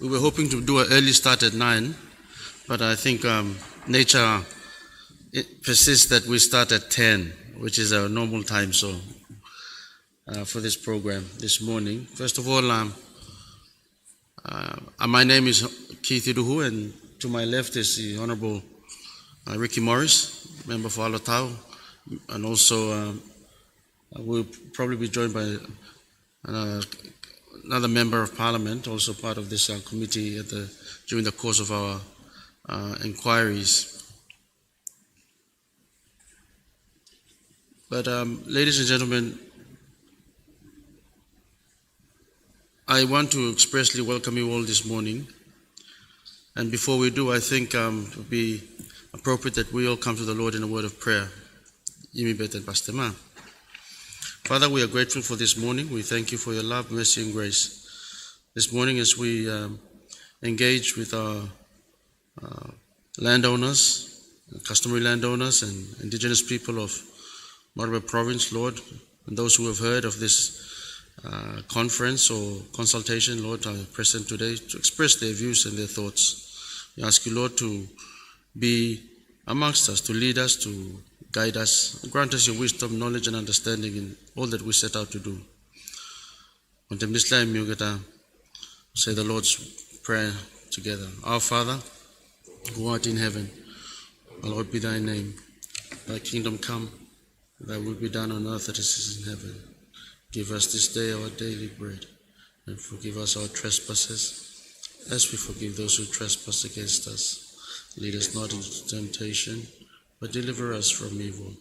We were hoping to do an early start at 9, but I think nature persists that we start at 10, which is our normal time. So for this program this morning, first of all, my name is Kekedo, and to my left is the Honorable Ricky Morris, member for Alotau, and also we'll probably be joined by another member of Parliament, also part of this committee during the course of our inquiries. But ladies and gentlemen, I want to expressly welcome you all this morning. And before we do, I think it would be appropriate that we all come to the Lord in a word of prayer. Father, we are grateful for this morning. We thank you for your love, mercy, and grace. This morning, as we engage with our landowners, customary landowners, and indigenous people of Maraba Province, Lord, and those who have heard of this conference or consultation, Lord, are present today to express their views and their thoughts. We ask you, Lord, to be amongst us, to lead us, to guide us, grant us your wisdom, knowledge, and understanding in all that we set out to do. Say the Lord's Prayer together. Our Father, who art in heaven, hallowed be thy name. Thy kingdom come, thy will be done on earth as it is in heaven. Give us this day our daily bread, and forgive us our trespasses, as we forgive those who trespass against us. Lead us not into temptation, but deliver us from evil.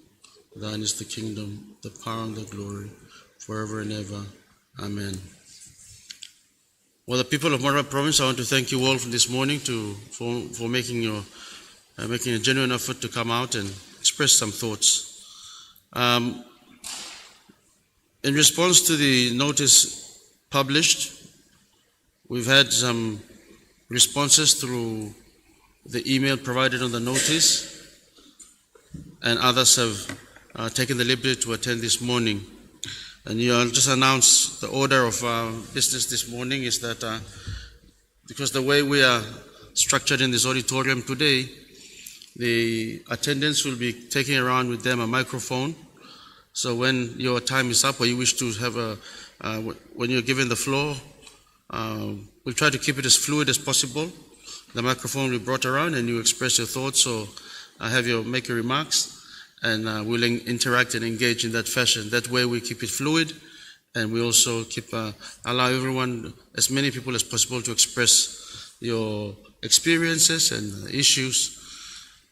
Thine is the kingdom, the power, and the glory, forever and ever. Amen. Well, the people of Maraba Province, I want to thank you all this morning for making a genuine effort to come out and express some thoughts. In response to the notice published, we've had some responses through the email provided on the notice, and others have taken the liberty to attend this morning. And I'll just announce the order of business this morning is that because the way we are structured in this auditorium today, the attendants will be taking around with them a microphone. So when your time is up or you wish to have when you're given the floor, we'll try to keep it as fluid as possible. The microphone will be brought around and you express your thoughts or make your remarks, and we'll interact and engage in that fashion. That way we keep it fluid, and we also allow everyone, as many people as possible, to express your experiences and issues.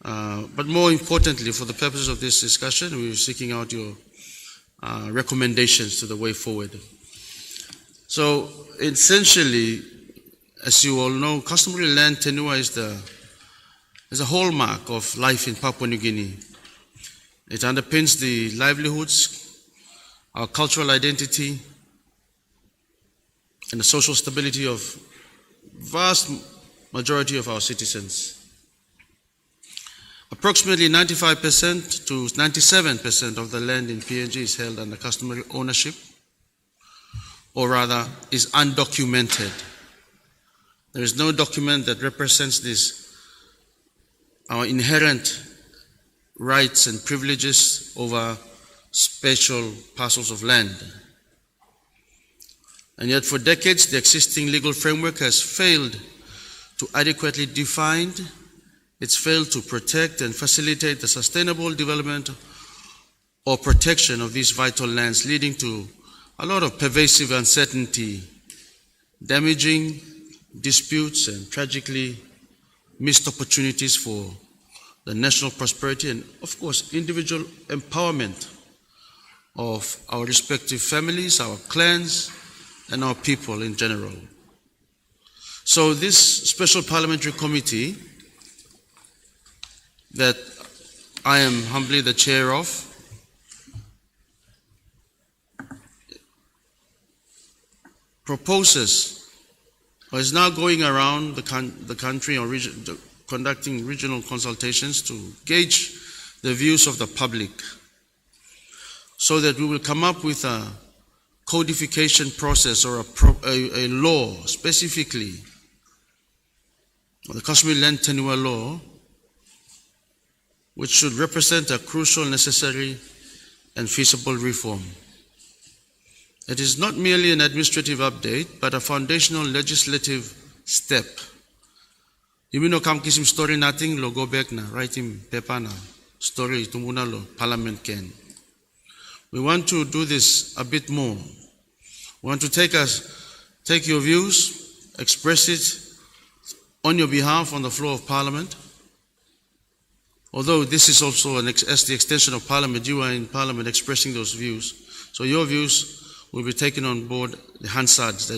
But more importantly, for the purposes of this discussion, we're seeking out your recommendations to the way forward. So essentially, as you all know, customary land tenure is a hallmark of life in Papua New Guinea. It underpins the livelihoods, our cultural identity, and the social stability of vast majority of our citizens. Approximately 95% to 97% of the land in PNG is held under customary ownership, or rather is undocumented. There is no document that represents our inherent rights and privileges over special parcels of land. And yet for decades, the existing legal framework has failed to adequately define, it's failed to protect and facilitate the sustainable development or protection of these vital lands, leading to a lot of pervasive uncertainty, damaging disputes, and tragically missed opportunities for the national prosperity and, of course, individual empowerment of our respective families, our clans, and our people in general. So this special parliamentary committee that I am humbly the chair of proposes or is now going around the country or conducting regional consultations to gauge the views of the public so that we will come up with a codification process or a law specifically the Customary Land Tenure Law, which should represent a crucial, necessary, and feasible reform. It is not merely an administrative update, but a foundational legislative step. Even though kam kisim story nating lo go back na writing paper na story tumuna lo Parliament can. We want to do this a bit more. We want to take your views, express it on your behalf on the floor of Parliament. Although this is also as the extension of Parliament, you are in Parliament expressing those views. So your views will be taken on board, the Hansards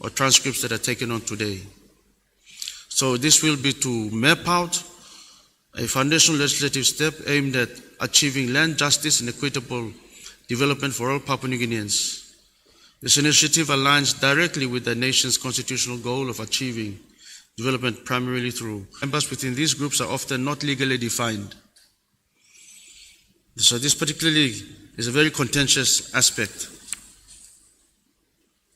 or transcripts that are taken on today. So this will be to map out a foundational legislative step aimed at achieving land justice and equitable development for all Papua New Guineans. This initiative aligns directly with the nation's constitutional goal of achieving development primarily through members within these groups are often not legally defined. So this particularly is a very contentious aspect.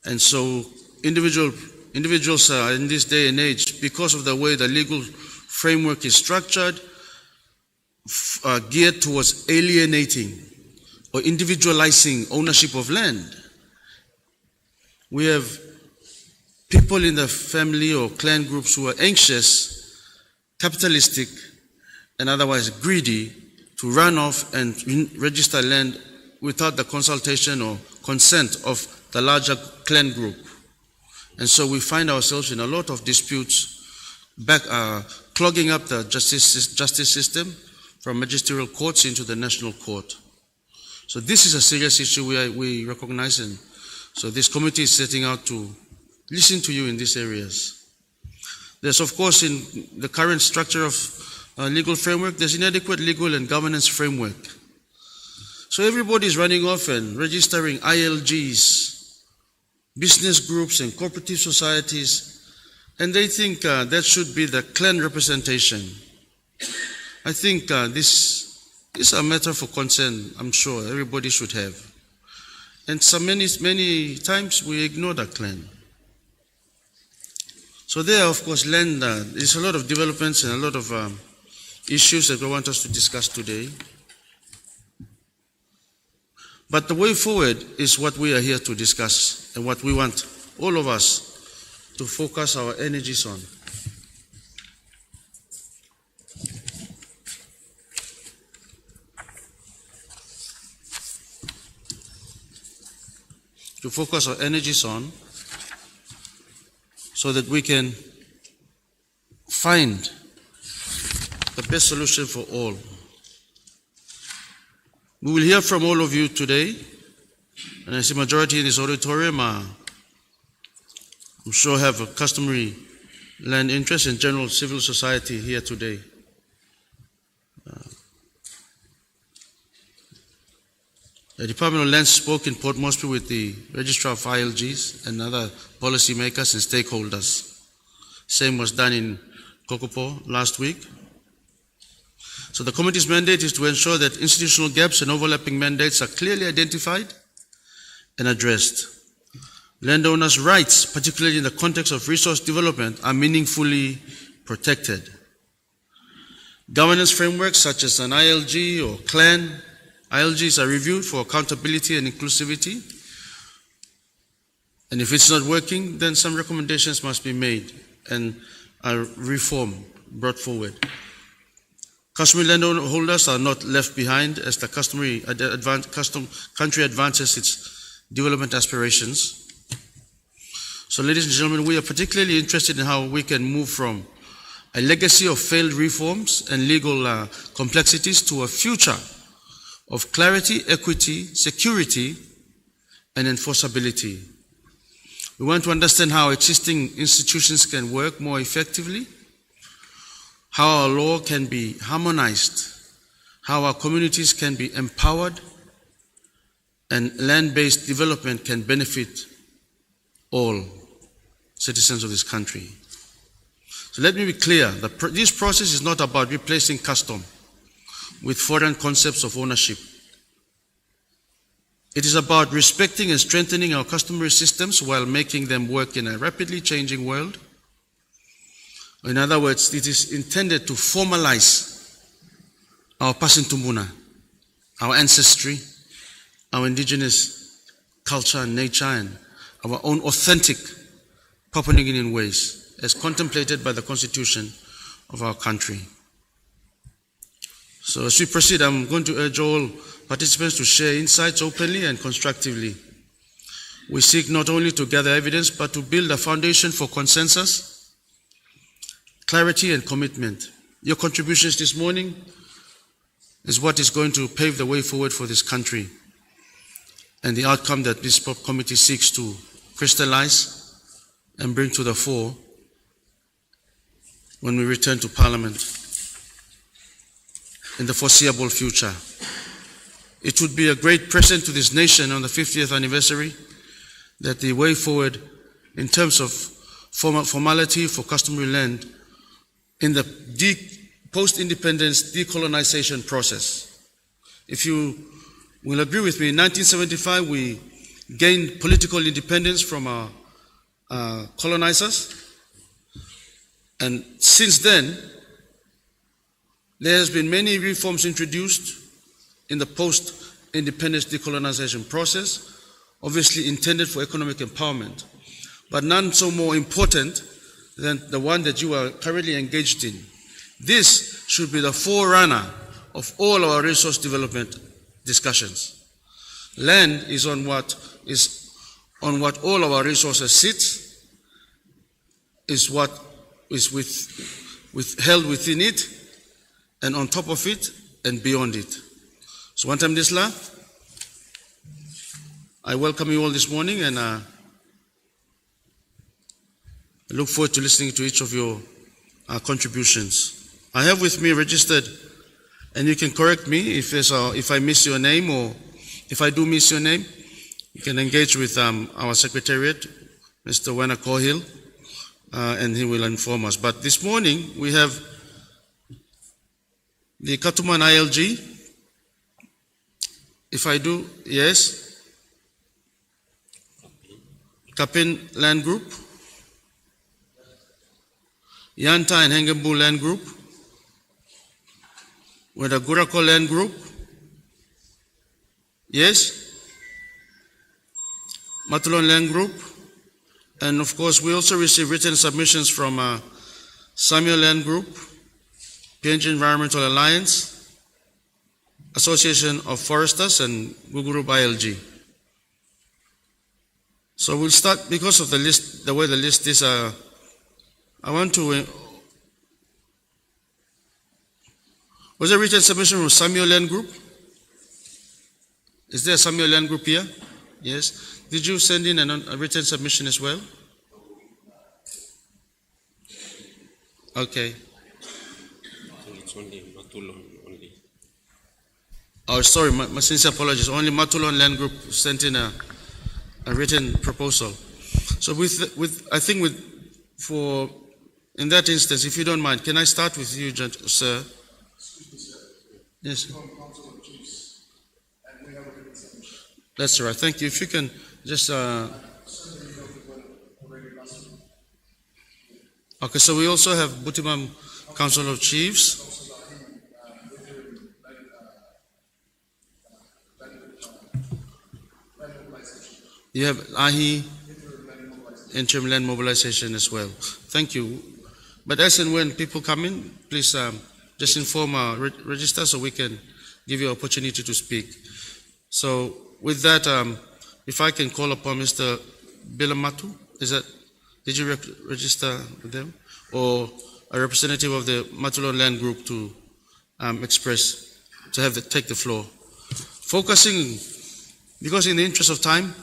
And so individuals are in this day and age, because of the way the legal framework is structured, are geared towards alienating or individualizing ownership of land. We have people in the family or clan groups who are anxious, capitalistic, and otherwise greedy to run off and register land without the consultation or consent of the larger clan group. And so we find ourselves in a lot of disputes, clogging up the justice system from magisterial courts into the national court. So this is a serious issue we recognize, and so this committee is setting out to listen to you in these areas. There's, of course, in the current structure of legal framework, there's inadequate legal and governance framework. So everybody is running off and registering ILGs, business groups and cooperative societies, and they think that should be the clan representation. I think this is a matter for concern, I'm sure everybody should have. And so many times we ignore the clan. So there, of course, land, there's a lot of developments and a lot of issues that we want us to discuss today. But the way forward is what we are here to discuss and what we want all of us to focus our energies on. To focus our energies on so that we can find the best solution for all. We will hear from all of you today, and I see majority in this auditorium I'm sure have a customary land interest and general civil society here today. The Department of Land spoke in Port Moresby with the Registrar of ILGs and other policymakers and stakeholders. Same was done in Kokopo last week. So the committee's mandate is to ensure that institutional gaps and overlapping mandates are clearly identified and addressed. Landowners' rights, particularly in the context of resource development, are meaningfully protected. Governance frameworks such as an ILG or clan ILGs are reviewed for accountability and inclusivity. And if it's not working, then some recommendations must be made and a reform brought forward. Customary landholders are not left behind as the country advances its development aspirations. So, ladies and gentlemen, we are particularly interested in how we can move from a legacy of failed reforms and legal complexities to a future of clarity, equity, security, and enforceability. We want to understand how existing institutions can work more effectively, how our law can be harmonized, how our communities can be empowered, and land-based development can benefit all citizens of this country. So let me be clear, this process is not about replacing custom with foreign concepts of ownership. It is about respecting and strengthening our customary systems while making them work in a rapidly changing world. In other words, it is intended to formalize our Pasintumuna, our ancestry, our indigenous culture and nature, and our own authentic Papua New Guinean ways, as contemplated by the Constitution of our country. So as we proceed, I'm going to urge all participants to share insights openly and constructively. We seek not only to gather evidence, but to build a foundation for consensus, clarity, and commitment. Your contributions this morning is what is going to pave the way forward for this country and the outcome that this committee seeks to crystallize and bring to the fore when we return to Parliament in the foreseeable future. It would be a great present to this nation on the 50th anniversary that the way forward in terms of formality for customary land in the post-independence decolonization process. If you will agree with me, in 1975 we gained political independence from our colonizers, and since then there has been many reforms introduced in the post-independence decolonization process, obviously intended for economic empowerment, but none so more important than the one that you are currently engaged in. This should be the forerunner of all our resource development discussions. Land is on what all our resources sit, is what is held within it, and on top of it, and beyond it. So Wantam Disla, I welcome you all this morning, and I look forward to listening to each of your contributions. I have with me registered, and you can correct me if I miss your name, or if I do miss your name, you can engage with our Secretariat, Mr. Wena Kohil, and he will inform us. But this morning we have the Cutomary ILG. If I do, yes. Kapin Land Group, Yanta and Hengembu Land Group, with the Gurako Land Group, yes, Matulon Land Group, and of course we also receive written submissions from Samuel Land Group, PNG Environmental Alliance, Association of Foresters, and Guguru ILG. So we'll start, because of the list, the way the list is, I want to, was there a written submission from Samuel Land Group? Is there a Samuel Land Group here? Yes. Did you send in a written submission as well? Okay. I think it's only Matulon only. Oh, sorry, my sincere apologies. Only Matulon Land Group sent in a written proposal. So in that instance, if you don't mind, can I start with you, sir? Yes. That's right. Thank you. If you can just. Okay, so we also have Butimam Council of Chiefs. You have AHI, Interim Land Mobilization as well. Thank you. But as and when people come in, please just inform our register so we can give you an opportunity to speak. So with that, if I can call upon Mr. Bilamatu, did you register with them? Or a representative of the Matulon Land Group to take the floor. Focusing, because in the interest of time,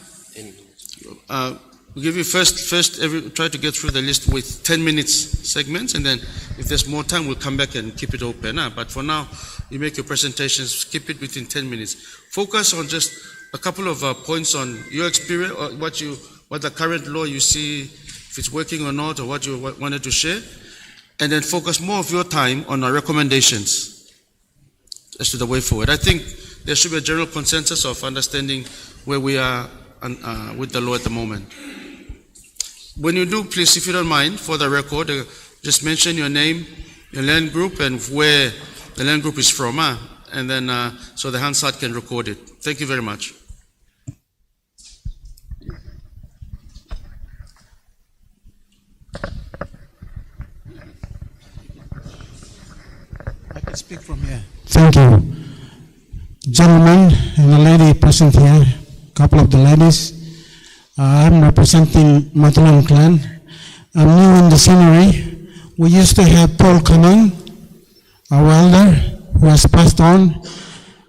we'll give you try to get through the list with 10 minutes segments, and then if there's more time, we'll come back and keep it open. But for now, you make your presentations, keep it within 10 minutes. Focus on just a couple of points on your experience, or what the current law you see, if it's working or not, or what you wanted to share, and then focus more of your time on our recommendations as to the way forward. I think there should be a general consensus of understanding where we are with the law at the moment. When you do, please, if you don't mind, for the record, just mention your name, your land group, and where the land group is from, and then so the Hansard can record it. Thank you very much. I can speak from here. Thank you. Gentlemen and a lady present here, a couple of the ladies. I'm representing Matan clan. I'm new in the scenery. We used to have Paul Coming, our elder, who has passed on,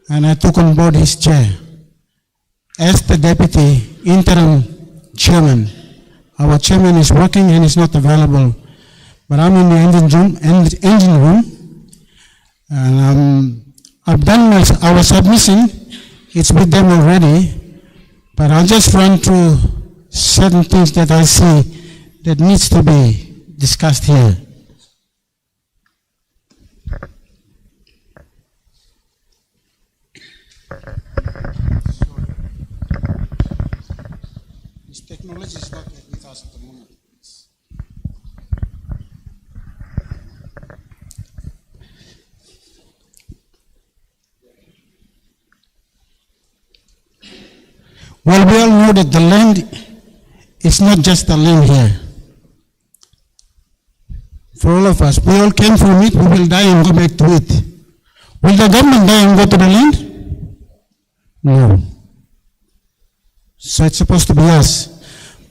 and I took on board his chair as the deputy interim chairman. Our chairman is working and is not available, but I'm in the engine room, and I've done our submission. It's with them already, but I'll just run through certain things that I see that needs to be discussed here. This technology is not with us at the moment. Well, we all know that the land is not just the land here. For all of us, we all came from it, we will die and go back to it. Will the government die and go to the land? No. So it's supposed to be us.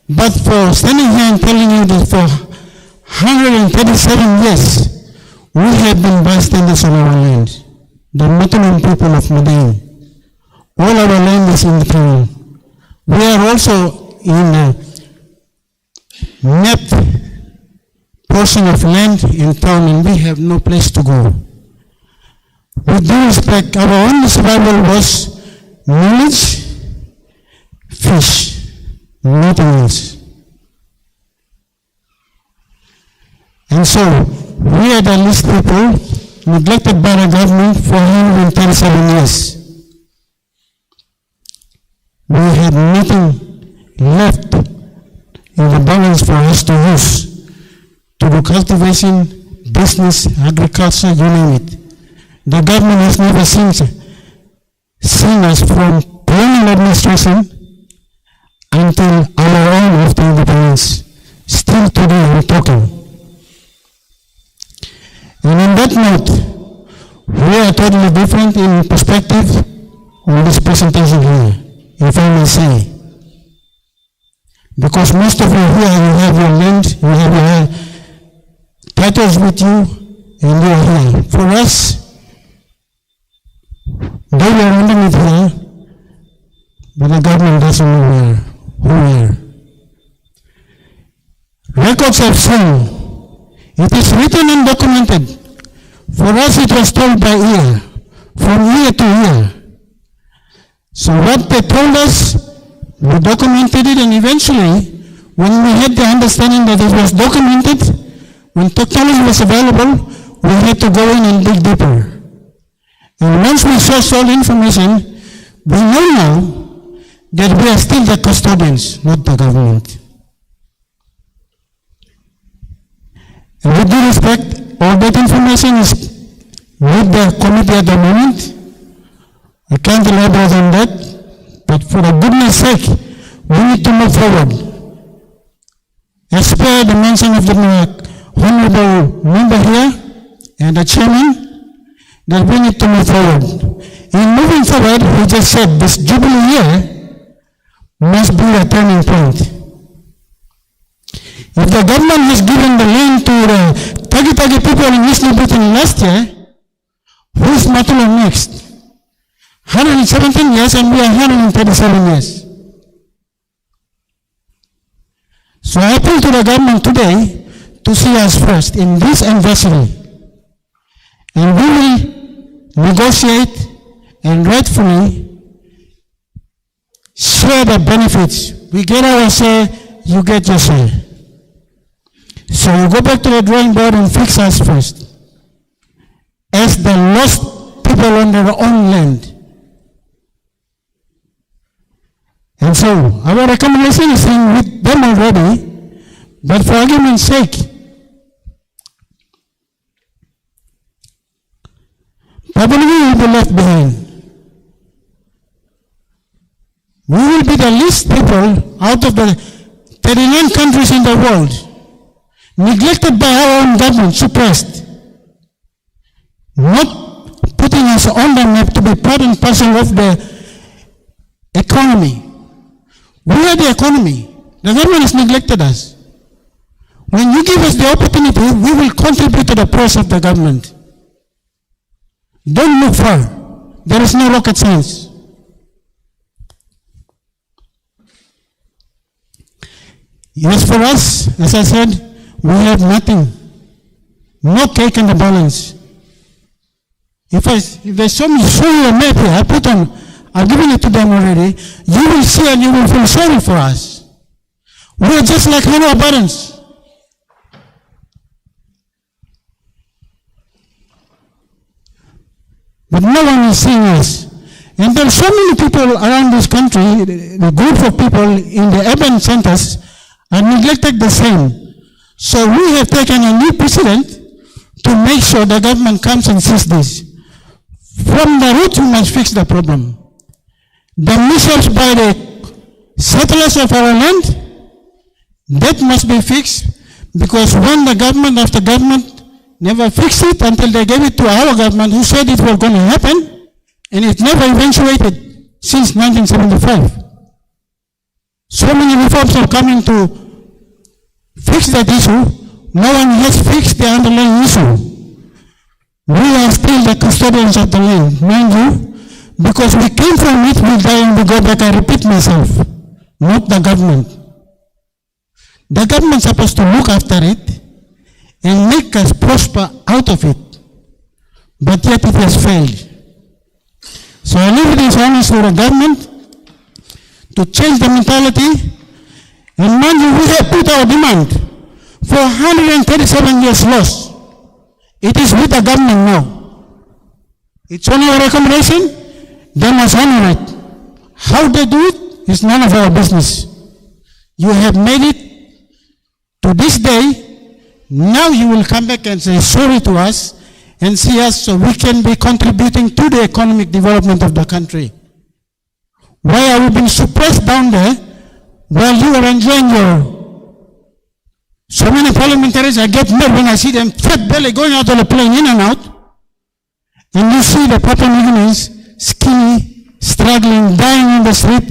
But for standing here and telling you that for 137 years, we have been bystanders on our land, the Matan people of Matan. All our land is in the town. We are also in a mapped portion of land in town, and we have no place to go. With due respect, our only survival was knowledge, fish, nothing else. And so, we are the least people neglected by the government for 137 years. We had nothing left in the balance for us to use to do cultivation, business, agriculture, you name it. The government has never seen us from colonial administration until our own after independence. Still today I'm talking. And on that note, we are totally different in perspective on this presentation here, if I may say. Because most of you here, you have your land, you have your titles with you, and you are here. For us, they were underneath here, but the government doesn't know who we are. Records have shown, it is written and documented. For us it was told by ear, from year to year. So what they told us, we documented it, and eventually, when we had the understanding that it was documented, when technology was available, we had to go in and dig deeper. And once we sourced all information, we know now that we are still the custodians, not the government. And with due respect, all that information is with the committee at the moment. I can't elaborate on that, but for the goodness sake, we need to move forward. As per the mention of the honorable member here and the chairman, that we need to move forward. In moving forward, we just said this Jubilee year must be a turning point. If the government has given the land to the Tagi people in Eastern Britain last year, who is Matan next? 117 years and we are 137 years. So I appeal to the government today to see us first in this anniversary. And we will negotiate and rightfully share the benefits. We get our share, you get your share. So you go back to the drawing board and fix us first. As the lost people on their own land. And so our recommendation is in with them already, but for argument's sake, Papua New Guinea will be left behind. We will be the least people out of the 39 countries in the world, neglected by our own government, suppressed, not putting us on the map to be part and parcel of the economy. We are the economy. The government has neglected us. When you give us the opportunity, we will contribute to the process of the government. Don't look far. There is no rocket science. Yes, for us, as I said, we have nothing. No cake in the balance. If they show you a map here, I've given it to them already, you will see and you will feel sorry for us. We are just like our parents. But no one is seeing us. And there are so many people around this country, the group of people in the urban centers are neglected the same. So we have taken a new precedent to make sure the government comes and sees this. From the root, we must fix the problem. The mishaps by the settlers of our land, that must be fixed, because when the government after government never fixed it until they gave it to our government, who said it was going to happen, and it never eventuated since 1975. So many reforms are coming to fix that issue. No one has fixed the underlying issue. We are still the custodians of the land, mind you, because we came from it, we die and we go back. I repeat myself, not the government. The government is supposed to look after it and make us prosper out of it, but yet it has failed. So I leave this onus to the government to change the mentality. And mind you, we have put our demand for 137 years lost. It is with the government now. It's only a recommendation, they must honor it. How they do it is none of our business. You have made it to this day, now you will come back and say sorry to us and see us so we can be contributing to the economic development of the country. Why are we being suppressed down there while you are enjoying your... So many parliamentaries, I get mad when I see them fat belly going out of the plane in and out. And you see the Papua New Guineans skinny, struggling, dying in the street.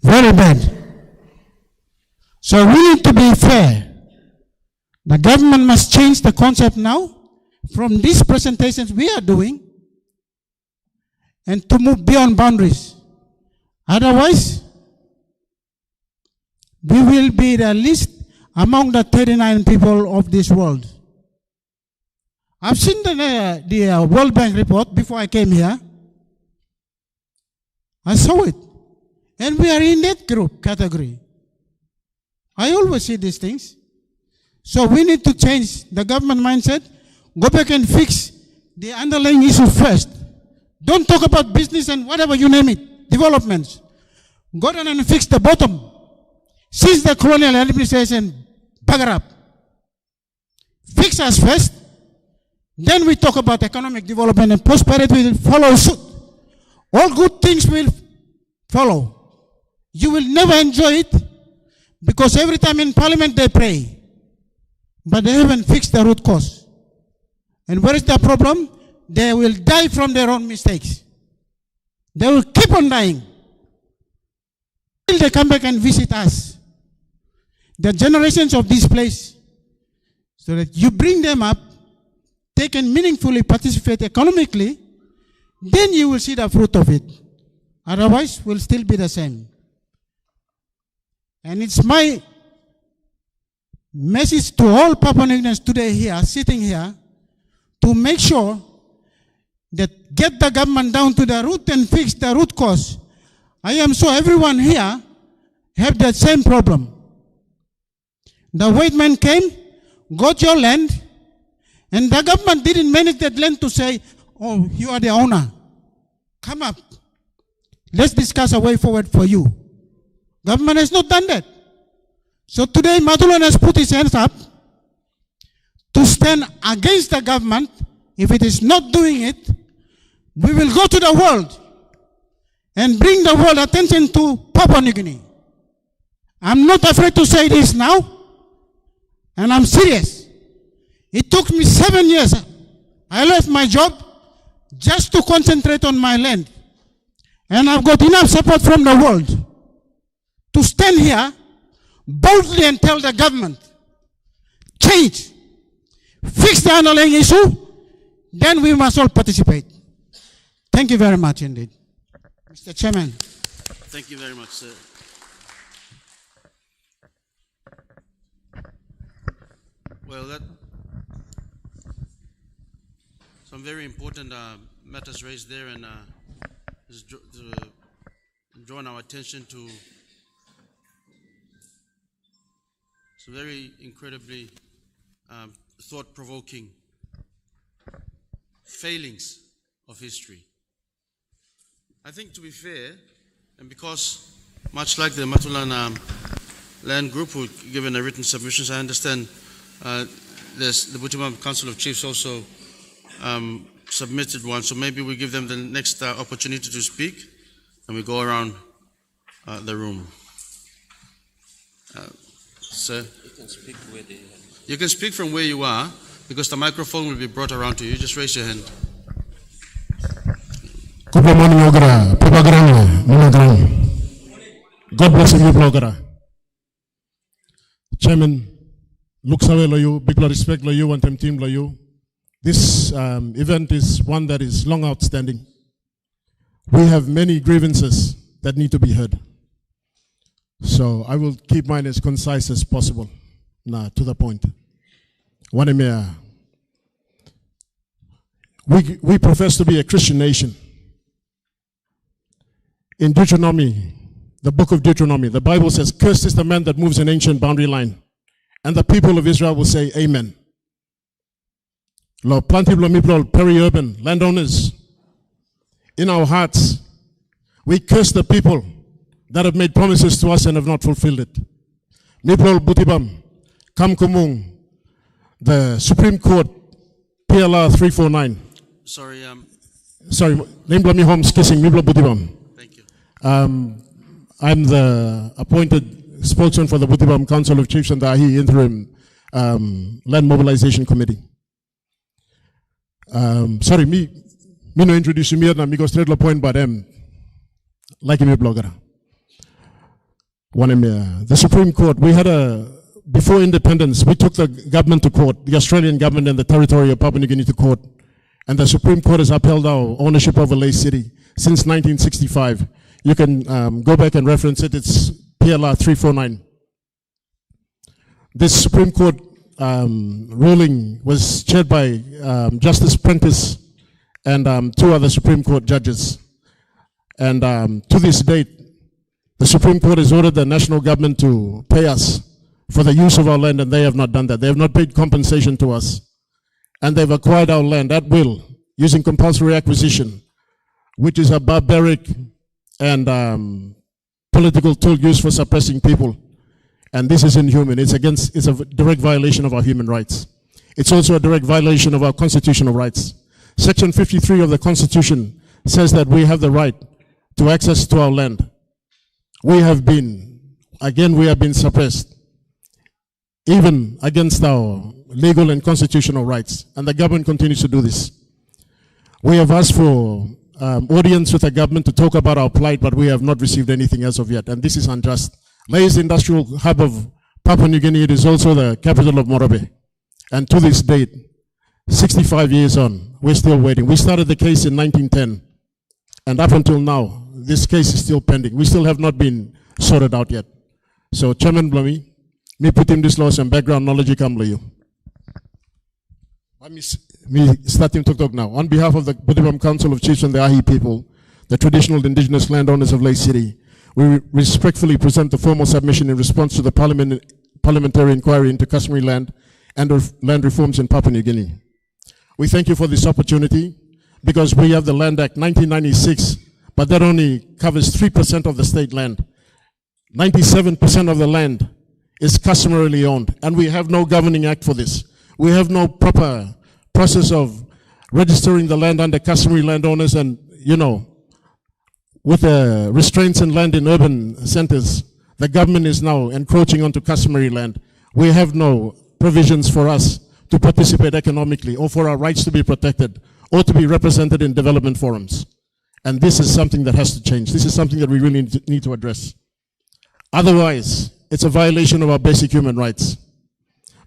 Very bad. So we need to be fair. The government must change the concept now from these presentations we are doing and to move beyond boundaries. Otherwise, we will be the least among the 39 people of this world. I've seen the World Bank report before I came here. I saw it. And we are in that group category. I always see these things. So we need to change the government mindset, go back and fix the underlying issue first. Don't talk about business and whatever you name it, developments. Go down and fix the bottom. Since the colonial administration, bugger up. Fix us first, then we talk about economic development and prosperity will follow suit. All good things will follow. You will never enjoy it because every time in parliament they pray. But they haven't fixed the root cause. And where is the problem? They will die from their own mistakes. They will keep on dying till they come back and visit us. The generations of this place, so that you bring them up, they can meaningfully participate economically, then you will see the fruit of it. Otherwise, we'll still be the same. And it's my message to all Papua New Guineans today here, sitting here, to make sure that get the government down to the root and fix the root cause. I am sure everyone here have that same problem. The white man came, got your land, and the government didn't manage that land to say, oh, you are the owner. Come up. Let's discuss a way forward for you. Government has not done that. So today, Mathulan has put his hands up to stand against the government. If it is not doing it, we will go to the world and bring the world attention to Papua New Guinea. I'm not afraid to say this now, and I'm serious. It took me 7 years. I left my job just to concentrate on my land. And I've got enough support from the world to stand here boldly and tell the government, change, fix the underlying issue, then we must all participate. Thank you very much indeed. Mr. Chairman. Thank you very much, sir. Well, some very important matters raised there, and has drawn our attention to some very incredibly thought-provoking failings of history. I think, to be fair, and because much like the Matulan Land Group who given a written submissions, I understand the Butimam Council of Chiefs also submitted one, so maybe we give them the next opportunity to speak, and we go around the room. Sir? You can speak where they are. You can speak from where you are, because the microphone will be brought around to you. Just raise your hand. God bless you, blogger. Chairman, look away you, big respect you, and team you. This event is one that is long outstanding. We have many grievances that need to be heard. So I will keep mine as concise as possible. Now, to the point. We profess to be a Christian nation. In Deuteronomy, the book of Deuteronomy, the Bible says, cursed is the man that moves an ancient boundary line. And the people of Israel will say, Amen. Plenty of people, peri-urban, landowners, in our hearts, we curse the people that have made promises to us and have not fulfilled it. Miplol Butibam, Kamkumung, the Supreme Court, PLR 349. Sorry, name me homes kissing Mibla Butibam. Thank you. I'm the appointed spokesman for the Butibam Council of Chiefs and the Ahi Interim Land Mobilization Committee. Me no introduce me na me go straight to the point, but like me blogger. The Supreme Court, we had before independence, we took the government to court, the Australian government and the territory of Papua New Guinea to court. And the Supreme Court has upheld our ownership of a Lae City since 1965. You can go back and reference it. It's PLR 349. This Supreme Court ruling was chaired by Justice Prentice and 2 other Supreme Court judges. And to this date, the Supreme Court has ordered the national government to pay us for the use of our land, and they have not done that. They have not paid compensation to us. And they've acquired our land at will, using compulsory acquisition, which is a barbaric and political tool used for suppressing people. And this is inhuman. It's a direct violation of our human rights. It's also a direct violation of our constitutional rights. Section 53 of the Constitution says that we have the right to access to our land. We have been suppressed, even against our legal and constitutional rights, and the government continues to do this. We have asked for audience with the government to talk about our plight, but we have not received anything as of yet, and this is unjust. Lae is the industrial hub of Papua New Guinea. It is also the capital of Morobe. And to this date, 65 years on, we're still waiting. We started the case in 1910, and up until now, this case is still pending. We still have not been sorted out yet. So, Chairman Blami, me put him this law and background knowledge come to you. Me starting to talk now. On behalf of the Butibam Council of Chiefs and the Ahi people, the traditional indigenous landowners of Lae City, we respectfully present the formal submission in response to the parliamentary inquiry into customary land and land reforms in Papua New Guinea. We thank you for this opportunity because we have the Land Act 1996, but that only covers 3% of the state land. 97% of the land is customarily owned, and we have no governing act for this. We have no proper process of registering the land under customary landowners and, with the restraints in land in urban centers, the government is now encroaching onto customary land. We have no provisions for us to participate economically or for our rights to be protected or to be represented in development forums. And this is something that has to change. This is something that we really need to address. Otherwise, it's a violation of our basic human rights.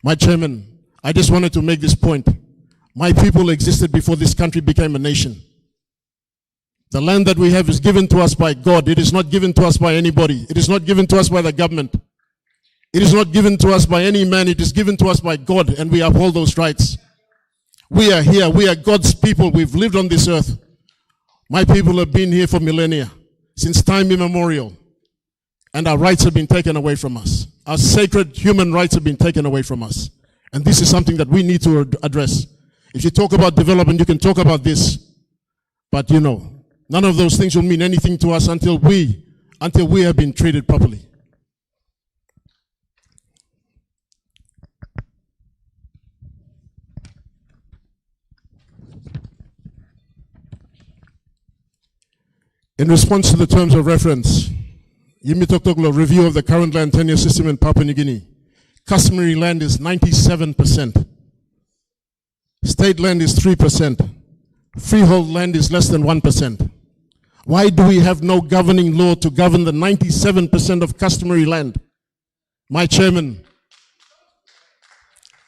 My chairman, I just wanted to make this point. My people existed before this country became a nation. The land that we have is given to us by God. It is not given to us by anybody. It is not given to us by the government. It is not given to us by any man. It is given to us by God, and we uphold those rights. We are here. We are God's people. We've lived on this earth. My people have been here for millennia, since time immemorial, and our rights have been taken away from us. Our sacred human rights have been taken away from us. And this is something that we need to address. If you talk about development, you can talk about this. But none of those things will mean anything to us until we have been treated properly. In response to the terms of reference, Yimi Toktoglo review of the current land tenure system in Papua New Guinea. Customary land is 97%. State land is 3%. Freehold land is less than 1%. Why do we have no governing law to govern the 97% of customary land? My chairman,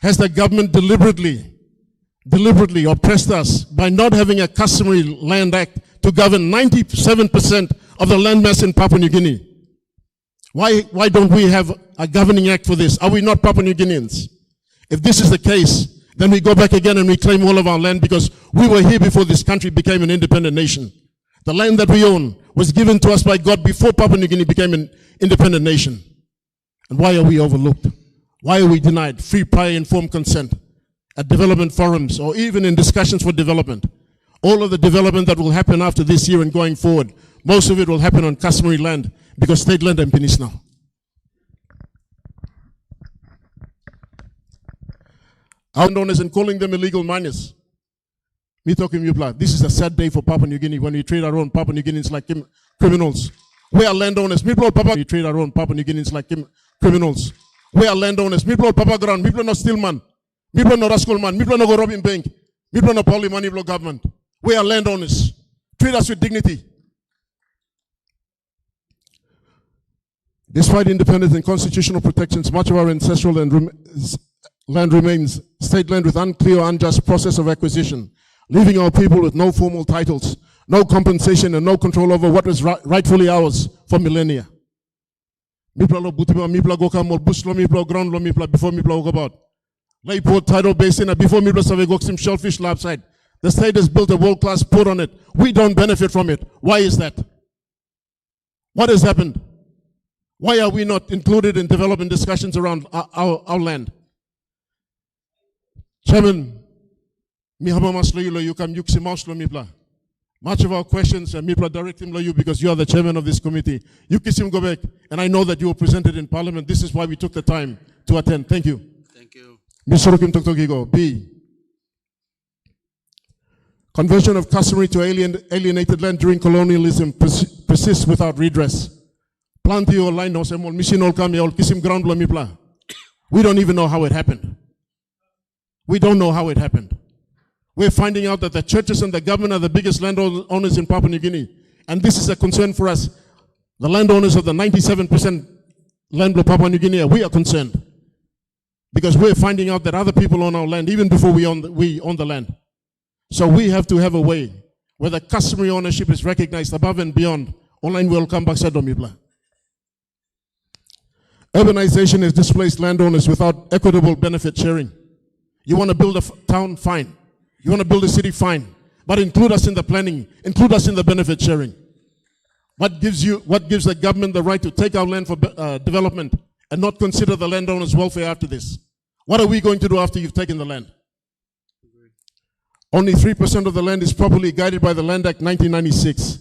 has the government deliberately oppressed us by not having a customary land act to govern 97% of the landmass in Papua New Guinea? Why don't we have a governing act for this? Are we not Papua New Guineans? If this is the case, then we go back again and we claim all of our land because we were here before this country became an independent nation. The land that we own was given to us by God before Papua New Guinea became an independent nation. And why are we overlooked? Why are we denied free, prior, informed consent at development forums or even in discussions for development? All of the development that will happen after this year and going forward, most of it will happen on customary land because state land is finished now. Our landowners and calling them illegal miners. Me talking Mupla. This is a sad day for Papua New Guinea when we treat our own Papua New Guineans like criminals. We are landowners. We treat our own Papua New Guineans like criminals. We are landowners. We Papa ground. We no steal man. We no rascal man. We no go robbing bank. We no poly money government. We are landowners. Treat us with dignity. Despite independence and constitutional protections, much of our ancestral land remains state land with unclear or unjust process of acquisition, leaving our people with no formal titles, no compensation, and no control over what was rightfully ours for millennia. Before Layport tidal basin and before Mipla Savegoksim shellfish lab site. The state has built a world-class port on it. We don't benefit from it. Why is that? What has happened? Why are we not included in development discussions around our land? Chairman, much of our questions, Mipla direct him to you because you are the chairman of this committee. You kiss him go back, and I know that you were presented in Parliament. This is why we took the time to attend. Thank you. Thank you. B. Conversion of customary to alienated land during colonialism persists without redress. Planti or line no semol mission all come all kisim ground lo mipla. We don't even know how it happened. We don't know how it happened. We're finding out that the churches and the government are the biggest landowners in Papua New Guinea. And this is a concern for us. The landowners of the 97% land of Papua New Guinea, we are concerned. Because we're finding out that other people own our land even before we own the land. So we have to have a way where the customary ownership is recognized above and beyond. Online will come back said Mipla. Urbanization has displaced landowners without equitable benefit sharing. You want to build a town, fine. You want to build a city, fine. But include us in the planning, include us in the benefit sharing. What gives the government the right to take our land for development and not consider the landowner's welfare after this? What are we going to do after you've taken the land? Only 3% of the land is properly guided by the Land Act 1996.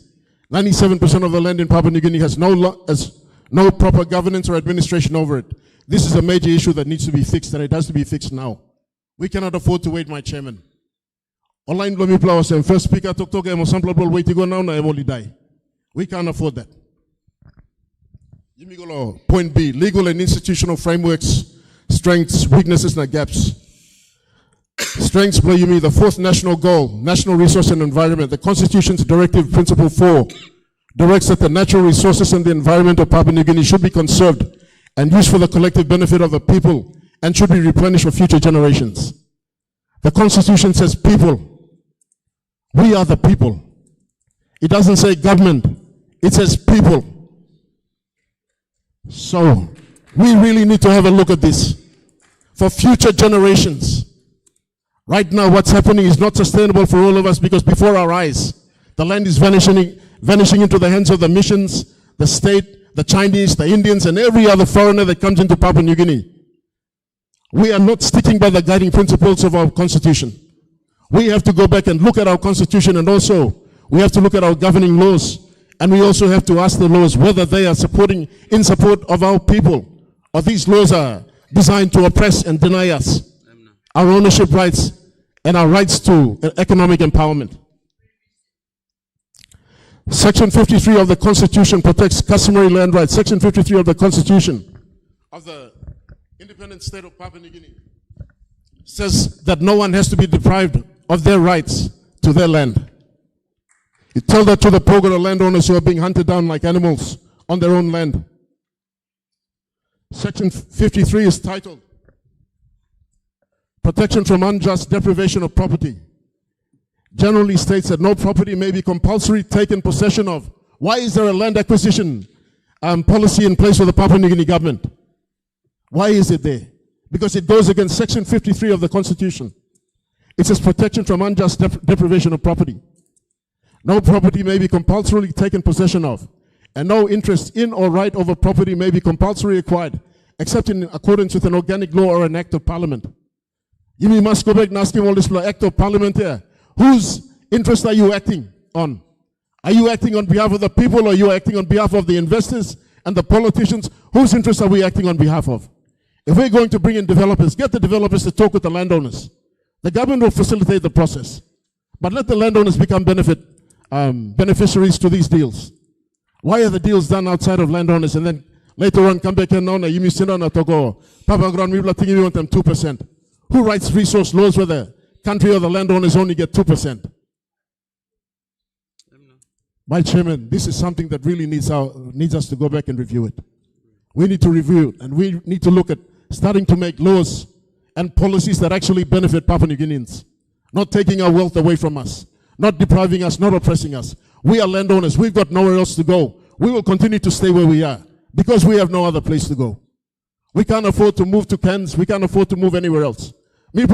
97% of the land in Papua New Guinea has no proper governance or administration over it. This is a major issue that needs to be fixed, and it has to be fixed now. We cannot afford to wait, my chairman. Online Lomi Flowers and first speaker talk emo sample way to go now na only die. We can't afford that. Point B, legal and institutional frameworks, strengths, weaknesses, and gaps. Strengths, the fourth national goal, national resource and environment. The Constitution's Directive Principle 4 directs that the natural resources and the environment of Papua New Guinea should be conserved and used for the collective benefit of the people and should be replenished for future generations. The Constitution says people. We are the people. It doesn't say government. It says people. So, we really need to have a look at this for future generations. Right now, what's happening is not sustainable for all of us because before our eyes, the land is vanishing into the hands of the missions, the state, the Chinese, the Indians, and every other foreigner that comes into Papua New Guinea. We are not sticking by the guiding principles of our Constitution. We have to go back and look at our Constitution, and also we have to look at our governing laws, and we also have to ask the laws whether they are in support of our people, or these laws are designed to oppress and deny us our ownership rights and our rights to economic empowerment. Section 53 of the Constitution protects customary land rights. Section 53 of the Constitution of the independent state of Papua New Guinea says that no one has to be deprived of their rights to their land. You tell that to the Pogoro landowners who are being hunted down like animals on their own land. Section 53 is titled Protection from Unjust Deprivation of Property. Generally states that no property may be compulsory taken possession of. Why is there a land acquisition policy in place for the Papua New Guinea government? Why is it there? Because it goes against Section 53 of the Constitution. It says protection from unjust deprivation of property. No property may be compulsorily taken possession of, and no interest in or right over property may be compulsorily acquired, except in accordance with an organic law or an act of parliament. You must go back and ask him all this act of parliament here. Whose interest are you acting on? Are you acting on behalf of the people, or are you acting on behalf of the investors and the politicians? Whose interests are we acting on behalf of? If we're going to bring in developers, get the developers to talk with the landowners. The government will facilitate the process. But let the landowners become beneficiaries to these deals. Why are the deals done outside of landowners and then later on come back and now you send on a togo? Papa Ground, we want them 2%. Who writes resource laws where the country or the landowners only get 2%? My chairman, this is something that really needs us to go back and review it. We need to review it, and we need to look at starting to make laws and policies that actually benefit Papua New Guineans, not taking our wealth away from us, not depriving us, not oppressing us. We are landowners. We've got nowhere else to go. We will continue to stay where we are because we have no other place to go. We can't afford to move to Cairns. We can't afford to move anywhere else. We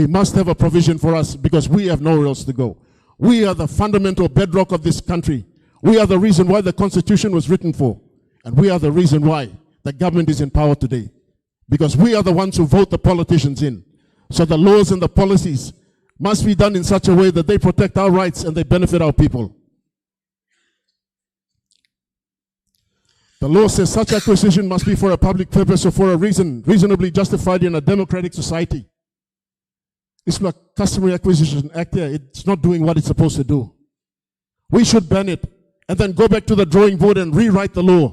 must have a provision for us because we have nowhere else to go. We are the fundamental bedrock of this country. We are the reason why the Constitution was written for. And we are the reason why the government is in power today. Because we are the ones who vote the politicians in. So the laws and the policies must be done in such a way that they protect our rights and they benefit our people. The law says such acquisition must be for a public purpose or for a reason reasonably justified in a democratic society. This Customary Acquisition Act here, it's not doing what it's supposed to do. We should ban it and then go back to the drawing board and rewrite the law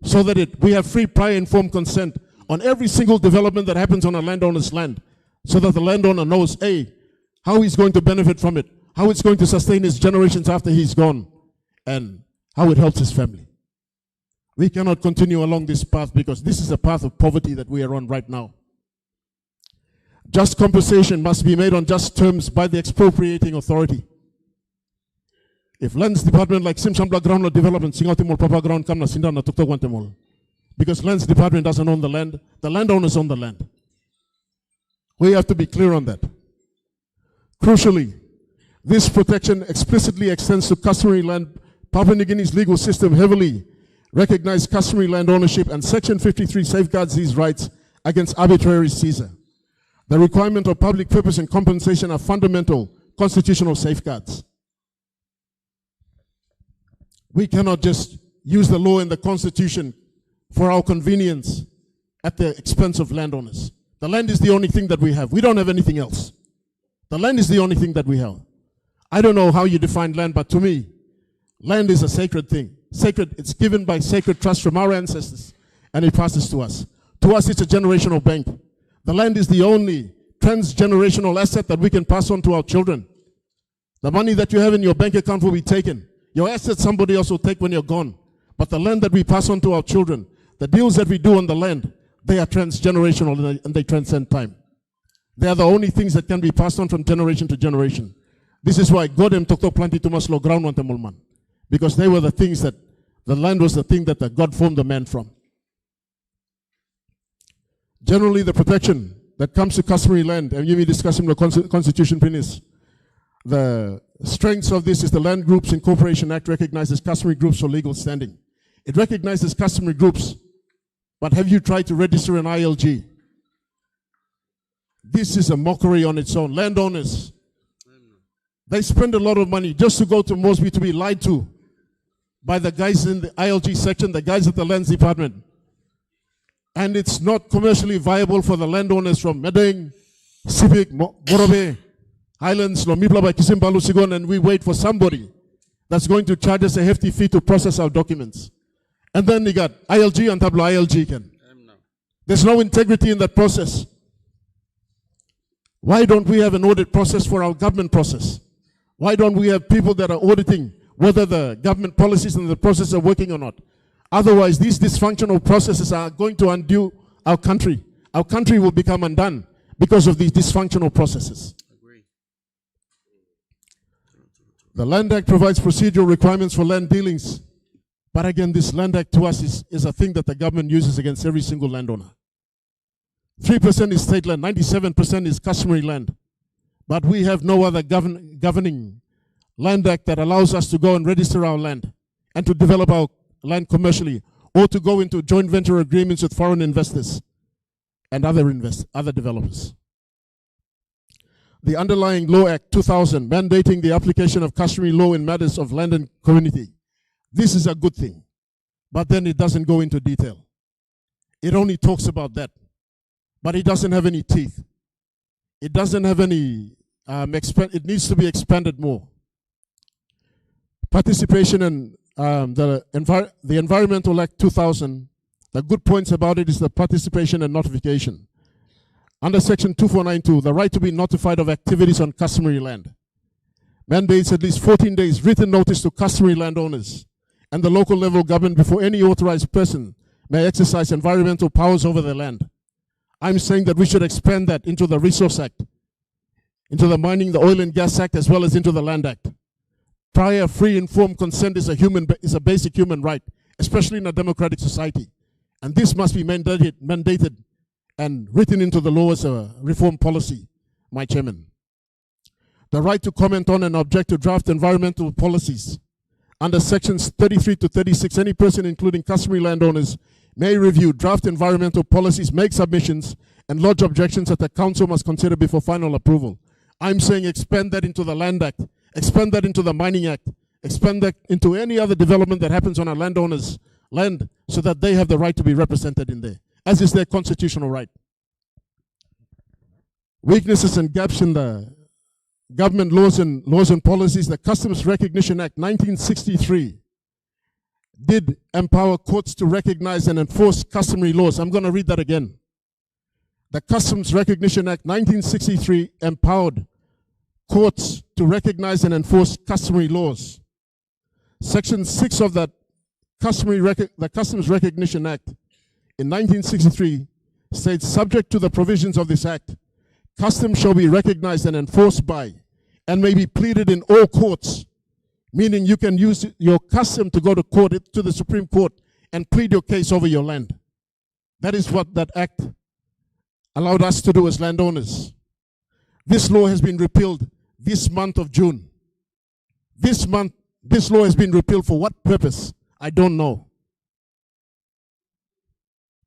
so that we have free, prior, informed consent on every single development that happens on a landowner's land, so that the landowner knows, A, how he's going to benefit from it, how it's going to sustain his generations after he's gone, and how it helps his family. We cannot continue along this path because this is a path of poverty that we are on right now. Just compensation must be made on just terms by the expropriating authority. If Lands Department like Simsambla Ground Development, Singatimol Papa Ground, Kamna Sindana Tukto Guantemol. Because Lands Department doesn't own the landowners own the land. We have to be clear on that. Crucially, this protection explicitly extends to customary land. Papua New Guinea's legal system heavily recognized customary land ownership, and Section 53 safeguards these rights against arbitrary seizure. The requirement of public purpose and compensation are fundamental constitutional safeguards. We cannot just use the law and the Constitution for our convenience at the expense of landowners. The land is the only thing that we have. We don't have anything else. The land is the only thing that we have. I don't know how you define land, but to me, land is a sacred thing. Sacred, it's given by sacred trust from our ancestors, and it passes to us. To us, it's a generational bank. The land is the only transgenerational asset that we can pass on to our children. The money that you have in your bank account will be taken. Your assets somebody else will take when you're gone. But the land that we pass on to our children, the deals that we do on the land, they are transgenerational and they transcend time. They are the only things that can be passed on from generation to generation. This is why Godem Tokto Planti Tumaslo ground wante mulman. Because they were the things that, the land was the thing that God formed the man from. Generally, the protection that comes to customary land, and you will discuss in the Constitution, Pinis. The strengths of this is the Land Groups Incorporation Act recognizes customary groups for legal standing. It recognizes customary groups, but have you tried to register an ILG? This is a mockery on its own. Landowners, they spend a lot of money just to go to Mosby to be lied to by the guys in the ILG section, the guys at the Lands Department. And it's not commercially viable for the landowners from Medang, Civic, Morobe, Highlands, Lomipla by Kisimbalu Sigon, and we wait for somebody that's going to charge us a hefty fee to process our documents. And then you got ILG and Tablo ILG can. There's no integrity in that process. Why don't we have an audit process for our government process? Why don't we have people that are auditing whether the government policies and the process are working or not? Otherwise, these dysfunctional processes are going to undo our country. Our country will become undone because of these dysfunctional processes. Agree. The Land Act provides procedural requirements for land dealings. But again, this Land Act to us is a thing that the government uses against every single landowner. 3% is state land, 97% is customary land. But we have no other governing Land Act that allows us to go and register our land and to develop our land commercially, or to go into joint venture agreements with foreign investors and other developers. The underlying Law Act 2000, mandating the application of customary law in matters of land and community. This is a good thing, but then it doesn't go into detail. It only talks about that, but it doesn't have any teeth. It doesn't have any, it needs to be expanded more. Participation in the Environmental Act 2000, the good points about it is the participation and notification. Under Section 2492, the right to be notified of activities on customary land mandates at least 14 days written notice to customary landowners and the local level government before any authorized person may exercise environmental powers over the land. I'm saying that we should expand that into the Resource Act, into the Mining, the Oil and Gas Act, as well as into the Land Act. Prior free informed consent is a basic human right, especially in a democratic society. And this must be mandated and written into the law as a reform policy, my chairman. The right to comment on and object to draft environmental policies. Under sections 33 to 36, any person, including customary landowners, may review draft environmental policies, make submissions, and lodge objections that the council must consider before final approval. I'm saying expand that into the Land Act, expand that into the Mining Act, expand that into any other development that happens on a landowner's land so that they have the right to be represented in there, as is their constitutional right. Weaknesses and gaps in the government laws and policies. The Customs Recognition Act 1963 did empower courts to recognize and enforce customary laws. I'm going to read that again. The Customs Recognition Act 1963 empowered courts to recognize and enforce customary laws. Section 6 of that the Customs Recognition Act in 1963 states, subject to the provisions of this act, customs shall be recognized and enforced by and may be pleaded in all courts, meaning you can use your custom to go to court, to the Supreme Court, and plead your case over your land. That is what that act allowed us to do as landowners. This law has been repealed this month of June. This month, this law has been repealed for what purpose? I don't know.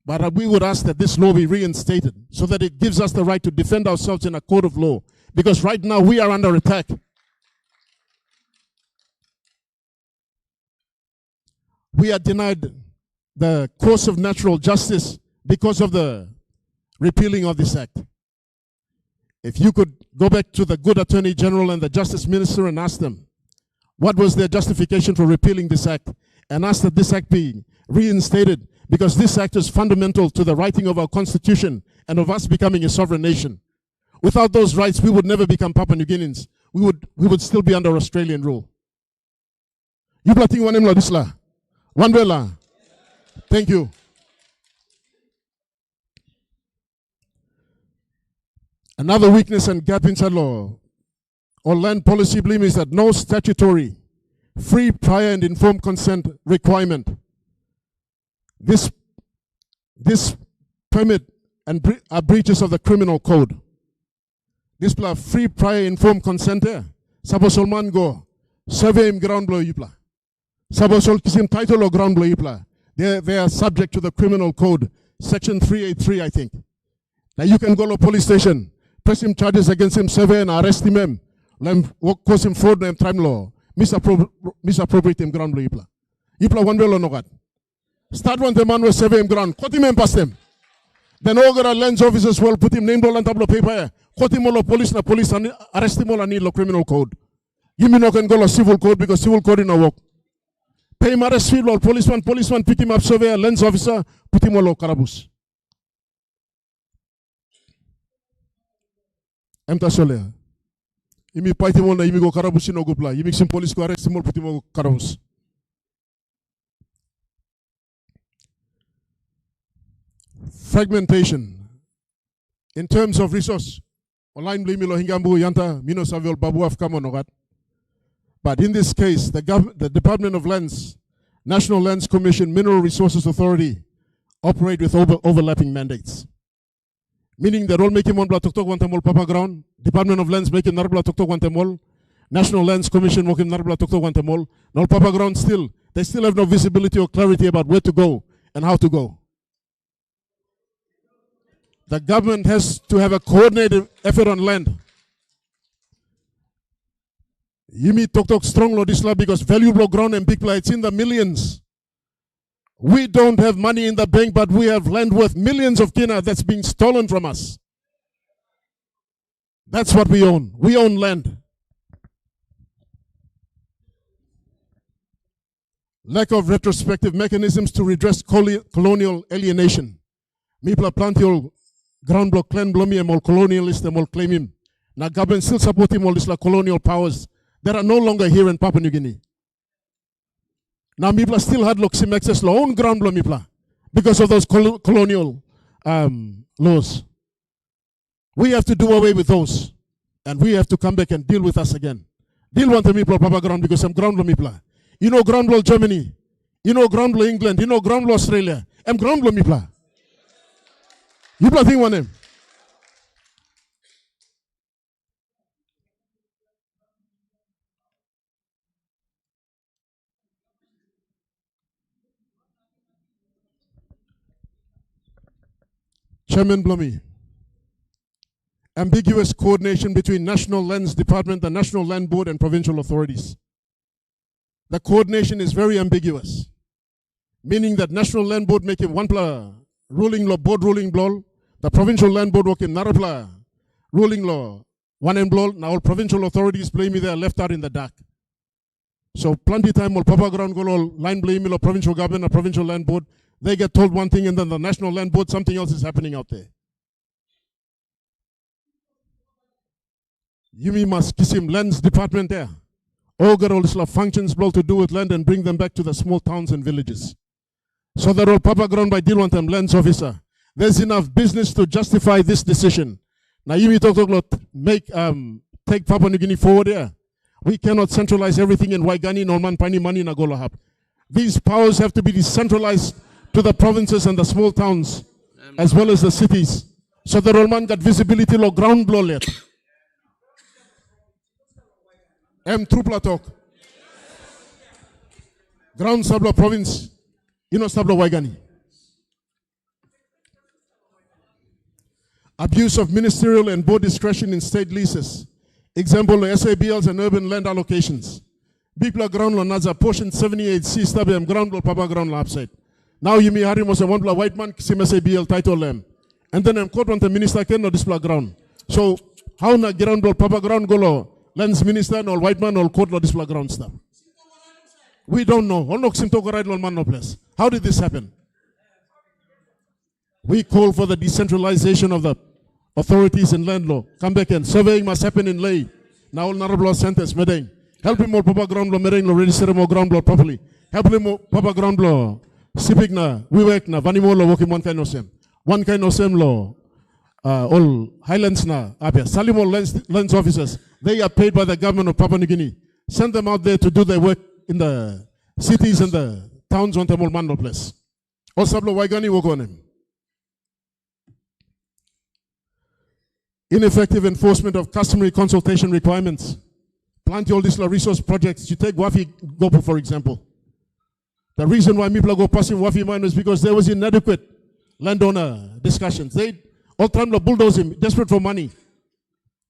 But we would ask that this law be reinstated so that it gives us the right to defend ourselves in a court of law. Because right now we are under attack. We are denied the course of natural justice because of the repealing of this act. If you could go back to the good Attorney General and the Justice Minister and ask them what was their justification for repealing this act, and ask that this act be reinstated, because this act is fundamental to the writing of our Constitution and of us becoming a sovereign nation. Without those rights, we would never become Papua New Guineans. We would still be under Australian rule. You plating one disla. One bella. Thank you. Another weakness and gap inside law or land policy blame is that no statutory, free, prior, and informed consent requirement. This permit and are breaches of the criminal code. This pla free, prior, informed consent there. Sabo solman go survey him ground blow yupla. Sabo sol kisim title or ground blow yupla. They are subject to the criminal code, section 383, I think. Now you can go to police station, press him charges against him, survey and arrest him. Cause him fraud and crime law. Misappropriate him ground blow yupla. Yupla one well or no god. Start one the man was survey him ground. Cut him and pass them. Then all the lands officers will put him name down on tableau paper. Cut him all police na police and arrest him all and need law criminal code. You mean no can go to civil code because civil code in a work. Pay him arrest fee or policeman pick him up, surveyor, lens officer, put him all karabus. Emta sole. Imi fight him all na imi go karabus no go play. You make some police go arrest him all, put him all karabus. Fragmentation. In terms of resource, online blame hingambu yanta mino savil babu afkamonogat. But in this case, the Department of Lands, National Lands Commission, Mineral Resources Authority operate with overlapping mandates. Meaning that all making one bla tok wantamol papa ground, Department of Lands making narbla tok wantamol, National Lands Commission making narbla tok wantamol, no papa ground still. They still have no visibility or clarity about where to go and how to go. The government has to have a coordinated effort on land. Yimi talk strong lo disla because valuable ground and big play, it's in the millions. We don't have money in the bank, but we have land worth millions of kina that's being stolen from us. That's what we own. We own land. Lack of retrospective mechanisms to redress colonial alienation. Mipla plantiol ground block clan blomi and all colonialist and all claim him. Now government still support him all this like colonial powers that are no longer here in Papua New Guinea. Now Mipla still had some access law own ground blow Mipla because of those colonial laws. We have to do away with those. And we have to come back and deal with us again. Deal with the Mipla Papa ground because I'm ground blow Mipla. You know ground blow Germany. You know ground blow England. You know ground blow Australia. I'm ground blow Mipla. You think one name. Chairman Blummy. Ambiguous coordination between National Lands Department, the National Land Board, and provincial authorities. The coordination is very ambiguous, meaning that National Land Board make one ruling law, board ruling law, the provincial land board work in Narapla ruling law, one and blow. Now all provincial authorities blame me, they are left out in the dark. So plenty time all Papa ground go all line blame me, provincial government or provincial land board, they get told one thing and then the national land board, something else is happening out there. You must kiss him lands department there. All got all this functions blow to do with land and bring them back to the small towns and villages. So that all Papa ground by deal one time lands officer. There's enough business to justify this decision. Now you talk about take Papua New Guinea forward here. We cannot centralize everything in Waigani, Norman, Pani, Mani, Nagolohap. These powers have to be decentralized to the provinces and the small towns, as well as the cities, so that all man got visibility lo ground blow let. Trupla talk. Ground sabla province, sabla Waigani. Abuse of ministerial and board discretion in state leases. Example, SABLs and urban land allocations. Big ground law naza portion 78C stabem ground law papa ground law upside. Now you may have him as a one white man, CMSA BL title them. And then I'm caught on the minister can not display ground. So how na ground or papa ground go lands minister or white man or court or display ground stuff. We don't know. How did this happen? We call for the decentralization of the authorities in land law. Come back and surveying must happen in lay. Now all Narabla centers, Medang. Help him more Papa ground law, Medang law, register more ground law properly. Help him more Papa ground law. Sipik na, Wiwek na, Vanimo law, working one kind of same. One kind of same law. All Highlands na, Abia. Salimo lands officers. They are paid by the government of Papua New Guinea. Send them out there to do their work in the cities and the towns on the Mulmando place. Or Sablo Waigani work on him. Ineffective enforcement of customary consultation requirements. Plant all these resource projects. You take Wafi Gopo, for example. The reason why people go passing Wafi mine is because there was inadequate landowner discussions. They all time to bulldoze him, desperate for money.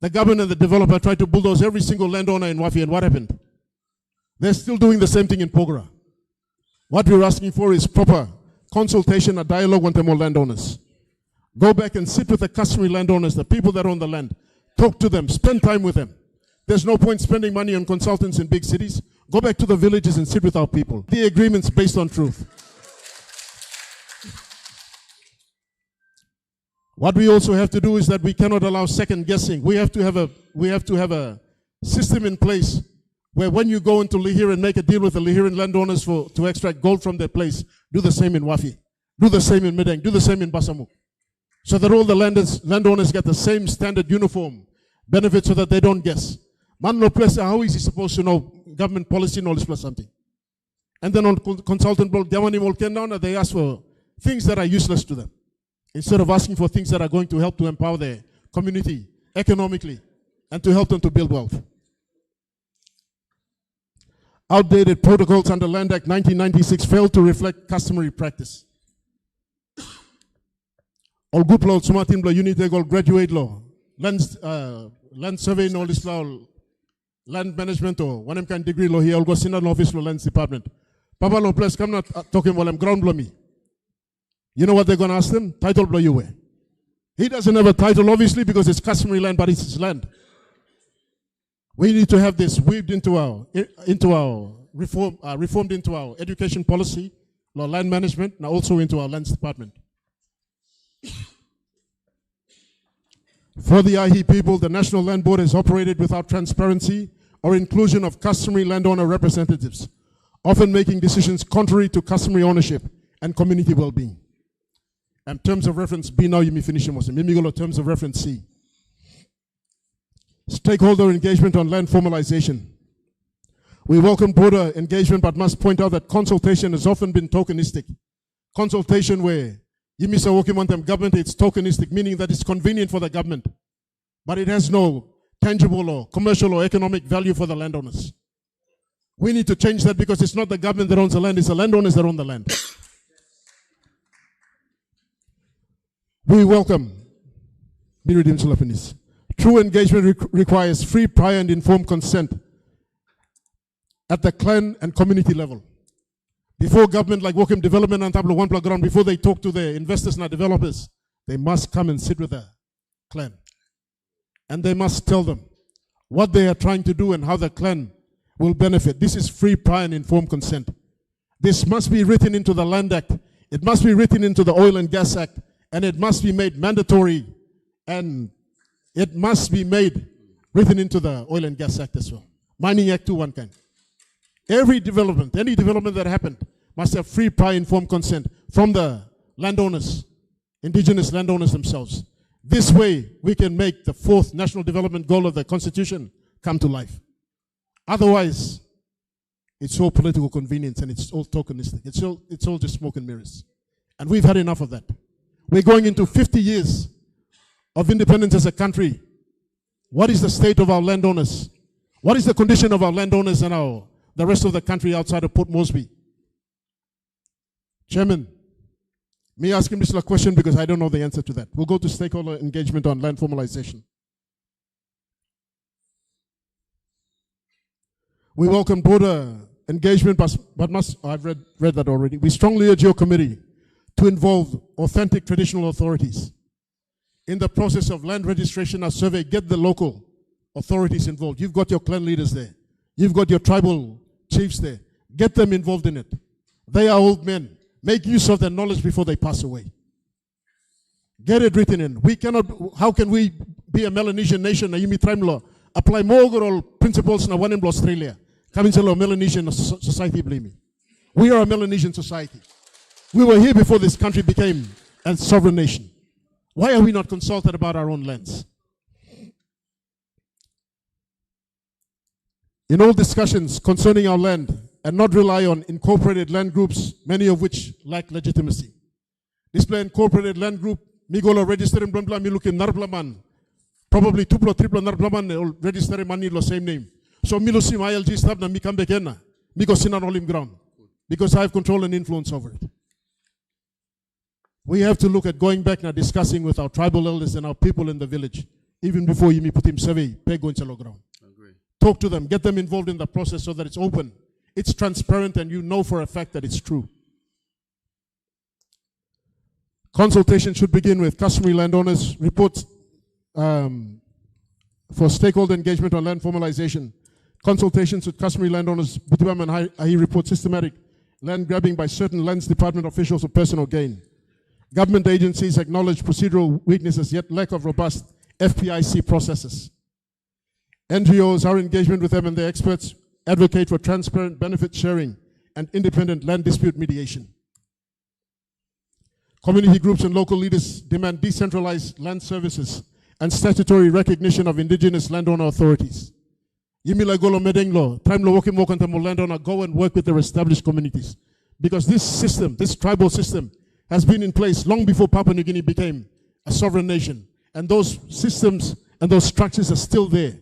The government and the developer tried to bulldoze every single landowner in Wafi, and what happened? They're still doing the same thing in Pogra. What we're asking for is proper consultation and dialogue with them all landowners. Go back and sit with the customary landowners, the people that own the land. Talk to them, spend time with them. There's no point spending money on consultants in big cities. Go back to the villages and sit with our people. The agreement's based on truth. What we also have to do is that we cannot allow second guessing. We have to have a system in place where when you go into Lihir and make a deal with the Lihiran landowners to extract gold from their place, do the same in Wafi, do the same in Medang, do the same in Basamuk. So that all the landowners get the same standard uniform benefit so that they don't guess. Man no place, how is he supposed to know government policy knowledge plus something? And then on consultant board, they ask for things that are useless to them. Instead of asking for things that are going to help to empower their community economically and to help them to build wealth. Outdated protocols under Land Act 1996 failed to reflect customary practice. All good law, Sumatin law, Unitech, all graduate law, land survey, knowledge law, land management, or one kind degree law here, all go Synod office law, lands department. Papa law plus, come not talking while I'm ground blow me. You know what they're going to ask them? Title blow you way. He doesn't have a title, obviously, because it's customary land, but it's his land. We need to have this weaved into our reformed into our education policy, law, land management, and also into our lands department. For the IE people, the National Land Board has operated without transparency or inclusion of customary landowner representatives, often making decisions contrary to customary ownership and community well-being. And terms of reference B, now you may finish them. Terms of reference C. Stakeholder engagement on land formalization. We welcome broader engagement, but must point out that consultation has often been tokenistic. Consultation where you miss a working on them government, it's tokenistic, meaning that it's convenient for the government, but it has no tangible or commercial or economic value for the landowners. We need to change that because it's not the government that owns the land, it's the landowners that own the land. We welcome true engagement requires free, prior, and informed consent at the clan and community level. Before government like Wokem Development and Tablo One Ground, before they talk to the investors and developers, they must come and sit with the clan. And they must tell them what they are trying to do and how the clan will benefit. This is free, prior, and informed consent. This must be written into the Land Act. It must be written into the Oil and Gas Act. And it must be made mandatory. And it must be made written into the Oil and Gas Act as well. Mining Act too, one kind. Every development, any development that happened, must have free, prior, informed consent from the landowners, indigenous landowners themselves. This way, we can make the 4th National Development Goal of the Constitution come to life. Otherwise, it's all political convenience and it's all tokenistic. It's all just smoke and mirrors. And we've had enough of that. We're going into 50 years of independence as a country. What is the state of our landowners? What is the condition of our landowners and the rest of the country outside of Port Moresby? Chairman, may I ask him this question because I don't know the answer to that. We'll go to stakeholder engagement on land formalization. We welcome broader engagement, but must, I've read that already. We strongly urge your committee to involve authentic traditional authorities in the process of land registration or survey. Get the local authorities involved. You've got your clan leaders there. You've got your tribal chiefs there. Get them involved in it. They are old men. Make use of their knowledge before they pass away. Get it written in. We cannot, how can we be a Melanesian nation, a Yimi Trimlo, apply more overall principles in one in Australia? Coming to a Melanesian society, believe me. We are a Melanesian society. We were here before this country became a sovereign nation. Why are we not consulted about our own lands? In all discussions concerning our land, and not rely on incorporated land groups, many of which lack legitimacy. Display incorporated land group, Migola register in Blambla, Milukim Narblaman, probably Tuplo, Triplo Narblaman, register in Manilo, same name. So Milusim ILG stab na Mikambekena, Mikosin on Olim ground, because I have control and influence over it. We have to look at going back now, discussing with our tribal elders and our people in the village, even before you put him survey, peg on chalo ground. Talk to them, get them involved in the process so that it's open, it's transparent, and you know for a fact that it's true. Consultation should begin with customary landowners, reports for stakeholder engagement on land formalization, consultations with customary landowners, Butibam and Ahi report systematic land grabbing by certain lands department officials for personal gain. Government agencies acknowledge procedural weaknesses, yet lack of robust FPIC processes. NGOs, our engagement with them and their experts, advocate for transparent benefit sharing and independent land dispute mediation. Community groups and local leaders demand decentralized land services and statutory recognition of indigenous landowner authorities. Yimila Golo Medenglo, Timelo Wokim landowner, go and work with their established communities. Because this system, this tribal system, has been in place long before Papua New Guinea became a sovereign nation. And those systems and those structures are still there.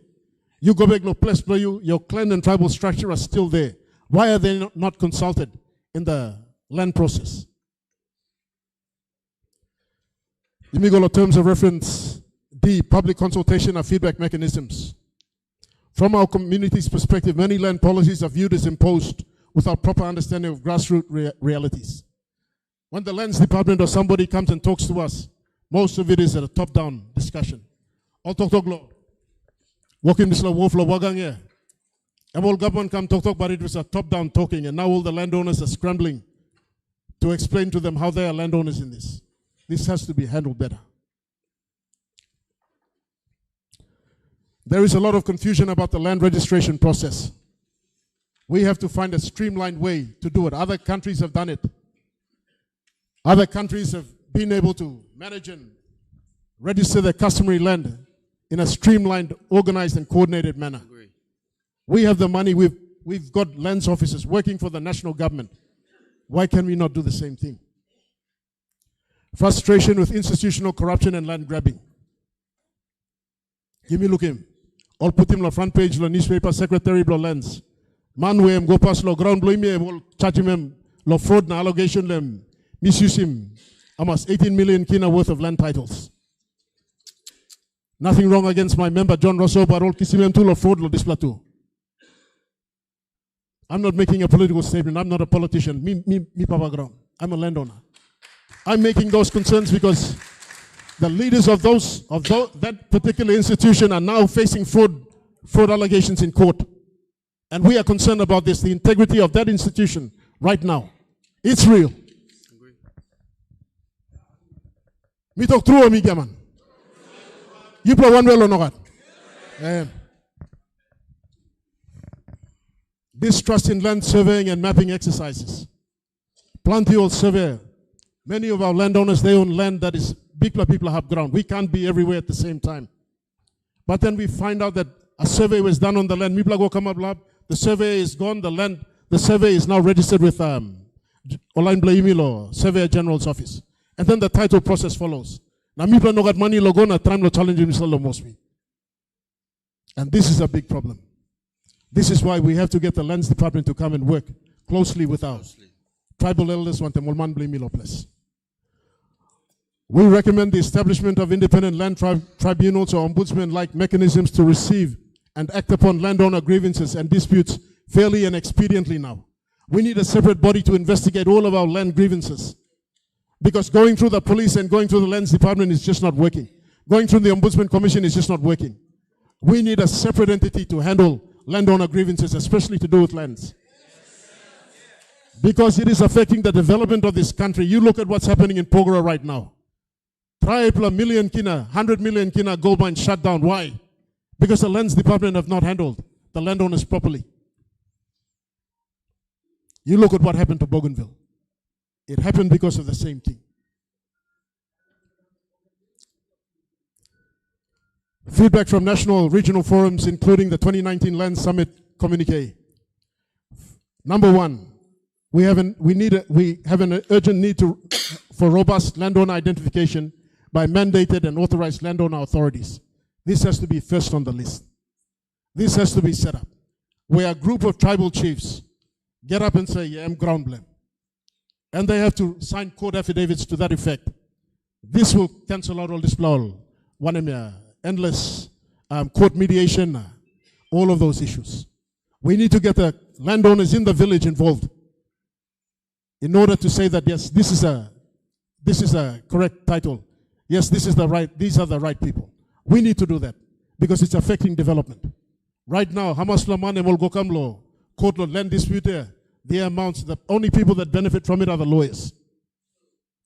You go back, no place for you, your clan and tribal structure are still there. Why are they not consulted in the land process? Imigolo terms of reference, D, public consultation and feedback mechanisms. From our community's perspective, many land policies are viewed as imposed without proper understanding of grassroots realities. When the lands department or somebody comes and talks to us, most of it is at a top-down discussion. Walking this Wofla Wagang here. And all government come talk, but it was a top-down talking, and now all the landowners are scrambling to explain to them how they are landowners in this. This has to be handled better. There is a lot of confusion about the land registration process. We have to find a streamlined way to do it. Other countries have done it. Other countries have been able to manage and register their customary land in a streamlined, organized, and coordinated manner. We have the money, we've got lands officers working for the national government. Why can we not do the same thing? Frustration with institutional corruption and land grabbing. Give me look him. I'll put him on the front page, the newspaper, secretary, blo lands. Man, we go past lo ground, blow me, will charge him, lo fraud, na allegation, them, misuse him. Almost 18 million kina worth of land titles. Nothing wrong against my member, John Rosso, but all kisimem to lo fraud, lo displatu. I'm not making a political statement. I'm not a politician. Me Papa Ground. I'm a landowner. I'm making those concerns because the leaders of that particular institution are now facing fraud allegations in court. And we are concerned about this, the integrity of that institution right now. It's real. Me talk true, me gaman. You play one well or not? Distrust in land surveying and mapping exercises. Plenty of surveyor. Many of our landowners, they own land that is big people have ground. We can't be everywhere at the same time. But then we find out that a survey was done on the land. The survey is gone. The survey is now registered with Olain Blaimilo, Surveyor General's office. And then the title process follows. Now people no got money logona time lo challenge Mosby. And this is a big problem. This is why we have to get the lands department to come and work closely with our tribal elders. We recommend the establishment of independent land tribunals or ombudsman-like mechanisms to receive and act upon landowner grievances and disputes fairly and expediently now. We need a separate body to investigate all of our land grievances. Because going through the police and going through the lands department is just not working. Going through the Ombudsman Commission is just not working. We need a separate entity to handle landowner grievances, especially to do with lands. Because it is affecting the development of this country. You look at what's happening in Pogora right now. Triple million kina, 100 million kina gold mine shut down. Why? Because the lands department have not handled the landowners properly. You look at what happened to Bougainville. It happened because of the same thing. Feedback from national regional forums, including the 2019 Land Summit communique. Number one, we have an urgent need for robust landowner identification by mandated and authorized landowner authorities. This has to be first on the list. This has to be set up, where a group of tribal chiefs get up and say, yeah, I'm ground blame. And they have to sign court affidavits to that effect. This will cancel out all this endless court mediation, all of those issues. We need to get the landowners in the village involved in order to say that, yes, this is a correct title. Yes, these are the right people. We need to do that because it's affecting development. Right now, Hamas Flamane Molgokamlo, court land dispute there, the amounts, the only people that benefit from it are the lawyers.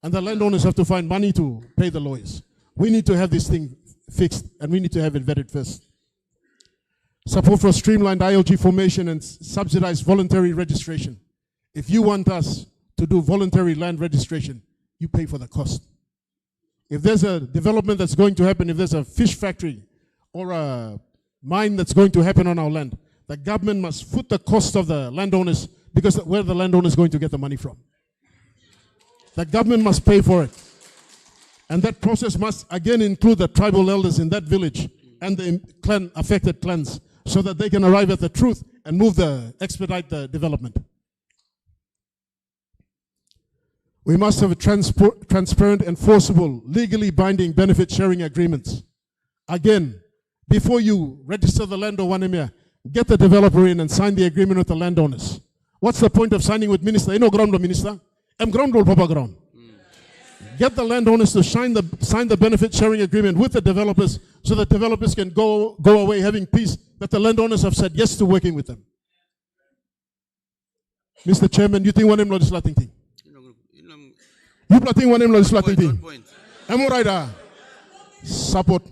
And the landowners have to find money to pay the lawyers. We need to have this thing fixed, and we need to have it vetted first. Support for streamlined ILG formation and subsidized voluntary registration. If you want us to do voluntary land registration, you pay for the cost. If there's a development that's going to happen, if there's a fish factory or a mine that's going to happen on our land, the government must foot the cost of the landowners, because where the landowner is going to get the money from. The government must pay for it. And that process must again include the tribal elders in that village and the affected clans, so that they can arrive at the truth and expedite the development. We must have a transparent, enforceable, legally binding benefit sharing agreements. Again, before you register the land or one get the developer in and sign the agreement with the landowners. What's the point of signing with minister? You know ground law minister? I'm ground law papa ground. Get the landowners to sign the benefit sharing agreement with the developers, so that developers can go away having peace, that the landowners have said yes to working with them. Mr. Chairman, you think one of them legislating thing? You think one of them legislating thing? I'm all right. Support.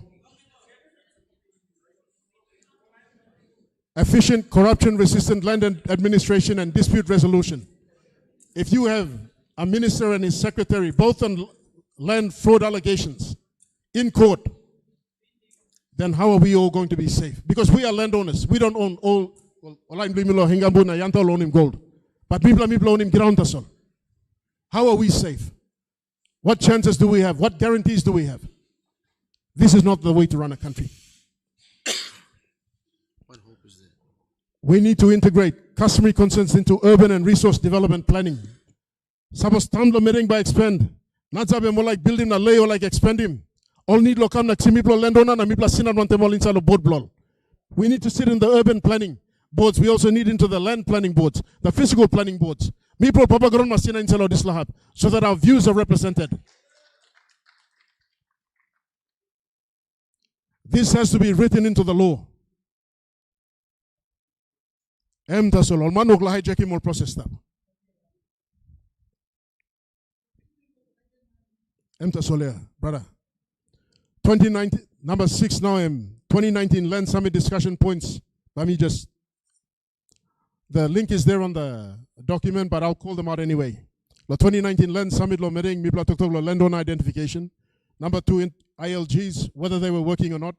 Efficient, corruption-resistant land administration and dispute resolution. If you have a minister and his secretary, both on land fraud allegations, in court, then how are we all going to be safe? Because we are landowners. We don't own all. Gold. But people own him ground. How are we safe? What chances do we have? What guarantees do we have? This is not the way to run a country. What hope is there? We need to integrate customary consents into urban and resource development planning. Suppose Tamlo meeting by expand. Not sabi mo like build him na lay or like expand him. All need lokam na timiplo landowner na mipla sinan wantemol inside board blol. We need to sit in the urban planning boards. We also need into the land planning boards, the physical planning boards. Miplo papa gron masina inside this lahab, so that our views are represented. This has to be written into the law. Tasol manok la hijacking more process tab. Solia, brother. 2019, number 6 now, 2019 Land Summit discussion points. Let me just, the link is there on the document, but I'll call them out anyway. The 2019 Land Summit lo meeting, mipla toktok lo landowner identification. Number 2, ILGs, whether they were working or not.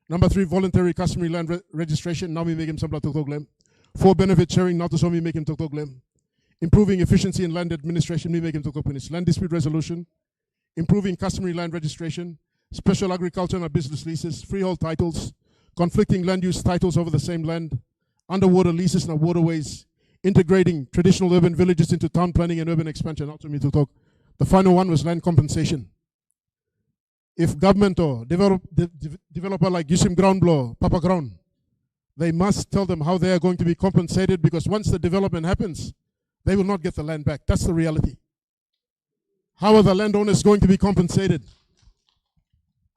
Number 3, voluntary customary land registration. Now we make him some toktok lem. 4, benefit sharing. Now to so we make him toktok lem. Improving efficiency in land administration. We make him toktok penis. Land dispute resolution. Improving customary land registration, special agriculture and business leases, freehold titles, conflicting land use titles over the same land, underwater leases and waterways, integrating traditional urban villages into town planning and urban expansion. Out to me to talk. The final one was land compensation. If government or developer like Yusim Ground Blow, Papa Ground, They must tell them how they are going to be compensated, because once the development happens, they will not get the land back. That's the reality. How are the landowners going to be compensated?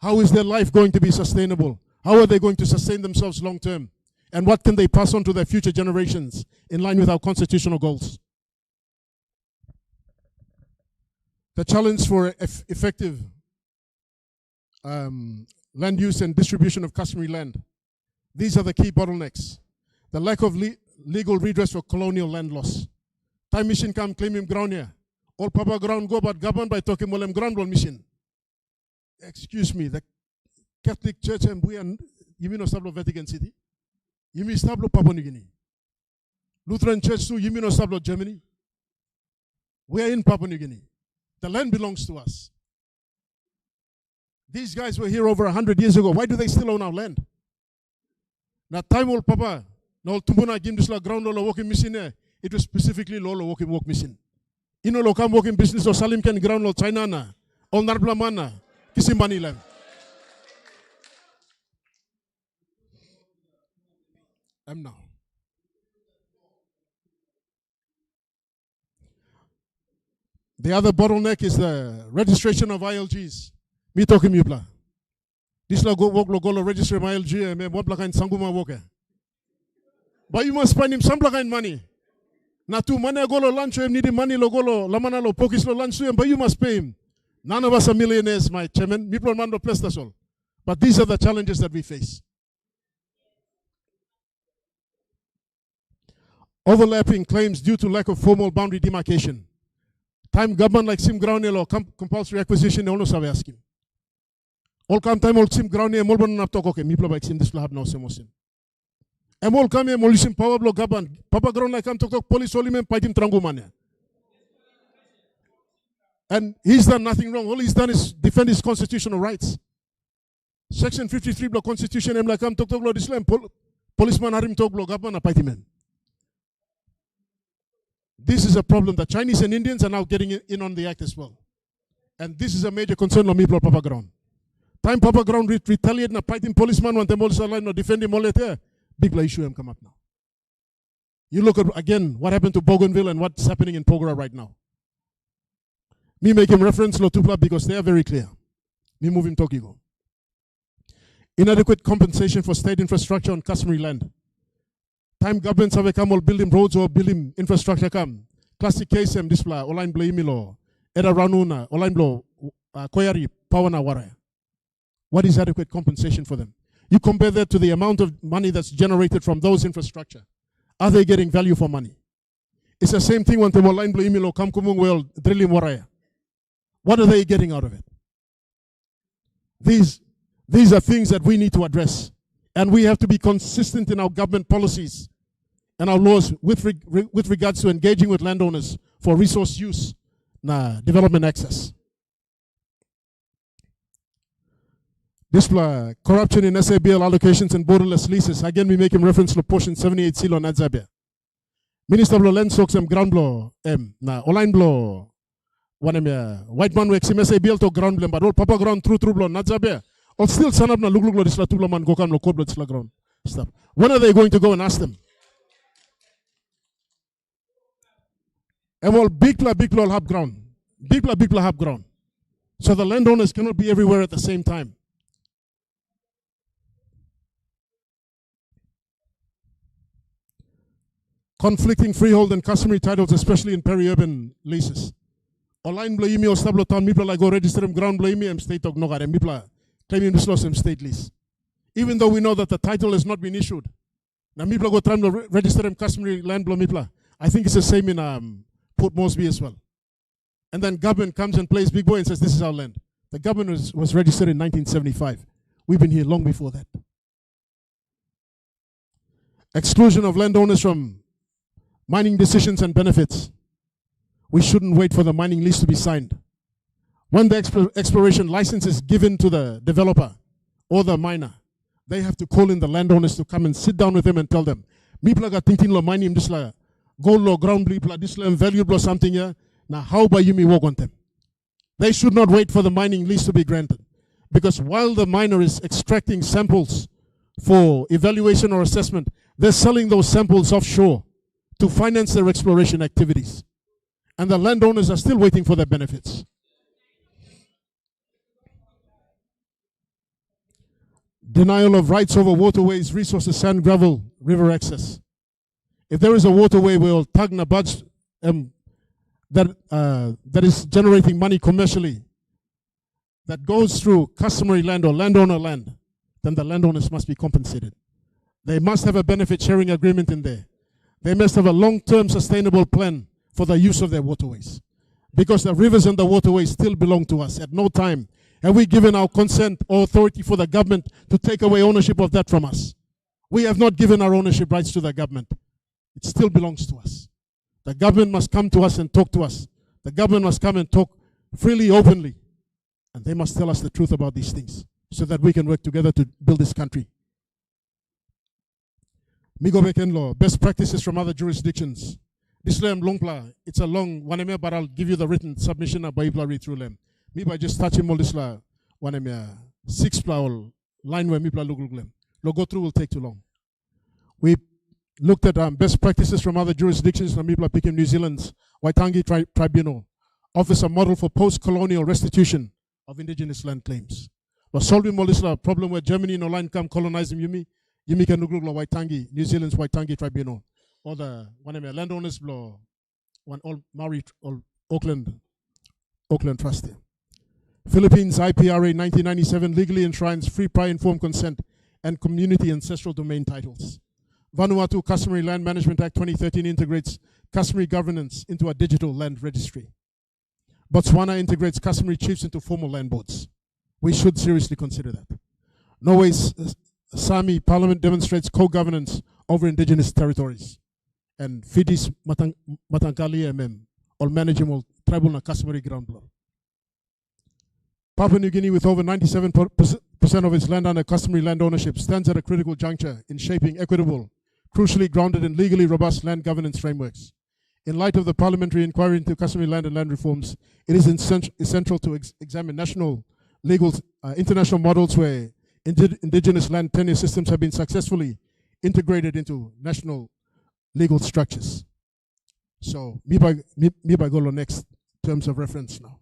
How is their life going to be sustainable? How are they going to sustain themselves long term? And what can they pass on to their future generations in line with our constitutional goals? The challenge for effective land use and distribution of customary land. These are the key bottlenecks. The lack of legal redress for colonial land loss. Time mission come claim him ground here. All papa ground go but governed by talking molem ground one mission. Excuse me, the Catholic Church and we and you mean Ostablo Vatican City? You mean Ostablo Papua New Guinea? Lutheran Church too, you mean Ostablo Germany? We are in Papua New Guinea. The land belongs to us. These guys were here over 100 years ago. Why do they still own our land? Now time old papa, now tumbuna gimdisla ground lolo walking machine. It was specifically lolo walking work machine. Ino lo kam walking business or salim can ground lo China na, all narbla mana, kisimbani land. I'm now. The other bottleneck is the registration of ILGs. Me talking mubla. This la go work lo go lo register my ILG me what plakain sanguma work. But you must find him some plakain money. Na tu money go lo lunch him need money lo go lo lamana lo pokis lo lunch him, but you must pay him. None of us are millionaires, my chairman. Me plan mando plus that's all. But these are the challenges that we face. Overlapping claims due to lack of formal boundary demarcation. Time government like sim ground or compulsory acquisition all no sabe asking. All come time all sim ground and molban na toko ke mi plo ba sim this have no semosim. And all come here molisim power block government. Papa ground like come tok police only men fight him trangu man. And he's done nothing wrong. All he's done is defend his constitutional rights. Section 53 block constitution em like come tok block Islam policeman harim tok block government na fight him. This is a problem. The Chinese and Indians are now getting in on the act as well. And this is a major concern on me, Papa Ground. Time Papa Ground retaliate na fighting policeman when them also line no defending molete. Big issue come up now. You look at again what happened to Bougainville and what's happening in Pogora right now. Me making reference to Tupla because they are very clear. Me moving Tokigo. Inadequate compensation for state infrastructure on customary land. Time governments have come all building roads or building infrastructure come. Classic case em display online blaimilo. Era ranuna online blow koyari pawana waraya. What is adequate compensation for them? You compare that to the amount of money that's generated from those infrastructure. Are they getting value for money? It's the same thing when the online blaimilo come kumung well drilling waraya. What are they getting out of it? These are things that we need to address. And we have to be consistent in our government policies and our laws with regards to engaging with landowners for resource use, development access. This corruption in SABL allocations and borderless leases. Again, we make him reference to portion 78 silo Nadzabia. Minister of Land Sox and ground law online law. White man works in SABL to ground blame, but all papa ground true blow Nadzabia. Or still son up na look lo disla tubla man go kam lo code disla ground. Stop. When are they going to go and ask them? And all big pla have ground. Big pla have ground. So the landowners cannot be everywhere at the same time. Conflicting freehold and customary titles, especially in peri-urban leases. Online blo imi o stablo town mipla like go register em ground blo imi em state of nogare mipla. Claiming this loss in state lease. Even though we know that the title has not been issued. Now, Mipla go try to register in customary land blow Mipla. I think it's the same in Port Moresby as well. And then government comes and plays big boy and says, this is our land. The government was registered in 1975. We've been here long before that. Exclusion of landowners from mining decisions and benefits. We shouldn't wait for the mining lease to be signed. When the exploration license is given to the developer or the miner, they have to call in the landowners to come and sit down with them and tell them, "Me plaga thinking lo mining this la gold lo ground bla this la valuable something here. Now how about you me work on them?" They should not wait for the mining lease to be granted, because while the miner is extracting samples for evaluation or assessment, they're selling those samples offshore to finance their exploration activities. And the landowners are still waiting for their benefits. Denial of rights over waterways, resources, sand, gravel, river access. If there is a waterway where Tagna Budge that is generating money commercially, that goes through customary land or landowner land, then the landowners must be compensated. They must have a benefit sharing agreement in there. They must have a long-term sustainable plan for the use of their waterways. Because the rivers and the waterways still belong to us. At no time have we given our consent or authority for the government to take away ownership of that from us. We have not given our ownership rights to the government. It still belongs to us. The government must come to us and talk to us. The government must come and talk freely, openly. And they must tell us the truth about these things so that we can work together to build this country. Migobeken law, best practices from other jurisdictions. This lem longpla, it's a long one, but I'll give you the written submission of Bible read through lem. Me by just touching all this la one 6 plow line where me pla look lem. Go through will take too long. We looked at best practices from other jurisdictions. Namibla picking New Zealand's Waitangi Tribunal offers a model for post-colonial restitution of indigenous land claims. But solving all this problem where Germany no line come colonizing Yumi can look like Waitangi, New Zealand's Waitangi Tribunal, or the one landowners law, one all Maori or Auckland Trust. Philippines IPRA 1997 legally enshrines free prior informed consent and community ancestral domain titles. Vanuatu Customary Land Management Act 2013 integrates customary governance into a digital land registry. Botswana integrates customary chiefs into formal land boards. We should seriously consider that. Norway's Sami Parliament demonstrates co-governance over indigenous territories. And Fiji's Matankali MM, all manageable tribal and customary ground law. Papua New Guinea, with over 97% of its land under customary land ownership, stands at a critical juncture in shaping equitable, crucially grounded and legally robust land governance frameworks. In light of the parliamentary inquiry into customary land and land reforms, it is essential to examine national legal international models where indigenous land tenure systems have been successfully integrated into national legal structures. So, me by go to next terms of reference now.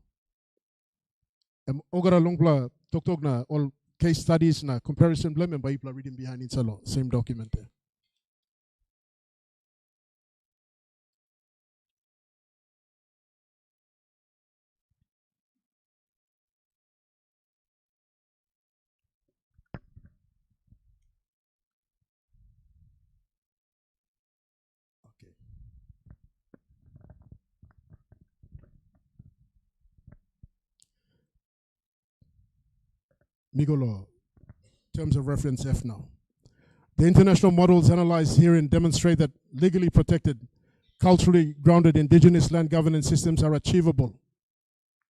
Ogara longpla tok na all case studies na comparison blame and by reading behind in salo same document there. Migolo, terms of reference F now. The international models analyzed herein demonstrate that legally protected, culturally grounded indigenous land governance systems are achievable.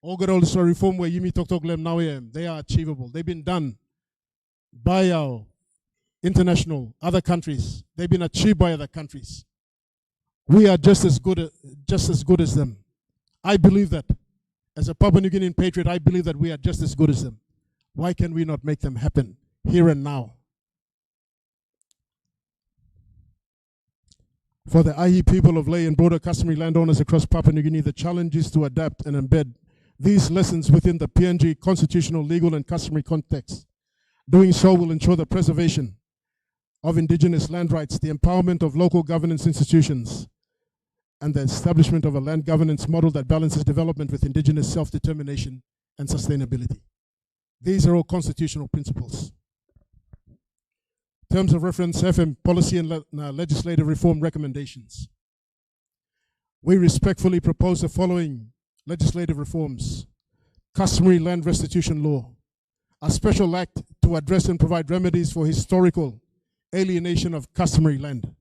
Overall reform where Yumi Tok Lem now they are achievable. They've been done by our international other countries. They've been achieved by other countries. We are just as good as them. I believe that. As a Papua New Guinean patriot, I believe that we are just as good as them. Why can we not make them happen here and now? For the IE people of lay and broader customary landowners across Papua New Guinea, the challenge is to adapt and embed these lessons within the PNG constitutional, legal, and customary context. Doing so will ensure the preservation of indigenous land rights, the empowerment of local governance institutions, and the establishment of a land governance model that balances development with indigenous self-determination and sustainability. These are all constitutional principles. Terms of reference, FM policy and legislative reform recommendations. We respectfully propose the following legislative reforms. Customary land restitution law, a special act to address and provide remedies for historical alienation of customary land.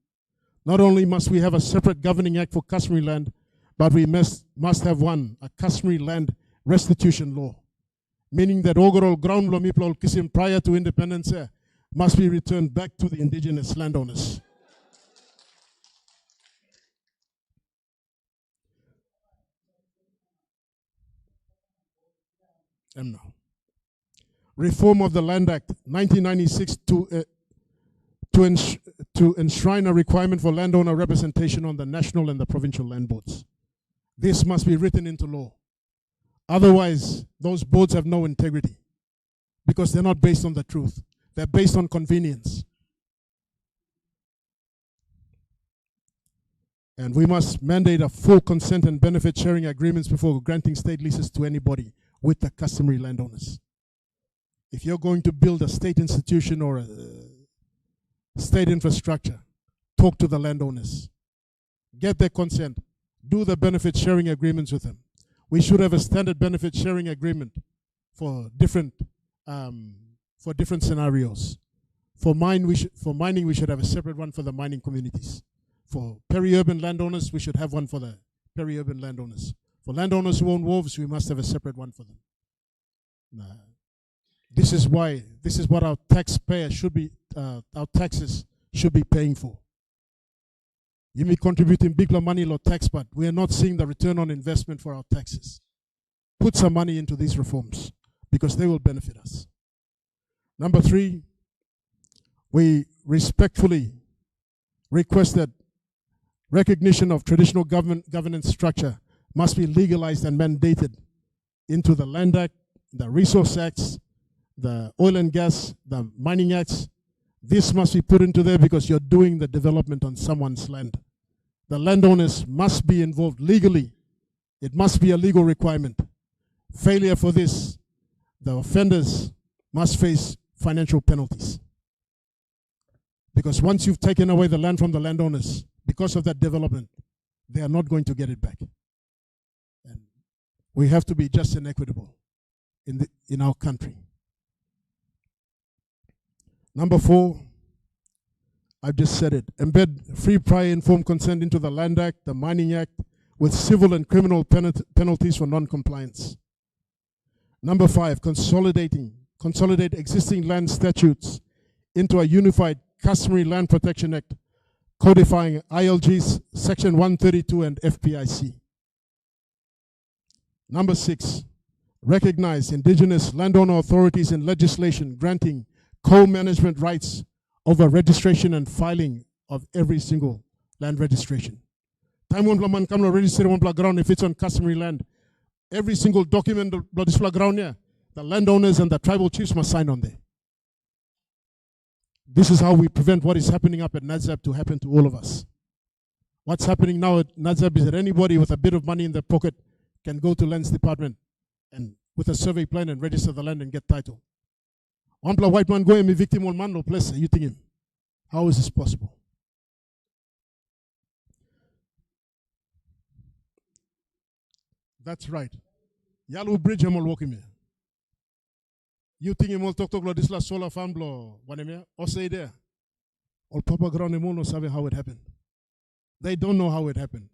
Not only must we have a separate governing act for customary land, but we must have one, a customary land restitution law, meaning that overall ground law miplo kisim prior to independence must be returned back to the indigenous landowners. Now. Reform of the Land Act 1996 to enshrine a requirement for landowner representation on the national and the provincial land boards. This must be written into law. Otherwise, those boards have no integrity because they're not based on the truth. They're based on convenience. And we must mandate a full consent and benefit sharing agreements before granting state leases to anybody with the customary landowners. If you're going to build a state institution or a state infrastructure, talk to the landowners. Get their consent. Do the benefit sharing agreements with them. We should have a standard benefit sharing agreement for different scenarios. For mining, we should have a separate one for the mining communities. For peri-urban landowners, we should have one for the peri-urban landowners. For landowners who own wharves, we must have a separate one for them. This is what our taxpayer should be, our taxes should be paying for. You may contribute in big money law tax, but we are not seeing the return on investment for our taxes. Put some money into these reforms because they will benefit us. Number 3, we respectfully request that recognition of traditional governance structure must be legalized and mandated into the Land Act, the Resource Acts, the Oil and Gas, the Mining Acts. This must be put into there because you're doing the development on someone's land. The landowners must be involved legally. It must be a legal requirement. Failure for this, the offenders must face financial penalties. Because once you've taken away the land from the landowners, because of that development, they are not going to get it back. And we have to be just and equitable in our country. Number 4, I've just said it. Embed free, prior, informed consent into the Land Act, the Mining Act, with civil and criminal penalties for non-compliance. Number 5, consolidate existing land statutes into a unified Customary Land Protection Act, codifying ILG's Section 132 and FPIC. Number 6, recognize indigenous landowner authorities in legislation granting co-management rights over registration and filing of every single land registration. Time one man come register one ground if it's on customary land. Every single document on this ground here, the landowners and the tribal chiefs must sign on there. This is how we prevent what is happening up at NADZAB to happen to all of us. What's happening now at NADZAB is that anybody with a bit of money in their pocket can go to Lands Department and with a survey plan and register the land and get title. One white man go and be victim on man no place. You think him? How is this possible? That's right. Yalu bridge him all walking me. You think him all talk this last solar farm blow one me or say there. All Papa Ground no sabe how it happened. They don't know how it happened.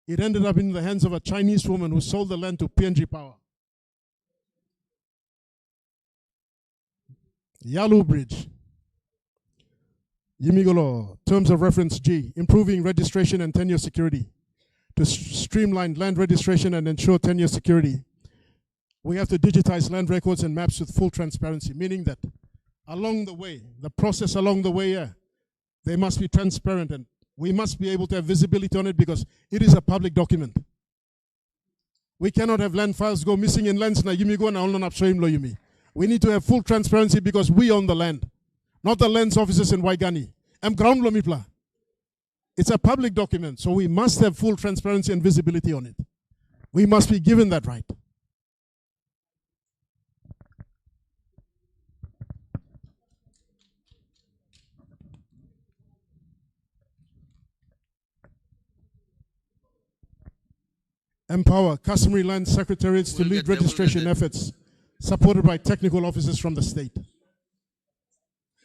It ended up in the hands of a Chinese woman who sold the land to PNG Power. Yalu Bridge. Yimigolo, terms of reference G, improving registration and tenure security. To streamline land registration and ensure tenure security, we have to digitize land records and maps with full transparency, meaning that along the way, the process along the way, they must be transparent and we must be able to have visibility on it because it is a public document. We cannot have land files go missing in lands na yimigo na onlo napsoim lo yimi. We need to have full transparency because we own the land, not the lands officers in Waigani. I'm ground lomipla. It's a public document, so we must have full transparency and visibility on it. We must be given that right. Empower customary land secretariats to lead registration efforts, supported by technical officers from the state.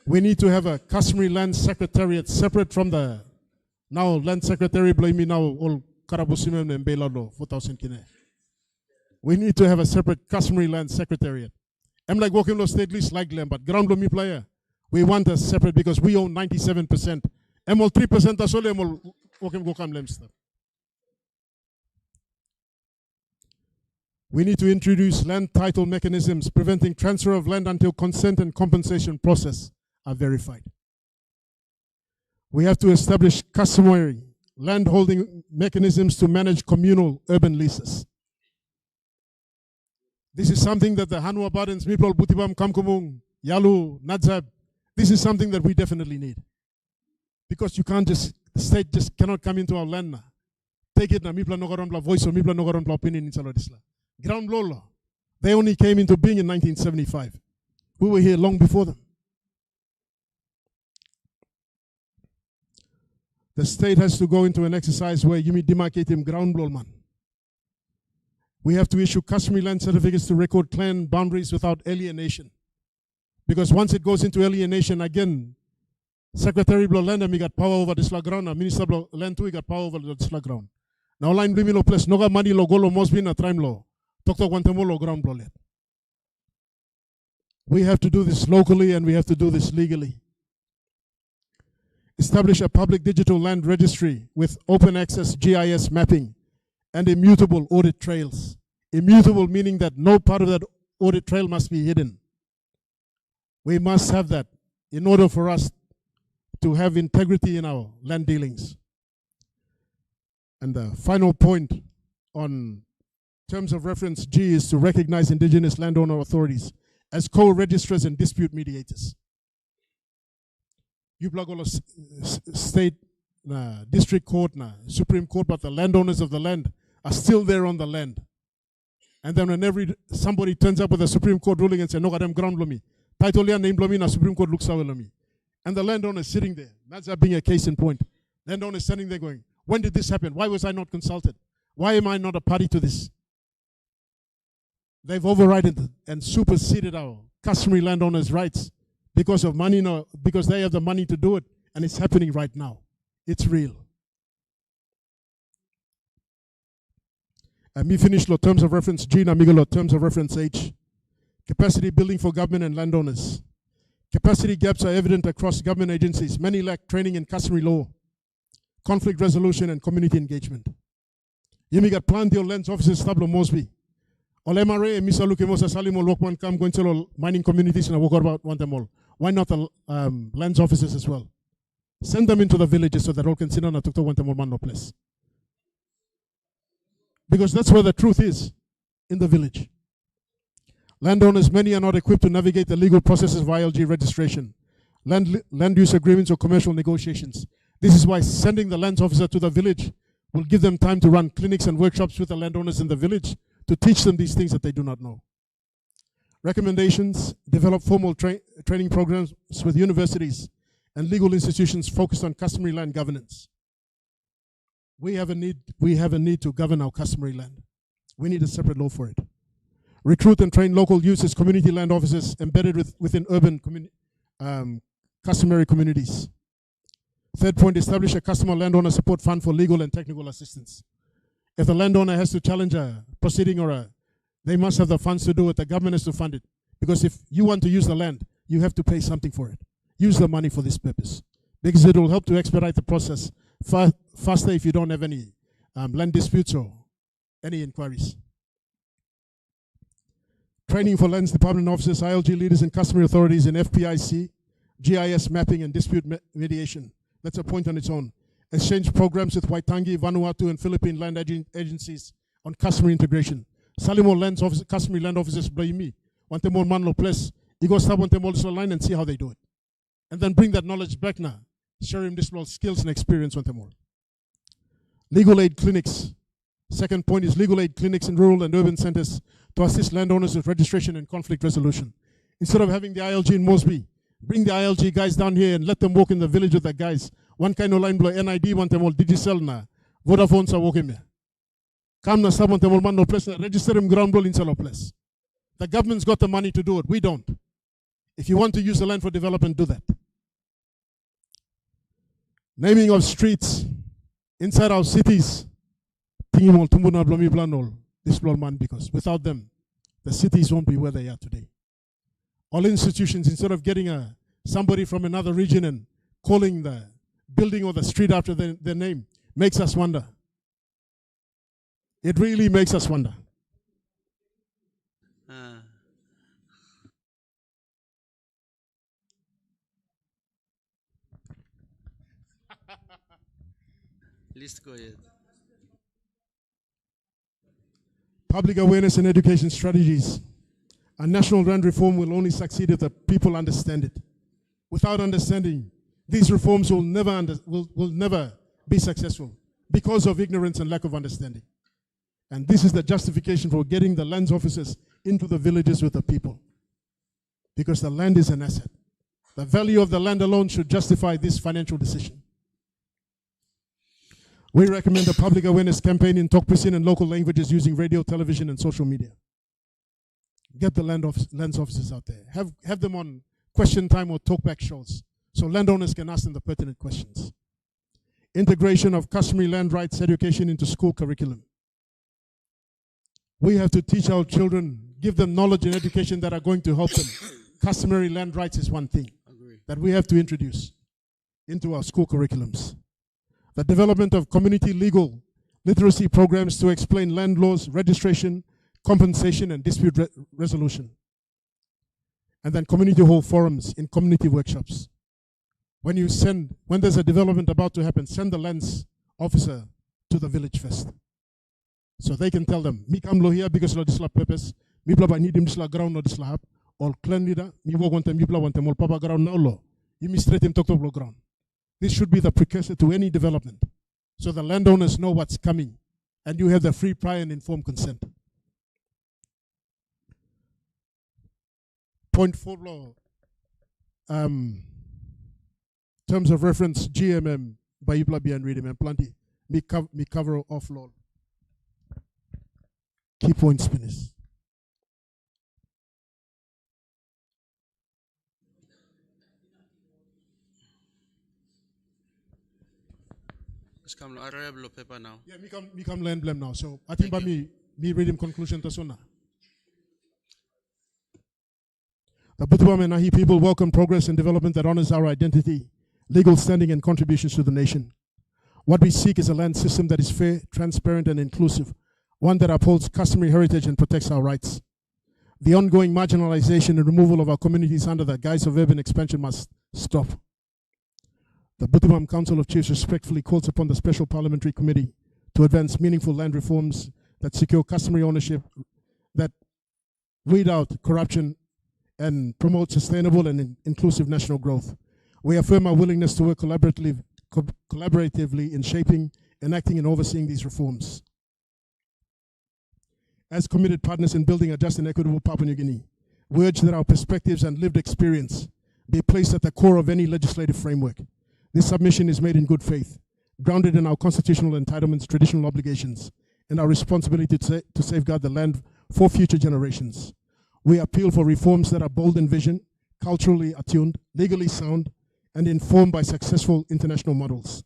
We need to have a customary land secretariat separate from the now land secretary blame me now all Karabusimem and Belado 4,000 kine. We need to have a separate customary land secretariat. I'm like walking those state lease like them, but ground me player. We want a separate because we own 97%. I'm all 3% as well. I'm all walking go come lemster. We need to introduce land title mechanisms preventing transfer of land until consent and compensation process are verified. We have to establish customary land holding mechanisms to manage communal urban leases. This is something that the Hanua Badens, Mipol, Butibam, Kamkumung, Yalu, Nadzab, this is something that we definitely need. Because you can't just, the state just cannot come into our land now. Take it na Mipla Nogaronpla voice or Mipla Nogaronpla opinion in Saladisla. Ground law. They only came into being in 1975. We were here long before them. The state has to go into an exercise where you demarcate him ground law man. We have to issue customary land certificates to record clan boundaries without alienation. Because once it goes into alienation, again, Secretary of Land we got power over this ground, Minister of Land too, we got power over this ground. Now line blimilo place, noga money lo golo must be in a time law. Tok guantemolo ground law. We have to do this locally and we have to do this legally. Establish a public digital land registry with open access GIS mapping and immutable audit trails. Immutable meaning that no part of that audit trail must be hidden. We must have that in order for us to have integrity in our land dealings. And the final point on terms of reference G is to recognize indigenous landowner authorities as co-registrars and dispute mediators. Yublagolo state, district court, Supreme Court, but the landowners of the land are still there on the land. And then when somebody turns up with a Supreme Court ruling and says, no, I'm ground lomi, title name lomi, na Supreme Court looks lomi. And the landowner is sitting there. That's being a case in point. Landowner is standing there going, when did this happen? Why was I not consulted? Why am I not a party to this? They've overridden and superseded our customary landowners' rights because of money, because they have the money to do it, and it's happening right now. It's real. And me finish law terms of reference G, na migalo terms of reference H. Capacity building for government and landowners. Capacity gaps are evident across government agencies. Many lack training in customary law, conflict resolution, and community engagement. You got plant your lands offices Stablo Mosby. Olemare and Misa Luke Mosa Salimo Lokman come going to mining communities and I walk about one them all. Why not the lands offices as well? Send them into the villages so that all can sit on a Tukto one them all man no place. Because that's where the truth is, in the village. Landowners, many are not equipped to navigate the legal processes of ILG registration, land use agreements or commercial negotiations. This is why sending the lands officer to the village will give them time to run clinics and workshops with the landowners in the village to teach them these things that they do not know. Recommendations: develop formal training programs with universities and legal institutions focused on customary land governance. We have a need to govern our customary land. We need a separate law for it. Recruit and train local youth as community land officers embedded within urban customary communities. Third point, establish a customer landowner support fund for legal and technical assistance. If the landowner has to challenge a proceeding they must have the funds to do it. The government has to fund it. Because if you want to use the land, you have to pay something for it. Use the money for this purpose. Because it will help to expedite the process faster if you don't have any land disputes or any inquiries. Training for lands department officers, ILG leaders and customary authorities in FPIC, GIS mapping and dispute mediation. That's a point on its own. Exchange programs with Waitangi, Vanuatu and Philippine land agencies on customary integration. Salimo lands office, customary land officers blame me. Want them more manlo place. You go stop on them all line and see how they do it. And then bring that knowledge back now. Share him this skills and experience on them all. Legal aid clinics. Second point is legal aid clinics in rural and urban centers to assist landowners with registration and conflict resolution. Instead of having the ILG in Mosby, bring the ILG guys down here and let them walk in the village with the guys. One kind of line blow NID, want them all Digicel na. Vodafone's are walking there. Come na sab want them all man no place, register them ground ball in salo place. The government's got the money to do it. We don't. If you want to use the land for development, do that. Naming of streets inside our cities. This man, because without them, the cities won't be where they are today. All institutions, instead of getting somebody from another region and calling the building or the street after their name, makes us wonder. It really makes us wonder. List go ahead. Public awareness and education strategies. A national land reform will only succeed if the people understand it. Without understanding, these reforms will never be successful because of ignorance and lack of understanding. And this is the justification for getting the lands officers into the villages with the people. Because the land is an asset. The value of the land alone should justify this financial decision. We recommend a public awareness campaign in Tokpisin and local languages using radio, television, and social media. Get the lands officers out there. Have them on question time or talkback shows so landowners can ask them the pertinent questions. Integration of customary land rights education into school curriculum. We have to teach our children, give them knowledge and education that are going to help them. Customary land rights is one thing that we have to introduce into our school curriculums. The development of community legal literacy programs to explain land laws, registration, compensation, and dispute resolution. And then community hall forums in community workshops. When there's a development about to happen, send the lands officer to the village first. So they can tell them, mi kam lo here because lo disla purpose, mi blaba need him disla ground no disla hap, or clan leader, mi wo want mi blaba want mol papa ground now lo, you mi straight him talk to ground. This should be the precursor to any development. So the landowners know what's coming and you have the free, prior and informed consent. Point 4 law. Terms of reference, GMM, by Iblabi and read him and plenty. Me cover off law. Key points, spinners. Let's come to paper now. Yeah, me come land blame now. So I think by me read him conclusion to sona. The Butuam and Nahi people welcome progress and development that honors our identity, legal standing, and contributions to the nation. What we seek is a land system that is fair, transparent, and inclusive, one that upholds customary heritage and protects our rights. The ongoing marginalization and removal of our communities under the guise of urban expansion must stop. The Butuam Council of Chiefs respectfully calls upon the Special Parliamentary Committee to advance meaningful land reforms that secure customary ownership, that weed out corruption, and promote sustainable and inclusive national growth. We affirm our willingness to work collaboratively in shaping, enacting, and overseeing these reforms. As committed partners in building a just and equitable Papua New Guinea, we urge that our perspectives and lived experience be placed at the core of any legislative framework. This submission is made in good faith, grounded in our constitutional entitlements, traditional obligations, and our responsibility to safeguard the land for future generations. We appeal for reforms that are bold in vision, culturally attuned, legally sound, and informed by successful international models.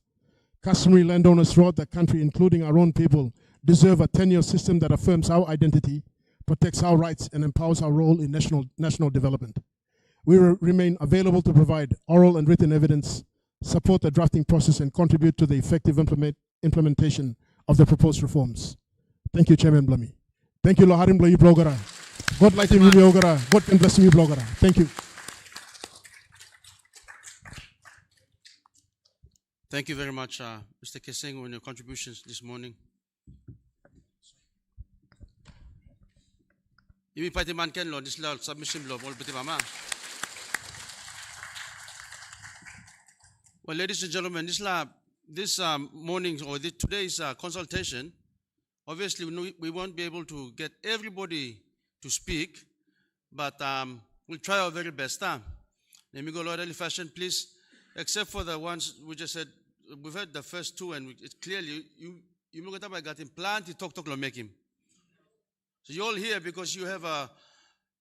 Customary landowners throughout the country, including our own people, deserve a tenure system that affirms our identity, protects our rights, and empowers our role in national development. We remain available to provide oral and written evidence, support the drafting process, and contribute to the effective implementation of the proposed reforms. Thank you, Chairman Blami. Thank you, Loharim Bloyi Blogara. God light him, Blogara. God can bless you, Blogara. Thank you. Thank you very much, Mr. Keseng, on your contributions this morning. Imi pati man ken lo, this law submission law, all pati mama. Well, ladies and gentlemen, this morning or today's consultation, obviously we won't be able to get everybody to speak, but we'll try our very best. Let me go orderly fashion, please, except for the ones we just said. We've heard the first two, and it's clearly you got him plant to talk lo make him. So you're all here because you have a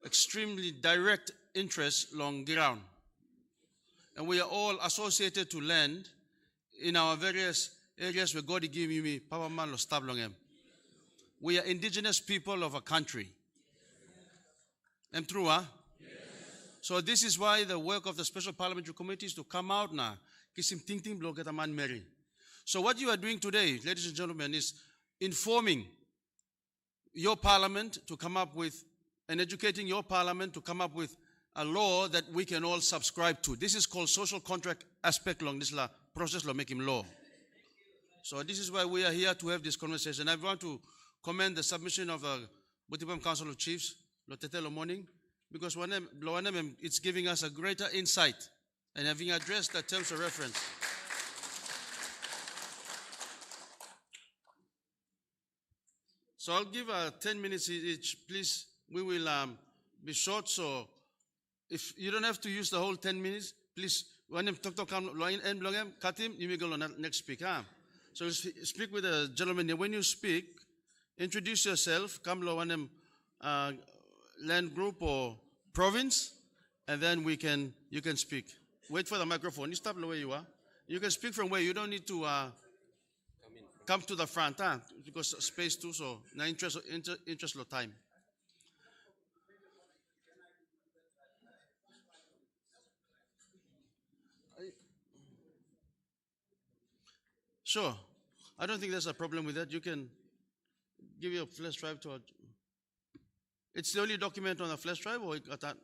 extremely direct interest long ground. And we are all associated to land in our various areas where God gave me Papa Man lo stab long him. We are indigenous people of a country. Am true, huh? Yes. So this is why the work of the Special Parliamentary Committee is to come out now. So what you are doing today, ladies and gentlemen, is informing your parliament to come up with, and educating your parliament to come up with a law that we can all subscribe to. This is called social contract aspect long this process law make him law. So this is why we are here to have this conversation. I want to commend the submission of the Butipam Council of Chiefs, Lotetelo Morning, because it's giving us a greater insight and having addressed the terms of reference. So I'll give 10 minutes each, please. We will be short, so if you don't have to use the whole 10 minutes, please, when you talk to cut him, you may go on next speaker. So speak with the gentleman here. When you speak, introduce yourself, come to land group or province, and then you can speak. Wait for the microphone. You stop the way you are. You can speak from where you don't need to come to the front, because space too. So na interest of time. Sure. I don't think there's a problem with that. You can give your flash drive to it's the only document on a flash drive, or got that?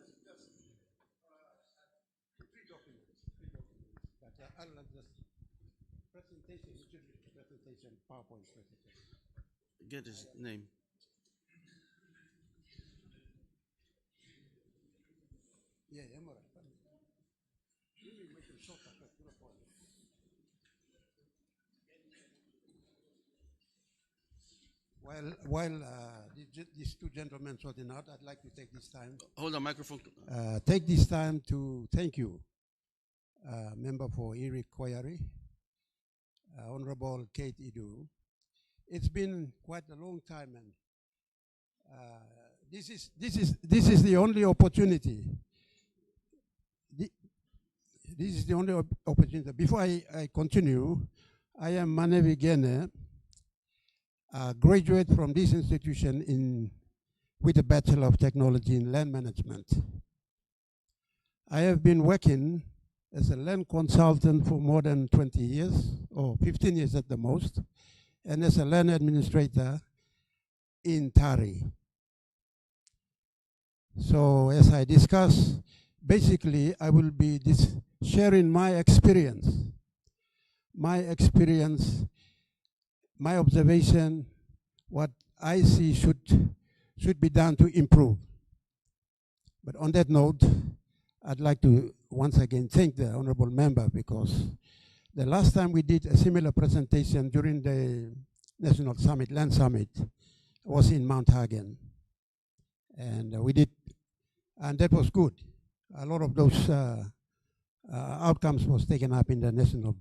Three documents. But I'll just presentation, PowerPoint presentation. Get his name. Yeah, I'm all right. While these two gentlemen sorting out, I'd like to take this time. Hold the microphone. Take this time to thank you, member for Erie Koyari, Honorable Kekedo. It's been quite a long time, and this is the only opportunity. This is the only opportunity. Before I continue, I am Manevi Gene, a graduate from this institution with a Bachelor of Technology in Land Management. I have been working as a land consultant for more than 20 years, or 15 years at the most, and as a land administrator in Tari. So as I discuss, basically I will be sharing my experience, my observation, what I see should be done to improve. But on that note, I'd like to once again thank the honorable member, because the last time we did a similar presentation during the National Summit, Land Summit, was in Mount Hagen. And we did, and that was good. A lot of those outcomes was taken up in the National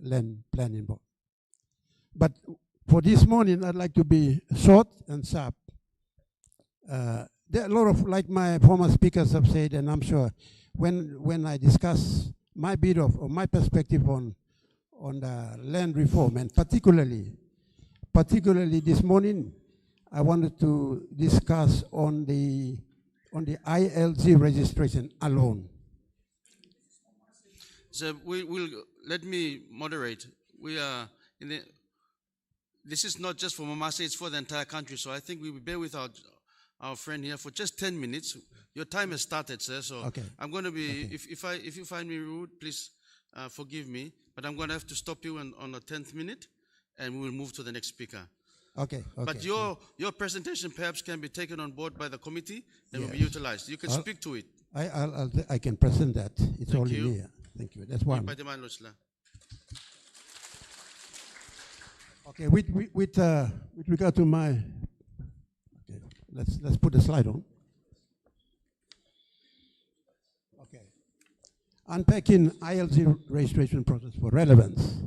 Land Planning Board. But for this morning, I'd like to be short and sharp. There are a lot of, like my former speakers have said, and I'm sure when I discuss my bit of, or my perspective on the land reform, and particularly this morning, I wanted to discuss on the ILG registration alone. So let me moderate. We are this is not just for Mamasa, it's for the entire country. So I think we will bear with our friend here for just 10 minutes. Your time has started, sir. So okay. I'm going to be, okay. If you find me rude, please forgive me. But I'm going to have to stop you on the 10th minute, and we will move to the next speaker. Okay. But your presentation perhaps can be taken on board by the committee and will be utilized. You can speak to it. I can present that. It's Thank only you. here. Thank you. That's one. Okay. With regard to my, okay, let's put the slide on. Okay. Unpacking ILG registration process for relevance.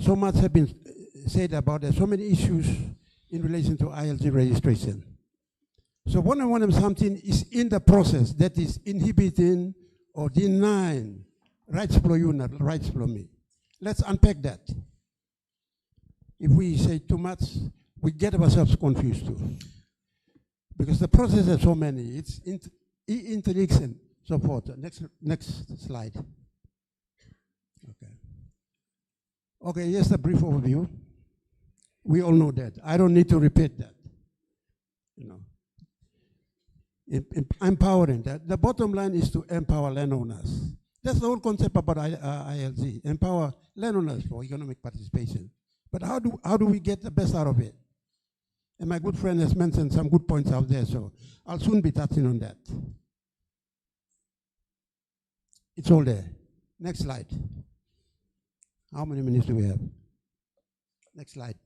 So much has been said about there. So many issues in relation to ILG registration. So when something is in the process that is inhibiting or denying rights for you, not rights for me, let's unpack that. If we say too much, we get ourselves confused too. Because the process has so many, it's interlinks and so forth. Next slide. Okay, here's a brief overview. We all know that. I don't need to repeat that. You know, empowering that. The bottom line is to empower landowners. That's the whole concept about ILG, empower landowners for economic participation. But how do we get the best out of it? And my good friend has mentioned some good points out there, so I'll soon be touching on that. It's all there. Next slide. How many minutes do we have? Next slide.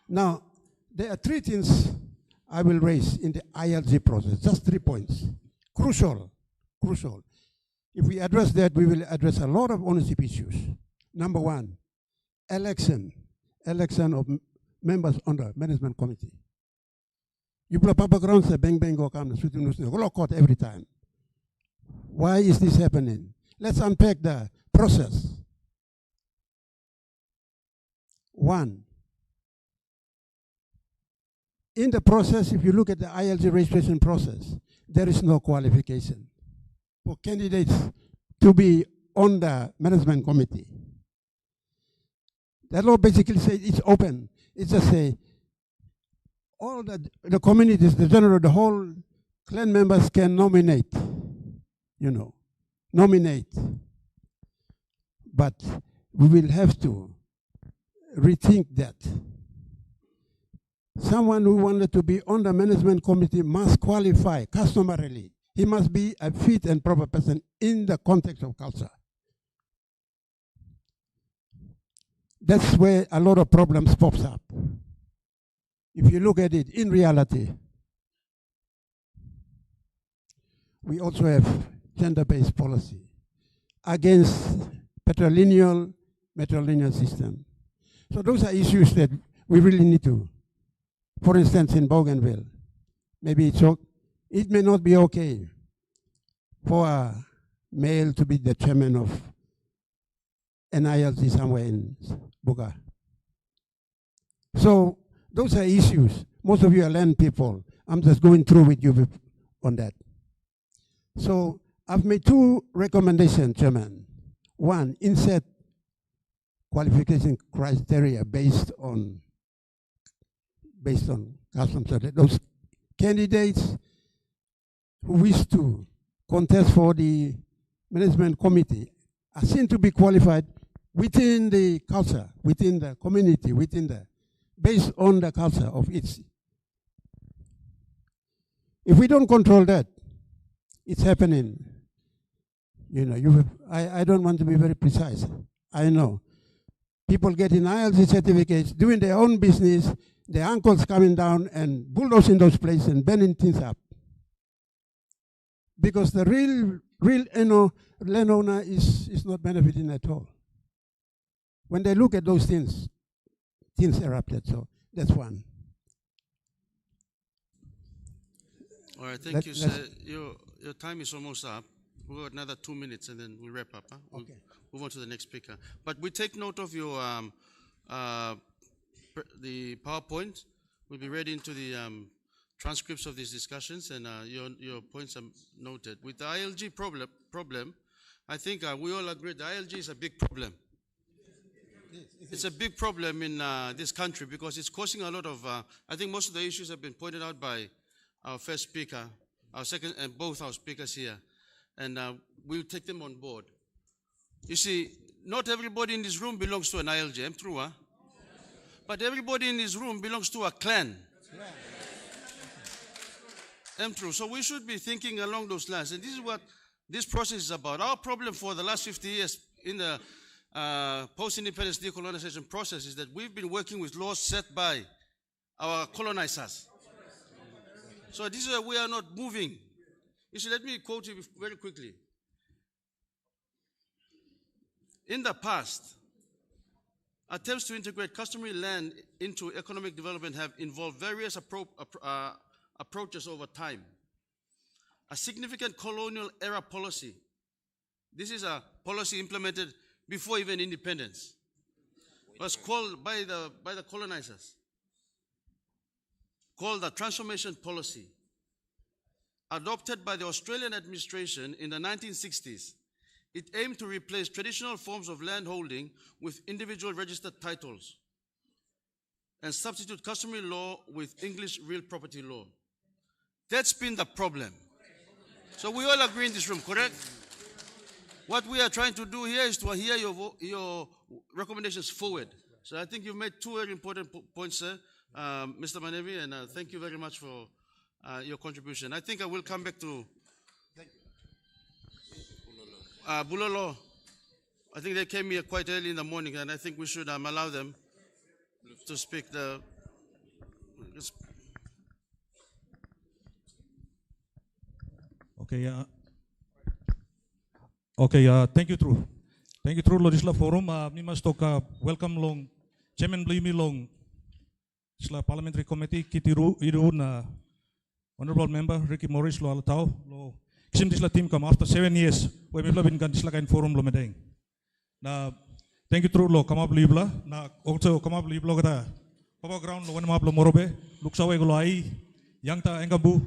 Now, there are three things I will raise in the ILG process, just 3 points. Crucial. If we address that, we will address a lot of ownership issues. Number one, election of members on the management committee. You play Papa Ground, say bang bang go come, go court every time. Why is this happening? Let's unpack the process. One, in the process, if you look at the ILG registration process, there is no qualification for candidates to be on the management committee. That law basically says it's open. It's just say all the communities, the whole clan members can nominate, nominate. But we will have to rethink that. Someone who wanted to be on the management committee must qualify customarily. He must be a fit and proper person in the context of culture. That's where a lot of problems pops up. If you look at it in reality, we also have gender-based policy against matrilineal system. So those are issues that we really need to. For instance, in Bougainville, maybe it may not be okay for a male to be the chairman of an ILG somewhere in Buga. So those are issues. Most of you are land people. I'm just going through with you on that. So I've made 2 recommendations, Chairman. One, insert qualification criteria based on customs. So that those candidates who wish to contest for the management committee are seen to be qualified within the culture, within the community, based on the culture of its. If we don't control that, it's happening. I don't want to be very precise. I know. People getting ILG certificates, doing their own business, their uncles coming down and bulldozing those places and burning things up. Because the real landowner is not benefiting at all. When they look at those things erupted. So that's one. All right, thank you, sir. Your time is almost up. We've got another 2 minutes and then we'll wrap up. Huh? We'll move on to the next speaker. But we take note of your the PowerPoint. We'll be ready into the transcripts of these discussions, and your points are noted. With the ILG problem, I think we all agree the ILG is a big problem. It's a big problem in this country because it's causing a lot of, I think most of the issues have been pointed out by our first speaker, our second, and both our speakers here. And we'll take them on board. You see, not everybody in this room belongs to an ILG. I'm true, huh? But everybody in this room belongs to a clan. I'm true. So we should be thinking along those lines. And this is what this process is about. Our problem for the last 50 years in the post-independence decolonization process is that we've been working with laws set by our colonizers. So this is why we are not moving. You see, let me quote you very quickly. In the past, attempts to integrate customary land into economic development have involved various approaches over time. A significant colonial era policy. This is a policy implemented before even independence. Was called by the colonizers, called the transformation policy. Adopted by the Australian administration in the 1960s, it aimed to replace traditional forms of landholding with individual registered titles and substitute customary law with English real property law. That's been the problem. So we all agree in this room, correct? What we are trying to do here is to hear your recommendations forward. So I think you've made two very important points, sir, Mr. Manevi, and thank you very much for your contribution. I think I will come back to Bulolo. I think they came here quite early in the morning, and I think we should allow them to speak. Thank you, True. Thank you, True Logisla Forum. We must talk, welcome long, Chairman Blimi long, Parliamentary Committee, Kitiru, Irun, Honorable Member, Ricky Morris, Lo Alatau, Lo, Kisim Disla team come after 7 years, where we've been Disla kind forum lo medeng. Na, thank you, True Lo, come up Libla, na, also come up Libla, Papa Ground, Lo, one map Lo Morobe, Luxaway Golai, Yangta, Engabu,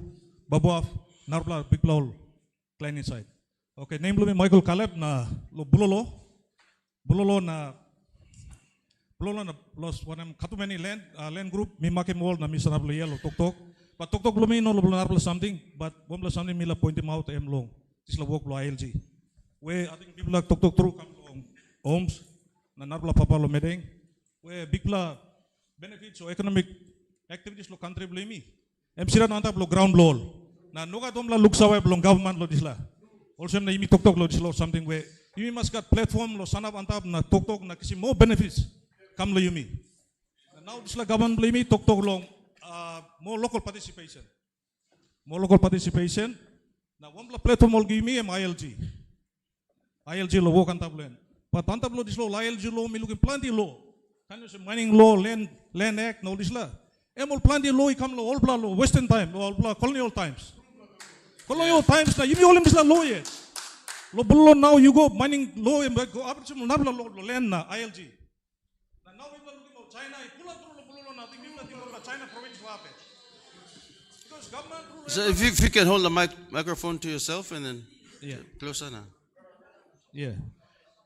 Babuaf, Narbla, Big Lol, Klein inside. Okay, name lo Michael Caleb na lo Bulolo na los wanam Cutomary land group mi make mall na miserable yellow tok but tok lo mi no lo narble something but one something mi la point him out em long this la work lo ILG we I think people like tok through come long homes na narbla papa lo medeng we big la benefits or economic activities lo country lo mi em sira na antap lo ground law na noga dom la look sawa lo government lo disla. Also, na imi tok lo something where you must get platform lo sanap antap na tok na kisi more benefits come lo yumi. Now this la government lo imi tok long more local participation. More local participation. Na one platform lo gimi em ILG. ILG lo work antap len. But antap lo this lo ILG lo mi looking plenty law. Kan you say mining law, land act no this la. Em all plenty law come lo all bla lo Western time lo all bla colonial times. Colonial times na you all misla law yet. Lo below now you go mining law and go up to nabla law land na ILG. Now we are looking at China. Pull up lo below na think China province wape. Because government. So if you can hold the microphone to yourself and then closer now. Yeah.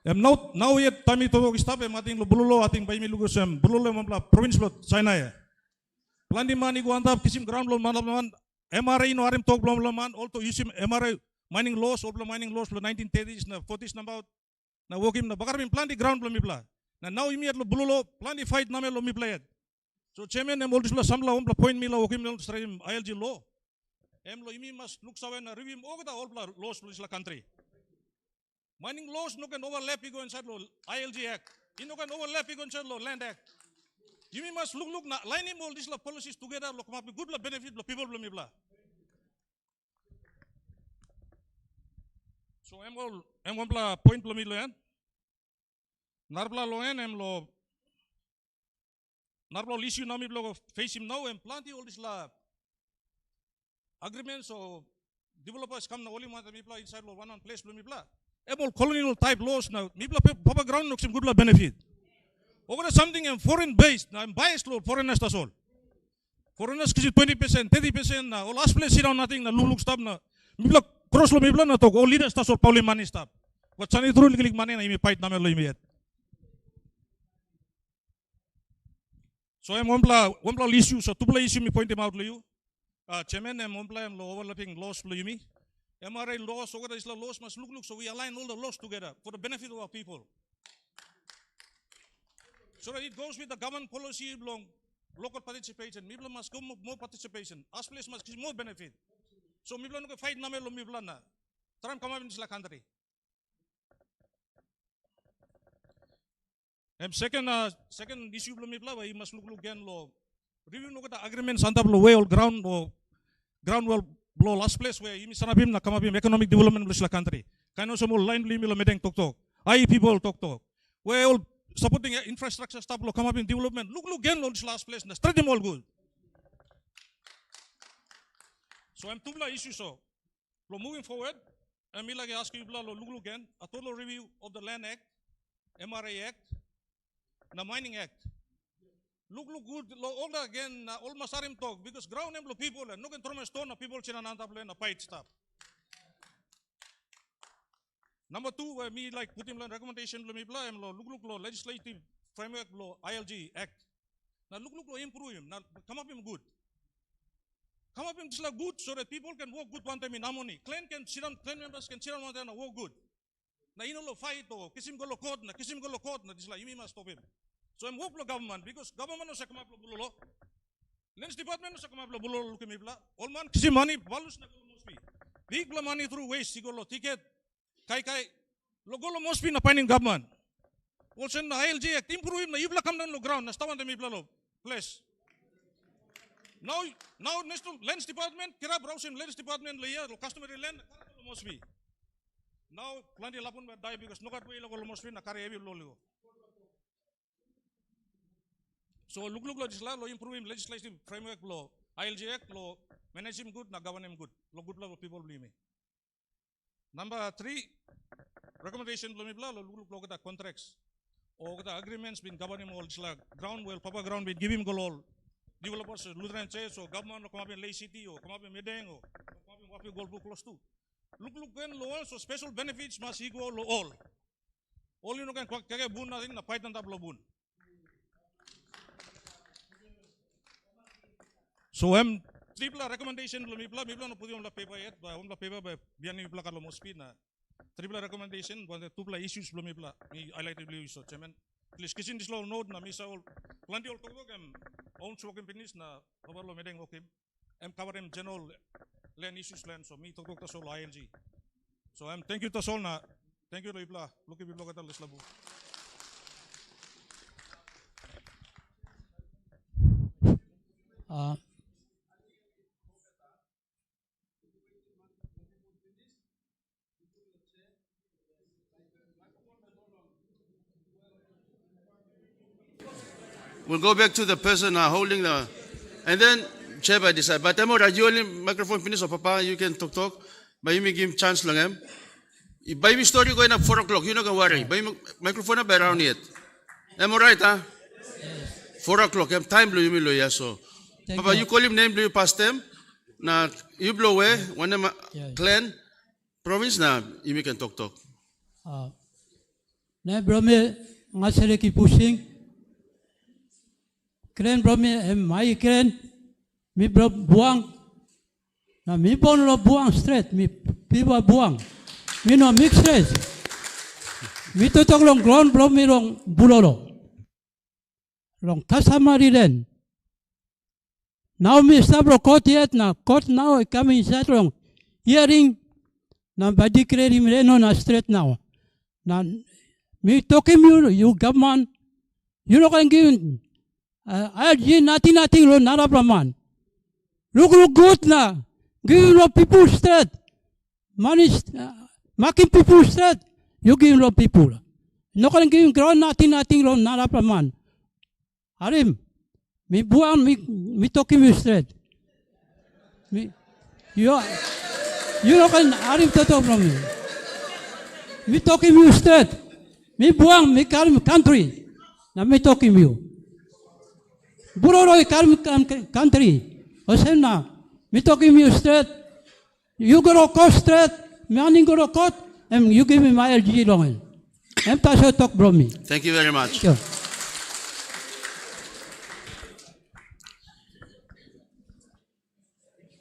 Now yet time to stop em ating lo below ating by me lugusem below mamla province lo China ya. Plan di mani go antap kisim ground lo man MRI no arim talk blom man also use MRI mining laws or mining laws lo 1930s na 40s na about na wokim na bakar plan di ground lo mi pla na now immediate lo bululo plan di fight na me lo mi pla so chairman em oldis lo samla om point mi lo wokim lo stream ILG law em lo imi mas look sawen na review o gata all laws lo isla country mining laws no can overlap go inside lo ILG act no can overlap go inside lo land act. You must look na line all these policies together lo come up with good benefit lo people lo mi bla. So em one point lo mi lo yan. Narbla lo yan em lo narbla issue na mi lo face him now em plenty all this la agreements or developers come na only want mi bla inside lo one place lo mi bla. Em all colonial type laws now mi bla papa ground no some good benefit. Over something I'm foreign based, I'm biased law, foreigners that's all. Foreigners kisi 20%, 30% na all last place sit down nothing na luluk stop na mibla cross lo mibla na to all leaders that's all pauli money stop. But sani through lik money na imi fight na me lo imi yet. So I'm one issue, so two issue me point him out lo you. Chairman I'm one I'm lo overlapping laws lo imi. MRA laws over the Islam laws must look so we align all the laws together for the benefit of our people. So that it goes with the government policy long local participation. Mibla must go more participation. Us place must give more benefit. So Mibla no fight na melo Mibla na. Trump come up in this country. And second issue lo Mibla we must look again lo review no the agreement santap lo way all ground well last place where you misanabim na come up in economic development of the country. Kano some line lo medeng talk. I people talk. We all supporting infrastructure stuff lo come up in development. Look again on this last place. Na straight them all good. So I'm tubla issue so. Lo moving forward, I'm like ask you lo look again a total review of the Land Act, MRA Act, the Mining Act. Look good. Lo all that again all masarim talk because ground em lo people and no can throw a stone na people china nanta plan a fight stuff. Number two, me like put him on recommendation lo mi bla em lo look lo legislative framework lo ILG Act. Now look lo improve him. Now come up him good. Come up and just like good so that people can work good one time in harmony. Clan members can sit down one time and work good. Na inolo fight o kisim golo code na just like you must stop him. So I'm work lo government because government no sa come up lo bulolo. Lens department no sa come up lo bulolo lukimibla. All man kisim money balus na golo mosbi. Big lo money through waste sigolo ticket. Kai lo golo mosbi na finding government. Also na ILG act improve him na ibla come down lo ground na stawan dem ibla lo place. Now next to Lands Department, kira browsing Lands Department layer, customary land, must be. Now plenty lapun but die because no got way local must be na carry heavy low. So look lo improve him legislative framework law, ILG Act law, manage him good, na govern him good. Lo good law people believe me. Number 3, recommendation lo look at the contracts. Or the agreements been governing all like ground well, Papa ground been give him all. Developers, Lutheran church, or government, or come up in Lay City, or come up in Medeng, or come up in Wapi Golbu close to. Look, when low, so special benefits must equal all. All you know can kage boon nothing, na python tablo boon. So I'm triple recommendation, mipla no pudi on la paper yet, but on la paper by biani mipla kalo mospi na. Triple recommendation, but the two issues mipla. Me highlighted you so chairman. Please kitchen this law note na misa all plenty all talk own smoking finish na overlo medeng okay. Cover him general land issues land so me talk to sol ILG. So thank you to sol na thank you to ipla look at the list labu. We'll go back to the person holding the, and then chair by decide. But I'm already only microphone finish so Papa, you can talk. But you may give chance lang em. By me story going up 4 o'clock, you not gonna worry. By microphone up around yet. Am I right, huh? Yes. 4 o'clock, time blue you me loya so. Papa, you call him name, do you pass them? Na you blow away, one of clan, province na, you can talk. Na brome ngasere ki pushing. Kren brome mai kren mi bro buang na mi bon lo buang straight mi piwa buang mi no mix straight mi totok long ground bro mi long bulolo long Customary ren now mi stabro court yet na court now coming inside long hearing na badi kredi mi no na straight now na mi tokim you government you no can give ILG nothing lo nara praman. Look good na. Give lo people straight. Money making people straight. You give lo people. No can give ground nothing lo nara praman. Arim, mi buang mi talking you straight. You no can arim to talk from me. Mi talking you straight. Mi buang mi country. Na mi talking you. Buroro country. Osena, me talking you straight. You go to court straight. Me go to court, and you give me my ILG long. And Tasha talk from me. Thank you very much. Sure.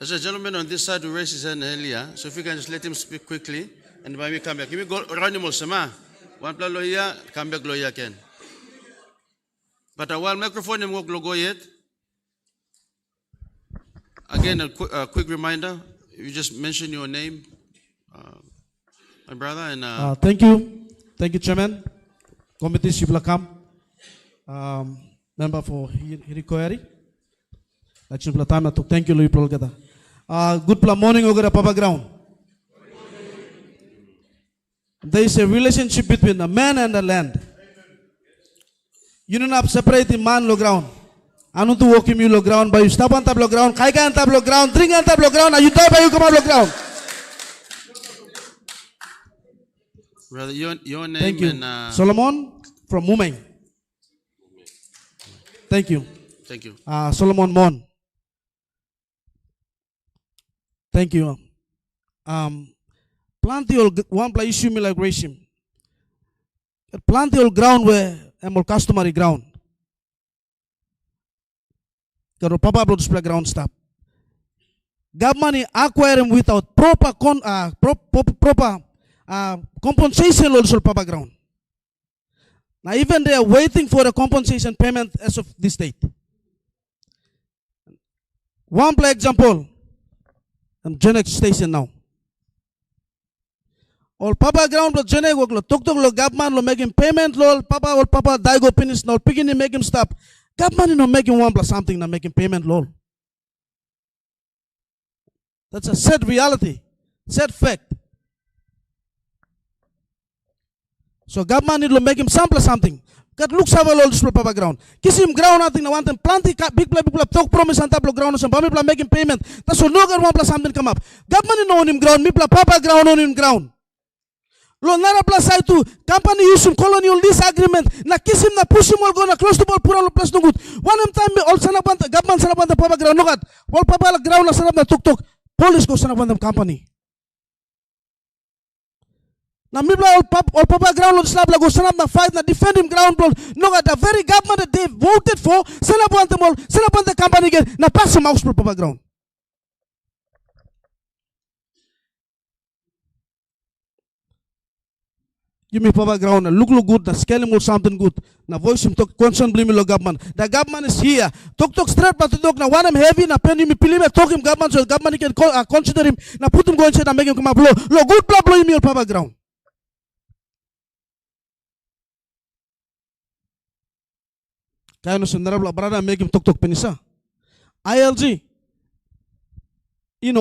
There's a gentleman on this side who raised his hand earlier, so if you can just let him speak quickly, and by me come back. Give me go around him also, one plus lawyer, come back lawyer again. But a while microphone and work logo yet. Again, a quick reminder. You just mention your name, my brother, and thank you, Chairman. Committee Shiblakam, member for Hirikoeri. Thank you, Louis Prolgata. Good morning, Ogara Papa Ground. There is a relationship between a man and the land. You don't have separate the man lo ground. Anu tu walk him you lo ground, but you stop on top lo ground, kaika on top lo ground, drink on top lo ground, and you die by you come up lo ground. brother, your name. Thank you. And Solomon from Mumeng. Thank you. thank you. Solomon Mon. Thank you. Plenty of one place issue me like Rashim. Plenty of ground where I'm customary ground. Karo papa bro display ground stop. government acquire him without proper compensation also papa ground. Now even they are waiting for a compensation payment as of this date. One play example, Unitech station now. All papa ground lo Unitech work lo tuk lo government lo making payment lo papa daigo finish now picking him make him stop. Government no making one plus something na making payment lo. That's a sad reality, sad fact. So government need to make him sample something. Kat look sa all this papa ground. Kisim ground natin na want planti big play talk promise anta block ground so pami pla making payment. That's so no one plus something come up. Government no on him ground, mi pla papa ground on him ground. Lo nara plus side to company use Colonial this agreement na kisim na push him all go na close to ball pura lo plus no good. One time all sana banta government sana banta papa ground no kat. All papa ground na sana na tuk police go sana banta company. Na mibla all papa ground lo slab la go sanap na fight na defend him ground ball. No got the very government that they voted for sanap the company again na pass him house papa ground. Give me papa ground na look good na scale him something good na voice him talk concern blame lo government. The government is here. Talk straight but talk na one him heavy na pen him pili me talk him government so government can consider him na put him go inside na make him come up lo good blow him papa ground. Kaya no sundara brother make him tok penisa. ILG,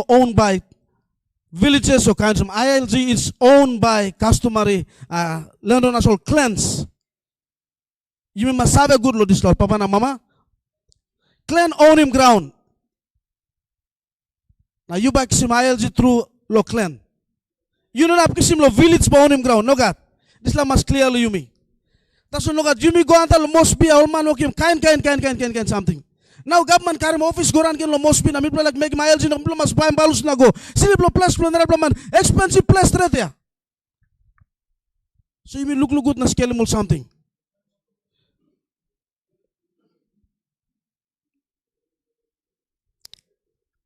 owned by villages or kinds of ILG is owned by Customary, land on us all clans. You must have a good lo this lord, papa na mama. Clan own him ground. Now you back him ILG through lo clan. You know that him lo village ba own him ground. No God, this la must clearly you me. That's no God. Jimmy go anta lo must be all man okay kind something. Now government carry office go ran lo must be na mipla like make my ILG no mipla mas buy balus na go. Sini plus nara man expensive place straight there. So you mean look good na scale mo something.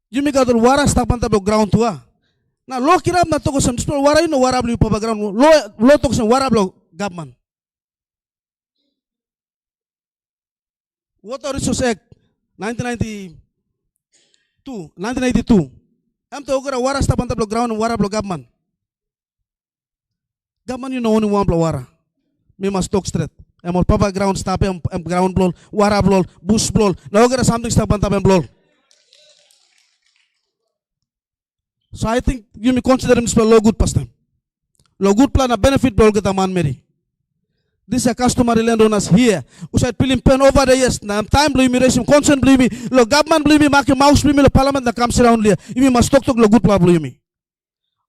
You me got wara stop anta bo ground tua. Na lo kirab na to ko sam wara ino wara blu pa ground lo to ko sam wara blo government. Water Resource Act 1992. Am to ogara wara stop anta block ground wara block government. Government only one block wara. Me must talk straight. Am all papa ground stop am ground blow, wara blow, bush blow. Na ogara something stop anta blow. So I think you may consider him low good past time. Low good plan a benefit blow get a man Mary. This is a customary landowners here. Usai pilim pen over the years. Na time blame me, raise consent blame me. Lo government blame me, make mouse blame me. Lo parliament that comes around here. You must talk lo good plan blame me.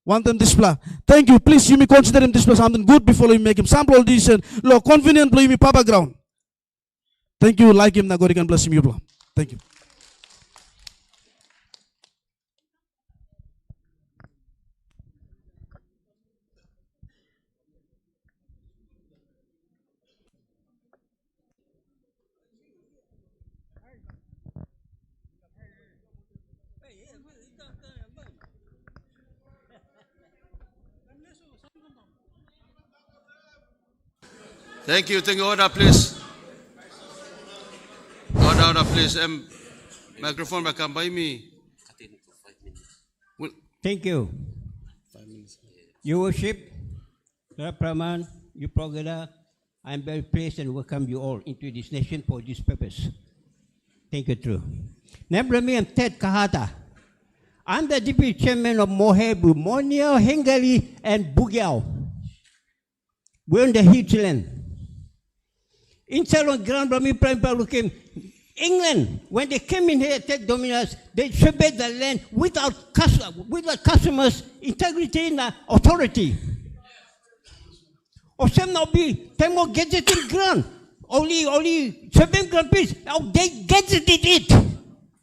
Want them display. Thank you. Please, you may consider him display something good before you make him sample decent. Lo convenient blame me papa ground. Thank you. Like him na God can bless him. You plan. Thank you. Thank you. Order, please. Order, please. Microphone back by me. Thank you. Your worship, Praman, you Progada, I am very pleased and welcome you all into this nation for this purpose. Thank you, true. Name I'm Ted Kahata. I'm the deputy chairman of Mohebu, Monio, Hengari, and Bugiao. We're in the hinterland. Inside on ground, Prime came. England, when they came in here, take dominance, they surveyed the land without customers' integrity and authority. Or some now be 10 more gazetting ground. Only 7 grand piece. Now they gazetted it.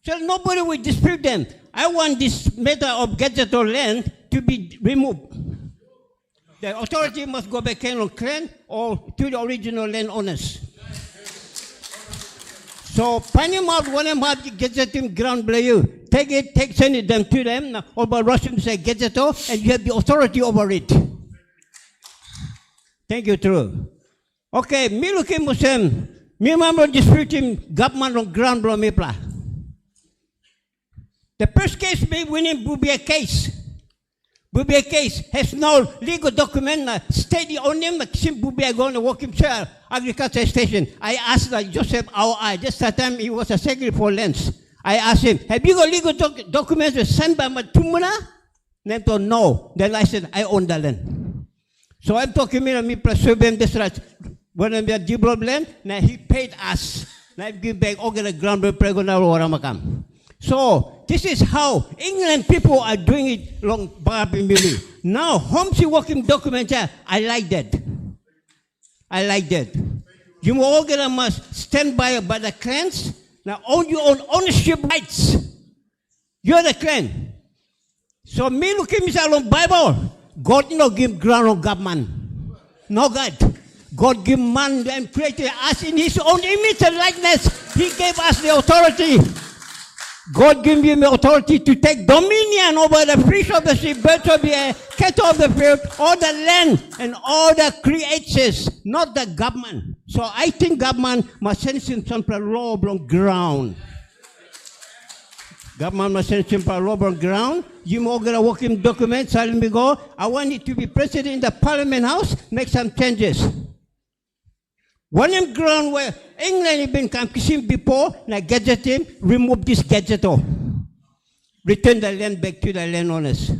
So nobody will dispute them. I want this matter of gazette or land to be removed. The authority must go back on clan or to the original landowners. So, Panama, one of my gazetting ground below, send it them to them. Now, all about Russian say gazetto, and you have the authority over it. Thank you, true. Okay, me looking Muslim. Me remember disputing government on ground bro me pla. The first case me winning will be a case. Will be a case has no legal document. Steady on him. Will be going to work himself agriculture station. I asked Joseph our this time he was a secretary for lands. I asked him, have you got legal documents sent by Matumuna? They told no. Then I said, I own the land. So I'm talking to me preserve him this right. When we had developed land, now he paid us. Now I give back all the ground pregonal or Ramakam. So this is how England people are doing it long Barabimili. Now Homesy working document, I like that. I like that. You all must stand by the clans. Now own your own ownership rights. You're the clan. So me looking along Bible. God no give ground of government. No God. God gave man and created us in his own image and likeness. He gave us the authority. God gave him the authority to take dominion over the fish of the sea, birds of the air, cattle of the field, all the land and all the creatures, not the government. So I think government must send him some law on ground. Government must send him law on ground. You more gonna work in documents, tell me go. I want it to be president in the Parliament House, make some changes. One in ground where England has been coming before, like gadget him, remove this gadget. Return the land back to the landowners.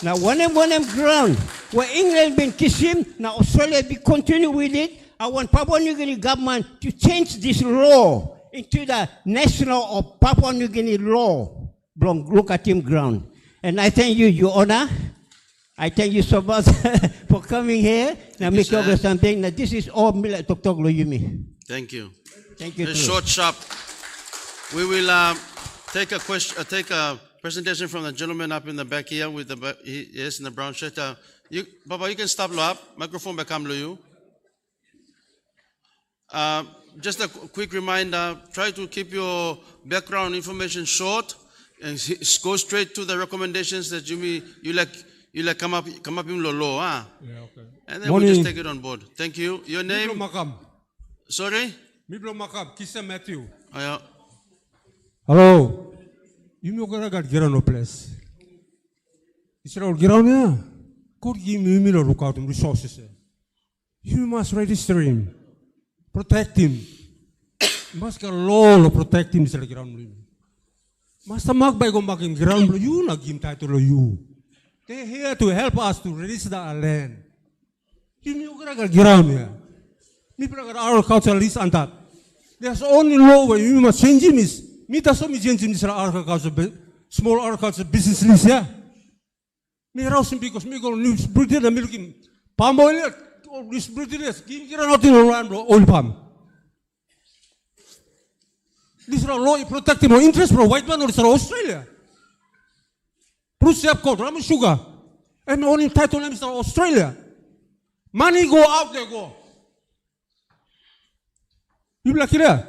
Now one in ground where England has been kissing, now Australia will continue with it. I want Papua New Guinea government to change this law into the national or Papua New Guinea law. Look at him ground. And I thank you, Your Honor. I thank you so much for coming here. Now, make over something. Now, this is all me like talk Yumi. Thank you. Thank you. Short, sharp. We will take a question. Take a presentation from the gentleman up in the back here with the yes in the brown shirt. Papa, you can stop up. Microphone back come to you. Just a quick reminder. Try to keep your background information short and go straight to the recommendations that you like come up in Lolo, huh? Yeah, okay. And then we'll just take it on board. Thank you. Your name? Miblo Makam. Sorry? Miblo Makam, Kisa Matthew. Oh, yeah. Hello. You know gonna get no place. It's all ground here. Could give me a look out resources. You must register him. Protect him. You must get a law to protect him. Master Mark by going back in ground, you not give title you. They're here to help us to register our land. You gotta get around here. People got our cultural list and that. There's only law where you must change him is. Me does some change in this agriculture, small agriculture business list, yeah. Me rousing because me go news Britain and milking palm oil or this British give not in around oil palm. This is a law protecting our interest for white man or Australia. Bruce Code, Ramen Sugar. I'm only entitled to Mr. Australia. Money go out, they go. You like it?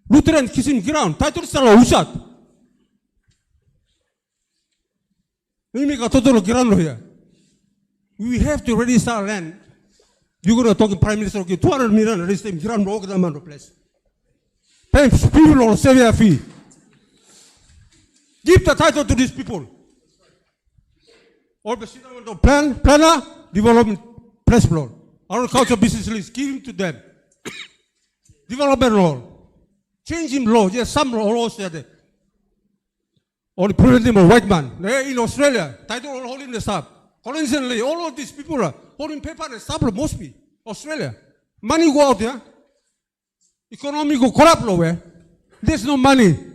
Lutheran kissing ground. Title is Usat. We make a total ground here. We have to register our land. You're going to talk to Prime Minister, okay, 200 million register ground, all the amount of place. People will save their fee. Give the title to these people. Or the planner, development, press law. Agriculture business list, give him to them. Development law. Change him law. Yes, some laws there. Or prevent him a white man. They're in Australia. Title all holding the stuff. Colonial, all of these people are holding paper and stuff, mostly. Australia. Money go out there. Economy go corrupt nowhere. There's no money.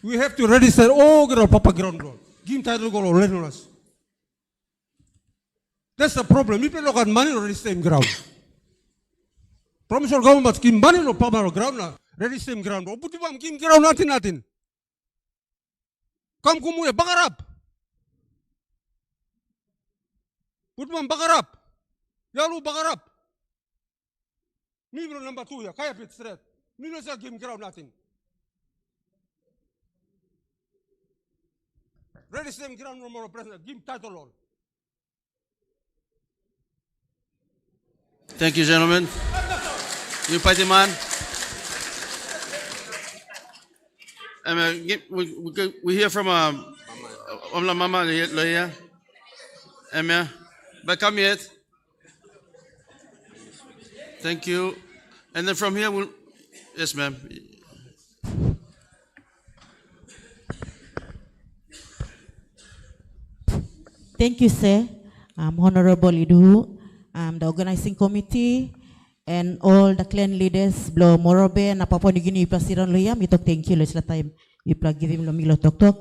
We have to register all the Papa ground law. Give title go let us. That's the problem. People look at money or register in ground. Provincial government give money no Papa ground register in ground. Put him give ground nothing. Come kumuya bagarap. Put him bagarap. Yalu bagarap. Mibro number 2 ya kaya pit straight. Mino sa game ground natin. Register ground no more president. Game title all. Thank you, gentlemen. You party man. We hear from Mama Loya. Emma, but come yet. Thank you. And then from here, we'll. Yes, ma'am. Thank you, sir. Honorable Idu, the organizing committee, and all the clan leaders, Blo Morobe, na Papua New Guinea, Plasiran Loya, mitok thank you, la time, ipla give him lo milo tok.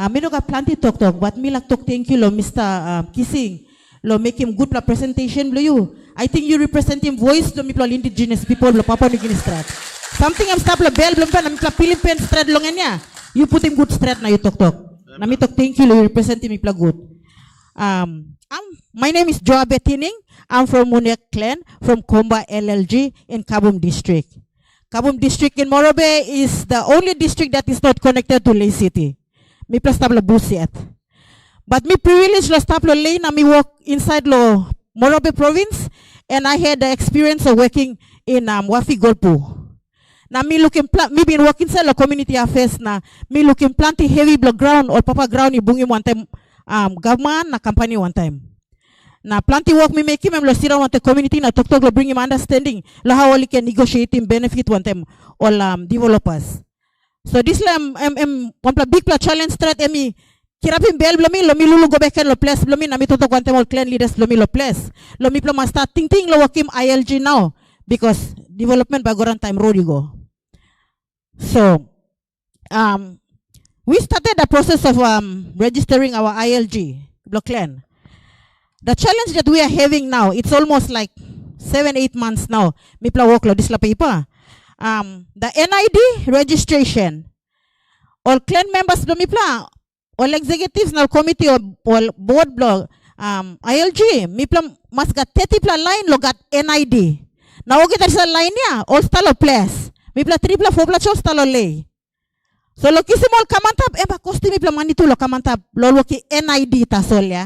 Mino ka planti tok, but milak tok thank you lo Mr. Kissing, lo make him good pla presentation blo you. I think you represent him voice lo mi pla indigenous people lo Papua New Guinea strat. Something I'm stop lo bell blo pa na mi pla Philippine strat lo nganya. You put him good strat na you tok. Na mi tok thank you lo you represent him pla good. My name is Joa Betining. I'm from Munek Clan, from Komba LLG in Kabum District. Kabum District in Morobe is the only district that is not connected to Lay City. Mi plus tablo busiat. But me privilege lo tablo Lay na mi work inside lo Morobe province, and I had the experience of working in Wafi Golpu. Na mi mi been working inside lo community affairs na mi looking planting heavy block ground or papa ground ibungi one time government na company one time. Na planting work me make him lo sira one community na talk lo bring him understanding lo how we can negotiate him benefit one time all developers. So this I'm big challenge threat emi kirapin bel blomi lo mi lulu go back lo place blomi na mi toto one time all clan leaders lo mi lo place lo mi pla start ting lo wakim ILG now because development bagoran time road you go. So we started the process of registering our ILG block clan. The challenge that we are having now, it's almost like 7-8 months now. Mipla workload this la paper. The NID registration. All clan members do mipla. All executives na committee or board blog ILG. Mipla mas got 30 pla line lo got NID. Now okay there's a line ya. All stalo place. Mipla 3 pla 4 pla chow stalo lay. So lo kisimol kamantab eba kosti mipla manito lo kamantab lo ki NID tasol ya.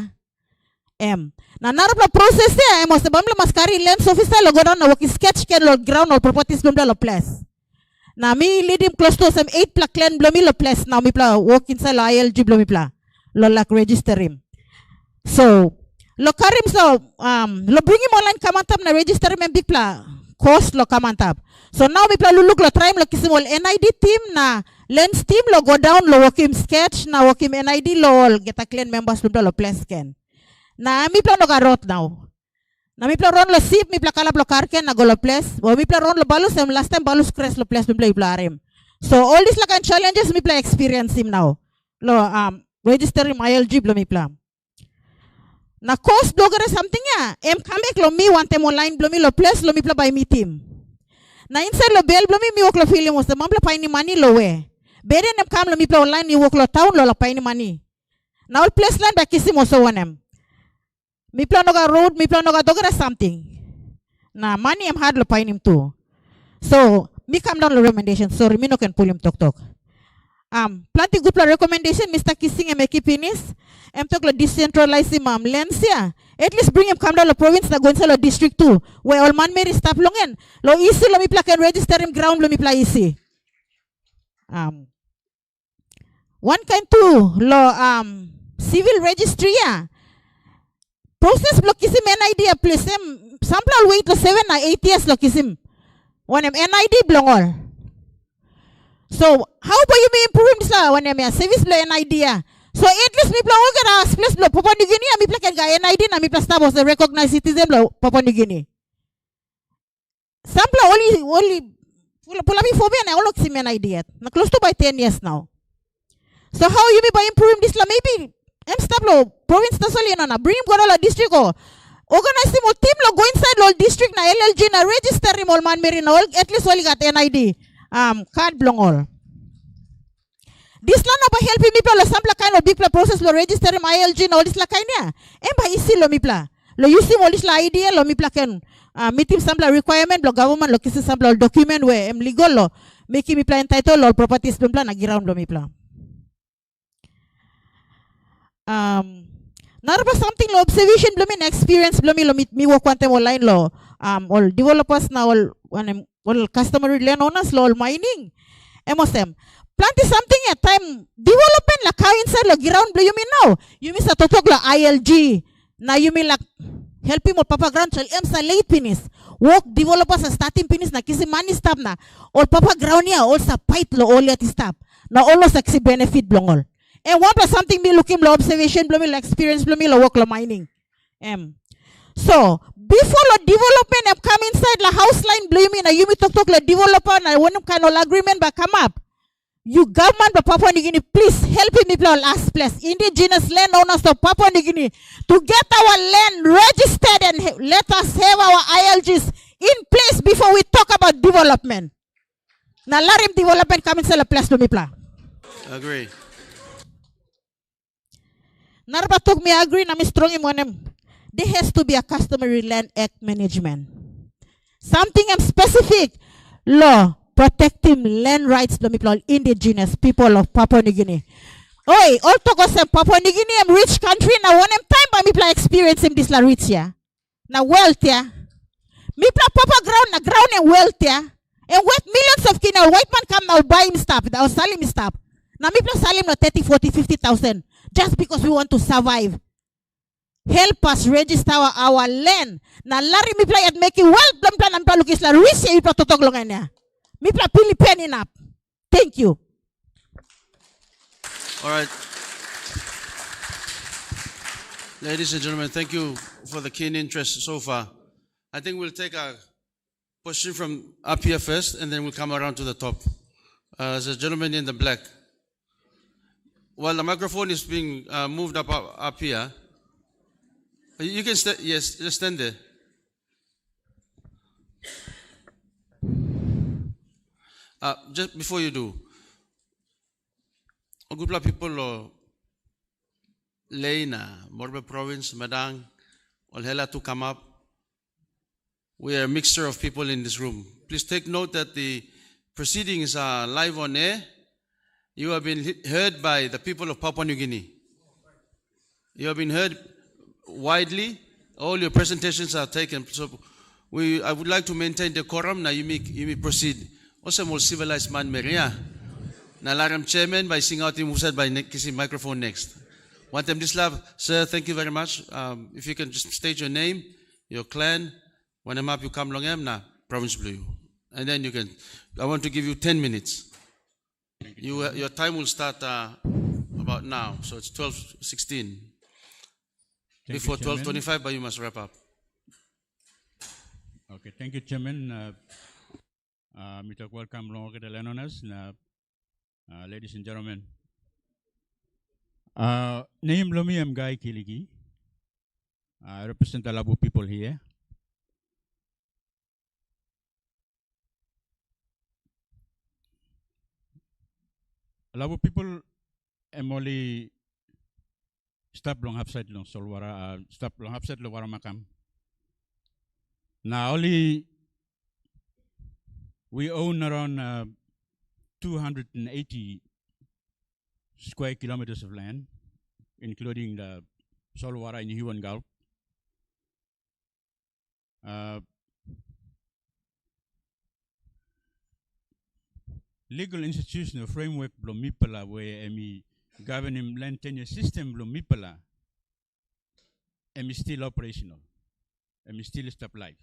Na narapla process ya mo sa bamla maskari lens officer lo godon na waki sketch ken lo ground or properties bamla lo place. Na mi lead him close to some 8 pla clan blomi lo place na mi pla work inside lo ILG blomi pla lo lak register him. So lo karim so lo bring him online kamantab na register him big pla cost lo kamantab. So now mi pla luluk lo try lo kisimol NID team na lens team lo go down lo work him sketch na work him NID lo all get a clan members lo place ken. Na mi plan no garot now. Na mi plan ron lo sip, mi plan kalap lo karken na go lo place. O mi plan ron lo balus, last time balus crash lo place, mi plan iplarim. So all these like challenges mi plan experience him now. Lo register him ILG blo mi plan. Na cost blogger something ya. Kamek lo mi one time online blo mi lo place lo mi plan by mi team. Na inside lo bel blo mi work lo feeling was the mam plan pa ni money lo we. Bede nem kam lo mi plan online ni work lo town lo pa ni money. Na all place land ba kisi mo so one. Mi plan noga road, mi plan noga dogara something. Na money am hard lo pain him too. So mi come down lo recommendation. Sorry, mi no can pull him talk. Planting good plan recommendation, Mr. Kissing and make finish. Talk lo decentralize him lens ya. At least bring him come down lo province na go inside lo district too. Where all man Mary stop longen. Lo easy lo mi plan can register him ground lo mi plan easy. One kind too lo civil registry ya. Process block kisim NID a place sample wait lo 7 na 8 years lo kisim. One NID blongol. So how about you may improve this la one service blow NID ya. So at least mi plan organize place blow Papua New Guinea mi plan can ga NID na mi plan stable the recognized citizen blow Papua New Guinea. Sample only pula mi phobia na all kisim NID yet. Na close to by 10 years now. So how you may by improving this la maybe stable province tasoli na bring him go to district o organize him team lo go inside lo district na LLG na register him all man meri na all at least only got NID card belong all this la na ba help mi pla lo sample kind of big pla process lo register him ILG na all this la kind ya ba easy lo mi pla lo use him all this la idea lo mi pla ken meeting sambla requirement lo government lo kisi sambla document we legal lo making mi plan title lo properties blum plan agiround lo mi plan. Narba something lo observation blumi experience blumi lo mi work one time online lo all developers na all customary land owners lo all mining emosem plant is something at time development la cow inside lo ground blue you mean now you mean sa totok lo ILG na you mean like helping mo papa ground chal sa late pinis work developers sa starting pinis na kisi money stop na all papa ground ya all sa fight lo all yati stop na all lo sa kisi benefit blongol. And one plus something me looking lo observation blow me lo experience blow me lo work lo mining. So before lo development come inside la house line blow me na you me talk la developer na one kind of agreement ba come up. You government ba Papua New Guinea please help me blow last place indigenous land owners of Papua New Guinea to get our land registered and let us have our ILGs in place before we talk about development. Na larim development come inside la place to me pla. Agree. Narbatok me agree na mi strong imonem. There has to be a customary land act management. Something specific law protecting land rights lo mi pla indigenous people of Papua New Guinea. Oi, all to go sem Papua New Guinea rich country na one time ba mi pla experiencing this la rich ya. Na wealth ya. Mi pla papa ground na ground and wealth ya. And what millions of kina white man come now buy him stuff, or sell him stuff. Now me plus sell him no 30, 40, 50,000 just because we want to survive. Help us register our land. Na lari mi pla at making wealth plan plan am lukis la rich ya ipla totog longan ya. Mi pla pili pen up. Thank you. All right. Ladies and gentlemen, thank you for the keen interest so far. I think we'll take a question from up here first, and then we'll come around to the top. There's a gentleman in the black. While the microphone is being moved up here, you can yes, just stand there. Just before you do, a group of people, Leina, Morbe Province, Madang, Olhela to come up. We are a mixture of people in this room. Please take note that the proceedings are live on air. You have been heard by the people of Papua New Guinea. You have been heard widely. All your presentations are taken. So I would like to maintain decorum. Now you may proceed. Also, more civilized man, Maria. Nalaram chairman by sing out him who said by kissing microphone next. One time this love, sir. Thank you very much. If you can just state your name, your clan. When I'm up, you come along, na Province Blue. And then you can, I want to give you 10 minutes. Your time will start about now. So it's 12:16. Before 12:25, but you must wrap up. Okay, thank you, Chairman. Mr. Welcome, long the landowners, ladies and gentlemen. Name Lomi, I'm Guy Kiligi. I represent the Labu people here. Labu people only stop long upside long solwara stop long upside lo wara makam. Now only we own around 280 square kilometers of land, including the Solwara in Huon Gulf. Legal institutional framework blomipala where emi governing land tenure system blomipala emi still operational. Emi still stop life.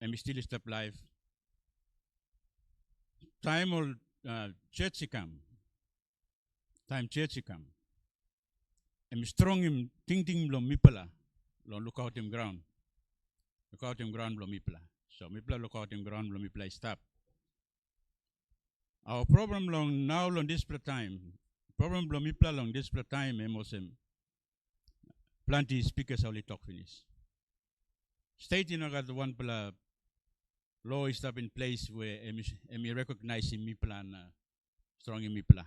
Emi still stop life. Time old church come. Time church come. Emi strong him ting blomipala. Look out him ground. Look out him ground blomipala. So mipla look out in ground, mipla stop. Our problem long now long this time. Problem long mipla long this time emosem. Plenty speakers only talk finish. State in the one pla law is up in place where emi recognize mipla and strong mipla.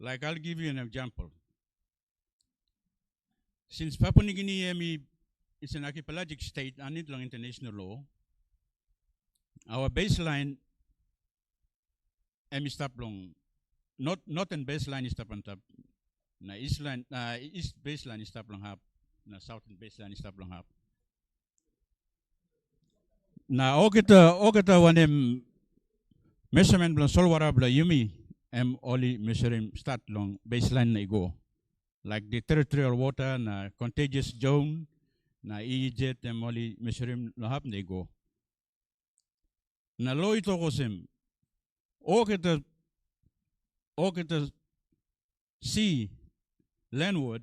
Like I'll give you an example. since Papua New Guinea is an archipelagic state under international law, our baseline stop long, northern baseline is stop on top, na east baseline is stop long half, na southern baseline is stop long half. Na ogeta one measurement blan solwara bla yumi only measuring start long baseline na go, like the territorial water na contagious zone na EEZ only measuring no hap na go. Na lo ito kosem ogeta sea landward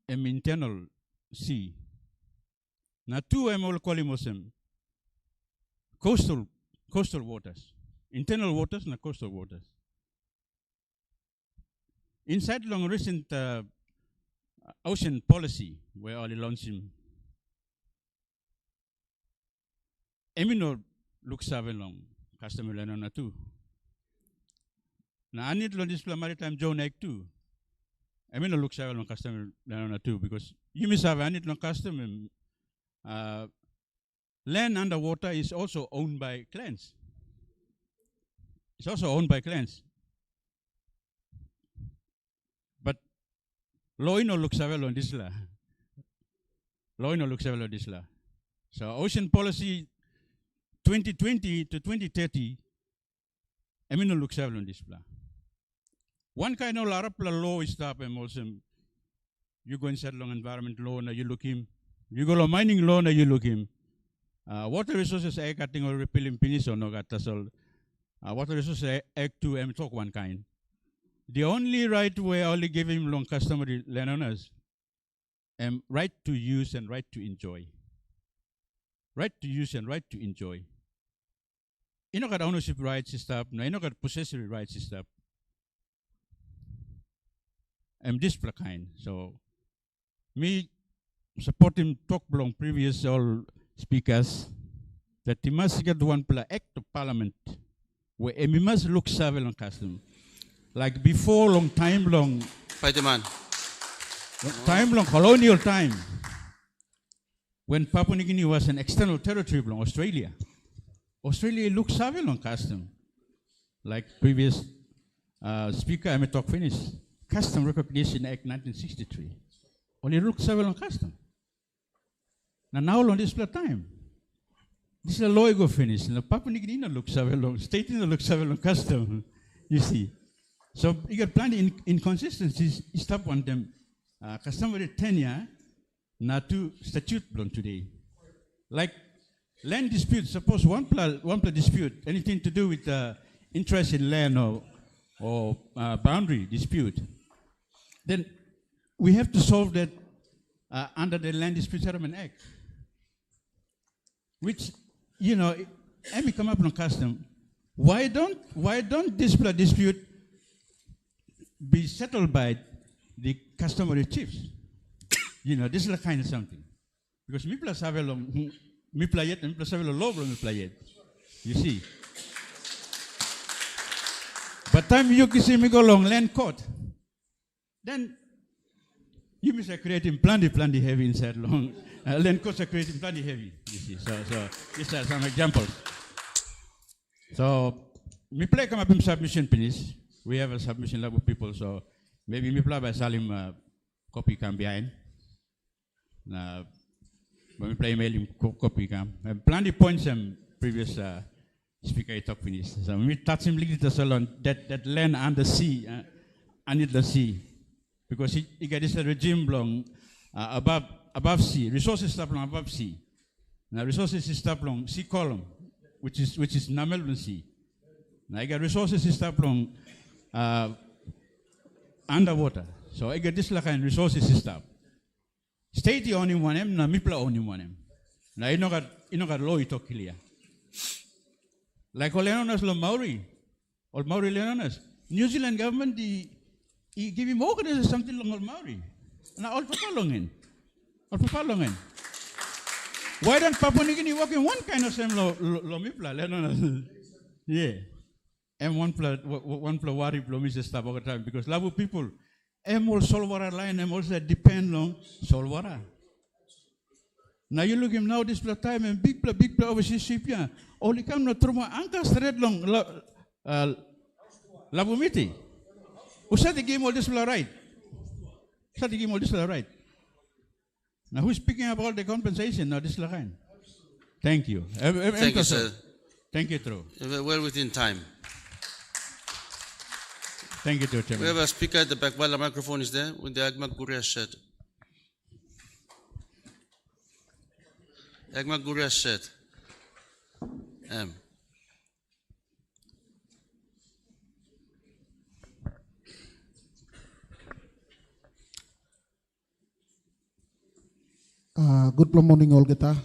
internal sea. Na two all kolimosem coastal waters, internal waters na coastal waters. Inside long recent ocean policy where all launching emino looks long customary na two. Na anit lo display maritime zone act two. Emino looks long customary na two because you miss have anit long custom. Land underwater is also owned by clans. It's also owned by clans. But Loino looks on this la. Loino looks on this la. So ocean policy 2020 to 2030, Emino looks on this la. One kind of law is stop and also you go inside long environment law and you look him. You go to mining law and you look him. Water Resources Act cutting or repealing penis or no gatasol. Water Resources Act 2 talk one kind. The only right way only give him long customary land owners right to use and right to enjoy. Right to use and right to enjoy. You know got ownership rights stuff, no, you know got possessory rights stuff. This kind. So me supporting talk belong previous all speakers that he must get one act of parliament where he must look civil on custom. Like before long time long Fight the man. Time long colonial time when Papua New Guinea was an external territory belong Australia. Australia looked civil on custom. Like previous speaker I may talk finish. Custom Recognition Act 1963. Only look civil on custom. Now on this time. This is a law go finish. Now Papua New Guinea looks civil on state looks civil on custom. You see. So you got plenty inconsistencies. Stop on them. Customary tenure not to statute blown today. Like land dispute, suppose one dispute, anything to do with interest in land or boundary dispute. Then we have to solve that under the Land Dispute Settlement Act, which, you know, let me come up on custom. Why don't this dispute be settled by the customary chiefs? You know, this is a kind of something. Because me plus have a long, me play it, and me plus have a low, me play it. You see. But time you can see me go long land court, then you must creating plenty heavy inside long. Land courts are creating plenty heavy. You see. So these are some examples. So me play come up in submission finish. We have a submission lab of people, so maybe me play by Salim copy come behind. When we play mailing copy come. Plenty points and previous speaker talk finish. So we touch him little salon that land under sea, under the sea, because he got this regime long above sea. Resources stop long above sea. Now resources is stop long sea column, which is Namelvan Sea. Now I got resources is stop long underwater. So I got this like kind resources is stop. State the only one na mipla only one. Now you know got law ito clear. Like all Leonas lo Maori, or Maori Leonas. New Zealand government he give him organize something long all Maori. Na all papalongin. All papalongin. Why don't Papua New Guinea work in one kind of same lo mipla Leonas? Yeah. And one pla wari plo miss stop over time because Labu people Emol Solwara line, also depend on Solwara. Now you look him now this time and big play overseas ship ya. Only come no trauma anchor straight long Labumiti. Who said the game all this right? Said the game all this right. Now who's speaking about the compensation? Now this line. Thank you. Thank you, sir. Thank you, Tro. Well within time. Thank you, Chairman. We have a speaker at the back while the microphone is there with the Agmak Guria shirt. Agmak Guria shirt. Good morning, all kita.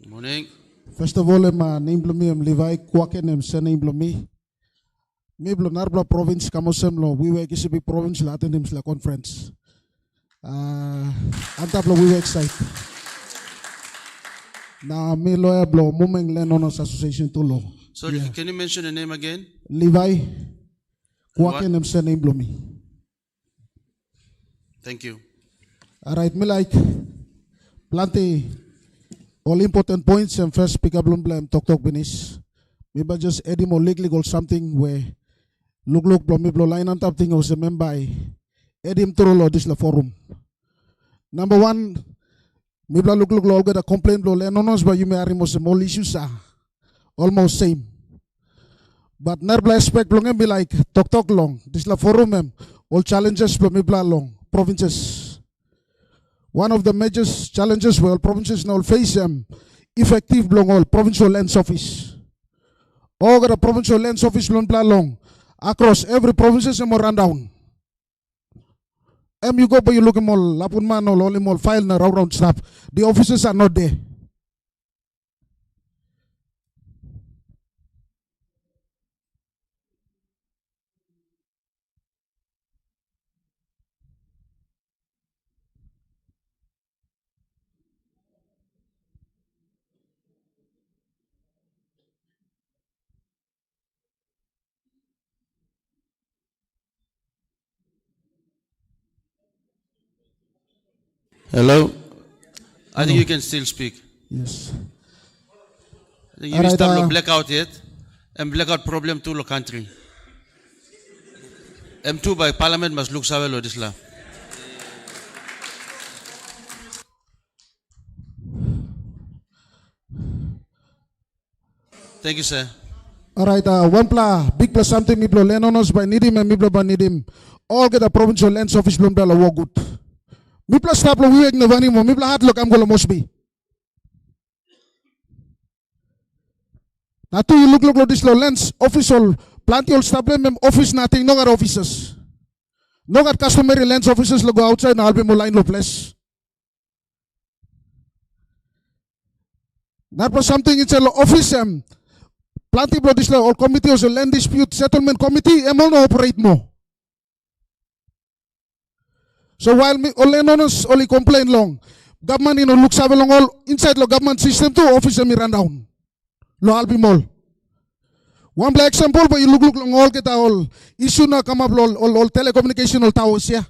Good morning. First of all, I'm name me, I'm Levi, Kwaken, I'm surname me. Maybe Narbla province, Kamosemlo, we were kisi big province, Latin names la conference. Antaplo, we were excited. Na me lawyer blow, Mumeng Land Owners Association to law. Sorry, can you mention the name again? Levi, Kwaken, I'm surname me. Thank you. All right, me like plenty all important points and first pick up blame talk finish. Maybe just add more legal something where look blow me blow line on top thing was a member add him to roll this la forum. Number one, maybe look all get a complaint blow lenos but you may are more issues almost same. But never expect long be like talk long. This la forum all challenges blow me blow long provinces. One of the major challenges well provinces now face effective long all provincial lands office. All the provincial lands office long across every provinces and more run down. You go but you look at all Lapunman or only more file na round stuff. The offices are not there. Hello? I think you can still speak. Yes. I think you missed the blackout yet. And blackout problem to the country. M2 by Parliament must look savelo this la. Thank you, sir. All right, one big plus something me blow land owners by need him and me blow by need him. All get a provincial lands office blow la walk good. Me plus stop lo we na vani mo me plus hat look am golo mosby. Now to you look this lo lands official plenty all stop them office nothing no got officers. No got customary lands officers lo go outside na albe mo line lo place. That was something it's a office plenty blow this lo all committee or land dispute settlement committee all no operate mo. So while me all owners only complain long, government look save long all inside the government system too office me run down. Lo albi mall. One black example but you look long all get all issue na come up all telecommunication all towers yeah.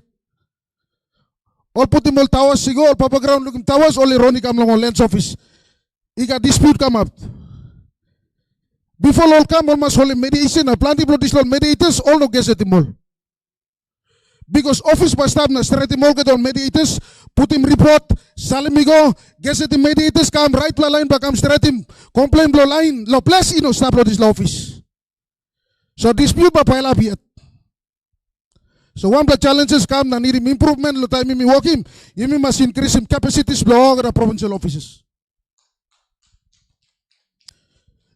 All put them all towers sigo all papa ground looking towers only Ronnie come long all lands office. He got dispute come up. Before all come almost only mediation a plenty blood this all mediators all no guess at the mall. Because office by staff na straight get on mediators, put him report, salimigo, guess it mediators come right line but come straight him, complain blow line, lo plus staff this office. So dispute ba pile up yet. So one of the challenges come na need him improvement, lo time me work him, you must increase him capacities blow the provincial offices.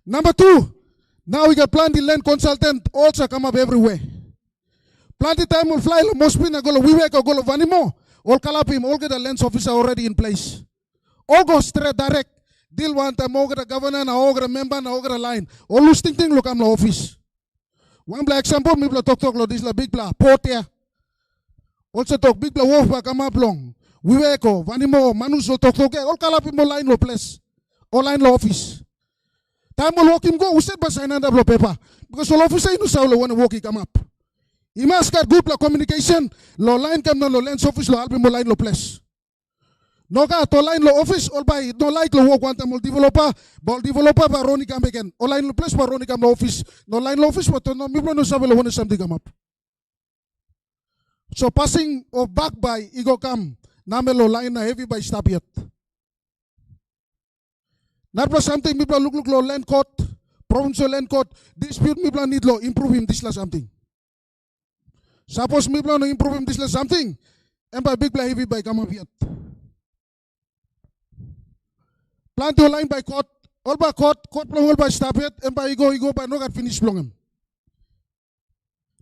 Number two, now we got plenty land consultant also come up everywhere. Plenty time will fly, most people go we work or go vanimo. All kalapim, all get a lands officer already in place. All go straight direct. Deal one time, all get a governor, all get a member, all get a line. All lose thing look am la office. One black example, me talk this la big bla port here. Also talk big bla wolf back come up long. We work or vanimo, manus will talk all kalapim all line lo place. All line lo office. Time will walk him go, we said by sign under paper. Because all officer you know want to walk he come up. Imas got good communication. Lo line kam na lo lands office lo albi mo line lo place. No ka to line lo office all by no like lo work one time bol developer ba roni kam again. All line lo place ba roni kam lo office. No line lo office but no mi no sabe lo one something come up. So passing of back by ego kam name lo line na heavy by stop yet. Not for something mi look lo land court, provincial land court dispute mi need lo improve him this la something. Suppose me plan to improve him this something, and by big play heavy by come up yet. Plan to line by court, all by court plan all by stop yet, and by go by no got finish long him.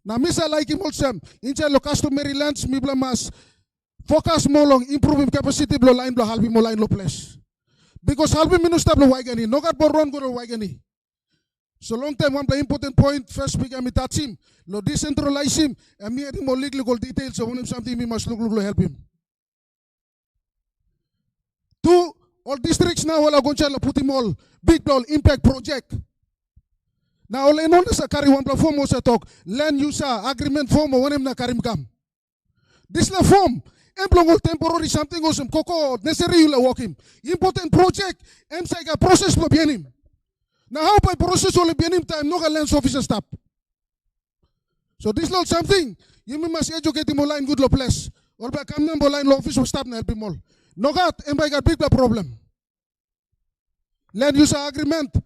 Now Mr. like him also, inside lo customary lands, me plan must focus more long, improve him capacity blow line blow halbi mo line lo place. Because halbi minus tablo wagani, no got boron go wagani. So long time one important point, first speaker me touch him, lo decentralize him, and me adding more legal details, so when him something me must look help him. Two, all districts now all are going to put him all big ball impact project. Now all in all this carry one platform also talk, land user agreement form or when him na karim kam. This la form, employment temporary something or some coco necessary you la walk him. Important project, MSIGA process lo bien him. Now how by process only be any time no lands officer stop. So this not something you must educate him online good law place. Or by come number line law office will stop help him all. No got and by got big problem. Land use agreement.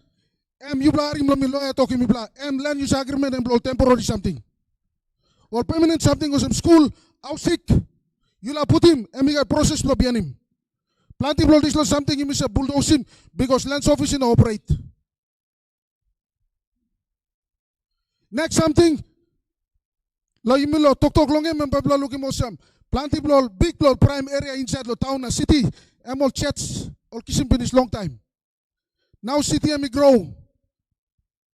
You blah him lawyer talking me blah. Land use agreement and blow temporary something. Or permanent something or some school out sick. You la put him and we got process law behind him. Planting blow this law something you must bulldoze him because lands office in operate. Next something, lo imilo tok long em babla looking mosam. Planty blow big blow prime area inside the town a city. All chats all kissing finish long time. Now city emi grow.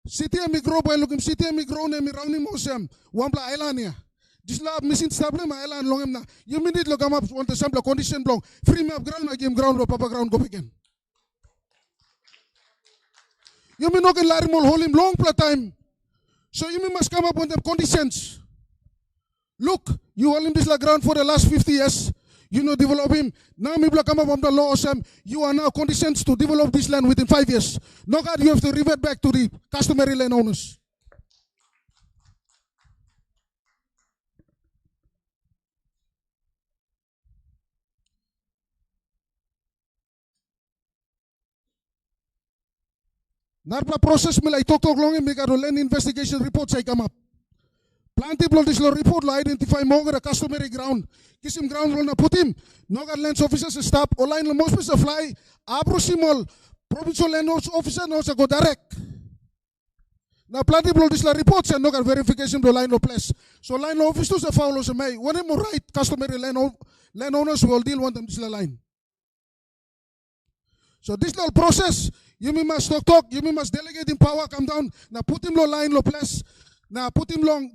City emi grow by looking city emi grow emi round mosam. Wambla island ya. This lab missing stable my island long em na. You minute lo come up want the sample condition blow. Free me up ground I game ground lo papa ground go again. You mean no can larry mol hold him long play time. So you must come up with the conditions. Look, you hold him this ground for the last 50 years. You know, develop him. Now people come up with the law. You are now conditions to develop this land within 5 years. No God, you have to revert back to the customary land owners. Narpla process me like talk long and make a land investigation reports I come up. Planty blow this report la identify more the customary ground. Kiss him ground roll na put him. No got lands officers stop. Online the most a fly. Abrosimol provincial land officer knows go direct. Now planty blow this reports and no got verification the line no place. So line officers are follows me. When I'm right, customary land owners will deal with them this line. So this little process, you must talk, you must delegate in power, come down, now put him low line, low place, now put him long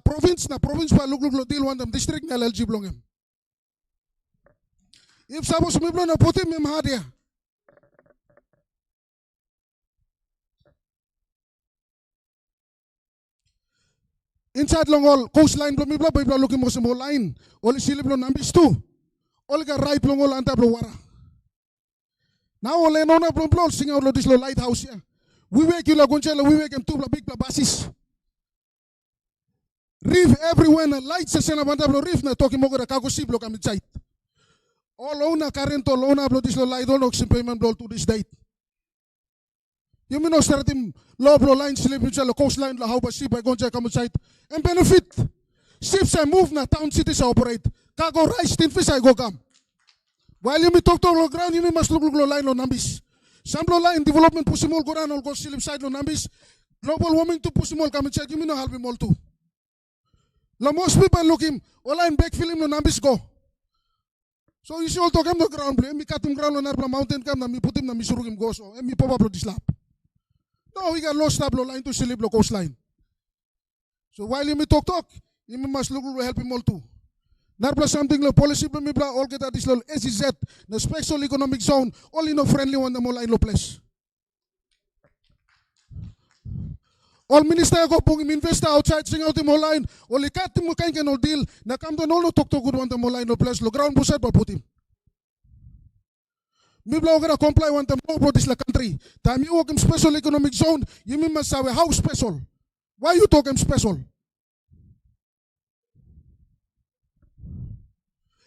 province, now province pa look deal one them district na LG belong him. If suppose me na put him hard here. Inside long all coastline blow me blow looking mo some line, all silip blow numbers too. All got right long all anta blow wara. Now all in on a blow sing out this lighthouse here. We wake you la gonchela, we wake him two big basis. Reef everywhere na lights sa sena banda blow reef na talking mo the kago si blow kami site. All on a current all on a blow this light on oxygen payment blow to this date. You mean no start him low blow line slip which the coastline la how ba ship by goncha come site and benefit. Ships I move na town cities operate. Cargo rice tin fish I go come. While you talk to ground, you must look line on numbers. Some line development pusimol go down or go slip side on numbers. Global warming to pusimol come check, you mean no help him all too. La most people look him, all line back film no numbers go. So you see all talk him the ground, me cut him ground on Arbla mountain come na me put him na me suru him go so and me pop up this lap. No, we got lost tablo line to slip lo coastline. So while you talk, you must look help him all too. Narpla something lo policy me bla all get at this lo SEZ the special economic zone all in no friendly one the more line lo place. All minister ko pong investor outside sing out mo line. Oli kat mo kain kenol deal. Na kam to no tok good want mo line no place lo ground buset pa putim. Mi blo gonna comply want them no this la country. Time you work in special economic zone, you mean must say how special? Why you talking special?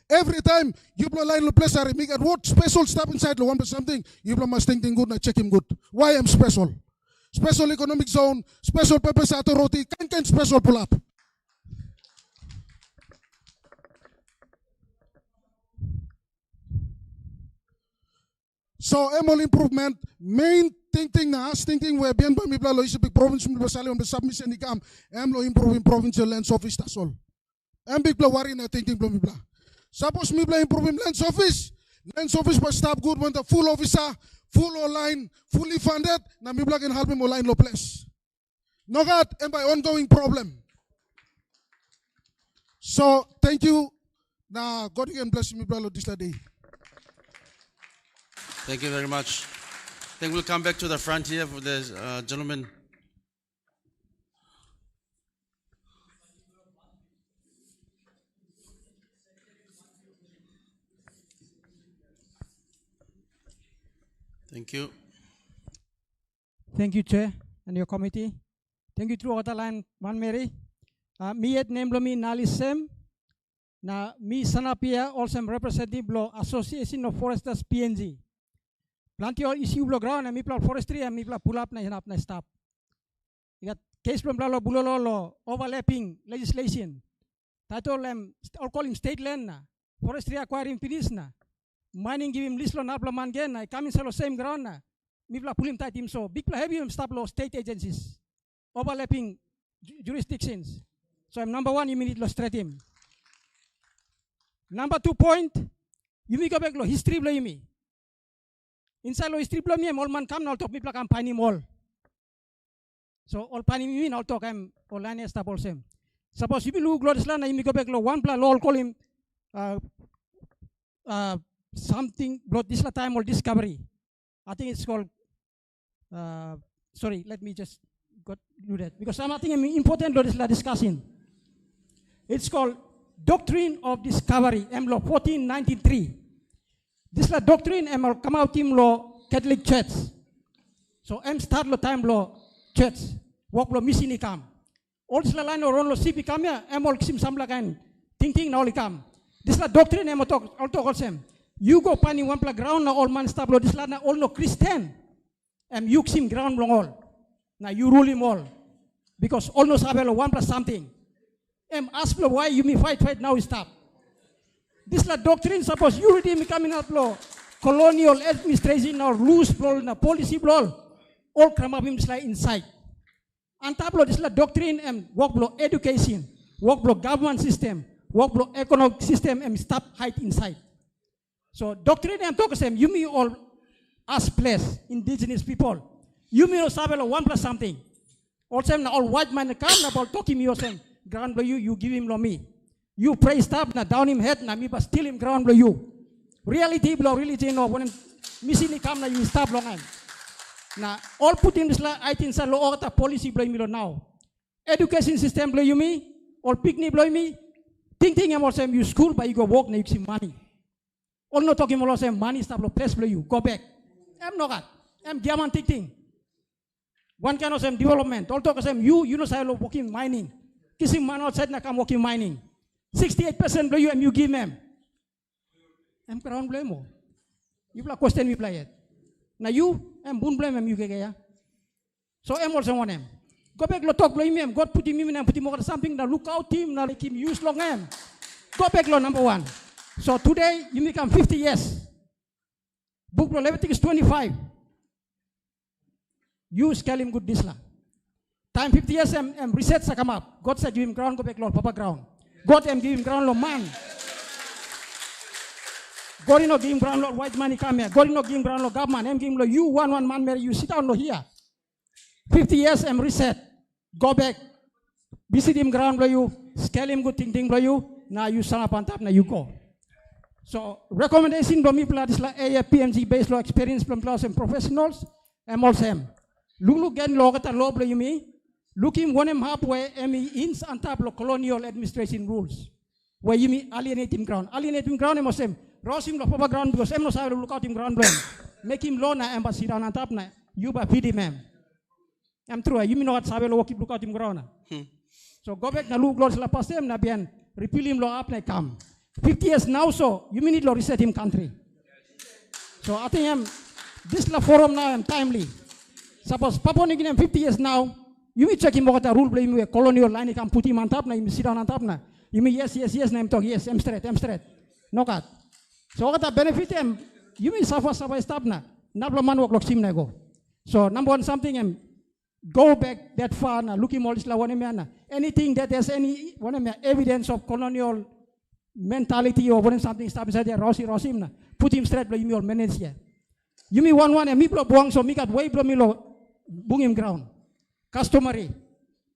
Every time you blow line no place are make at what special step inside lo one something, you blow must think good na check him good. Why I'm special? Special economic zone, special purpose authority, can special pull up. So ML improvement, main thinking na as thinking we bien ba mi bla lo is big province mi basali on the submission ikam, lo improving provincial lands office that's all. Big bla worry na thinking bla mi bla. Suppose mi bla improving lands office but stop good when the full officer, full online, fully funded, na mi bla can help him online lo place. No God, and by ongoing problem. So thank you. Na God can bless mi bla lo this day. Thank you very much. I think we'll come back to the front here for the gentleman. Thank you. Thank you, Chair, and your committee. Thank you to Waterline One Mary. Me at name lo mi Nalisem. Na mi sanapia also representative lo Association of Foresters PNG. Plenty all issue blo ground and mi pla forestry and mi pla pull up na hinap na stop. You got case from lo bulolo lo overlapping legislation. Tato all call him state land na. Forestry acquiring finish na. Mining give him list lo na pla man gen na. Coming sa lo same ground na. Mi pla pull him tight him so big pla heavy him stop lo state agencies. Overlapping jurisdictions. So I'm number one, you need lo straight him. Number 2 point, you mi go back lo history blo yumi. Inside lo history blo mi all man kam na all talk mi pla kam pani mall. So all pani mi na all talk am all line stop all same. Suppose you look lo isla na you mi go back lo one pla lo all call him something brought this la time or discovery. I think it's called sorry, let me just do that because something important lo this la discussing. It's called Doctrine of Discovery, MLO 1493. This la doctrine ML come out in law Catholic Church. So start lo time law church. Walk lo missing ikam. All this la line or lo CP kam ya ML kisim samla kan thinking na all ikam. This la doctrine ML talk all talk all same. You go pani one pla ground na all man stop lo this la na all no Christian. You kisim ground long all. Na you rule him all. Because all no sabe lo one plus something. Ask why you may fight now stop. This la doctrine suppose you already coming up law colonial administration or loose law na policy law all come up this like inside. On top of this la doctrine work law education, work law government system, work law economic system stop hide inside. So doctrine talk same you may all us place indigenous people. You may not sabe one plus something. Also na all white man come about talking me same. Ground blow you give him lo me. You pray stop na down him head na me but still him ground blow you. Reality blow religion no when missing come na you stop long time. Na all put in this la I think sa law ta policy blow me lo now. Education system blow you me, all picnic blow me. Think I'm also you school but you go work na you see money. All no talking about same money stop lo place blow you. Go back. I'm not that. I'm diamond thing. One kind of same development. All talk same you know say lo working mining. Kissing man outside na come working mining. 68% blow you give them. I'm crown blame mo. You play question me play it. Now you bun blame you kaya. So I'm also one him. Go back lo talk blame him. God put him in and put him over something na look out him na like him use long him. Go back lo number 1. So today you become 50 years. Book lo everything is 25. You scale him good this la. Time 50 years reset sa come up. God said give him ground, go back Lord, Papa ground. God give him ground Lord man. God no give him ground Lord white money come here. God no give him ground Lord government. Give him Lord you one man Mary you sit down Lord here. 50 years reset. Go back. Visit him ground Lord you. Scale him good thing Lord you. Now you stand up on top now you go. So recommendation from me this la PNG based law experience from class and professionals. Also Lulu gen law kata law Lord you me. Look him one him up where ins on top of colonial administration rules. Where you mean alienate him ground. Alienate him ground him was him. Ross him papa ground because him no side look out him ground blame. Make him low na embassy down on top na. You ba PD ma'am. I'm true. You mean what sabe lo keep look out him ground. So go back na look lords la pas him na bien repeal him lo up na come. 50 years now so you mean it lo reset him country. So I think this la forum now am timely. Suppose Papa Nigin 50 years now, you may check him what the rule blame colonial line, he can put him on top now, you sit down on top now. You mean yes, I'm talking, yes, I'm straight. No cut. So what the benefit him, you may suffer stop now. Nabla man work sim na go. So number one something go back that far now, look him all this la one man. Anything that there's any one evidence of colonial mentality or when something stop inside there, Rosim na, put him straight you all manage here. You mean one and me blow buang so me got way blow me lo bung him ground. Customary.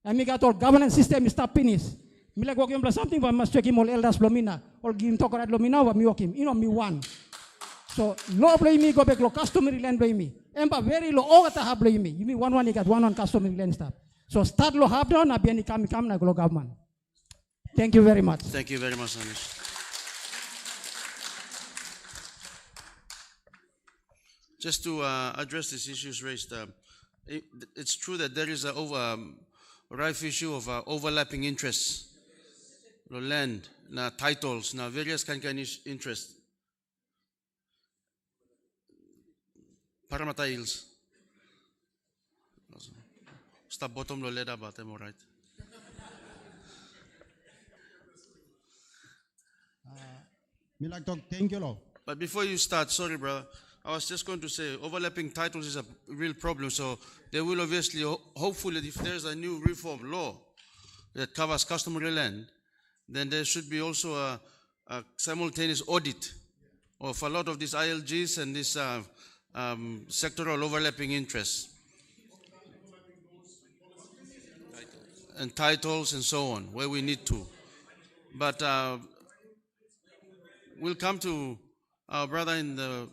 And me got all governance system is stop finish. Me like walk him plus something but must check him all elders blomina or give him talk right blomina but me walk him. You know me one. So low blame me go back lo customary land blame me. Emba very low all at have blame me. You mean one you got one customary land stop. So start lo have down abi any come na go government. Thank you very much. Thank you very much, Anish. Just to address these issues raised, it's true that there is a rife issue of overlapping interests, land, titles, various kind of interests. Paramata Hills. Stop bottom lo leda ba temo right. Me like talk, thank you, Lord. But before you start, sorry, brother, I was just going to say overlapping titles is a real problem. So there will obviously, hopefully, if there's a new reform law that covers customary land, then there should be also a simultaneous audit of a lot of these ILGs and these sectoral overlapping interests. And titles and so on, where we need to. But we'll come to our brother in the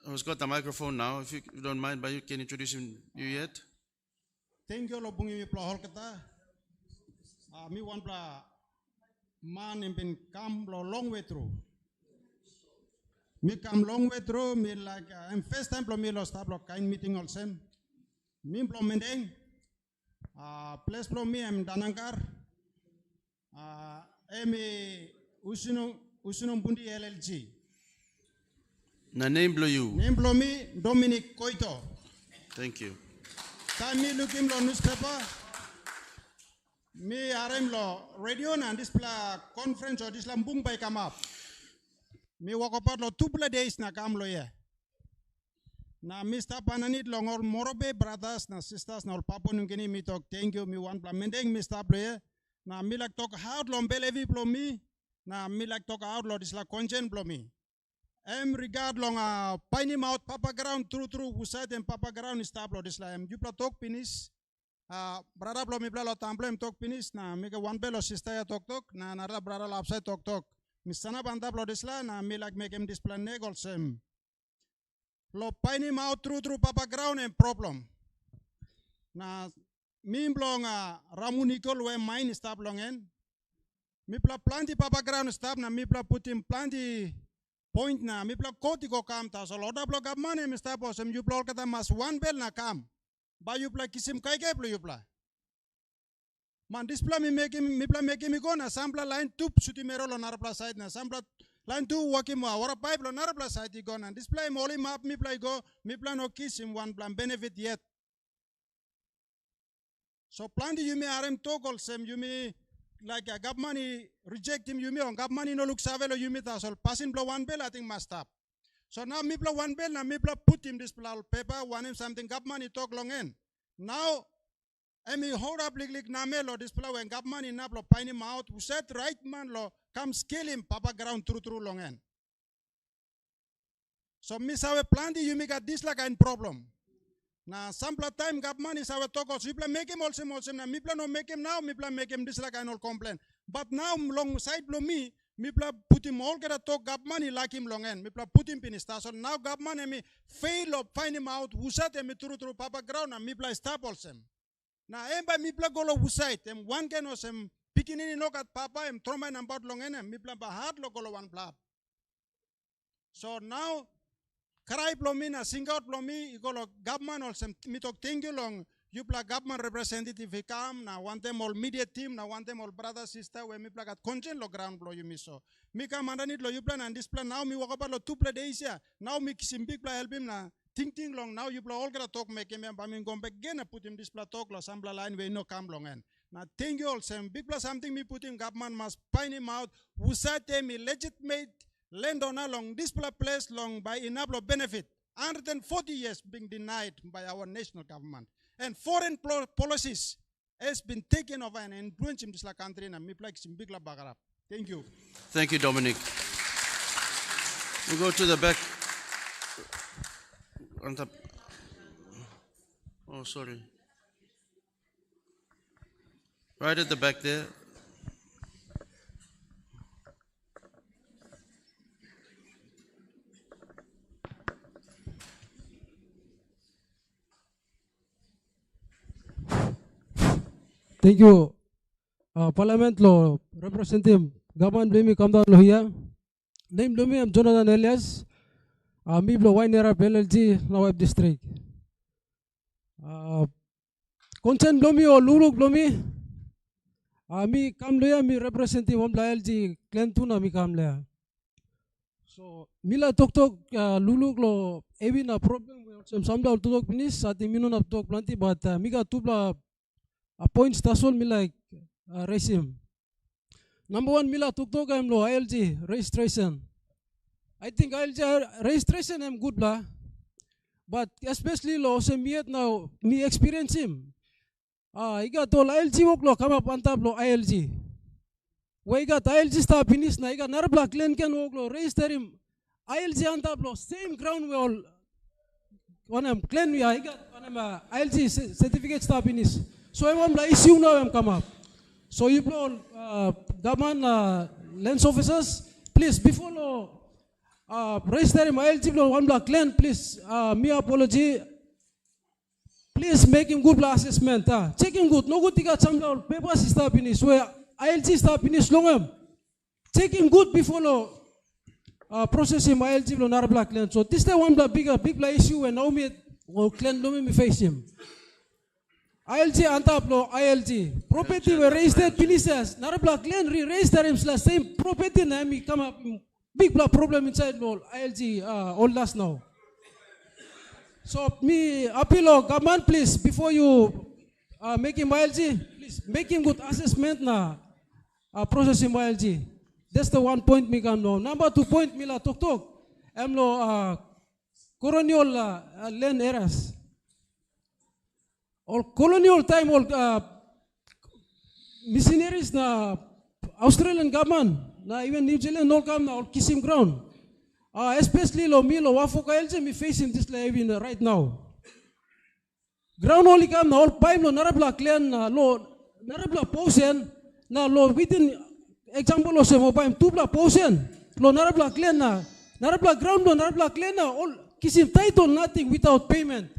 who's got the microphone now, if you don't mind, but you can introduce him you yet. Thank you, Lord, bungi mi pla holkata. Me one pla man in been come long way through. Me come long way through. Me like I'm first time pla me lo start pla kind meeting also. Me pla mending. Place pla me I'm Danangar. Me usunong bundi LLG. Na name blow you. Name blow me Dominic Koito. Thank you. Time me look him lo newspaper. Me RM lo radio na display conference or display bung by come up. Me walk apart lo 2 days na kam lo ye. Na Mr. Pananit long or Morobe brothers na sisters na all papa nungini me talk thank you me one plan mending Mr. Player. Na me like talk hard lo belevi blow me. Na me like talk out lo display content blow me. Regard long piney mouth papa ground true usad and papa ground is tablo this lam you talk finish brother blo mi blo tamplem talk finish na make one belo sister ya talk na nara brother upside talk misana banda blo this la na me like make him display negol sem lo piney mouth true papa ground and problem na mi blong ramunicol we mine stop long en mi plenty papa ground stop na mi put him plenty point na mi pla koti ko kam ta so loda blog up money mi sta posem you blog kata mas one bell na kam ba you pla kisim kai ke plo you pla man display mi make him go na sampla line 2 suti mero lo nar pla side na sampla line 2 wakim ora pipe lo nar pla side go na display moli map mi pla go mi pla no kisim one plan benefit yet so plan di you me arem togol sem you me like a government reject him, you me on government no look savelo you me so passing blow one bill I think must stop. So now me blow one bill now me blow put him this paper one him something government talk long in. Now me hold up like na me lo this when government na blow pine him out who said right man lo come scale him papa ground through long in. So me saw a plan you me got this like a problem. Na sample time government is our talk also. People make him also na me plan no make him now. Me plan make him this like I no complain. But now long side blow me plan put him all get a talk government like him long end. Me plan put him in station. So now government me fail of find him out. Who said me through papa ground and me plan stop also. Na emba mipla golo wusait em one can os em pikinini no kat papa em troma nambat longenem mipla ba hard lo golo one plab. So now cry plomi na sing out plomi igolo government also mitok thank you long yupla government representative he come na want them all media team na want them all brother sister we mi plagat content lo ground blow you miso mi ka mandanit lo yupla na this plan now mi wakapat lo 2 days ya now mi kisim big pla help him na ting long now yupla all gonna talk make him bamin go back again put him this pla talk lo sambla line we no come long en na thank you all some big pla something mi put him government must find him out usate mi legitimate land on along this place long by enable benefit 140 years being denied by our national government. And foreign policies has been taken over and influenced in this country and big bagarap. Thank you. Thank you, Dominic. We go to the back. On top. Oh, sorry. Right at the back there. Thank you. Parliament lo representative government blemi come down lo here. Name blemi am Jonathan Elias. Mi blo Wainera PLG na web district. Consent blomi o luluk blomi. Mi kam lo ya mi representative om LG Klentuna mi kam le. So mila tok luluk lo evi na problem sem samda tok pinis ati minun ap tok planti but miga tubla points tasol mila resim. Number 1 mila tuk am lo ILG registration. I think ILG registration am good bla, but especially lo sem miet now mi experience him. Iga tol ILG wok lo kama pantab lo ILG. Wa iga ILG sta finish na iga nar black len ken wok lo register him ILG antab lo same ground we all wanam clean we iga wanam ILG certificate sta finish. So I want to issue now come up. So you all government lands officers, please before register my eligible one block land, please me apology. Please make him good assessment. Check him good. No good tika chamla papers start finish. Where ILG start finish long. Check him good before process him eligible on black land. So this is one big issue and now me claim me face him. ILG antaplo ILG property were registered finishes nara black land re-register him same property na mi come up big problem inside law ILG all last now. So me appeal government please before you make him ILG please make him good assessment na process him ILG. That's the 1 point me come now. Number 2 point me la tok am lo Colonial land areas. All colonial time, all missionaries na Australian government, na even New Zealand all come all kissing ground. Especially lo mi lo wafoka LG mi facing this even right now. Ground only come na all pipe lo narabla clean na lo narabla posen na lo within example lo se mo pipe tubla posen lo narabla clean na narabla ground lo narabla clean na all kissing title nothing without payment.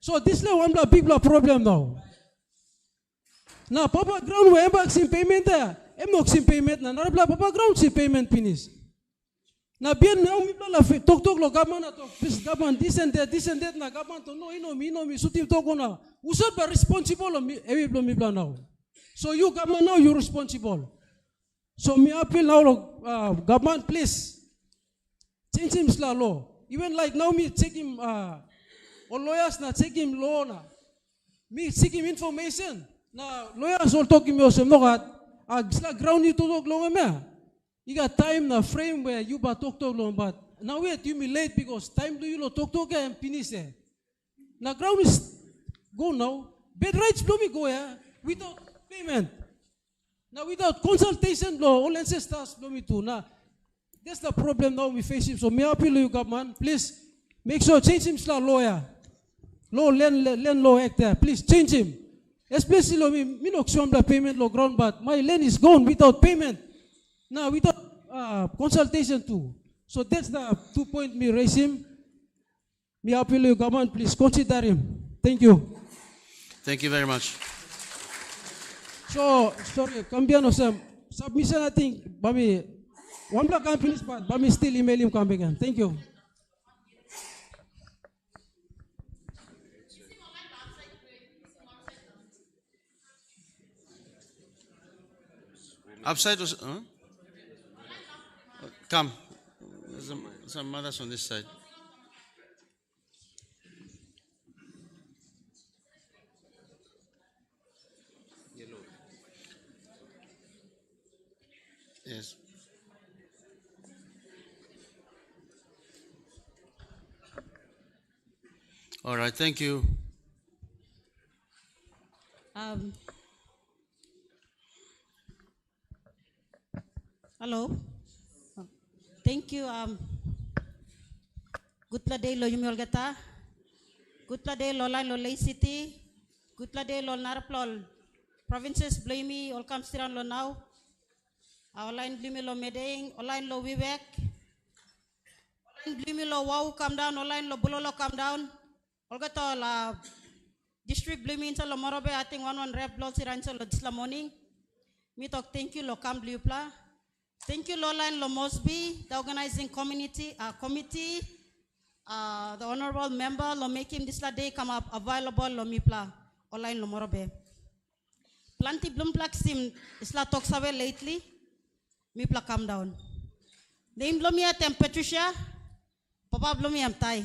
So this is one big problem now. Now papa ground we embark sim payment there. Emok sim payment na narabla papa ground sim payment finish. Na bien now mi bla tok lo government na tok this government this and that na government to no mi sutim tok na. Usad ba responsible mi bla now. So you government now you responsible. So me appeal now government please change him law. Even like now me take him all lawyers na check him law na. Me seek him information. Na lawyers all talk him also no kat. Gisla ground you talk long me. You got time na frame where you ba talk long but now wait you me late because time do you lo talk and finish eh. Na ground is go now. Bed rights do me go without payment. Now without consultation law all ancestors do me too na. That's the problem now we face him. So me appeal to you government please make sure change him lawyer. Law land law act there. Please change him. Especially me no show the payment law ground, but my land is gone without payment. Now without consultation too. So that's the 2 point me raise him. Me appeal to government, please consider him. Thank you. Thank you very much. So, sorry, cambiano Sam. Submission, I think, Bami, one block can finish, but Bami still email him come again. Thank you. Upside was, huh? Come. There's some mothers on this side. Yes. All right, thank you. Hello. Thank you. Good day, lo yumi olgata. Good day, lo line lo lay city. Good day, lo narplol. Provinces blame all comes tiran lo now. Our line blame lo meding. All line lo wibek. Blame lo wow come down. All line lo bulolo come down. Olgata la district blame into lo morobe. I think one rep lo tiran lo this morning. Me talk thank you lo come blupla. Thank you, Lola and Lomosby, the organizing committee, the honorable member, lo making this day come up available, lo mipla, online lo morobe. Planty bloom plak sim, isla talks away lately, mipla calm down. Name blow me at Patricia, Papa blow me am Tai.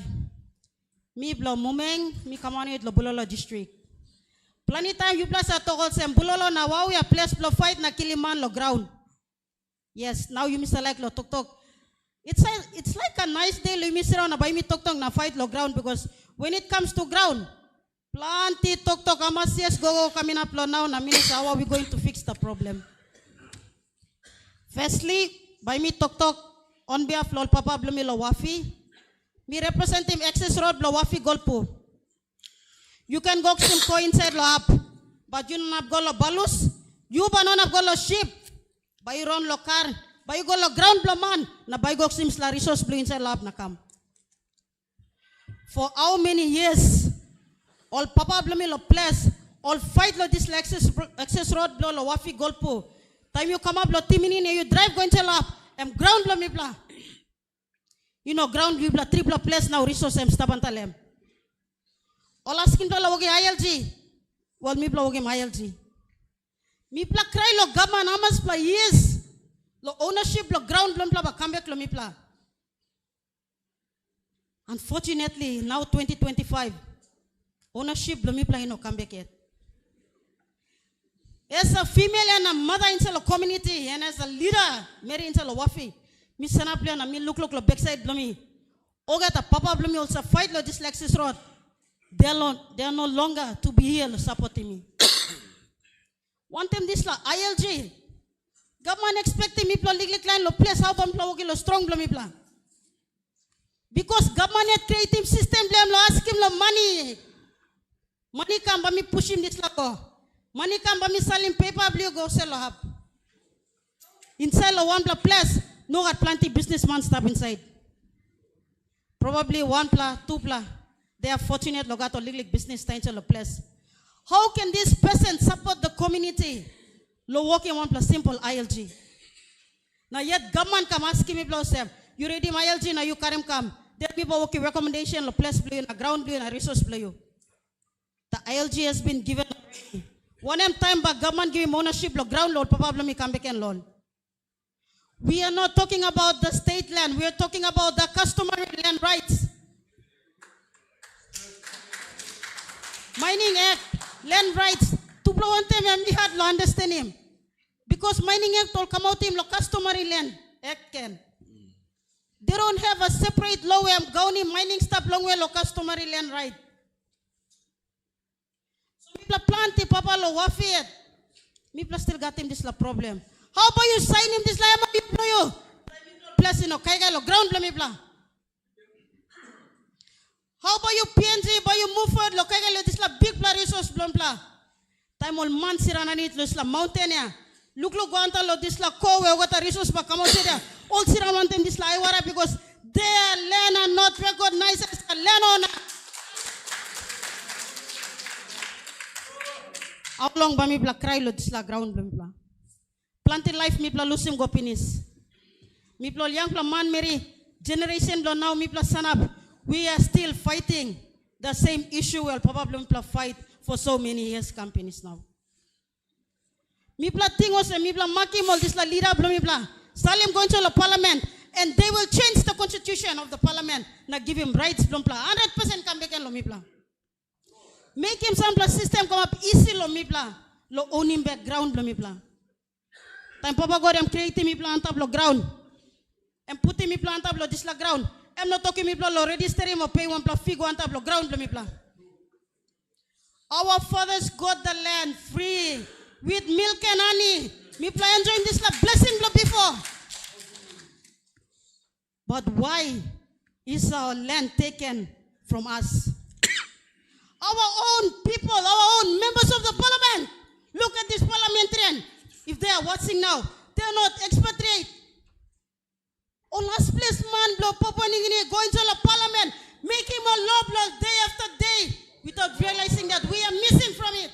Me blow mumeng, me come on it lo bulolo district. Plenty time you plus at all sem bulolo na wow ya place blow fight na kiliman lo ground. Yes, now you Mr. like lo tok tok. It's like a nice day lo Mr. on by me tok tok na fight lo ground because when it comes to ground, plenty tok tok amas yes go coming up lo now na minutes how are we going to fix the problem? Firstly, by me tok tok on behalf lo Papa Blumi lo Wafi, me represent him access road lo Wafi Golpo. You can go some coin inside lo up, but you not go lo balus, you banana go lo sheep. Bayu ron lo car, bayu go lo ground lo man, na bayu go sims la resource blue inside lab na kam. For how many years, all Papa Blumi lo place, all fight lo this access road blow lo Wafi Golpo. Time you come up lo timini you drive go inside lab, ground lo mi bla. You know ground we bla triple place now resource stabantalem. All asking to lo wogi ILG, well mi bla wogi ILG. Mi pla cry lo government amas pla years lo ownership lo ground lo pla ba comeback lo mi pla. Unfortunately, now 2025, ownership lo mi pla no comeback yet. As a female and a mother in the community and as a leader, Mary in the Wafi, mi sana pla na mi look lo backside lo mi. Oga ta Papa lo mi also fight lo this Lexus road. They are no longer to be here supporting me. One time this la ILG. Government expecting me plan legally client lo place how bam plan lo strong blam me plan. Because government had creative system blame lo ask him lo money. Money come bam me push him this la go. Money come bam me selling paper blue go sell lo have. Inside lo one place no got plenty businessman stuff inside. Probably one pla, two pla. They are fortunate lo got a legal business time lo place. How can this person support the community? Lo working one plus simple ILG. Now yet government come asking me plus you ready my ILG now you carry come. There people working recommendation lo place blue na ground blue na resource blue. The ILG has been given. One time back government give him ownership lo ground load probably me come back and loan. We are not talking about the state land. We are talking about the customary land rights. Mining Act. Land rights, to blow on them, we had to understand him. Because mining act will come out him, lo customary land, act can. They don't have a separate law where I'm going mining stuff long way lo customary land right. So people plant Papa lo wafiet. Me plus still got him this la problem. How about you sign him this la you? Plus no kaiga lo ground la me bla. How about you PNG, by you move forward, look at this big bla resource blom bla. Time all man sirana nit this la mountain ya. Look guanta lo this la ko we got a resource ba come out there. All sirana mountain this la iwara because their land are not recognized as a land owner. How long ba mi pla cry lo disla ground bla mi pla. Planted life mi pla lusim go pinis. Mi pla young pla man meri generation bla now mi pla sanap. We are still fighting the same issue well probably mi pla fight for so many years companies now. Mi pla tingos e mi pla maki mol disla leader bla mi pla. Salim going to the parliament and they will change the constitution of the parliament na give him rights bla 100% come back lo mi pla. Make him some system come up easy lo mi pla. Lo own him background lo mi pla. Time papa god am create mi pla on top lo ground. And put mi pla on top lo disla ground. I'm not talking mi pla lo register him or pay one pla figo on top lo ground lo mi pla. Our fathers got the land free with milk and honey. Me pla enjoying this blessing before. But why is our land taken from us? Our own people, our own members of the parliament. Look at this parliamentarian. If they are watching now, they are not expatriate. On last place man blow going to the parliament, making more law day after day without realizing that we are missing from it.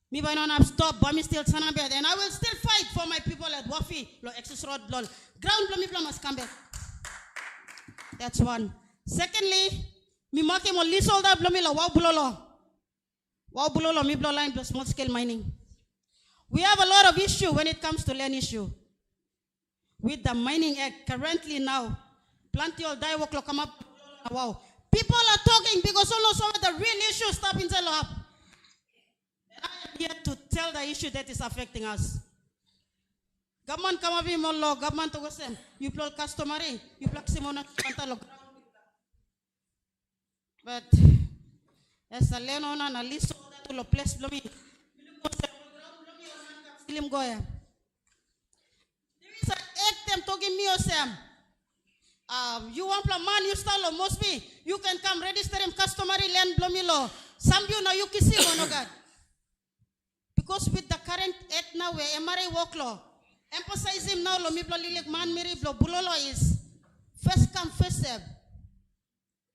Me by now stop, but me still sanabed, and I will still fight for my people at Wafi, lo access road lol. Ground lo me must come back. That's one. Secondly, me make mo leasehold up lo me la wow bulolo. Wow bulolo me blow line plus small scale mining. We have a lot of issue when it comes to land issue. With the Mining Act currently now, plenty of die work lo come up. Wow. People are talking because all of some of the real issues stop in the up. Here to tell the issue that is affecting us. Government come up in law, government to go same. You play customary, you play Simona Pantalo. But as a learner and a list to the place blooming. There is an act them talking me or Sam. You want a man you style must be. You can come register him customary land blomilo. Some you know you can see one God. Because with the current act now where MRA work law, emphasize him now lo mi blo lilik man miri blo bulolo is first come first serve.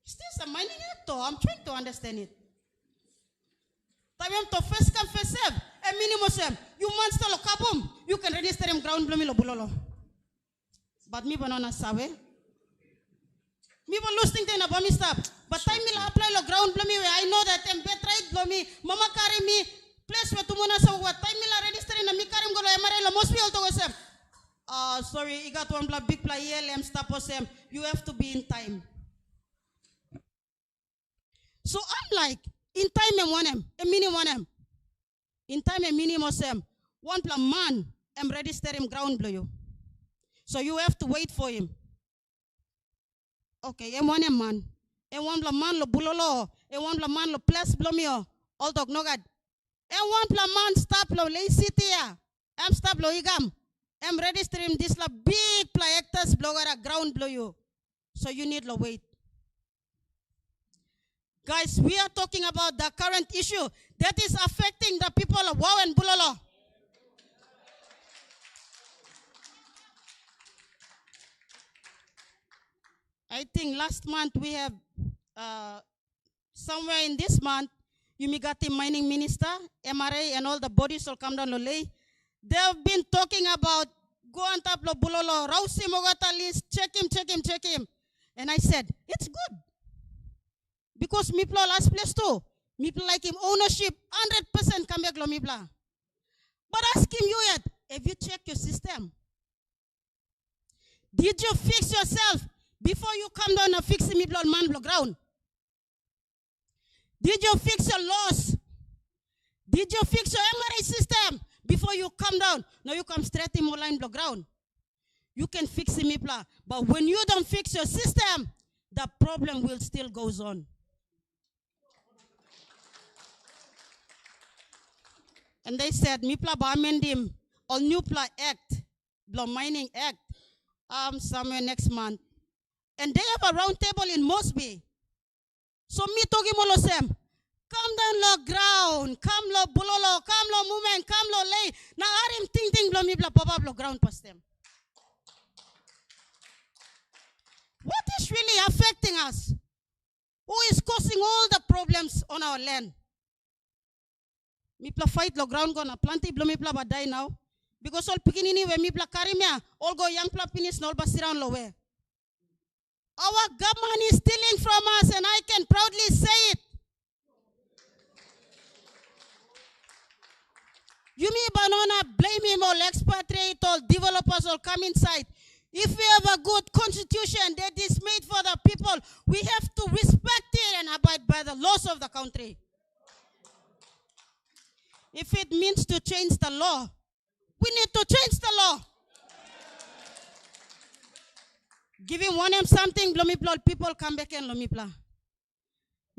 Still a mining act though, I'm trying to understand it. Time to first come first serve. A minimum serve. You man still a kabum. You can register him ground blo mi lo bulolo. But me banana sabe. Me ban losing thing about me stop. But time me la apply lo ground blo mi I know that them better blo mi mama carry me. Place where tumuna sa what time nila register na mikarim golo MRA lo most people to go sorry, you got one big play ELM stop us you have to be in time. So I'm like in time and one a minimum one in time and minimum one plan man am register him ground blow you. So you have to wait for him. Okay, one man. One plan man lo bulolo, one plan man lo place blow me all dog no god. And one plan man stop lo lay city ya. Am stop lo igam. Am register him this la big play hectares blogger a ground blow you. So you need to wait. Guys, we are talking about the current issue that is affecting the people of Wow and Bulolo. I think last month we have somewhere in this month Yumigati mining minister, MRA, and all the bodies will come down to lay. They have been talking about go on top of Bulolo, Rausi Mogata list, check him. And I said, it's good. Because Mipla last place too. Mipla like him ownership, 100% come back lo Mipla. But ask him you yet, have you checked your system? Did you fix yourself before you come down and fix the Mipla man block ground? Did you fix your laws? Did you fix your MRA system before you come down? Now you come straight in line block ground. You can fix the MIPLA, but when you don't fix your system, the problem will still goes on. And they said MIPLA ba amendim or NUPLA Act, Blow Mining Act, somewhere next month. And they have a round table in Mosby. So me talking molo sem, come down lo ground, come lo bulolo, come lo movement, come lo lay. Now arim ting blow me bla papa blow ground past them. What is really affecting us? who is causing all the problems on our land. Mipla fight lo ground gonna plenty blow mipla ba die now. Because all pikinini we mipla karimia, all go young pla finish no basiran lo we. Our government is stealing from us, and I can proudly say it. You mean banana blame him, all expatriate, all developers all come inside. If we have a good constitution that is made for the people, we have to respect it and abide by the laws of the country. If it means to change the law, we need to change the law. Giving one of something, Blomipla, people come back and Lomipla.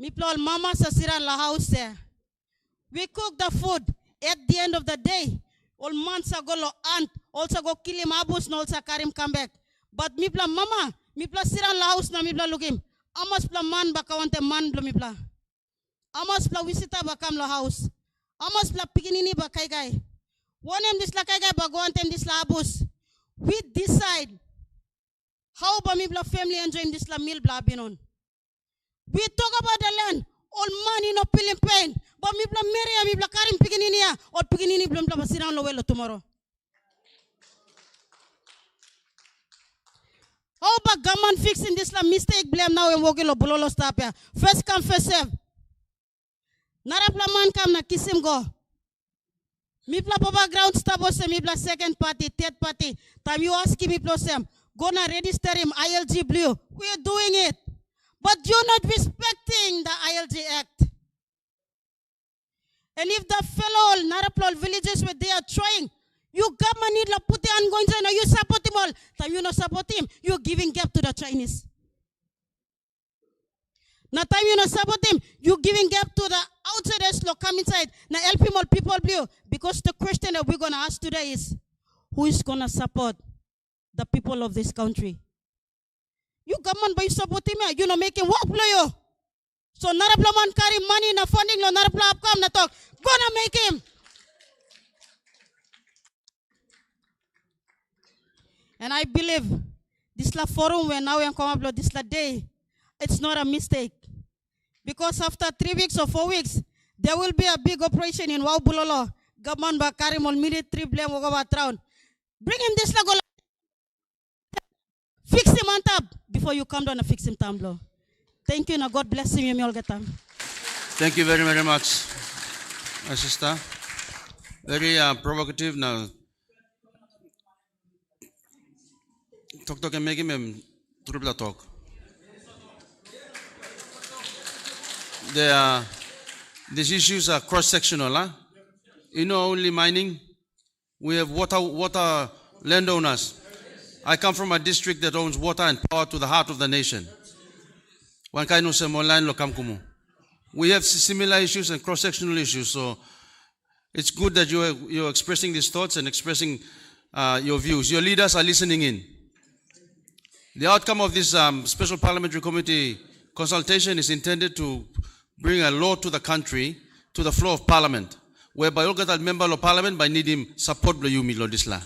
Mipla, mama sasira la house there. We cook the food at the end of the day. All months ago, lo aunt also go kill him abus, no also carry him come back. But mipla mama, mipla sira la house na mipla look him. Amas pla man bakawante man Blomipla. Amas pla visita bakam la house. Amas pla pikinini bakay guy. One em this la kay guy bagawante this la abus. We decide. How about me family enjoying this la meal bla binon? We talk about the land, all money no feeling pain. But me bla Maria, me bla Karim Piginini, or Piginini blum bla Basiran Lowell tomorrow. How about government fixing this la mistake blame now and walking lo bololo stop here? First come, first serve. Narapla man come na kiss him go. Me bla baba ground stop ose me bla second party, third party. Time you ask me plus him. Gonna register him ILG Blue. We are doing it. But you're not respecting the ILG Act. And if the fellow Naraplol villages where they are trying, you government need to put the ongoing China, you support him all. Time you not support him, you're giving gap to the Chinese. Now time you not support him, you're giving gap to the outsiders lo come inside. Now help him all people blue. Because the question that we're gonna ask today is, who is gonna support the people of this country? You government by support him, you know making work for you. So narapla man carry money in a funding lo narapla upcome na talk. Gonna make him. And I believe this la forum where now we come up this la day, it's not a mistake. Because after 3 weeks or 4 weeks, there will be a big operation in Waubulolo. Government ba carry mon military blame over round. Bring him this la go. Fix him on top before you come down and fix him tumbler. Thank you, and God bless him. You all get time. Thank you very, very much, my sister. Very provocative now. Talk and make him triple talk. These issues are cross-sectional. Huh? You know, only mining. We have water landowners. I come from a district that owns water and power to the heart of the nation. We have similar issues and cross-sectional issues, so it's good that you're expressing these thoughts and expressing your views. Your leaders are listening in. The outcome of this special parliamentary committee consultation is intended to bring a law to the country, to the floor of parliament, whereby all the member of parliament by need him support the Yumi Lodisla.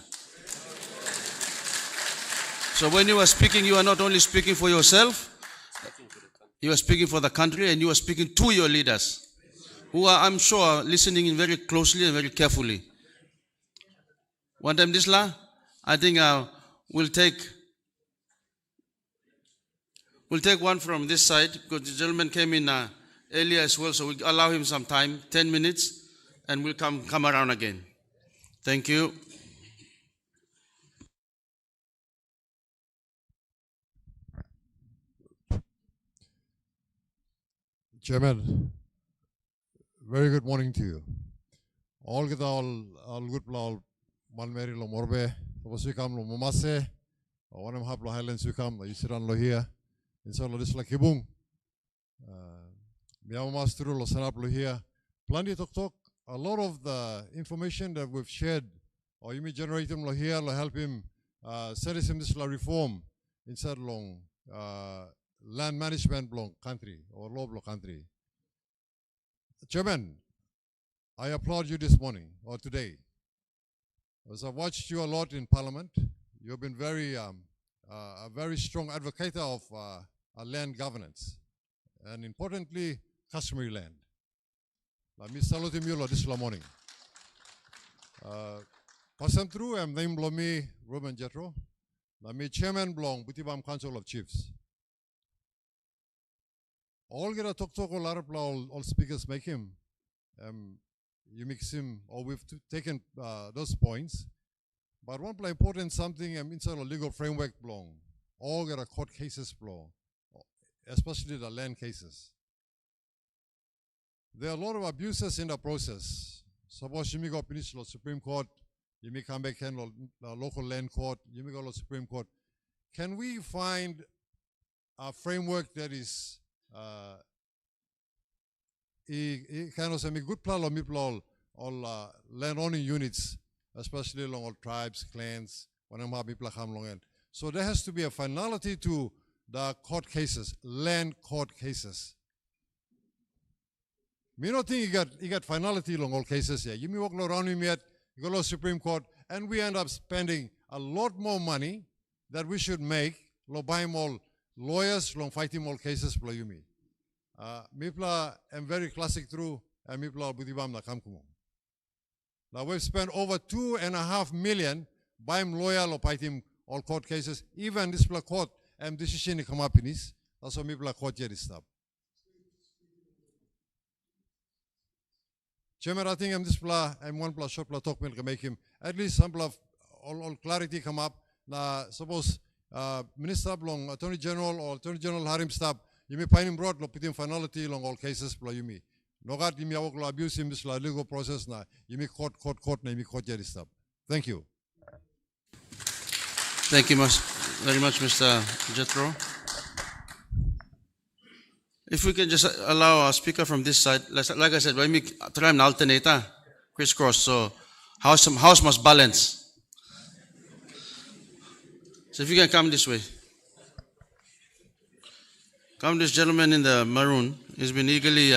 So when you are speaking, you are not only speaking for yourself, you are speaking for the country, and you are speaking to your leaders, who are, I'm sure, listening in very closely and very carefully. One time, Disla, I think we'll take one from this side, because the gentleman came in earlier as well, so we'll allow him some time, 10 minutes, and we'll come around again. Thank you. Chairman, very good morning to you. All good plan, Malmeri lo morbe, Wasukam lo Momase, one of Haplo Highlands Sukam, Isiran lo here, in Solo Disla Kibung, Miamastru lo Sanap lo here. Plenty talk. A lot of the information that we've shared, or you may generate him lo here, lo help him, set him this reform inside long. Land management block country or law block country. Chairman, I applaud you this morning or today. As I've watched you a lot in Parliament, you've been a very strong advocate of land governance. and importantly, customary land. Let me salute you this morning. Pasam through, I'm name Blomi Ruben Jetro. Let me chairman Blong, Butibam Council of Chiefs. All get a talk all speakers make him. You mix him, or we've taken those points. But one important something inside a legal framework belong. All get a court cases belong, especially the land cases. There are a lot of abuses in the process. Suppose you may go finish the Supreme Court, you may come back in the local land court, you may go to the Supreme Court. Can we find a framework that is kind of a good plan of all land owning units, especially along all tribes, clans, so there has to be a finality to the court cases, land court cases. Me not think you got finality along all cases here. You may walk around him yet, you go to the Supreme Court, and we end up spending a lot more money that we should make, buying more lawyers, fighting more cases, you me. Mipla am very classic through, and Mipla Budibam na kamkumo. Now we've spent over 2.5 million buying lawyer, fighting all court cases, even this court, and decision come up in this, that's why Mipla court here is stop. Chairman, I think I'm one plus short talk will make him at least some of all clarity come up. Now suppose Minister Blong, Attorney General or Attorney General Harim stop, you may find him broad put in finality along all cases you me. No God you may abuse him this legal process now. You may court na you may court here stop. Thank you. Thank you very much, Mr. Jethro. If we can just allow a speaker from this side, like I said, we try and alternate, crisscross, so house must balance. So if you can come this way. Come, this gentleman in the maroon. He's been eagerly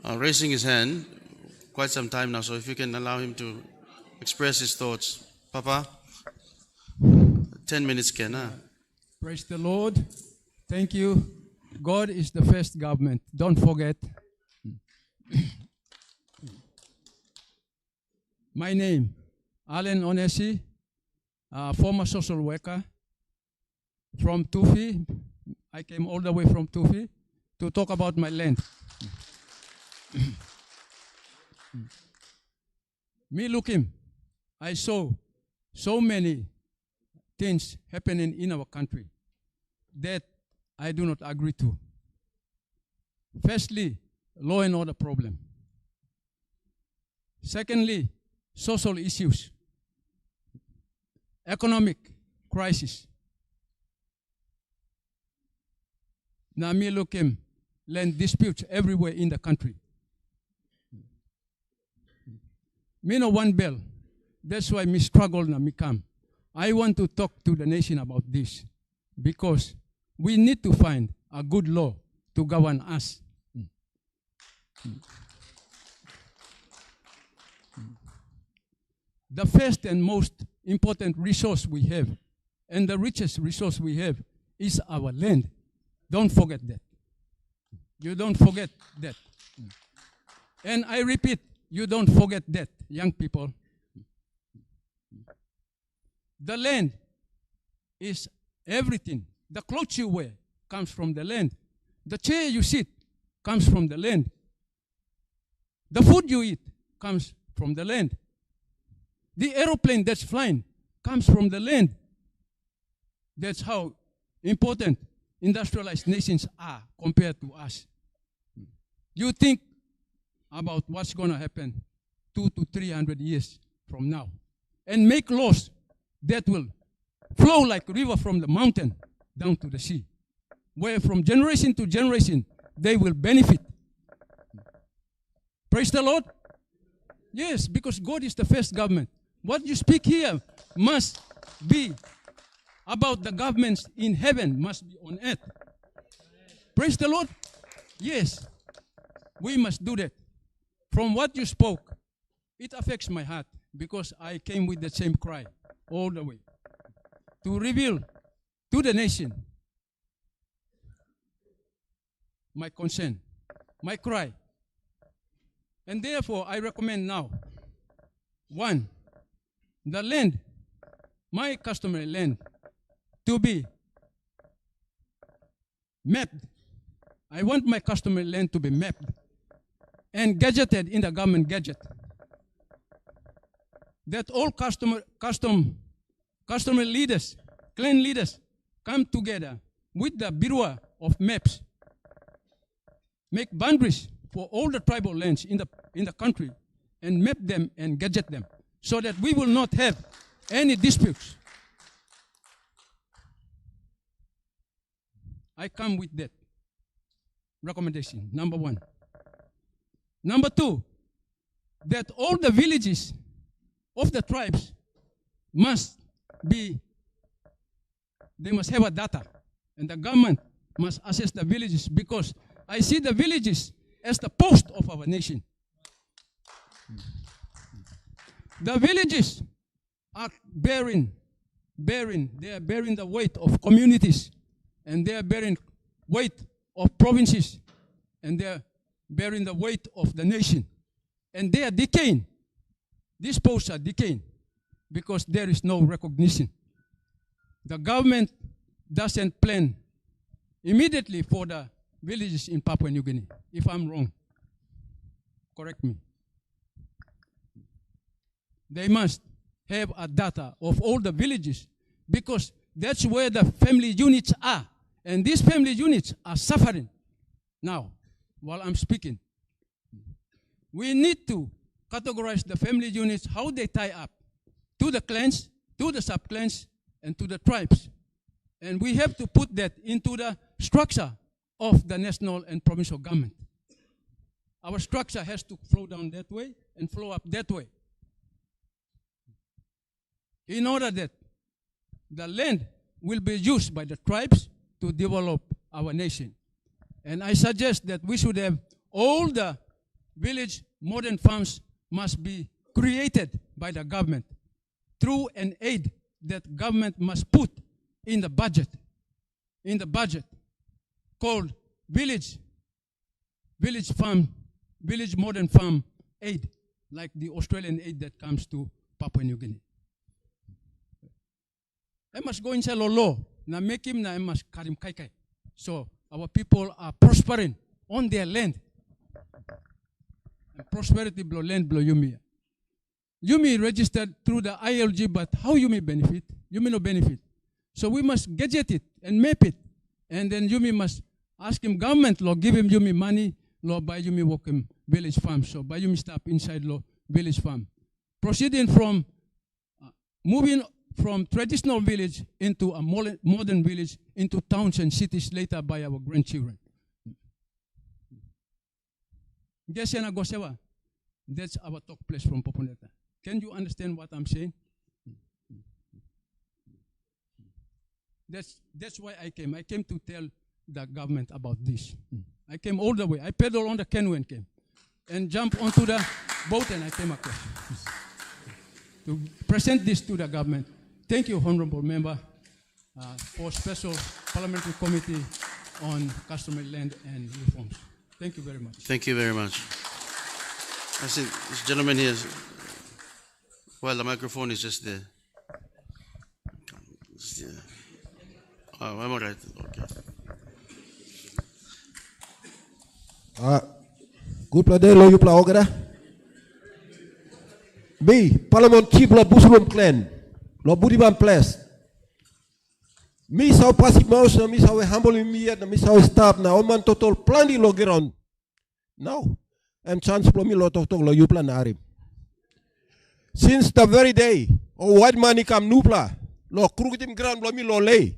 raising his hand quite some time now, so if you can allow him to express his thoughts. Papa, 10 minutes can. Praise the Lord. Thank you. God is the first government. Don't forget. My name, Alan Onesi, former social worker from Tufi. I came all the way from Tufi to talk about my land. Me looking, I saw so many things happening in our country that I do not agree to. Firstly, law and order problem. Secondly, social issues. Economic crisis. Now me looking, land disputes everywhere in the country. Me no one bell. That's why me struggle na me come. I want to talk to the nation about this because we need to find a good law to govern us. The first and most important resource we have, and the richest resource we have, is our land. Don't forget that. You don't forget that. And I repeat, you don't forget that, young people. The land is everything. The clothes you wear comes from the land. The chair you sit comes from the land. The food you eat comes from the land. The aeroplane that's flying comes from the land. That's how important industrialized nations are compared to us. You think about what's going to happen 200 to 300 years from now and make laws that will flow like a river from the mountain down to the sea, where from generation to generation they will benefit. Praise the Lord. Yes, because God is the first government. What you speak here must be about the governments in heaven, must be on earth. Praise the Lord. Yes, we must do that. From what you spoke, it affects my heart because I came with the same cry all the way to reveal to the nation my concern, my cry. And therefore, I recommend now, one, the land, my customary land, to be mapped. I want my customary land to be mapped and gadgeted in the government gadget. That all customary leaders, clan leaders, come together with the Bureau of Maps, make boundaries for all the tribal lands in the country, and map them and gadget them, so that we will not have any disputes. I come with that recommendation, number one. Number two, that all the villages of the tribes must have a data, and the government must assess the villages, because I see the villages as the post of our nation. The villages are bearing the weight of communities, and they are bearing weight of provinces, and they are bearing the weight of the nation. And they are decaying. These posts are decaying because there is no recognition. The government doesn't plan immediately for the villages in Papua New Guinea. If I'm wrong, correct me. They must have a data of all the villages, because that's where the family units are. And these family units are suffering now while I'm speaking. We need to categorize the family units, how they tie up to the clans, to the sub-clans, and to the tribes. And we have to put that into the structure of the national and provincial government. Our structure has to flow down that way and flow up that way, in order that the land will be used by the tribes to develop our nation. And I suggest that we should have all the village modern farms must be created by the government through an aid that government must put in the budget called village modern farm aid, like the Australian aid that comes to Papua New Guinea. I must go inside law. Na make him na must karim kai. So our people are prospering on their land. And prosperity blow land blow Yumi. Yumi registered through the ILG, but how Yumi benefit? Yumi no benefit. So we must gadget it and map it. And then Yumi must ask him government law, give him Yumi money, law by Yumi work him village farm. So by Yumi stop inside law village farm. Proceeding from moving from traditional village into a modern village, into towns and cities later by our grandchildren. That's our talk place from Poponeta. Can you understand what I'm saying? That's why I came. I came to tell the government about this. I came all the way. I pedaled on the canoe and came. And jumped onto the boat and I came across. To present this to the government. Thank you, Honorable Member, for Special Parliamentary Committee on Customary Land and Reforms. Thank you very much. Thank you very much. I see this gentleman here. Well, the microphone is just there. Oh, I'm all right. Okay. Good play, lo you play ogada. B. Parliament chief lo Busulum clan. Lo Budiban place. Mi sao passive mouse na mi sao humble immediate na mi sao stop na on man total plenty lo ground. Now, and chance lo mi lo tok lo you plan arim. Since the very day, oh white money come nupla lo krugitim ground lo mi lo lay.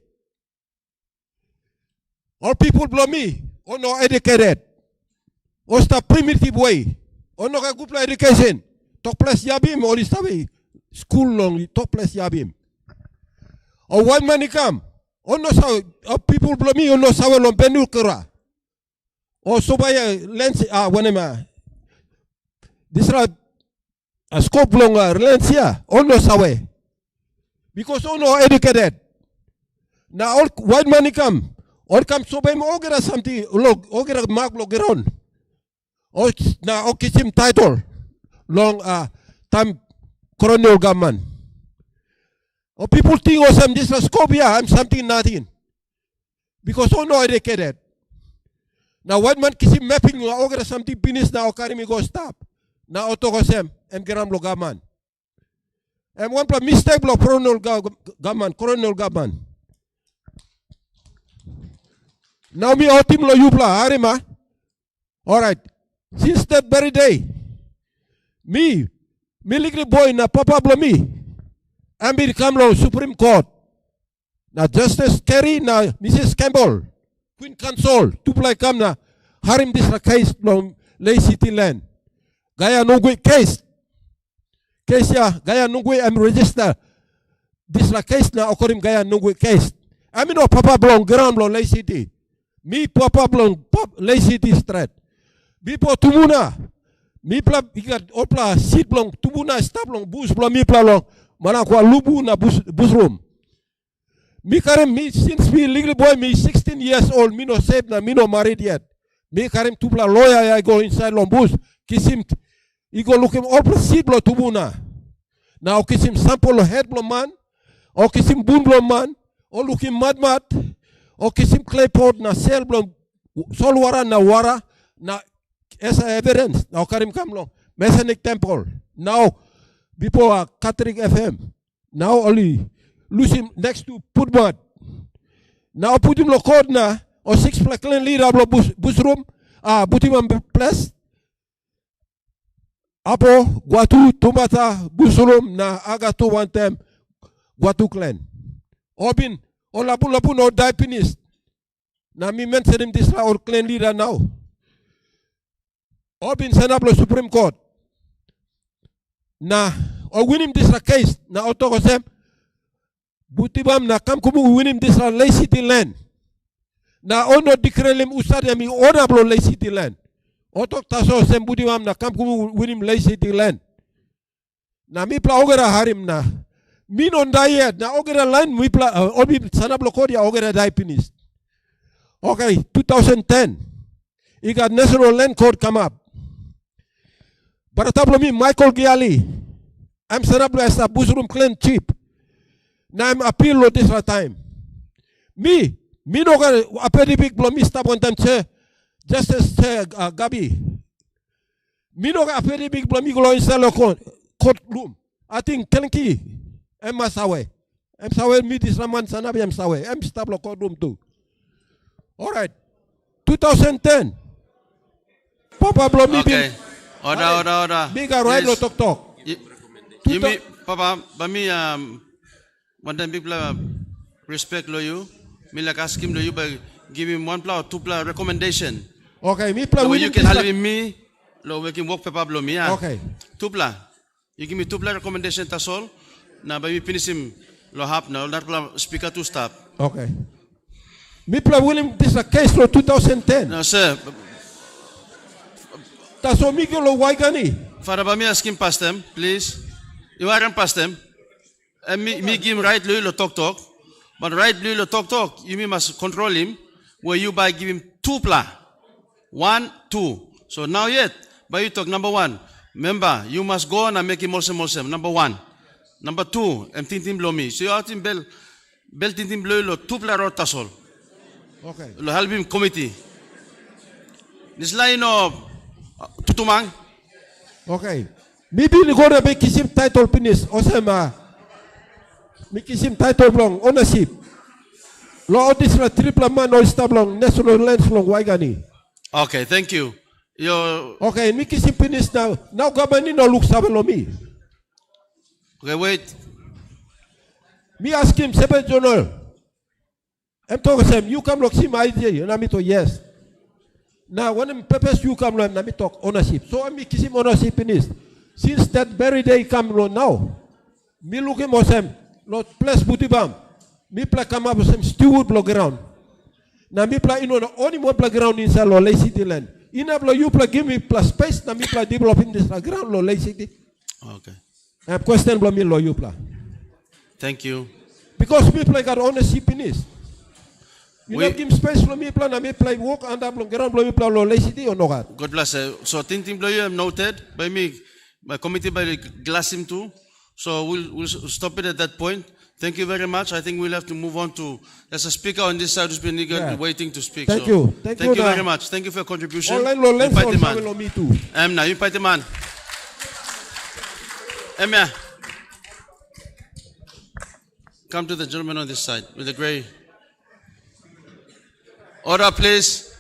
All people blow me, or no educated, or stop primitive way, or no good education. Talk place yabim, or this way, school long, talk place yabim. Or white money come, or no sao, people blow me, or no sao long penukera. Or so by a lens, whenever this is a scope longer lens here, or no sao. Because all no educated. Now all white money come. Or kam sobe mo ogera something log ogera mag logeron. O na okisim title long time colonial government. Or people think oh some this is Scobia, I'm something nothing. Because oh no educated. Now one man kisim mapping ogera something finish na okarimi go stop. Na otogosem em geram lo government. And one mistake lo colonial government. Now me otim lo yupla harima. All right. Since that very day, me little boy na papa blo me. Ambi come lo Supreme Court. Na Justice Kerry na Mrs. Campbell, Queen Console, tupla come na harim this la case lo lay city land. Gaya nungwe case. Case ya gaya nungwe am register. This la case na okorim gaya nungwe case. Ami no papa blong ground lo lay city. Mi papa blong lay city street. Bipo tumuna. Mi pla ikat opla seat blong tumuna stop blong bus blong mi pla long mana kwa lubu na bus room. Mi karem mi since me little boy me 16 years old mi no saved na mi no married yet. Mi karem tupla lawyer I go inside long bus kisim I go look him opla seat blong tumuna. Now kisim sample head blong man o kisim bun blong man o look him mad o kisim clay pot na sel blong sol wara na wara na as evidence now karim kamlo Masonic temple now before Catholic FM now only lose him next to Putmud now put him lo code na or 6 clean leader blo bus room butimam place apo guatu tumata bus room na aga to one time guatu clan obin o lapu no die finish na mi mention him this or clean leader now Obin Senablo Supreme Court. Na or win him this case. Na otogosem. Butibam na kam kumu win him this lay city land. Na ono dikrelim usad mi onablo lay city land. Otok taso sem butibam na kam kumu win him lay city land. Na mi pla ogera harim na. Mi non diet na ogera line mi pla obi Senablo Kodia ogera die finish. Okay, 2010. He got national land code come up. But tablo me Michael Giali. I'm Senablo as a busroom clean cheap. Now I'm appeal lo this time. Me no ga apedi big blow me stop one time che Justice Gabi. Me no ga apedi big blow me go inside lo court room. I think Kelenki em masawe. Em sawe me this raman sanabi em sawe. Em stop lo court room too. All right. 2010. Papa blow me. Okay. Order. Bigger right lo talk. You me, Papa, but me one time people respect lo you. Me like ask him lo you by give him 1 pla or 2 pla recommendation. Okay, me pla you can help me lo we can work Papa blow me. Okay. 2 pla. You give me 2 pla recommendation that's all. Now by me finish him lo hap now that pla speaker to stop. Okay. Me pla William this a case lo 2010. No sir. Taso Miguel lo waigani. Father, by me ask him past them, please. You are past them. And me give him right lo talk. But right lo talk. You must control him. Where you by give him 2 pla. 1, 2. So now yet, by you talk number 1. Remember, you must go on and make him also. Number 1. Number 2, I'm thinking blow me. So you have to bel thinking blow lo 2 pla rotasol. Okay. Lo help him committee. This line of tutumang. Okay. Maybe you go to make kisim title finish. Osema. Make kisim title long ownership. Law this la triple man or stab long national lands long waigani. Okay, thank you. Okay, make kisim finish now. Now government no look sabelo me. Okay, wait. Me ask him seven journal. I'm talking to him. You come look see my idea. And I'm to yes. Now when I'm purpose you come and I'm talk ownership. So I'm making him ownership finish. Since that very day come now, me look him was him, Lord place Butibam. Me play come up with some steward block ground. Now me play only more playground inside Lord Lay City land. In a you play give me plus space, now me play developing this ground Lord Lay City. Okay. I have question blow me Lord you play. Thank you. Because people got ownership in this. You not give space for me plan, I may play walk and up on ground, blow me plan, lazy or no God. God bless you. So Tintin Bloyer noted by me, by committee by Glassim too. So we'll stop it at that point. Thank you very much. I think we'll have to move on to, there's a speaker on this side who's been eagerly waiting to speak. Thank so you. Thank you very much. Thank you for your contribution. Online law lens Fight the on man. me too. Now you fight the man. Emma. Come to the gentleman on this side with the grey. Order, please.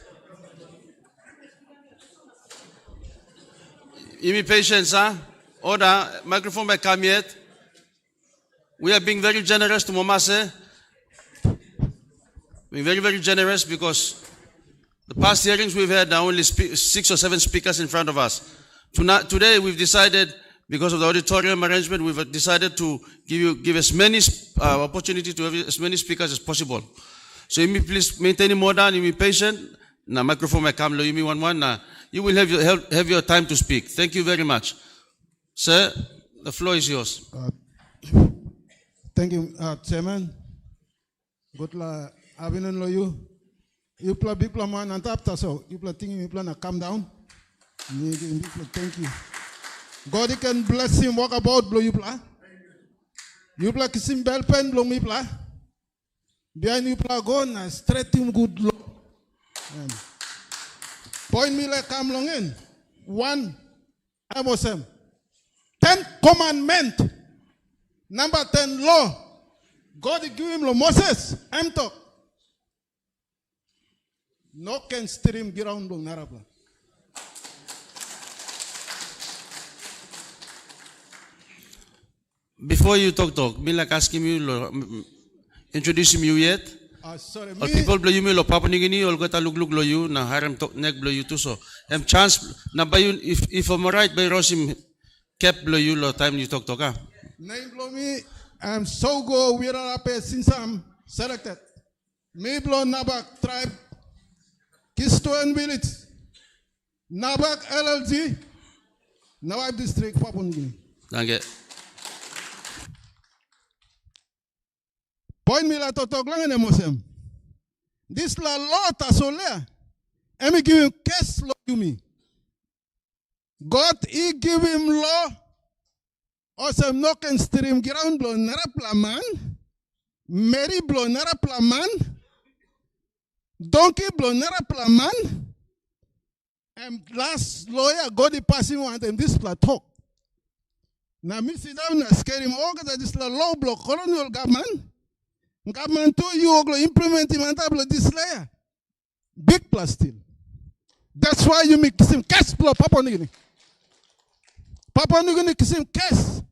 Give me patience, huh? Order. Microphone by come yet. We are being very generous to Momase. Being very, very generous because the past hearings we've had are only 6 or 7 speakers in front of us. Today we've decided, because of the auditorium arrangement, we've decided to give as many opportunity to have as many speakers as possible. So you may please maintain more than, you be patient. Now microphone may come, you may one. Now you will have your time to speak. Thank you very much. Sir, the floor is yours. Thank you, Chairman. Good luck. Abinan lo you play big man and tap so you play thinking you plan to calm down. Thank you. God can bless him. Walk about blow you play. You play kissing bell pen blow me play. Behind you play go na straight him good law. Point me like come long in. 1 Amosem. 10 commandment. Number 10 law. God give him law. Moses. I'm talk. No can steer him ground on Narabla. Before you talk, me like asking you, introduce you yet? Sorry, Or people blow you me lo Papua New Guinea or gota look blow you na harem talk neck blow you too so. Chance na by you if I'm right by Rosim kept blow you lo time you talk ah. Name blow me. I'm so go we are up since I'm selected. Me blow Nabak tribe. Kisto and village. Nabak LLG. Nawab district Papua New Guinea. Thank you. Point me la totok lang ene mosem. This la law tasolea. Emi give him case law to me. God he give him law. Osem no can stream ground blow nara plaman. Mary blow nara plaman. Donkey blow nara plaman. And last lawyer God he passing one them this la talk. Now me sit down and scare him all that this la law blow colonial government. Government to you will implement him and double this layer. Big plus still. That's why you make him case blow Papua New Guinea. Papua New Guinea kiss him case.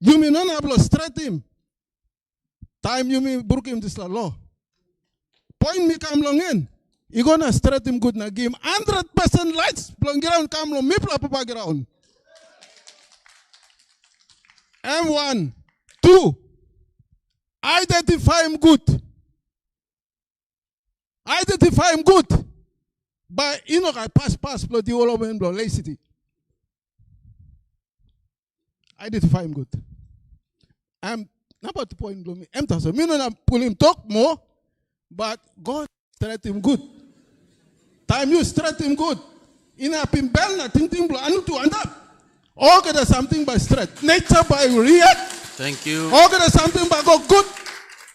You may not have straight him. Time you may brook him this law. Point me come long in. You gonna straight him good na give him 100% lights. Blong ground come long me papa ground. M1, 2. Identify him good. Identify him good. But you know I pass blood the whole of him blow lazy. Identify him good. I'm not about to point blow me. So me no pull him talk more, but God straight him good. Time you straight him good. In a pin bell na ting blow anu to end up. All get something by straight. Nature by real. Thank you. All get something by go good.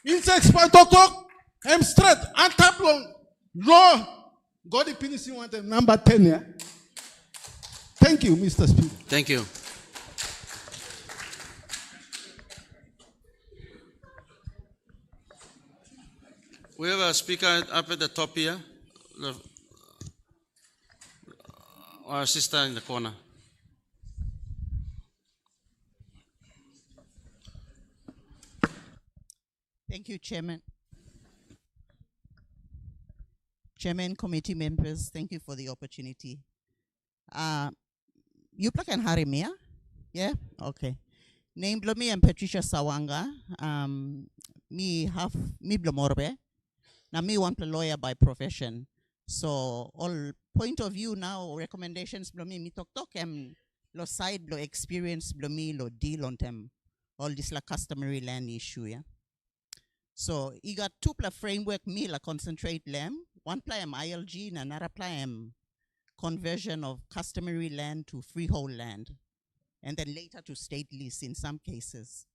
Insects by talk. I'm straight. And tap long. Law. God the penis you want them. Number 10 yeah. Thank you, Mr. Speaker. Thank you. We have a speaker up at the top here. Our sister in the corner. Thank you, Chairman. Chairman, committee members, thank you for the opportunity. You can hurry me, yeah? Okay. Name me, I'm Patricia Sawanga. Me Blomorbe. Now me want a lawyer by profession. So all point of view now, recommendations me talk lo side lo experience me lo deal on them. All this la customary land issue, yeah. So he got two pla framework me la concentrate lamb, one pla ILG and another pla conversion of customary land to freehold land, and then later to state lease in some cases.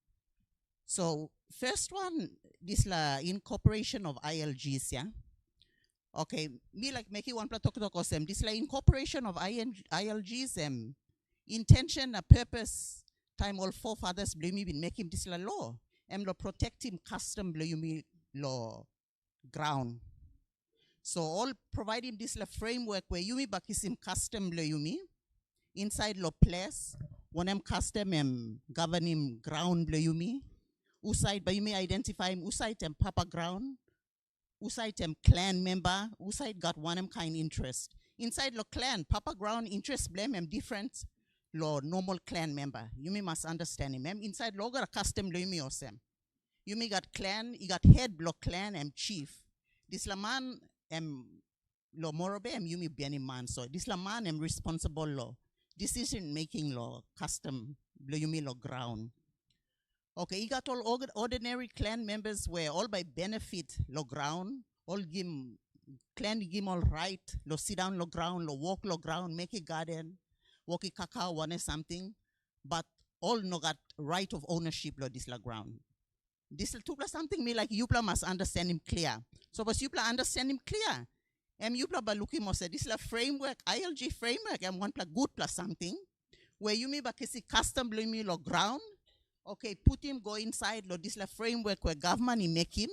So first one, this la incorporation of ILGs, yeah. Okay, me like make it one talk this la incorporation of ILGs intention a purpose time all forefathers blame me been make him this la law. Lo protect him custom blame law ground. So all provide him this la framework where you me bakis him custom blame inside lo place one custom govern him ground blame uside by you may identify him uside papa ground. Uside clan member, uside got one kind interest. Inside lo clan, papa ground interest blame different lo normal clan member. You may must understand him. Inside lo got a custom blame osem. You may got clan, you got head block clan chief. This la man lo morobe you may be any man. So this la man responsible lo decision making law custom blame lo ground. Okay, you got all ordinary clan members where all by benefit lo ground, all give clan give all right, lo sit down lo ground, lo walk lo ground, make a garden, walk a cacao, one something, but all no got right of ownership lo this la ground. This two plus something me like you must understand him clear. So but you understand him clear. You ba looking mo say this la framework, ILG framework, one plus good plus something, where you may ba kisi custom blame lo ground. Okay, put him go inside lo this la framework where government make him,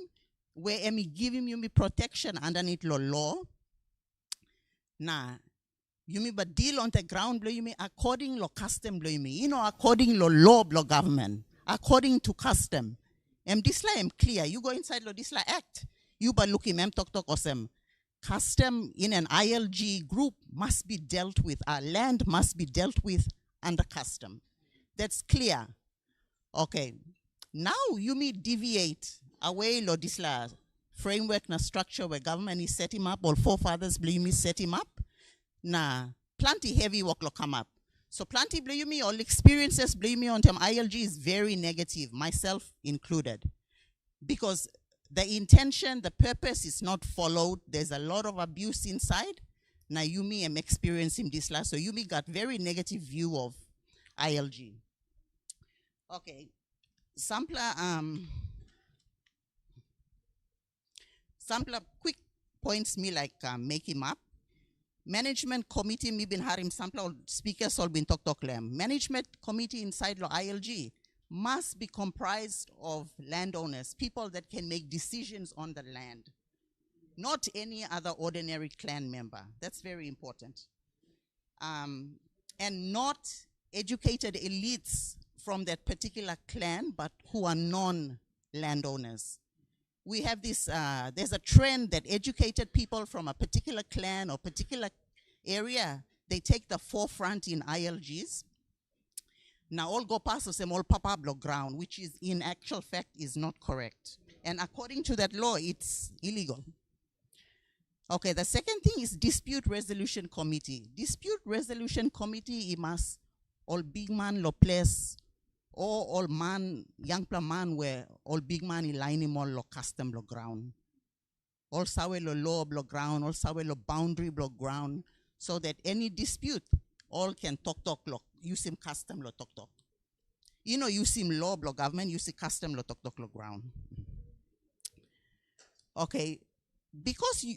where give him you me protection underneath law. Nah, you me but deal on the ground blow you me according lo custom blow you me. You know according lo law blow government, according to custom. This la clear. You go inside lo this la act. You but look him talk osem. Custom in an ILG group must be dealt with. Our land must be dealt with under custom. That's clear. Okay, now you may deviate away lo this la framework na structure where government is set him up, or forefathers blame me set him up. Na plenty heavy work lo come up. So plenty blame me, all experiences blame me on them ILG is very negative, myself included. Because the intention, the purpose is not followed. There's a lot of abuse inside. Now you me am experiencing this last, so you me got very negative view of ILG. Okay, sampler quick points me like make him up. Management committee me been harim sampler speakers all been talk lam. Management committee inside lo ILG must be comprised of landowners, people that can make decisions on the land, not any other ordinary clan member. That's very important. And not educated elites from that particular clan, but who are non-landowners. We have this, there's a trend that educated people from a particular clan or particular area, they take the forefront in ILGs. Now all go past us all papa block ground, which is in actual fact is not correct. And according to that law, it's illegal. Okay, the second thing is dispute resolution committee. Dispute resolution committee, it must all big man lo place, or all man, young pla man where all big man line him all lo custom lo ground. All sawe lo law block ground, all sawe lo boundary block ground, so that any dispute, all can talk lo, use him custom lo talk. You know, use him law block government, use him custom lo talk lo ground. Okay, because you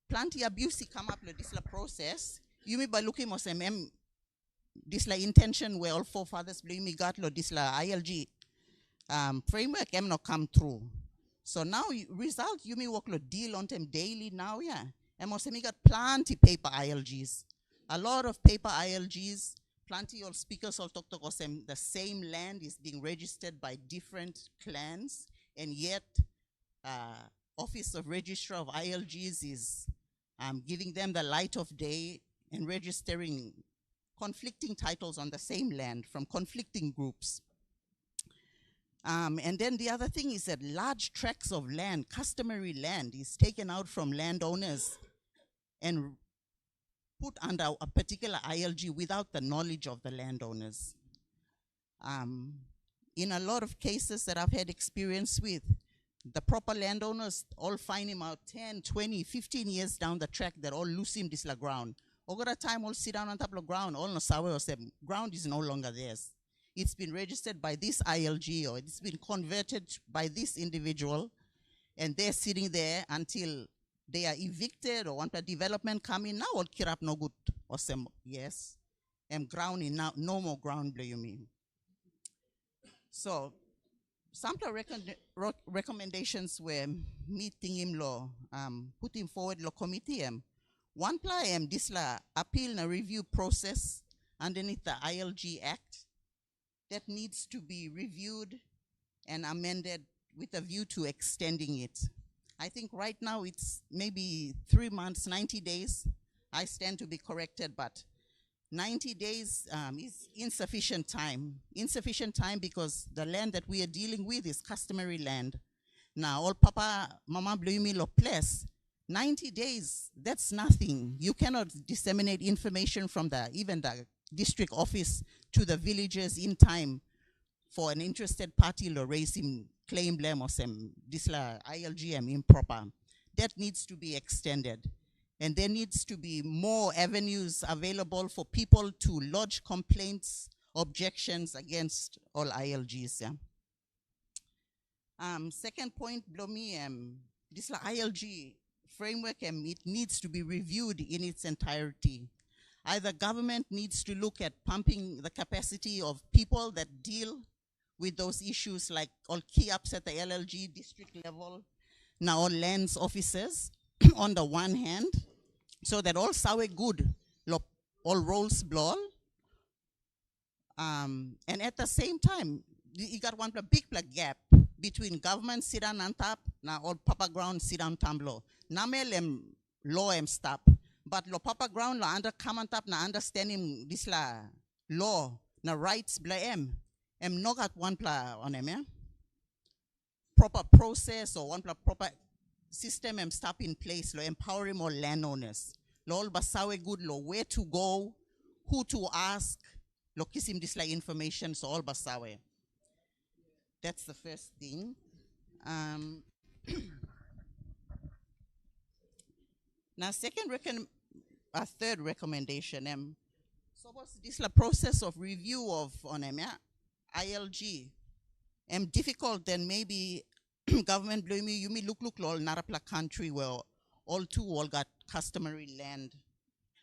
plenty abuse come up lo this la process, you may by looking mo sem this la intention where all forefathers blame me got lo this la ILG framework not come through. So now result you may work lo deal on them daily now, yeah. And also me got plenty paper ILGs. A lot of paper ILGs, plenty of speakers all talk us the same land is being registered by different clans, and yet Office of Registrar of ILGs is giving them the light of day and registering conflicting titles on the same land from conflicting groups. And then the other thing is that large tracts of land, customary land, is taken out from landowners and put under a particular ILG without the knowledge of the landowners. In a lot of cases that I've had experience with, the proper landowners all find him out 10, 20, 15 years down the track, that all lose him this la ground. Over the time, all sit down on top of the ground, all no sawe or say, ground is no longer theirs. It's been registered by this ILG, or it's been converted by this individual, and they're sitting there until they are evicted or want a development come in. Now all kirap no good. Or say, yes, ground in now, no more ground, you mean. So, some of the recommendations were meeting him law, putting forward law committee. One plan this la appeal na review process underneath the ILG Act that needs to be reviewed and amended with a view to extending it. I think right now it's maybe 3 months, 90 days. I stand to be corrected, but 90 days is insufficient time. Insufficient time because the land that we are dealing with is customary land. Now, all Papa, Mama Blumi lo place, 90 days, that's nothing. You cannot disseminate information from even the district office to the villagers in time for an interested party to raise him claim blame or some this la ILGM improper. That needs to be extended. And there needs to be more avenues available for people to lodge complaints, objections against all ILGs. Yeah? Second point, Blomi, this la ILG framework, it needs to be reviewed in its entirety. Either government needs to look at pumping the capacity of people that deal with those issues, like all key ups at the LLG district level, now all lands officers on the one hand, so that all sawe good, all roles blow. And at the same time, you got one big gap between government sit down on top, now all papa ground sit down tamblo. Namel law stop, but lo papa ground la under come on top na understanding this la law na rights blame no got one pla on em, proper process or one pla proper system stop in place lo empowering more landowners lo all basawe good lo where to go, who to ask lo kisim this la information so all basawe. That's the first thing. Now, third recommendation, so what's this la process of review of on ILG? Difficult then maybe government blame you me look all narapla country where all got customary land.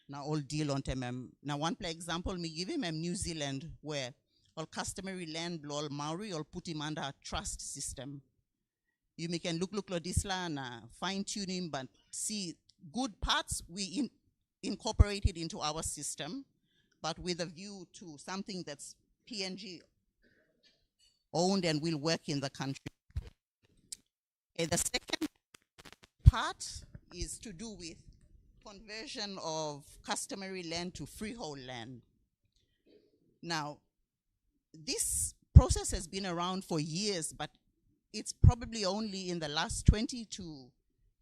Now all deal on them. Now one play example me give him New Zealand where all customary land all Maori all put him under a trust system. You may can look this land fine tuning but see good parts we incorporated into our system, but with a view to something that's PNG owned and will work in the country. Okay, the second part is to do with conversion of customary land to freehold land. Now, this process has been around for years, but it's probably only in the last 20 to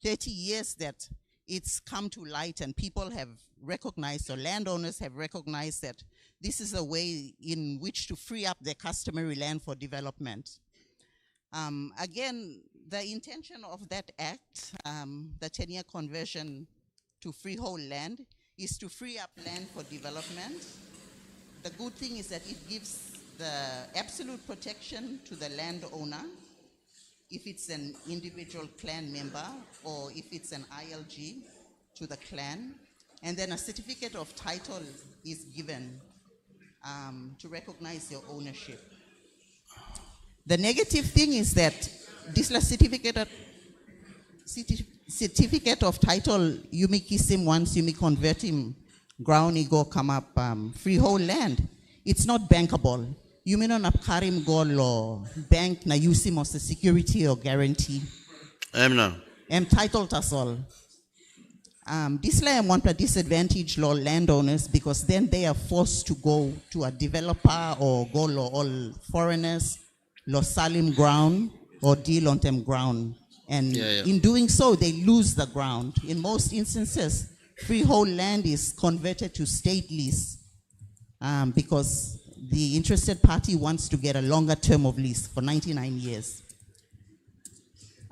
30 years that it's come to light and people have recognized, or landowners have recognized that this is a way in which to free up their customary land for development. Again, the intention of that act, the 10-year conversion to freehold land, is to free up land for development. The good thing is that it gives the absolute protection to the landowner if it's an individual clan member or if it's an ILG to the clan, and then a certificate of title is given to recognize your ownership. The negative thing is that this certificate of title, you may kiss him once, you may convert him, ground he go come up freehold land. It's not bankable. You may not carry him go law bank na use him as a security or guarantee. Title tas all. This land want to disadvantage law landowners because then they are forced to go to a developer or go law all foreigners, law salim ground or deal on them ground. And in doing so, they lose the ground. In most instances, freehold land is converted to state lease because the interested party wants to get a longer term of lease for 99 years.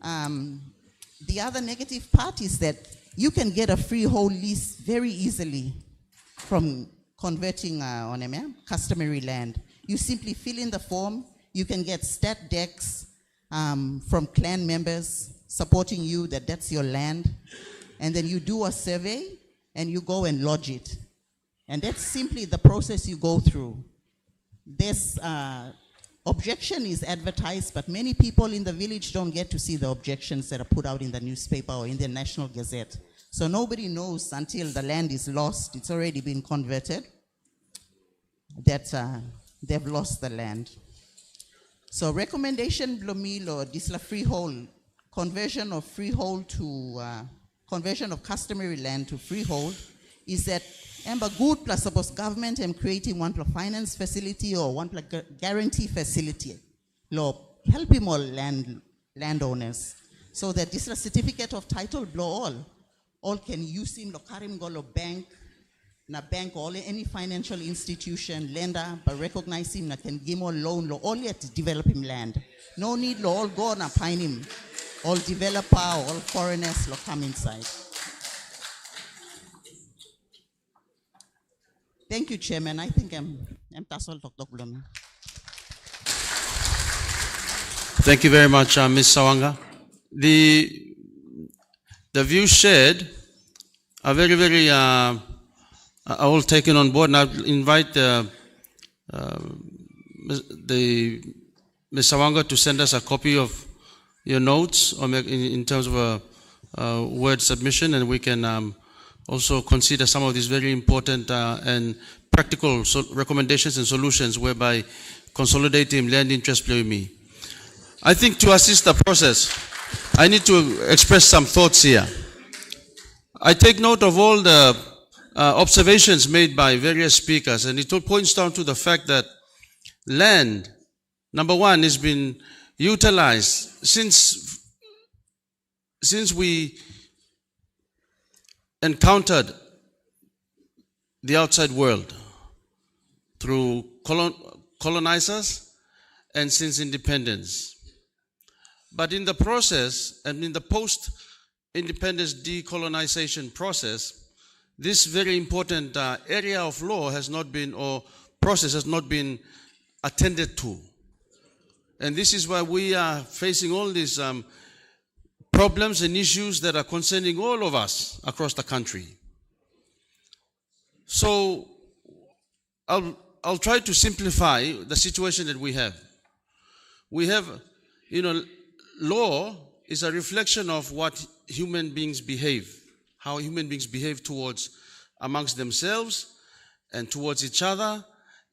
The other negative part is that you can get a freehold lease very easily from converting on a customary land. You simply fill in the form. You can get stat decks from clan members supporting you that that's your land. And then you do a survey and you go and lodge it. And that's simply the process you go through. This objection is advertised, but many people in the village don't get to see the objections that are put out in the newspaper or in the National Gazette. So nobody knows until the land is lost, it's already been converted, that they've lost the land. So recommendation Blomilo, Disla freehold, conversion of freehold to, conversion of customary land to freehold is that Ember good plus suppose government and creating one plus finance facility or one plus guarantee facility. Law help him all landowners so that this certificate of title blow all can use him lo karim go lo bank na bank or any financial institution lender but recognize him na can give him a loan lo all yet to develop him land. No need lo all go na find him all developer all foreigners lo come inside. Thank you, Chairman. I think I'm Tasol Dr. Blum. Thank you very much, Ms. Sawanga. The views shared are very, very are all taken on board, and I'll invite the Ms. Sawanga to send us a copy of your notes or in terms of a word submission, and we can also consider some of these very important and practical recommendations and solutions whereby consolidating land interest play with me. I think to assist the process, I need to express some thoughts here. I take note of all the observations made by various speakers, and it all points down to the fact that land, number one, has been utilized since we encountered the outside world through colonizers and since independence. But in the process and in the post-independence decolonization process, this very important area of law has not been, or process has not been attended to. And this is why we are facing all these problems and issues that are concerning all of us across the country. So I'll try to simplify the situation that we have. We have, law is a reflection of what human beings behave, how human beings behave towards amongst themselves and towards each other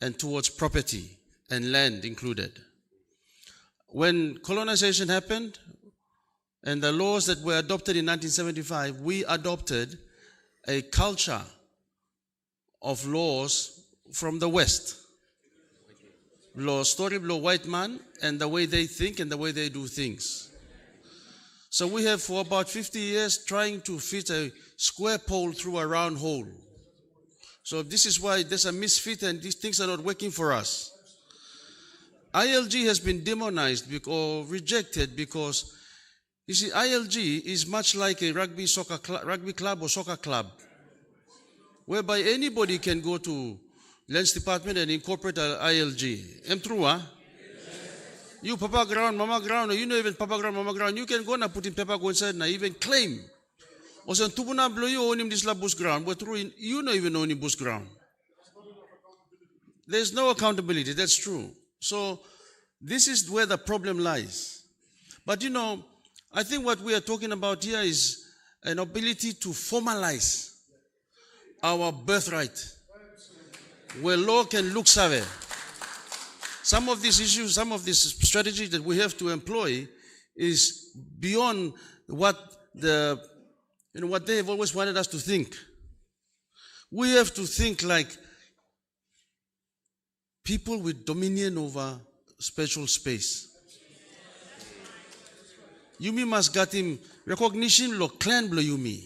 and towards property and land included. When colonization happened, and the laws that were adopted in 1975, we adopted a culture of laws from the West. Law, story law, white man, and the way they think and the way they do things. So we have for about 50 years trying to fit a square pole through a round hole. So this is why there's a misfit and these things are not working for us. ILG has been demonized or rejected because you see, ILG is much like a rugby club or soccer club, whereby anybody can go to Lands Department and incorporate an ILG. Am true, huh? You papa ground, mama ground, or you know even papa ground, mama ground, you can go and put in paper go inside and even claim. Or say, tubuna blow you own him this bush ground, but through you know even own him bush ground. There's no accountability, that's true. So this is where the problem lies. But I think what we are talking about here is an ability to formalize our birthright, where law can look savvy. Some of these issues, some of this strategy that we have to employ is beyond what what they have always wanted us to think. We have to think like people with dominion over special space. Yumi must get him recognition lo clan blow Yumi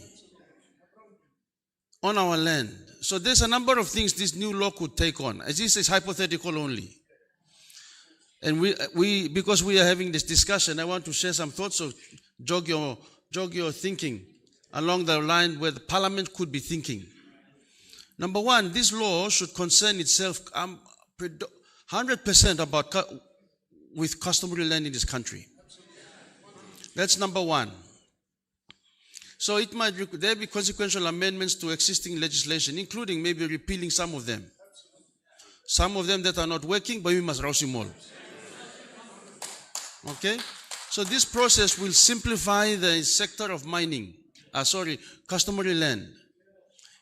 on our land. So there's a number of things this new law could take on. As this is hypothetical only. And we because we are having this discussion, I want to share some thoughts. So jog your thinking along the line where the Parliament could be thinking. Number one, this law should concern itself 100% about with customary land in this country. That's number one. So it might there be consequential amendments to existing legislation, including maybe repealing some of them. Some of them that are not working, but we must rouse them all. Okay? So this process will simplify the sector of mining. Customary land.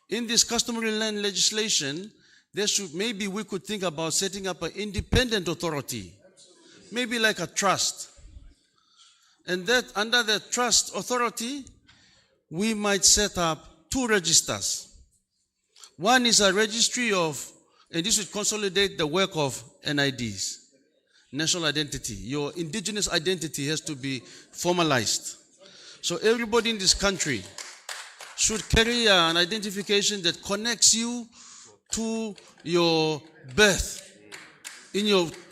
In this customary land legislation, maybe we could think about setting up an independent authority, maybe like a trust. And that under the trust authority, we might set up 2 registers. One is a registry of, and this would consolidate the work of NIDs, national identity. Your indigenous identity has to be formalized. So everybody in this country should carry an identification that connects you to your birth,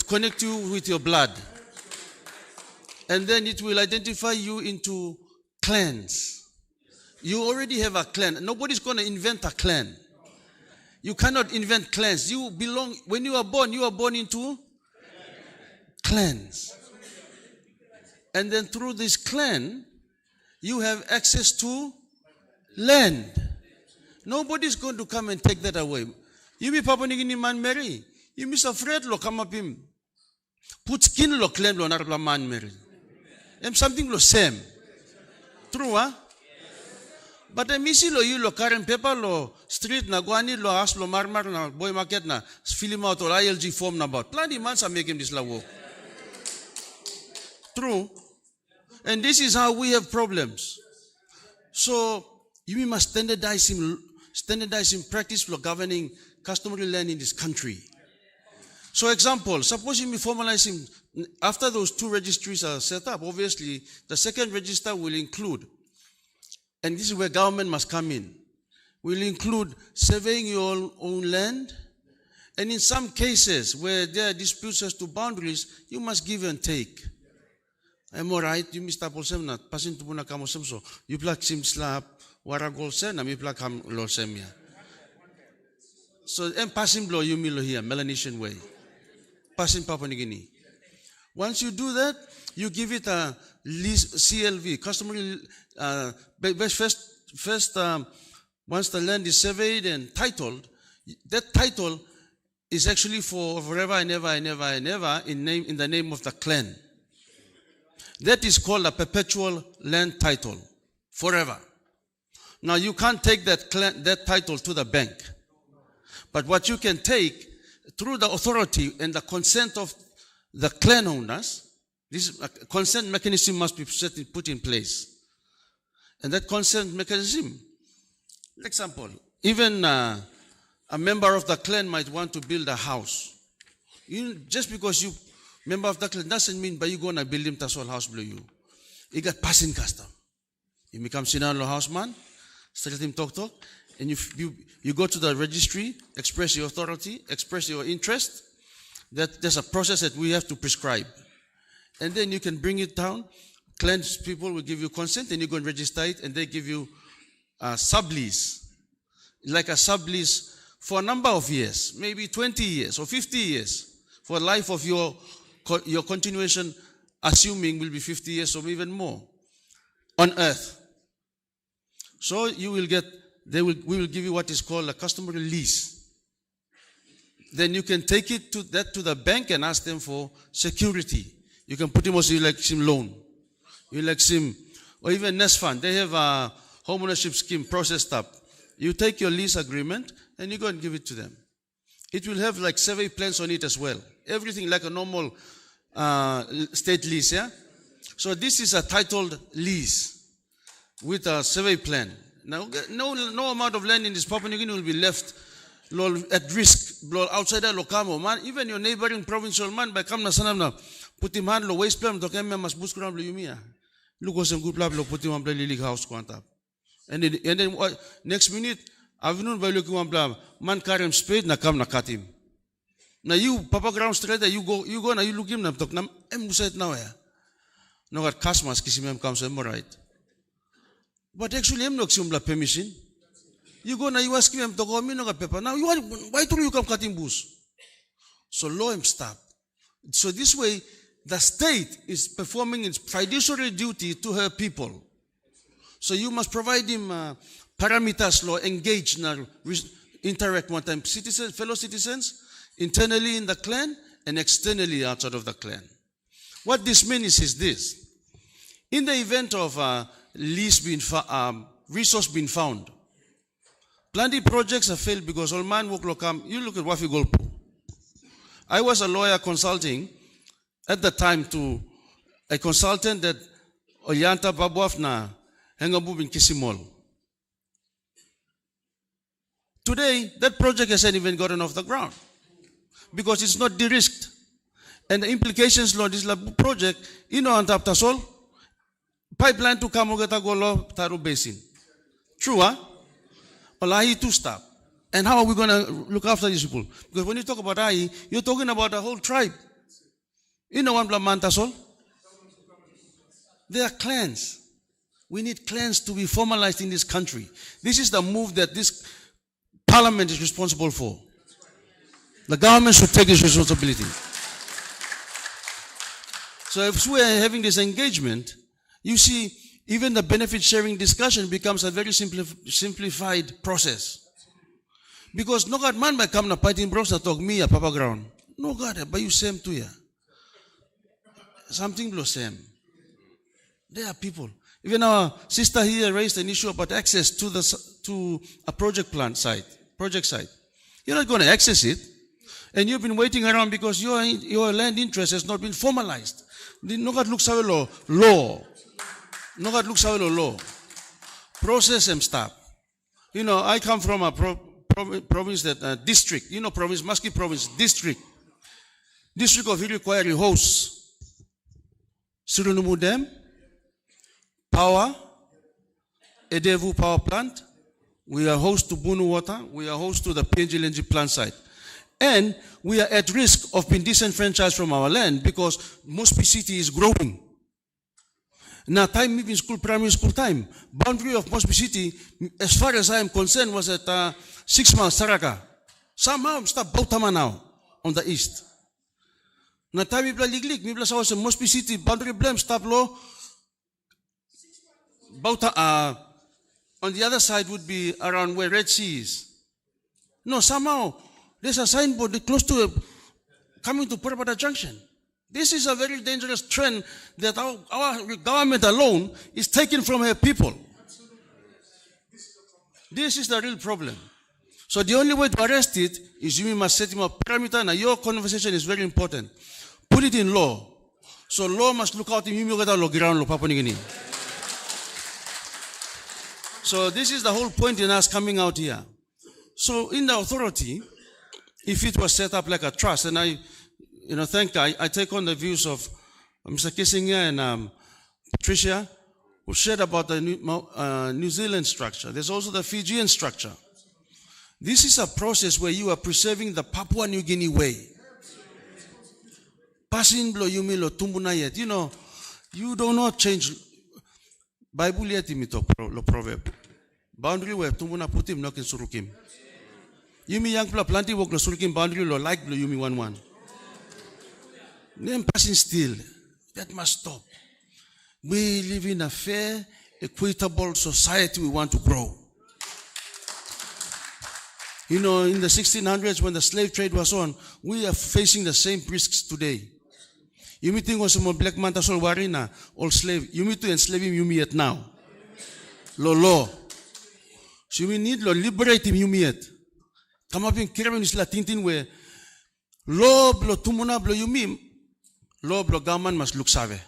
connect you with your blood. And then it will identify you into clans. You already have a clan. Nobody's going to invent a clan. You cannot invent clans. When you are born into clans. And then through this clan, you have access to land. Nobody's going to come and take that away. You be Papa Nigini man Mary. You miss afraid lo come up him. Put skin lo clan lo narla man Mary. Something lo same. True, huh? But I miss lo you lo current paper lo street na guani lo as lo marmar na boy market na film out or ILG form na about. Plenty months are making this la work. True. And this is how we have problems. So you must standardize in practice for governing customary land in this country. So example, suppose you formalize him after those 2 registries are set up, obviously the second register will include, and this is where government must come in, will include surveying your own land, and in some cases where there are disputes as to boundaries, you must give and take. I'm all right, you must tapos na pasin to puna kamo so you plak sim slap waragol sen na mi plak ham lo semia. So and pasin blow you milo here Melanesian way. Pasin Papua New Guinea. Once you do that, you give it a lease CLV, customary first once the land is surveyed and titled, that title is actually for forever and ever and ever and ever in the name of the clan. That is called a perpetual land title, forever. Now you can't take that title to the bank. But what you can take through the authority and the consent of the clan owners, this consent mechanism must be put in place. And that consent mechanism, for example, even a member of the clan might want to build a house. Just because you member of the clan doesn't mean by you going to build him the whole house below you. You got passing custom. You become Sinalo houseman, start him talk, and you go to the registry, express your authority, express your interest. There's a process that we have to prescribe. And then you can bring it down. Clan people will give you consent, and you go and register it, and they give you a sublease. Like a sublease for a number of years, maybe 20 years or 50 years, for life of your continuation, assuming will be 50 years or even more on earth. So you will get, we will give you what is called a customary lease. Then you can take it to the bank and ask them for security. You can put him also like SIM loan. You like SIM, or even Nest Fund. They have a home ownership scheme processed up. You take your lease agreement and you go and give it to them. It will have like survey plans on it as well. Everything like a normal state lease, yeah? So this is a titled lease with a survey plan. Now, no amount of land in this Papua New Guinea will be left at risk. Outside the Lokamo, man, even your neighboring provincial man, by Kamna Sanamna, put him hand lo waste plan, to Kemia must boost ground lo yumia. Look what's a good plan, put him on play Lily House Quanta. And then next minute, I've known by looking one plan, man carry him spade, na come na cut him. Now you, Papa ground straight, you go, now you look him, na talk, na, em said now, No got customers kisimem comes right. But actually I'm not simbla permission. You go now you ask him to go me no got paper. Now you want, why do you come cutting bush? So law him stop. So this way the state is performing its fiduciary duty to her people. So you must provide him parameters law, engage now, interact one time citizens, fellow citizens, internally in the clan and externally outside of the clan. What this means is this. In the event of lease being resource being found, plenty projects have failed because all man work locam. You look at Wafi Golpo. I was a lawyer consulting at the time to a consultant that Oyanta Babuafna Hengabu in Kisimol. Today, that project hasn't even gotten off the ground because it's not de-risked. And the implications of this project, you know, on top tasol, pipeline to Kamogata Golo Taru Basin. True, huh? Olahi to stop. And how are we going to look after these people? Because when you talk about Ai, you're talking about a whole tribe. You know one Blamantasol? They are clans. We need clans to be formalized in this country. This is the move that this parliament is responsible for. The government should take this responsibility. So if we are having this engagement, you see, even the benefit sharing discussion becomes a very simplified process. Because no God man by come na fighting bros na talk me a papa ground. No God, but you same to ya. Something below same. There are people. Even our sister here raised an issue about access to a project site. You're not going to access it. And you've been waiting around because your land interest has not been formalized. No God looks at law. No God looks at law. Process and stop. You know, I come from a province that district. You know, province, Maski province, district. District of Iriquari hosts Surunumu Dam, power, Edevu power plant. We are host to Bunu water. We are host to the PNG plant site. And we are at risk of being disenfranchised from our land because Mosby City is growing. Now, time moving school, primary school time, boundary of Mosby City, as far as I am concerned, was at 6 miles, Saraka. Somehow, stop Bautama now, on the east. Now, time we play Liglig, we play South Mosby City, boundary blame, stop law. Bauta, on the other side would be around where Red Sea is. No, somehow, there's a signboard close to coming to Purabada Junction. This is a very dangerous trend that our government alone is taking from her people. This is the real problem. So the only way to arrest it is you must set him a parameter. Now your conversation is very important. Put it in law. So law must look out in law ground law. So this is the whole point in us coming out here. So in the authority, if it was set up like a trust, and I take on the views of Mr. Kissinger and Patricia, who shared about the New Zealand structure. There's also the Fijian structure. This is a process where you are preserving the Papua New Guinea way. Pasin blo yumilo tumbunayet. You know, you do not change. Bible yet imito lo proverb. Boundary where tumbuna putim nokin surukim. Yumi yang planti wok lo surukim boundary lo like lo yumi 1-1. Name passing still. That must stop. We live in a fair, equitable society we want to grow. You know, in the 1600s when the slave trade was on, we are facing the same risks today. You may think also black man tas all warina, all slave. You need to enslave him, you meet now. Law. So we need to liberate him, you meet. Come up in Kiramin is Latintin where law blo tumuna blo you mean. Law blo government must look save.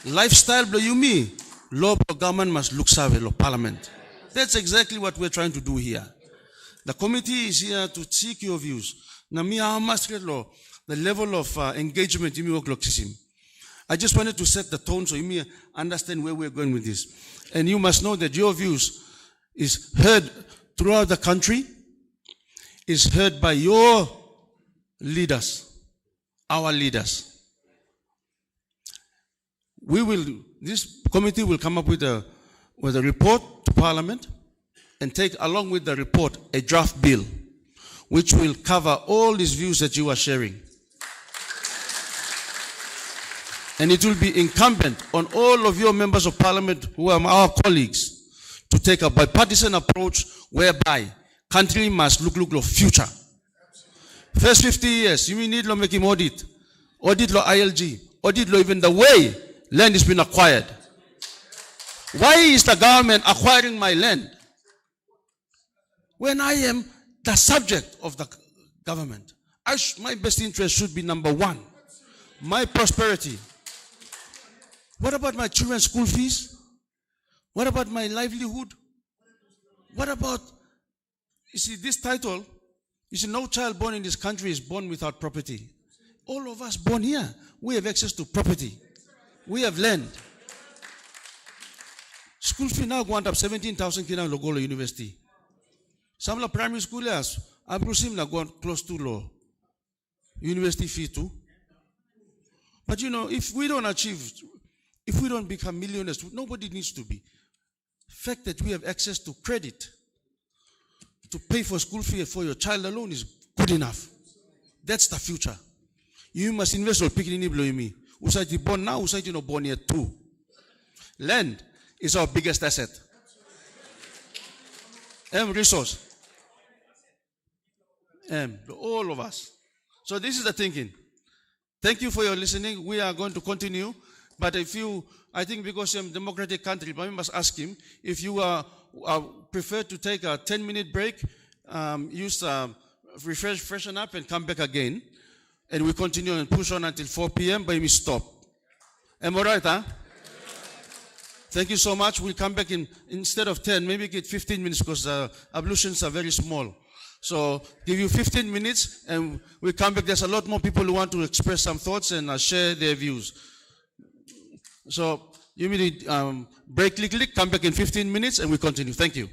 Lifestyle blo you mean. Law blo government must look save, lo parliament. That's exactly what we're trying to do here. The committee is here to seek your views. Na mi law, the level of engagement you work loxism. I just wanted to set the tone so you may understand where we're going with this. And you must know that your views is heard throughout the country, is heard by your leaders, our leaders. this committee will come up with a report to Parliament and take along with the report a draft bill which will cover all these views that you are sharing. And it will be incumbent on all of your members of Parliament who are our colleagues to take a bipartisan approach whereby country must look future. First 50 years, you need to make him audit law ILG, audit law even the way land is being acquired. Why is the government acquiring my land when I am the subject of the government? My best interest should be number one, my prosperity. What about my children's school fees? What about my livelihood? What about, you see, this title, you see, no child born in this country is born without property. All of us born here, we have access to property. We have land. School fee now going up 17,000 kina Logolo University. Some of the primary schoolers, Abrusim na gone close to law. University fee too. But you know, if we don't become millionaires, nobody needs to be. Fact that we have access to credit to pay for school fee for your child alone is good enough. That's the future. You must invest or pick in me. Usaiti born now, usaiti no born yet too. Land is our biggest asset. Resource. All of us. So this is the thinking. Thank you for your listening. We are going to continue. But I think because I'm a democratic country, but we must ask him if you prefer to take a 10-minute break, freshen up and come back again. And we continue and push on until 4 p.m. but we stop. Am I right, huh? Thank you so much. We'll come back instead of 10, maybe get 15 minutes because ablutions are very small. So give you 15 minutes and we'll come back. There's a lot more people who want to express some thoughts and share their views. So you need break, click, come back in 15 minutes and we continue. Thank you.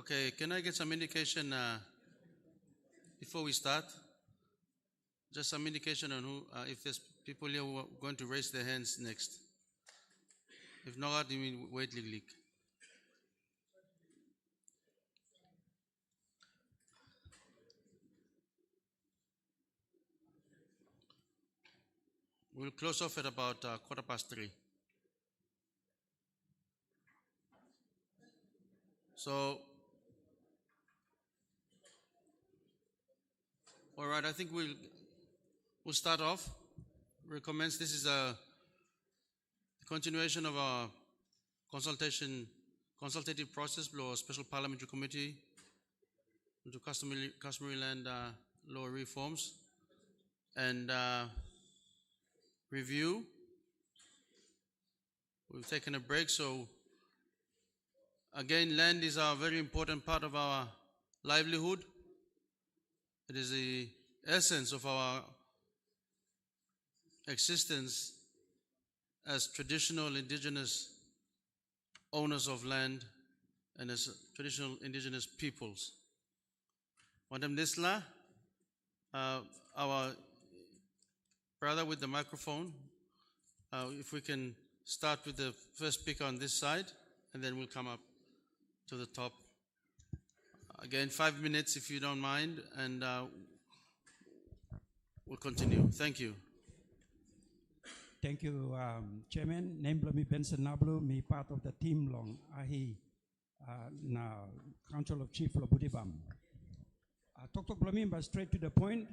Okay, can I get some indication before we start? Just some indication on who, if there's people here who are going to raise their hands next. If not, you mean wait, leak. We'll close off at about 3:15. So, all right, I think we'll start off. Recommence. This is a continuation of our consultative process below a special parliamentary committee into customary land law reforms and review. We've taken a break, so again, land is a very important part of our livelihood. It is the essence of our existence as traditional indigenous owners of land and as traditional indigenous peoples. Madam Nisla, our brother with the microphone, if we can start with the first speaker on this side, and then we'll come up to the top. Again, 5 minutes if you don't mind, and we'll continue. Thank you. Thank you, Chairman. Name me Benson Nablu, me part of the team long ahi na Council of Chief Lobudibam. Talk but straight to the point,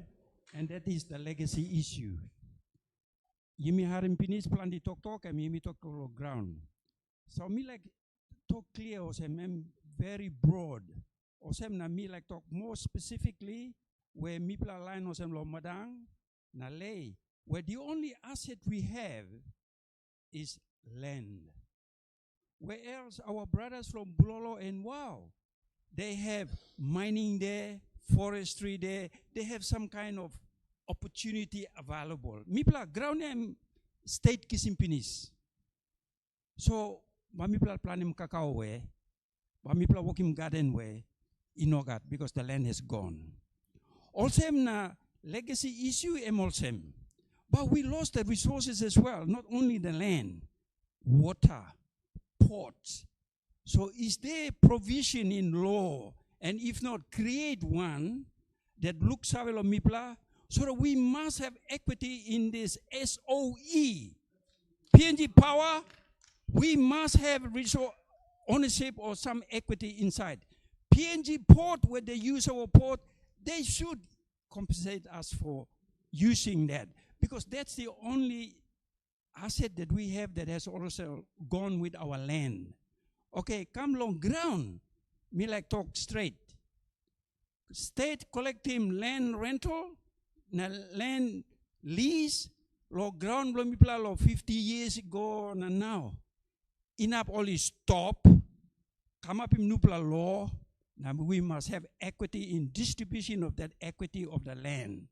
and that is the legacy issue. Yimi harim pinis plan di talk and yimi talk ground. So me like talk clear or some very broad. Or some na me like talk more specifically where me pla line or some lo madang na lay where the only asset we have is land. Where else our brothers from Bulolo and Wow, they have mining there, forestry there, they have some kind of opportunity available. Mipla ground name state kisimpinis. So mamipla planim kakao we, mamipla walking garden we, inogat because the land is gone. Also na legacy issue emolsem. But we lost the resources as well, not only the land, water, ports. So is there provision in law, and if not, create one that looks at Mipla, so that we must have equity in this SOE. PNG power, we must have resource ownership or some equity inside. PNG port, where they use our port, they should compensate us for using that, because that's the only asset that we have that has also gone with our land. Okay, come long ground, me like talk straight. State collecting land rental, na land lease, lo ground lo mipla lo 50 years ago na now. Enough only stop, come up in nupla law, now we must have equity in distribution of that equity of the land.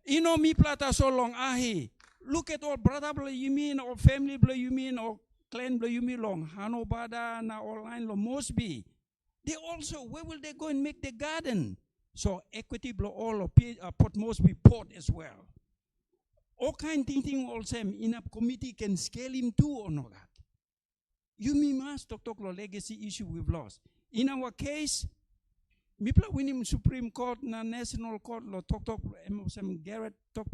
Ino mi plata so long ahi. Look at all brother blo you mean, or family blo you mean, or clan blo you mean long. Hano Bada na online lo Mosby. They also, where will they go and make the garden? So equity blo all of Port Mosby port as well. All kind thinking also in a committee can scale him too or not. You must talk lo legacy issue we've lost. In our case, Mipla winning Supreme Court na National Court lo talk Garrett talk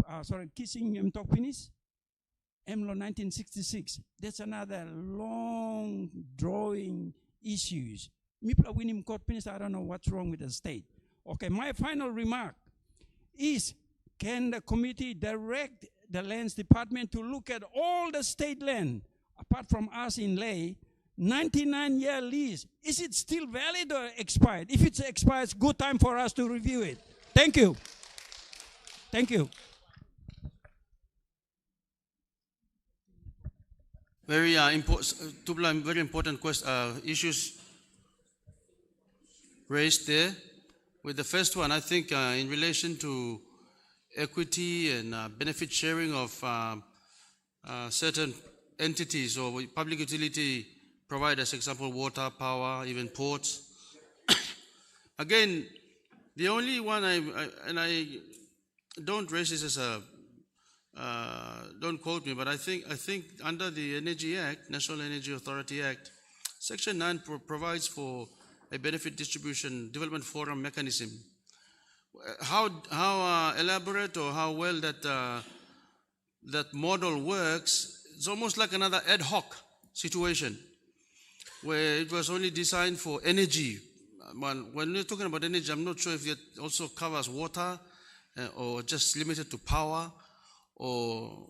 kissing talk finish. Lo 1966. That's another long drawing issues. Mipla winning court finish. I don't know what's wrong with the state. Okay, my final remark is: can the committee direct the lands department to look at all the state land apart from us in lay? 99-year lease, is it still valid or expired? If it's expired, good time for us to review it. Thank you. Thank you. Very important issues raised there. With the first one, I think in relation to equity and benefit sharing of certain entities or public utility providers, example, water, power, even ports. Again, the only one I don't raise this as a, don't quote me, but I think under the Energy Act, National Energy Authority Act, Section 9 provides for a benefit distribution development forum mechanism. How elaborate or how well that model works, it's almost like another ad hoc situation where it was only designed for energy. When we're talking about energy, I'm not sure if it also covers water or just limited to power, or,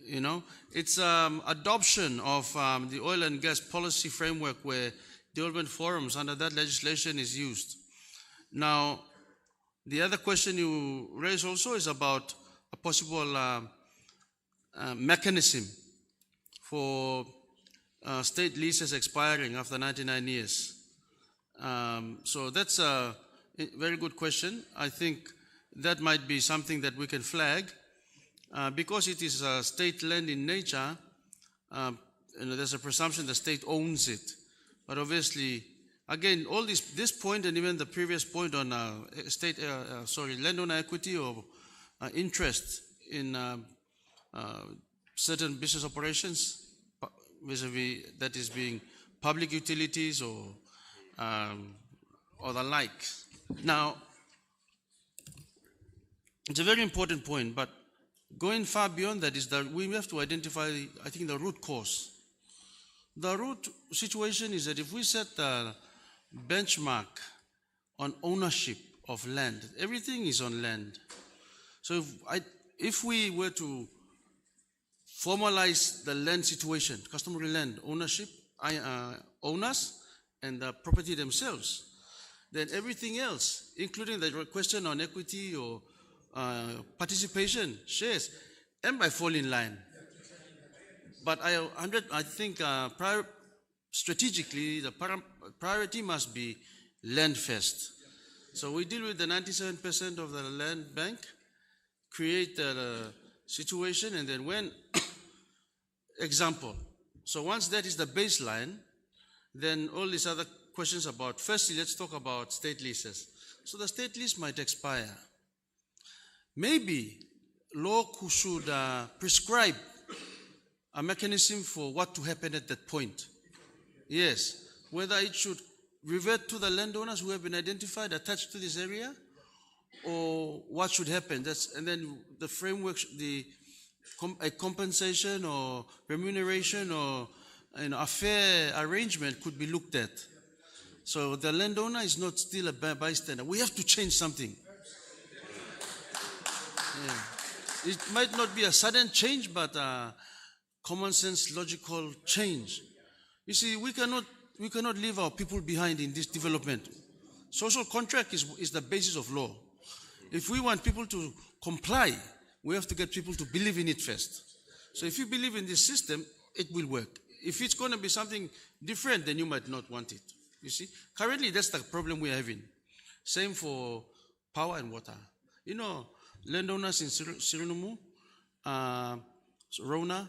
you know, it's adoption of the oil and gas policy framework where development forums under that legislation is used. Now, the other question you raise also is about a possible mechanism for state leases expiring after 99 years. So that's a very good question. I think that might be something that we can flag. Because it is state land in nature, there's a presumption the state owns it. But obviously, again, all this point and even the previous point on landowner equity or interest in certain business operations, vis-a-vis that is being public utilities or the like. Now, it's a very important point, but going far beyond that is that we have to identify, I think, the root cause. The root situation is that if we set the benchmark on ownership of land, everything is on land. So if we were to formalize the land situation, customary land ownership, owners and the property themselves, then everything else, including the question on equity or participation, shares, and might fall in line. But I think strategically, the priority must be land first. So we deal with the 97% of the land bank, create the situation, and then when, example, so once that is the baseline, then all these other questions about, firstly, let's talk about state leases. So the state lease might expire. Maybe law should prescribe a mechanism for what to happen at that point. Yes, whether it should revert to the landowners who have been identified attached to this area, or what should happen. And then the framework, a compensation or remuneration or a fair arrangement could be looked at. So the landowner is not still a bystander. We have to change something. Yeah. It might not be a sudden change, but a common sense, logical change. You see, we cannot leave our people behind in this development. Social contract is the basis of law. If we want people to comply, we have to get people to believe in it first. So if you believe in this system, it will work. If it's going to be something different, then you might not want it. You see, currently that's the problem we are having. Same for power and water. You know, landowners in Sirinamu, Rona,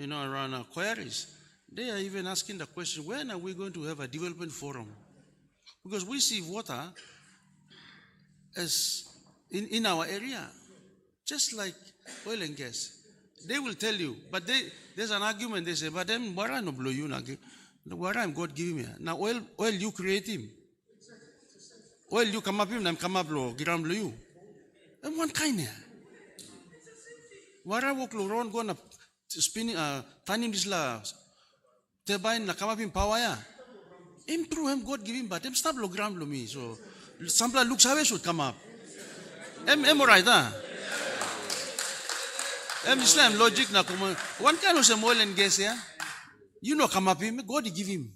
around quarries, they are even asking the question, when are we going to have a development forum? Because we see water as in our area, just like oil and gas. They will tell you, but there's an argument, they say, but then wara no blow you, wara I'm God give me. Now oil you create him. Oil you come up him, I'm come up blow, gram blow you. And one kind here. Wara walk around gonna spinning tanim this la turbine na come up in power ya. Him through him God give him, but him stop lo gram blow me. So sample looks how should come up. Am right huh? Islam logic na kuma. One kind of some oil and gas here. You know come up him, God give him.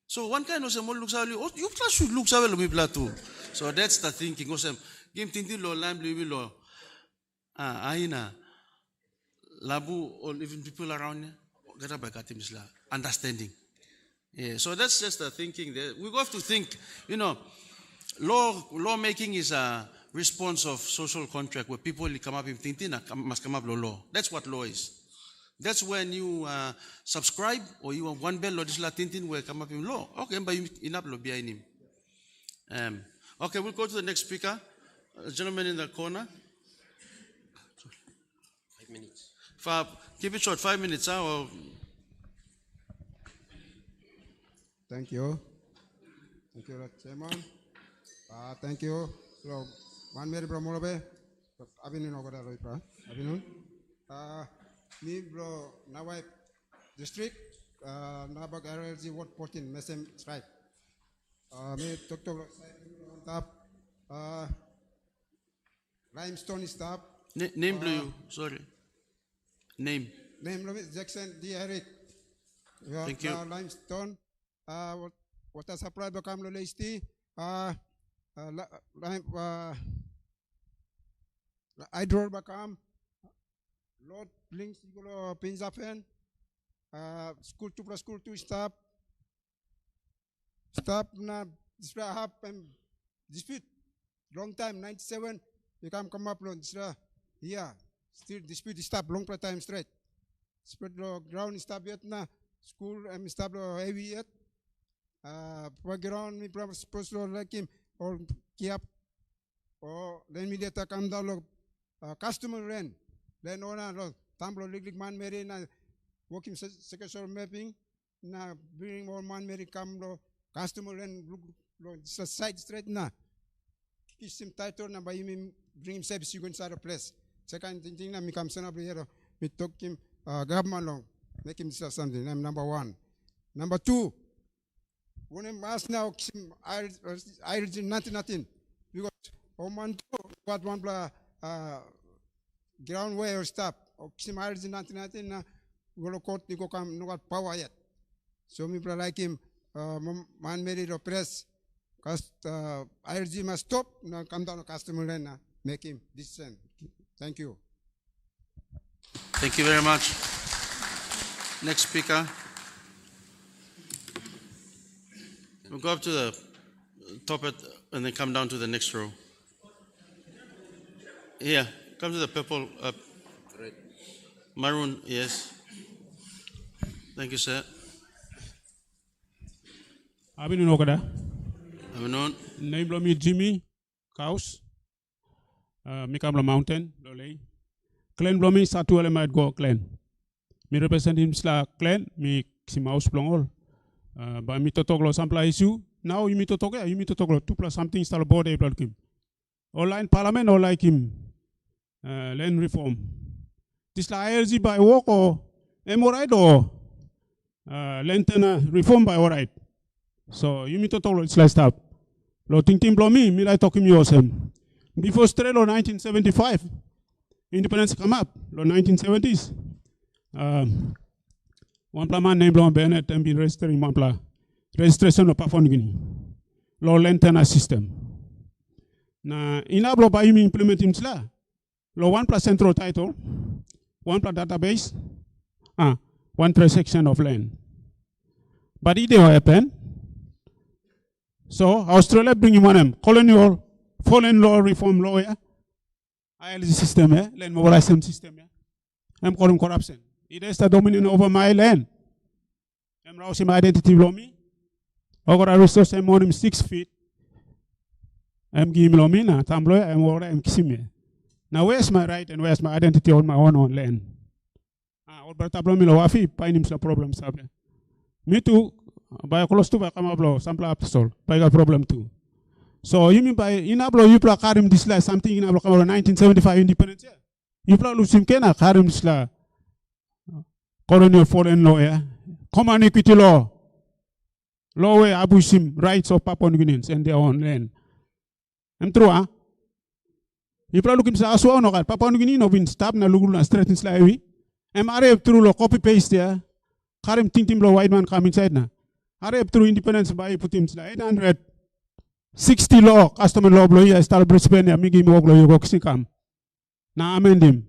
So one kind of some oil looks how you should look how me too. So that's the thinking. Osem game tintin lo lamb lo aina labu or even people around get by Islam understanding. Yeah, so that's just the thinking there. We have to think, law making is a response of social contract where people come up in thinking must come up law. That's what law is. That's when you subscribe or you have one bell or this tintin will come up in law. Okay, but you enough law behind him. Okay, we'll go to the next speaker. Gentleman in the corner. 5 minutes. Keep it short, 5 minutes. Or Thank you. Thank you, Chairman. Thank you. Hello, Man Mary Bramolobe. Abinun Ogada Loipa. Abinun. Me, bro, Nawai District, Nabak RLG Ward 14, Mesem Tribe. Me, Dr. Tap, Limestone Staff. Name, blue, sorry. Name. Name, Jackson D. Eric. Thank you. Limestone. What has supplied the Kamlo Leisti? I draw Bakam. Lord Links Pinzafen. School 2 plus school 2 stop. Stop na display have dispute. Long time 97. You come up on this yeah. Still dispute stop long time straight. Spread ground stop yet na school stop heavy yet. Ground me supposed to like him or kiap or then me data come down customer rent. Then owner tamblo lig man meri na working secretary mapping na bring more man meri come customer rent look side straight na kiss him title na by him bring him service you go inside the place. Second thing na me come send up here me talk him government long make him say something. I'm number 1. Number 2. When I'm asked now, I did nothing because man got one ground way or stop. I did nothing na go court go come no got power yet. So me like him man made it press cause IRG must stop now come down to customer and make him decent. Thank you. Thank you very much. Next speaker. We'll go up to the top and then come down to the next row. Yeah, come to the purple, maroon, yes. Thank you, sir. Abinun Okada. Abinun. Name blow me Jimmy Kaus. Mikamla Mountain, Lole. Clan blow me Satu Element Go Clan. Me represent him sla Clan, me Simaus Blongol. Ba mi totoklo sampla issue. Now you meet to talk, you meet to talk 2 plus something install board able him. Online parliament or like him. Land reform. This la ILG by walk or right or land reform by alright. So you meet to talk it's like stop. Lo ting blow me like talking you awesome. Before Strelo 1975, independence come up. Lo 1970s. One man named Blanc Bennett and be registering one plan. Registration of Papua New Guinea. Law lantana system. Na inablo ba yumi implement him sla. Law 1 plus central title, 1 plus database, 1 transaction of land. But it didn't happen. So Australia bring him one colonial foreign law reform lawyer. ILG system, land mobilization system. I'm calling corruption. It is the dominant over my land. I'm rousing my identity below me. I got a resource, I'm on him 6 feet. I'm giving me na tamblo, I'm kissing me. Now where's my right and where's my identity on my own land? Or but tablo me lo wafi, pain him some problems. Me too, by close to Bakamablo, sample up sol, by a problem too. So you mean by inablo you play karim disla something in 1975 independence? You play lusim kena karim disla. Colonial foreign lawyer, common equity law, law where abusim rights of Papua New Guineans and their own land. I'm true, huh? If you look at Aswa no gal Papua New Guinea no bin stop na lugul na straight in slavery. I'm arab through law copy paste there. Karim tintim law white man come inside na. Arab through independence by put him 860 law customary law blow here start Brisbane ya migi mo law you go kisikam. Na amend him.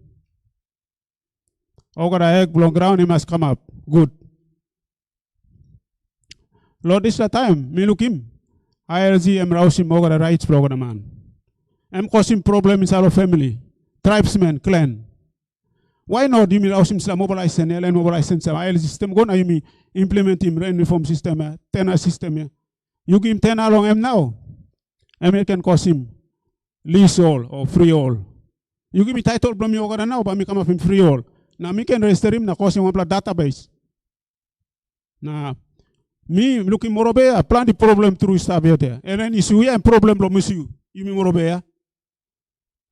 Over the egg blown ground, he must come up. Good. Lord, this the time. Me look him. ILG am rousing over the rights program man. I'm causing problem inside our family. Tribesmen, clan. Why not you me rousing some mobilization, LN mobilization, ILG system go now you me implement him rent reform system, tenor system. You give him 10 along him now. American cause him leasehold or freehold. You give me title from me over now, but me come up in freehold. Now me can register him na cause him one database. Now me looking more I plan the problem through stuff there. And then issue and problem from issue. You mean more obey?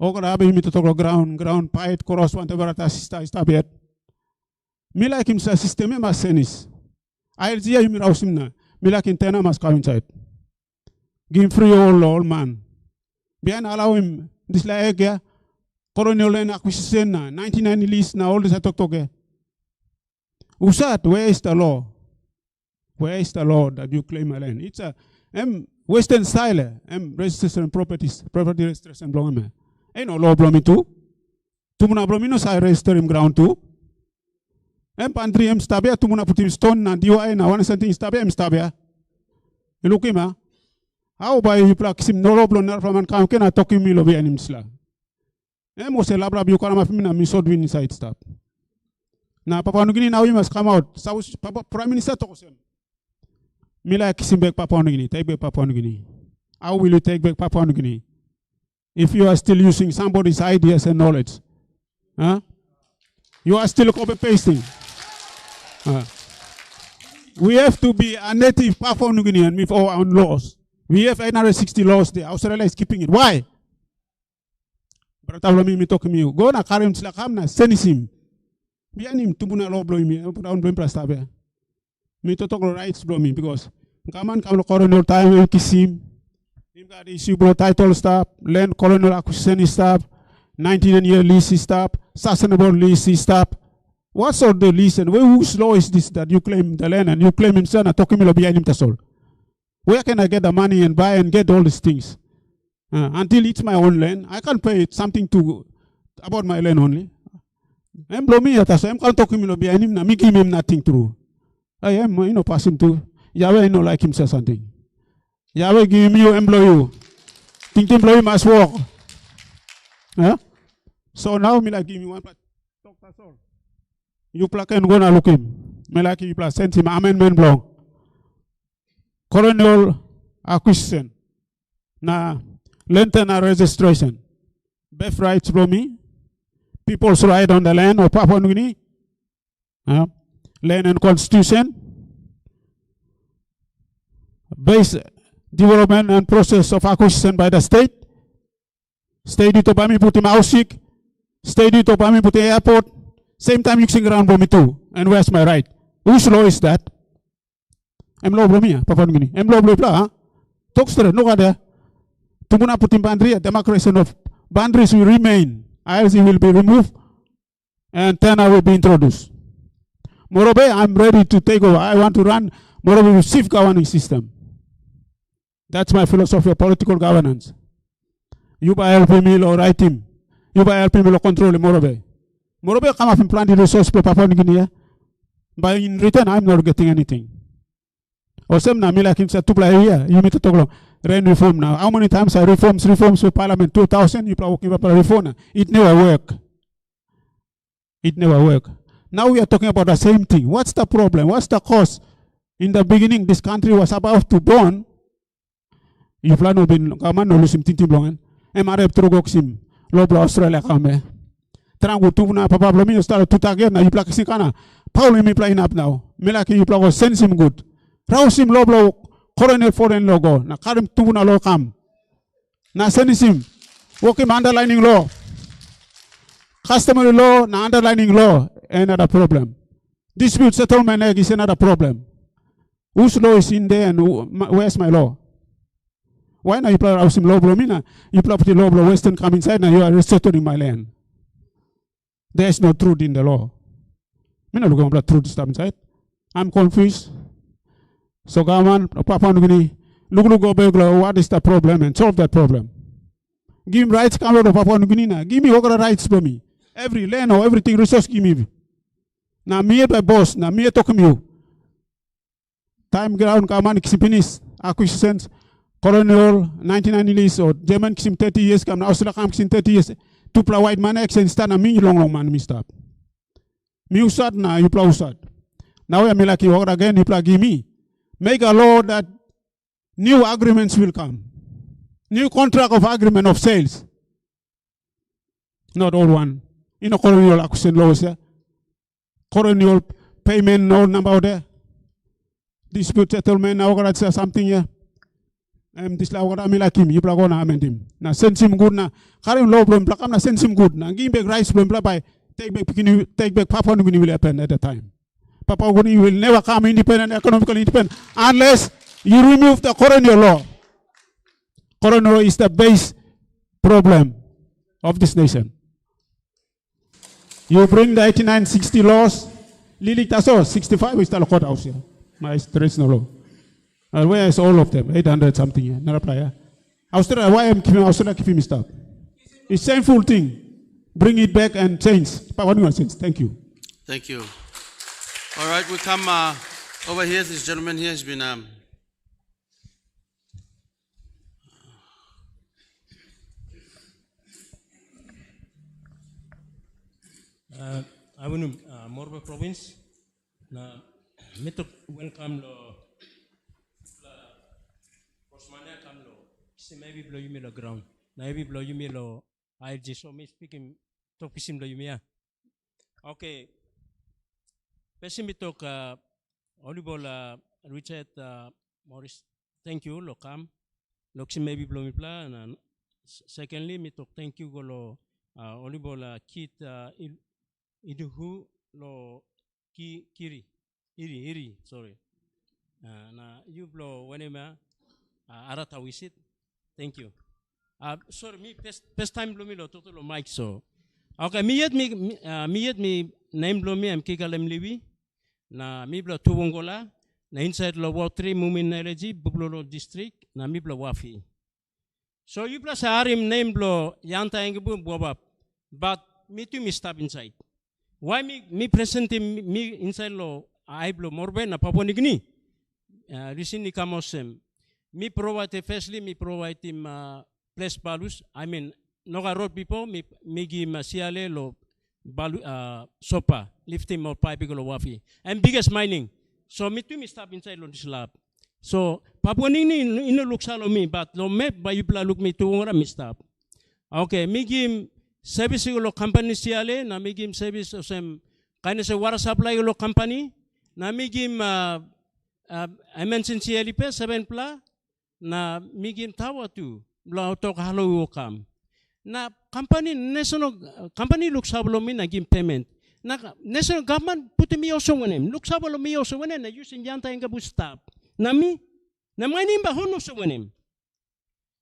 Ogara habe me to talk ground pipe cross whatever at stuff yet. Me like him sa system mas senis. ILG you mean house him na. Me like in tena mas come inside. Give him free all man. Bian allow him this like ya. Colonial and acquisition na 1990 lease na all this I talk. Usat, where is the law? Where is the law that you claim a land? It's a Western style. Registration properties, property registration blowing. Ain't no law blowing too. Tumuna blowing I register him ground too. Pantry stabia tumuna put him stone na DIY na one something stabia. You look him how by you practice him no law blow na from an can I talk him me lobby and him sla. Most labra you can have him na me so doing inside stuff. Now Papua New Guinea now you must come out. South Papa Prime Minister talks him. Me like kissing back Papua New Guinea, take back Papua New Guinea. How will you take back Papua New Guinea? If you are still using somebody's ideas and knowledge. Huh? You are still copy pasting. We have to be a native Papua New Guinean with our own laws. We have 860 laws there. Australia is keeping it. Why? Brother me talk me. Go na karim slakam na senisim. Bian him tumuna law blow me. Put down blame prastabe. Me to talk rights blow me because kaman kam lo colonial time kisim. Him got issue blow title stop, land colonial acquisition stop, 19-year lease stop, sustainable lease stop. What sort of the lease and whose law is this that you claim the land and you claim himself and talking me behind him tasol? Where can I get the money and buy and get all these things? Until it's my own land, I can't pay something to about my land only. I'm blow me at us. I'm can't talk him behind him. Me give him nothing through. I am, passing to Yahweh, like him say something. Yahweh give me you, employ you. Think employee must work. So now me like give me one talk that's all. You plug and go and look him. Me like you plus send him amendment block. Colonial acquisition. Na lengthen registration. Birth rights blow me. People's right on the land of Papua New Guinea. Land and constitution. Base development and process of acquisition by the state. State dito pa mi puti mausik. State dito pa mi puti airport. Same time using ground for me too. And where's my right? Whose law is that? I'm law me, Papua New Guinea. I'm law blah. Talk straight, no other. Tumuna puti boundary, demarcation of boundaries will remain. ILC will be removed and tenor will be introduced. Moreover, I'm ready to take over. I want to run Moreover with safe governing system. That's my philosophy of political governance. You by helping me or write him. You by helping me or control him Moreover. Moreover come up and plant the resource for Papua New Guinea. But in return, I'm not getting anything. Or some na me like him said, 2 here. You need to talk about rain reform now. How many times I reforms for Parliament? 2000, you probably working for reform. It never work. It never work. Now we are talking about the same thing. What's the problem? What's the cause? In the beginning, this country was about to born. You plan to be government no lusim tintim blongan. Emarep trogoxim. Loblo Australia kame. Trangu tuna papa blomi start to target na you plak sikana. Paul me play up now. Melaki you plak sense him good. Rausim loblo Colonial foreign logo. Na karim tuna lo kam. Na sense him. Working underlining law. Customary law na underlining law. Another problem. Dispute settlement is another problem. Whose law is in there and where's my law? Why not you play Rausim law blomina? You property law blow Western come inside now you are resettling my land. There is no truth in the law. I'm not looking at truth stuff inside. I'm confused. So government, Papua New Guinea, look go back, what is the problem and solve that problem. Give me rights come out of Papua New Guinea. Give me all the rights for me. Every land or everything resource give me. Now me by boss, now me talk to you. Time ground kaman kisimpinis acquisitions Colonial 1990 lease or German kisim 30 years come now Australia kam kisim 30 years. To play white man exchange stand na me long man me stop. Me usad na you play usad. Now I me like you again you play give me. Make a law that new agreements will come. New contract of agreement of sales. Not old one. You know, colonial acquisition laws, yeah? Colonial payment, no number there. Dispute settlement, now got something, yeah? This la got me like him, you plug on amend him. Now send him good now. Carry low blum, plug na send him good. Now give back rice blum, by take back Papa New will happen at the time. Papa New will never come independent, economically independent, unless you remove the colonial law. Colonial is the base problem of this nation. You bring the 8960 laws, Lili Tasso, 65 is the courthouse here. My traditional law. And where is all of them? 800 something here. Not apply. Australia, why am I Australia keeping me stop? It's shameful thing. Bring it back and change. Thank you. Thank you. All right, we come over here. This gentleman here has been I want Morbe province. Na meto welcome lo Osmania come lo. Si maybe blow you me lo ground. Na maybe blow you me lo ILG. So me speaking talk kisim blow you me ya. Okay. Pesi me talk volleyball Richard Morris. Thank you lo come. Lo kisim maybe blow me pla. And secondly me talk thank you go lo volleyball kit iduhu lo iri sorry na you blow whenever arata visit thank you sorry me first time blow me lo total mic so okay me yet me name blow me am kikalem liwi na mi blow tuwongola na inside lo Ward 3 Mumin Energy Bublolo district na mi blow wafi so you plus arim name blow yanta engebu bobab but me too me stop inside. Why me present me inside lo I blow morbe na Papua New Guinea. Recently kamosem. Me provide firstly me provide him place balus. I mean noga road people me give siale lo balu sopa lift him or pipe lo wafi. And biggest mining. So me too me stop inside lo this lab. So Papua New Guinea ino look salo me but lo me by you look me to ngora me stop. Okay me give service lo company siale na migim service osem kaina se water supply lo company na migim I mentioned siale pe 7 pla na migim tawa tu bla tok halo kam na company national company look sablo min na gim payment na national government put me also wenem look sablo me also wenem na using yanta enga bu stop na mi na mining ba hono so wenem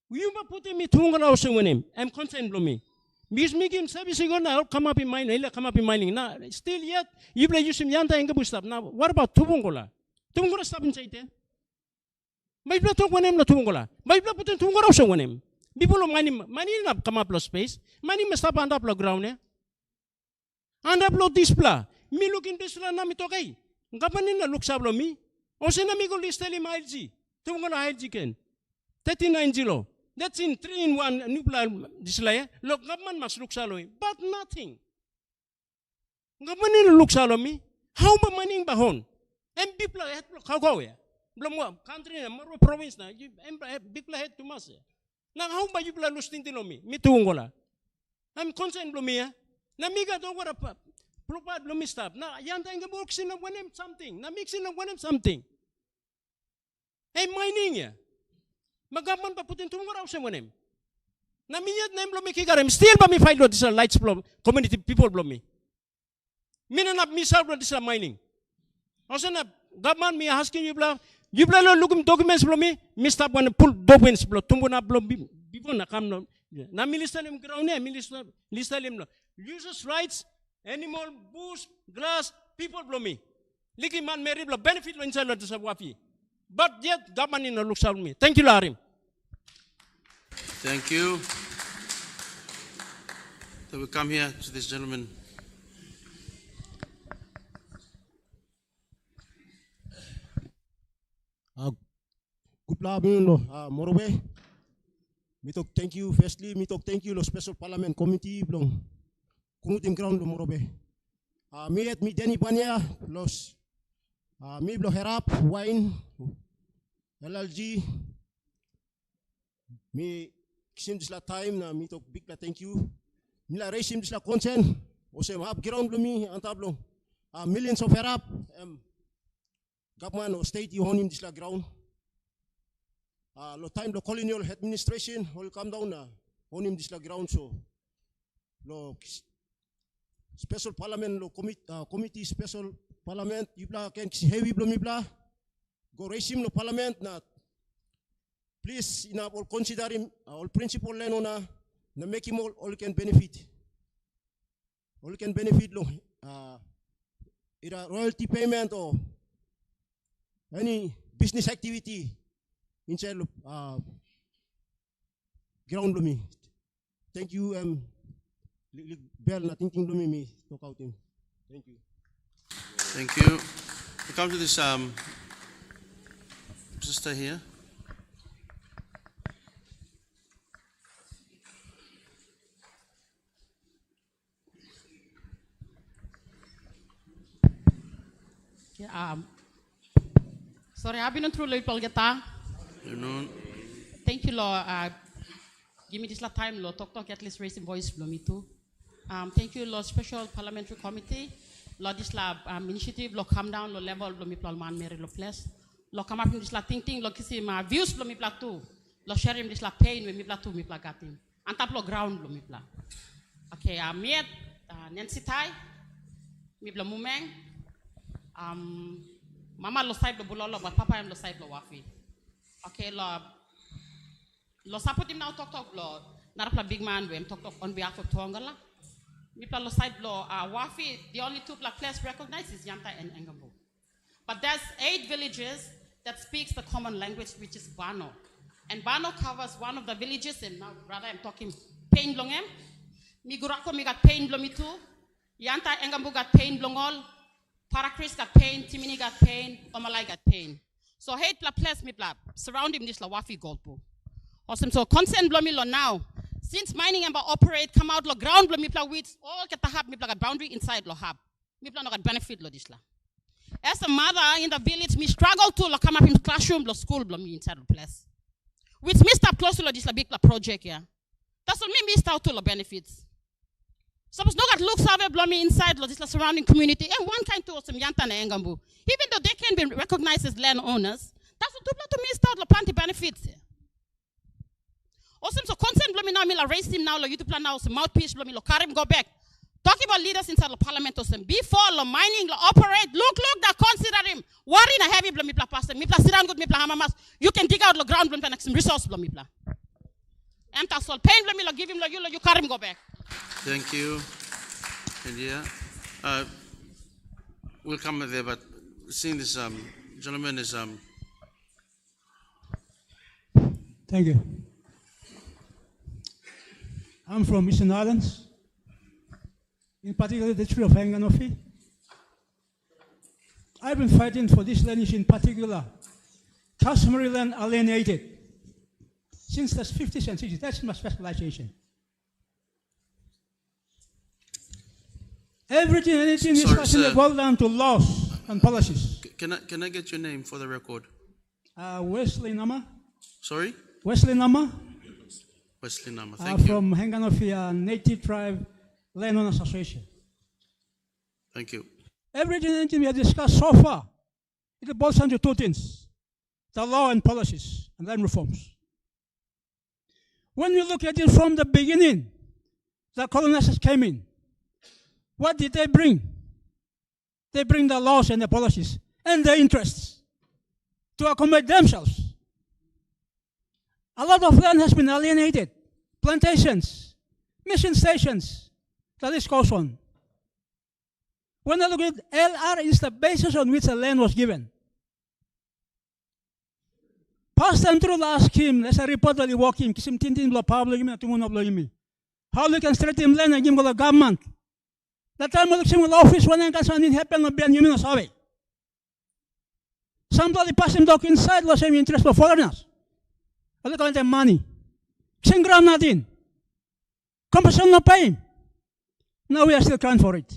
you ba put me tungala also wenem am concerned blo me because me give service now come up in mining, come up in mining. Now still yet you play using yanta and gabu stop. Now what about Tubungola? Tubungola stop inside there. My blood talk one name no Tubungola. My blood put in Tubungola also one name. People of mining up come up lo space. Mining must stop and up lo ground eh. And up lo display. Me looking display na mi tokay. Gapanin na look sablo me. Also na mi go list tell him ILG. Tubungola ILG ken. 39 That's in 3-in-1 nuclear display. Look, government must look saloy, but nothing. Government look saloy. How much money bahon? And people head how go ya? Blamo country na maro province na. People head to mas. Now how much you lose tintino me? Me tuungola. I'm concerned blome ya. Na miga do wara pa. Propad blome stop. Na yanta inga boxing na wanem something. Na mixing na wanem something. Hey mining ya. Magaman pa putin tungaraw sa wanem. Na miyad na implo mi kigarem. Still ba mi fight lo disa lights blow community people blow mi. Minanap mi sa blow disa mining. Also na government mi asking you blow lo lugum documents blow mi stop one pull documents blow tumbo na blow before na kam no. Na milista lim ground niya milista lim lo. Users rights animal bush grass people blow mi. Liki man meri blow benefit lo inside lo disa wafi. But yet, government in the looks at me. Thank you, Larim. Thank you. So we come here to this gentleman. Good morning, Morobe. Me talk thank you. Firstly, me talk thank you lo special parliament committee belong kunguting ground lo Morobe. Me at me Denny Panya los me blo herap wine LLG me kisim this la time na mi tok big la thank you. Mila raise this la consent. Osem hab ground lumi antablong. Millions of herap. Government or state you him this la ground. Lo time the colonial administration will come down na on him this la ground so lo special parliament lo committee special parliament you bla can heavy blow me bla go raise him lo parliament na please ina all consider him all principle len ona na make him all can benefit lo either royalty payment or any business activity inside ground lo me. Thank you bell na thinking lo me talk out him. Thank you. Thank you. We come to this sister here. Sorry, I've been through Lloyd Polgeta. You know. Thank you, Lord. Give me this time, Lord. Talk at least raising voice for me too. Thank you, Lord. Special Parliamentary Committee. Lord, this lab initiative, Lord, come down, Lord, level, Lord, me plan man, Mary, Lord, place. Lord, come up in this lab thinking, Lord, kisi my views, Lord, me plan too. Lord, share him this lab pain, me plan too, me plan got him. And top Lord ground, Lord, me plan. Okay, me at Nancy Tai, me plan mumeng. Mama lo side lo bulolo, but Papa am lo side lo wafi. Okay, Lord. Lord, support him now talk Lord. Not a big man, we talk on behalf of Tongala. Me lo side lo wafi. The only two place recognized is Yanta and Engambu. But there's 8 villages that speaks the common language, which is Bano. And Bano covers one of the villages, and now brother I'm talking Pain Blongem. Migurako me got Pain Blomi too. Yanta Engambu got Pain Blongol. Paracris got pain, Timini got pain, Omalai got pain. So hate la place me bla surround him this la wafi goldpo. Awesome. So consent blomi lo now. Since mining and operate come out lo ground blomi pla with all get the hab me got boundary inside lo hab. Me pla no got benefit lo this la. As a mother in the village, me struggle to lo come up in classroom lo school blomi inside the place. With me stop close to lo this la big la project yeah. That's what me missed out to lo benefits. Suppose no got looks over blomi inside the surrounding community and one kind to some Yanta and Engambu. Even though they can be recognized as landowners, that's what to miss out the plenty benefits. Awesome, so consent blomi now me la raise him now la YouTube plan now some mouthpiece blomi lo Karim go back. Talking about leaders inside the parliament or some before the mining la operate, look, that consider him. Worry na heavy blomi pla pastor, me pla siran good me pla hamamas. You can dig out the ground blomi and some resource blomi pla. Emta sol pain blomi lo give him lo you Karim go back. Thank you, India. We'll come there, but seeing this gentleman is Thank you. I'm from Eastern Islands, in particular the tree of Hanganofi. I've been fighting for this land in particular, customary land alienated, since the 50s and 60s. That's my specialization. Everything, anything is actually boiled down to laws and policies. Can I get your name for the record? Wesley Nama. Sorry? Wesley Nama. Wesley Nama, thank you. From Hanganofi Native Tribe Landowners Association. Thank you. Everything, anything we have discussed so far, it boils down to 2 things: the law and policies, and then reforms. When we look at it from the beginning, the colonizers came in. What did they bring? They bring the laws and the policies and their interests to accommodate themselves. A lot of land has been alienated. Plantations, mission stations, the list goes on. When I look at LR is the basis on which the land was given. Past and through last scheme, as a reporter walking, kisim tintin blo pablo yimi tumun blo yimi. How we can straighten land and give the government. That time we look office when I can something happen of Ben Yumino Sabe. Somebody passed him dock inside was having interest for foreigners. I look at the money. Singram nothing. Compensation no paying. Now we are still crying for it.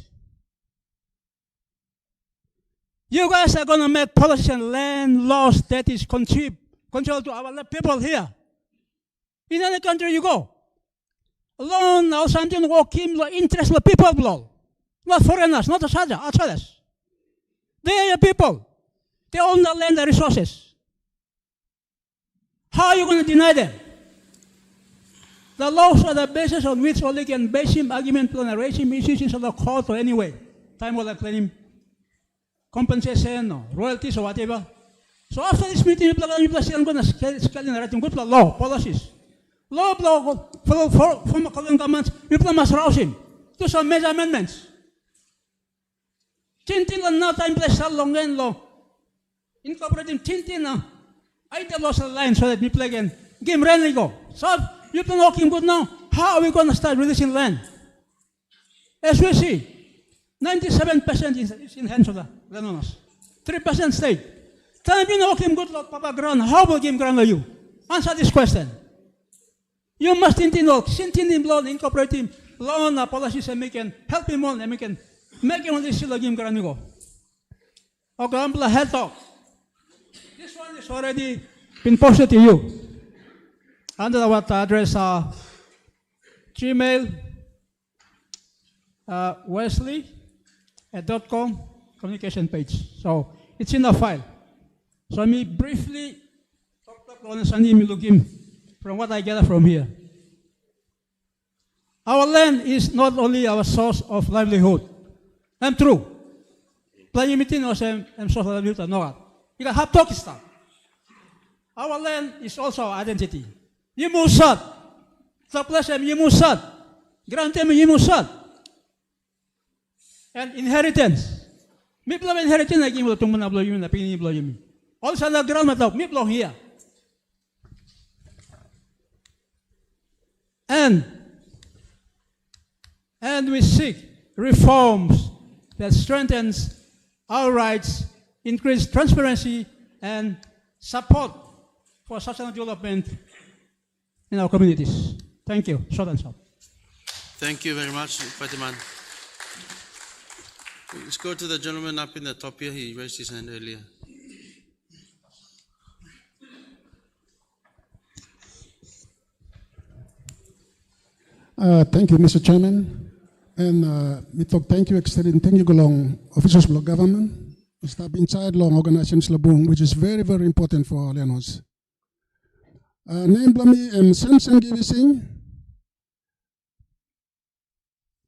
You guys are going to make policies and land laws that is control to our people here. In any country you go. Alone now something working the interest of people blow. Not foreigners, not outsiders. They are your people. They own the land and resources. How are you going to deny them? The laws are the basis on which only can base him, argument, plan, and raise him issues in the court or anyway. Time will claim compensation or royalties or whatever. So after this meeting, you are going to scale in writing good law, policies. Law from Colonial government, you must rouse him. Do some major amendments. Tintin lang na time place sa longen law. Incorporating Tintin na. I tell us a line so that we play again. Game rally go. So you can walking good now. How are we going to start releasing land? As we see, 97% is in hands of the landowners. 3% state. Time you walking good law, Papa Ground. How will game ground you? Answer this question. You must Tintin law, incorporating law and policies and we can help him on and we can make him on this silo game ground go. Okay, I'm health talk. This one is already been posted to you. Under what address? Gmail, Wesley@.com communication page. So it's in the file. So me briefly talk on Sunday Milugim from what I gather from here. Our land is not only our source of livelihood. I'm true. Planning meeting was source of livelihood. No, you can have talk stuff. Our land is also our identity. Yimusat. Taplasem yimusat. Grantem yimusat. And inheritance. Mi pla inheritance lagi mo tungmo na blow yun na pini blow yun. Also na ground mataw mi blow here. And we seek reforms that strengthens our rights, increase transparency, and support for sustainable development in our communities. Thank you. Short and short. Thank you very much, Fatiman. Let's go to the gentleman up in the top here. He raised his hand earlier. Thank you, Mr. Chairman. And we talk thank you, extending thank you along officers of government, staff inside long organizations labung, which is very, very important for our learners. Name blami Samson Givising,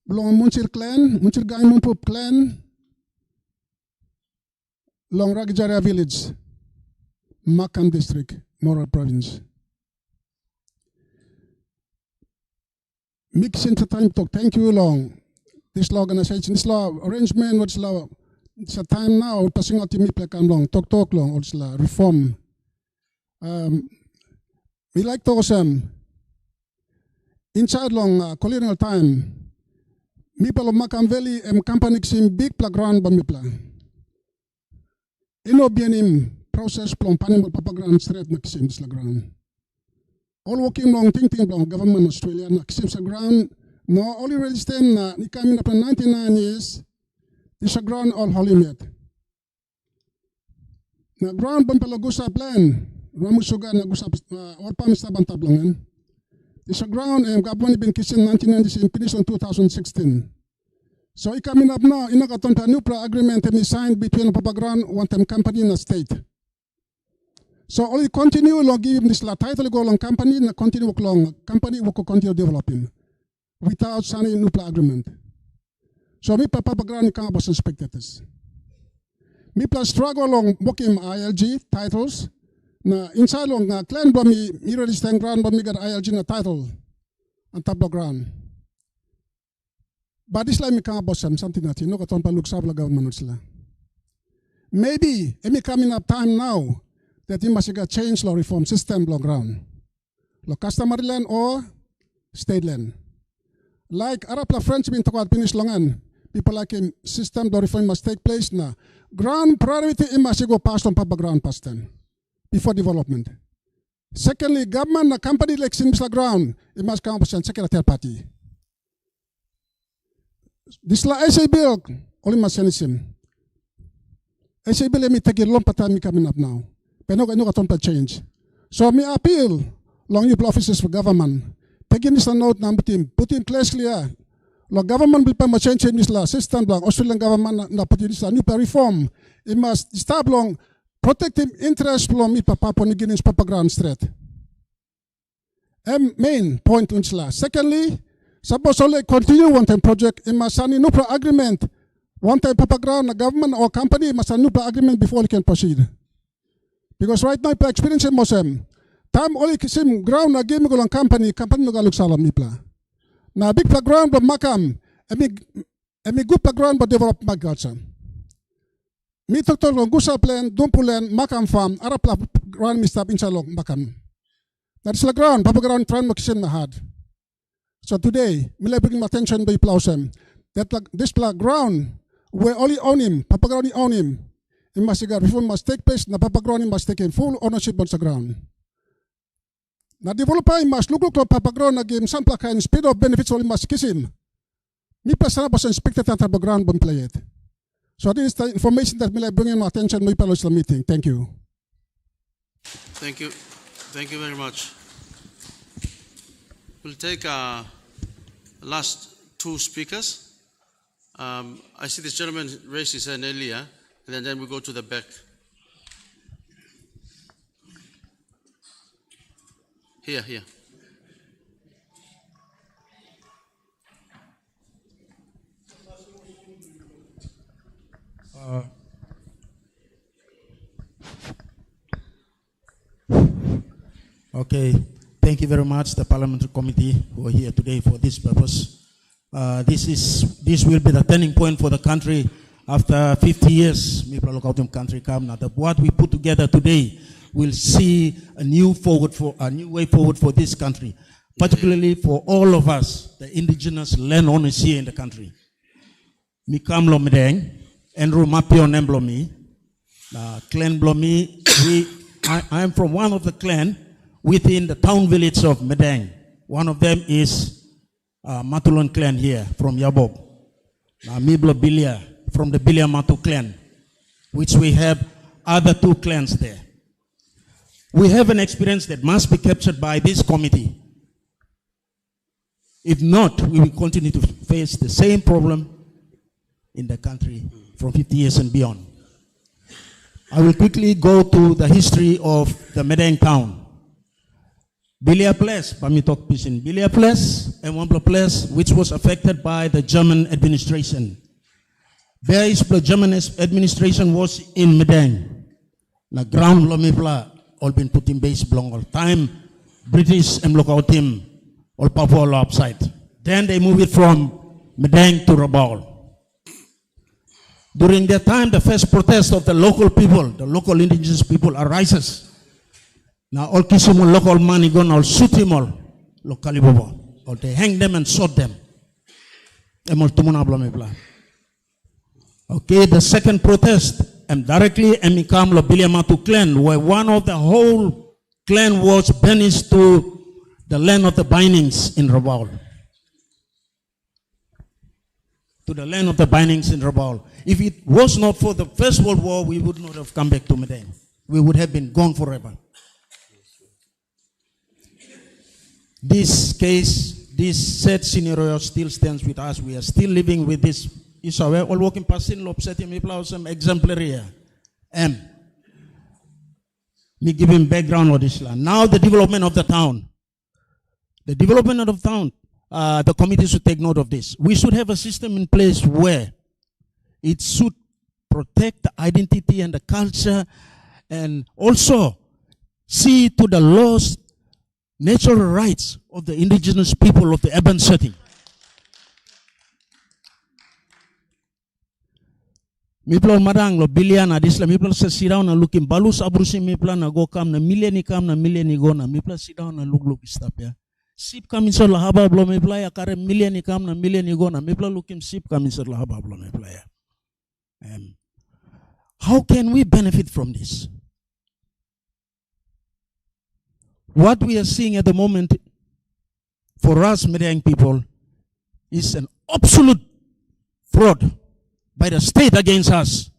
long Munchir clan, Munchir Gai Munpup clan, long Ragjaria village, Matan district, Moral province. Mixing the time talk. Thank you long. This law organization, this law arrangement, what's law? It's a time now. Passing out to me play long. Talk long. What's law reform? We like to inside long colonial time. People of Makam Valley company sim big playground bamipla. Ino bianim process plong panim papagram straight naksim this ground. All working long thinking long government Australia na kisim sa ground no only register na ni kami na pa 99 years this ground all holy met na ground bang palagusa plan ramusuga na gusap all pamista bantablangan this ground government been kisim 1996 finish on 2016 so I coming up now inakaton pa new agreement and signed between Papa Ground one time company and the state. So only continue long give him this title go long company and continue work long company will continue developing without signing new agreement. So me Papa Ground can was spectators. Me plus struggle long working ILG titles na inside long clan by me register ground by me got ILG na title on top of ground. But this like me can boss something that you know got on pa look sabla government sila. Maybe me coming up time now that you must get change law reform system law ground. Law customary land or state land. Like Arab la French been talk finish longan. People like him system law reform must take place na. Ground priority it must go past on Papa Ground past then. Before development. Secondly, government na company like Sims ground, it must come up second or third party. This la SA bill only must send him. SA bill let me take a long time coming up now. Pero no got on change. So me appeal long you offices for government. Taking this note na put in place clear. Lo government will pay change this la system long Australian government na put this new reform. It must start long protective interest long mi Papua New Guinea's Papa Ground Strait. Main point unsla. Secondly, suppose only continue one time project. It must sign no agreement. One time Papa Ground, a government or company must sign no agreement before it can proceed. Because right now, I experience in Mosem. Time only sim ground na game ko lang company no galuk salam nipla. Na big ground ba makam, emi good ground ba develop magatsa. Mi toktor long gusa plan, dumpulen makam farm, ara ground mi stop inshalong makam. That's the ground, Papa Ground trying makisim na had. So today, I bring my attention by Plausem that this ground we only own him, Papa Ground own him. It must reform must take place, na Papa Ground must take in full ownership on the ground. Na developer must look at Papa Ground again, some plaka and speed of benefits only must kiss him. Me personally was inspected at Papa Ground when play it. So this is the information that I bring in my attention by Plausem meeting. Thank you. Thank you. Thank you very much. We'll take last two speakers. I see this gentleman raised his hand earlier, and then we go to the back. Here. Okay, thank you very much, the Parliamentary Committee who are here today for this purpose. This will be the turning point for the country after 50 years. Country come now. What we put together today will see a new way forward for this country, particularly for all of us, the indigenous landowners here in the country. Mikam Lomedeng, Andrew Mapio Nemblomi, Clan Blomi. I am from one of the clan within the town village of Medang. One of them is Matulon clan here from Yabob. Miblo Bilia from the Bilia Matu clan, which we have other two clans there. We have an experience that must be captured by this committee. If not, we will continue to face the same problem in the country from 50 years and beyond. I will quickly go to the history of the Medang town. Bilia Place, Pamitok Pisin, Bilia Place and Wambla Place, which was affected by the German administration. There is the German administration was in Medang. Na ground lomipla all been put in base belong all time. British and local team all powerful upside. Then they move it from Medang to Rabaul. During that time, the first protest of the local people, the local indigenous people arises. Now all kisimo local money gone all shoot him all locally bobo. Or they hang them and shot them. Okay, the second protest, and directly Emikam Lobiliamatu clan, where one of the whole clan was banished to the land of the bindings in Rabaul. To the land of the bindings in Rabaul. If it was not for the First World War, we would not have come back to Medang. We would have been gone forever. This case, this sad scenario still stands with us. We are still living with this. We're all walking past in Lopseti, some exemplary. Me giving background on this land. Now the development of the town. The development of the town. The committee should take note of this. We should have a system in place where it should protect the identity and the culture and also see to the laws, natural rights of the indigenous people of the urban setting. Mipla marang lo bilian adisla mipla sa sit down na looking balus abrusi mipla na go kam na million go na mipla sit down na look stop ya. Sip kami sa lahaba blo mipla ya kare million na million go na mipla looking sip kami sa lahaba blo mipla ya. How can we benefit from this? What we are seeing at the moment for us Medang people is an absolute fraud by the state against us.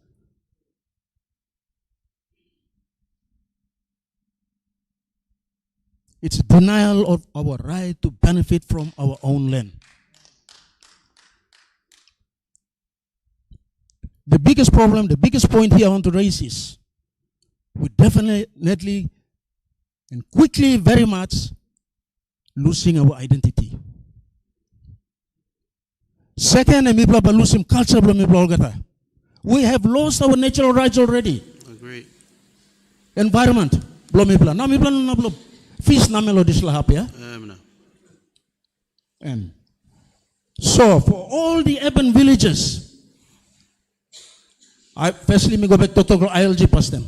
It's denial of our right to benefit from our own land. The biggest problem, the biggest point here I want to raise is we definitely and quickly very much losing our identity. Second, losing culture. We have lost our natural rights already. Agree. Environment. Now fish namelo dislahap ya. So for all the urban villages, firstly, me go back to ILG past them.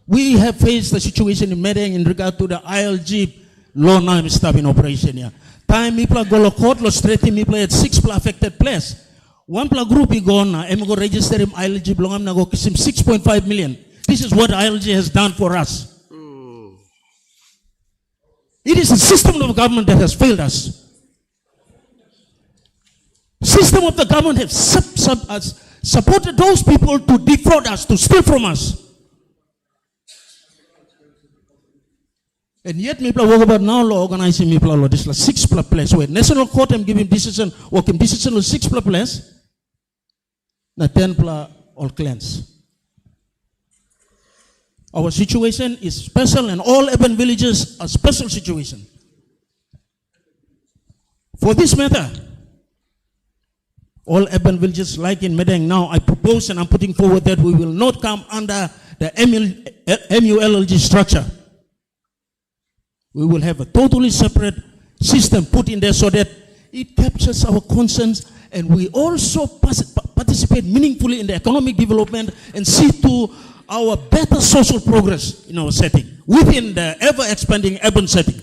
We have faced the situation in Medang in regard to the ILG law now stop in operation here. Time people go court lo straight people at 6 affected place. One group is gone na go register him ILG belongam na go kisim 6.5 million. This is what ILG has done for us. It is the system of government that has failed us. System of the government has supported those people to defraud us, to steal from us. And yet, people work about now law organizing people law this like 6 place. Where national court am giving decision, working decision on 6 place. Na 10 all clans. Our situation is special, and all urban villages are special situation. For this matter, all urban villages like in Medang now, I propose and I'm putting forward that we will not come under the MULLG structure. We will have a totally separate system put in there so that it captures our concerns, and we also participate meaningfully in the economic development and see to our better social progress in our setting, within the ever-expanding urban setting.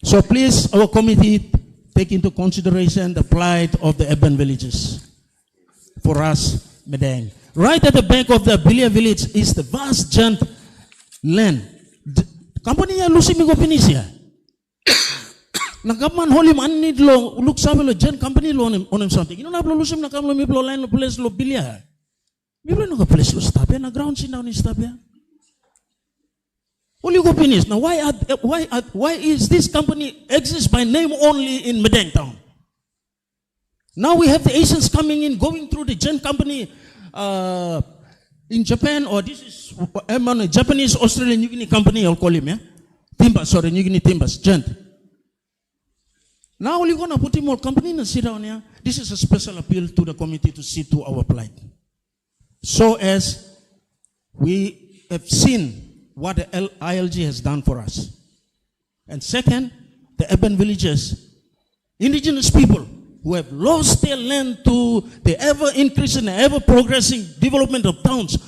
So please, our committee, take into consideration the plight of the urban villages. For us, Medang. Right at the back of the Bilia village is the vast giant land. Company ya lusi mi go finish ya. Nagkaman holy man need lo look sabi lo giant company lo on him something. You know na lo lusim na kam lo mi lo line lo place lo Bilia. Mi lo no ka place lo stop ya na ground sin down ni stop ya. Only go finish. Now why is this company exists by name only in Medang town? Now we have the Asians coming in, going through the giant company in Japan, or this is a Japanese Australian New Guinea company, I'll call him, yeah? Timbers, sorry, New Guinea Timbers, giant. Now we're going to put him all company and sit down here. This is a special appeal to the committee to see to our plight. So as we have seen what the ILG has done for us. And second, the urban villages, indigenous people who have lost their land to the ever-increasing, ever-progressing development of towns.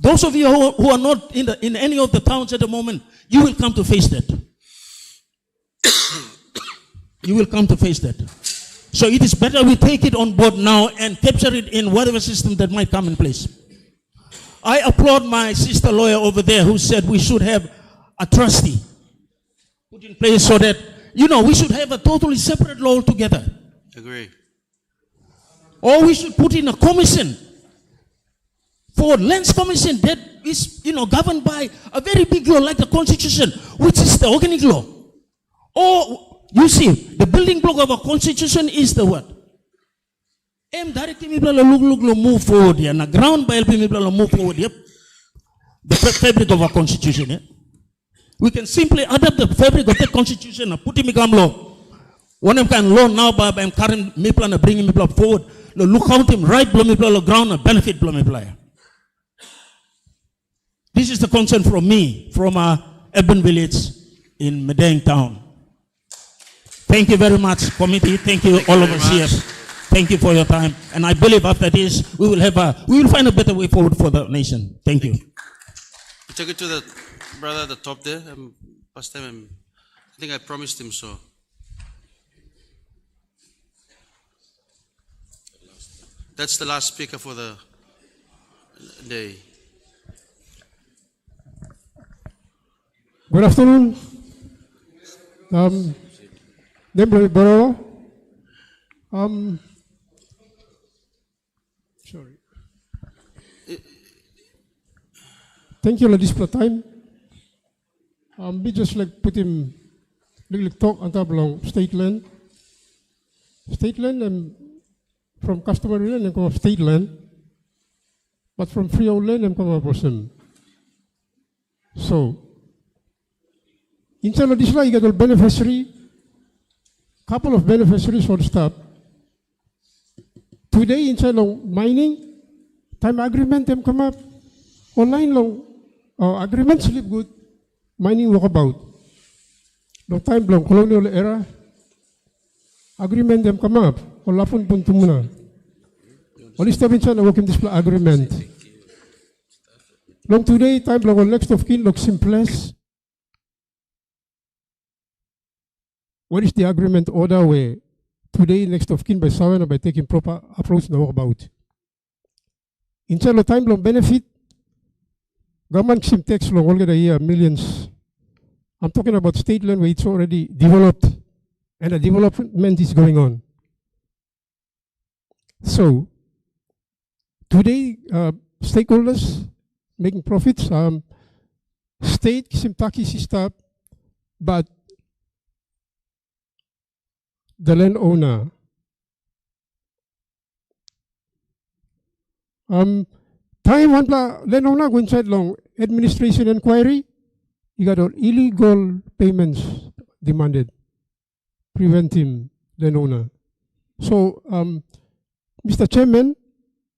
Those of you who are not in any of the towns at the moment, you will come to face that. You will come to face that. So it is better we take it on board now and capture it in whatever system that might come in place. I applaud my sister lawyer over there who said we should have a trustee put in place so that, you know, we should have a totally separate law altogether. Agree. Or we should put in a commission for lands commission that is, you know, governed by a very big law like the Constitution, which is the organic law. Or, you see, the building block of a Constitution is the what? Directly move forward here. Na ground by LP move forward. Yep. The fabric of our constitution. Yeah? We can simply adapt the fabric of the constitution and put it in law. One of them law now by current me plan bringing me forward. Look out him right blow me ground and benefit blow me player. This is the concern from me, from our urban village in Medang town. Thank you very much, committee. Thank you all of us here. Thank you for your time. And I believe after this, we will find a better way forward for the nation. Thank you. You take it to the brother at the top there. Past time, I think I promised him so. That's the last speaker for the day. Good afternoon. Deputy Borough. Sorry. Thank you, ladies, for time. We just like put him, like talk on top of state land. State land and from customary land and come of state land. But from freehold land and come of person. So, inside of this law, you get a beneficiary, couple of beneficiaries for the start. Today, inside of mining, time agreement them come up. Online long agreement sleep good. Mining walkabout. Long time long colonial era. Agreement them come up. Olapun pun tumuna. Only step inside of working display agreement. Long today, time long next of kin look simplest. What is the agreement order where today next of kin by someone by taking proper approach to walk about? Inside of time long benefit, government sim tax long all the year millions. I'm talking about state land where it's already developed and the development is going on. So today stakeholders making profits, state sim taki stop, but the landowner. Time one landowner go inside long administration inquiry. You got all illegal payments demanded. Prevent him, landowner. So, Mr. Chairman,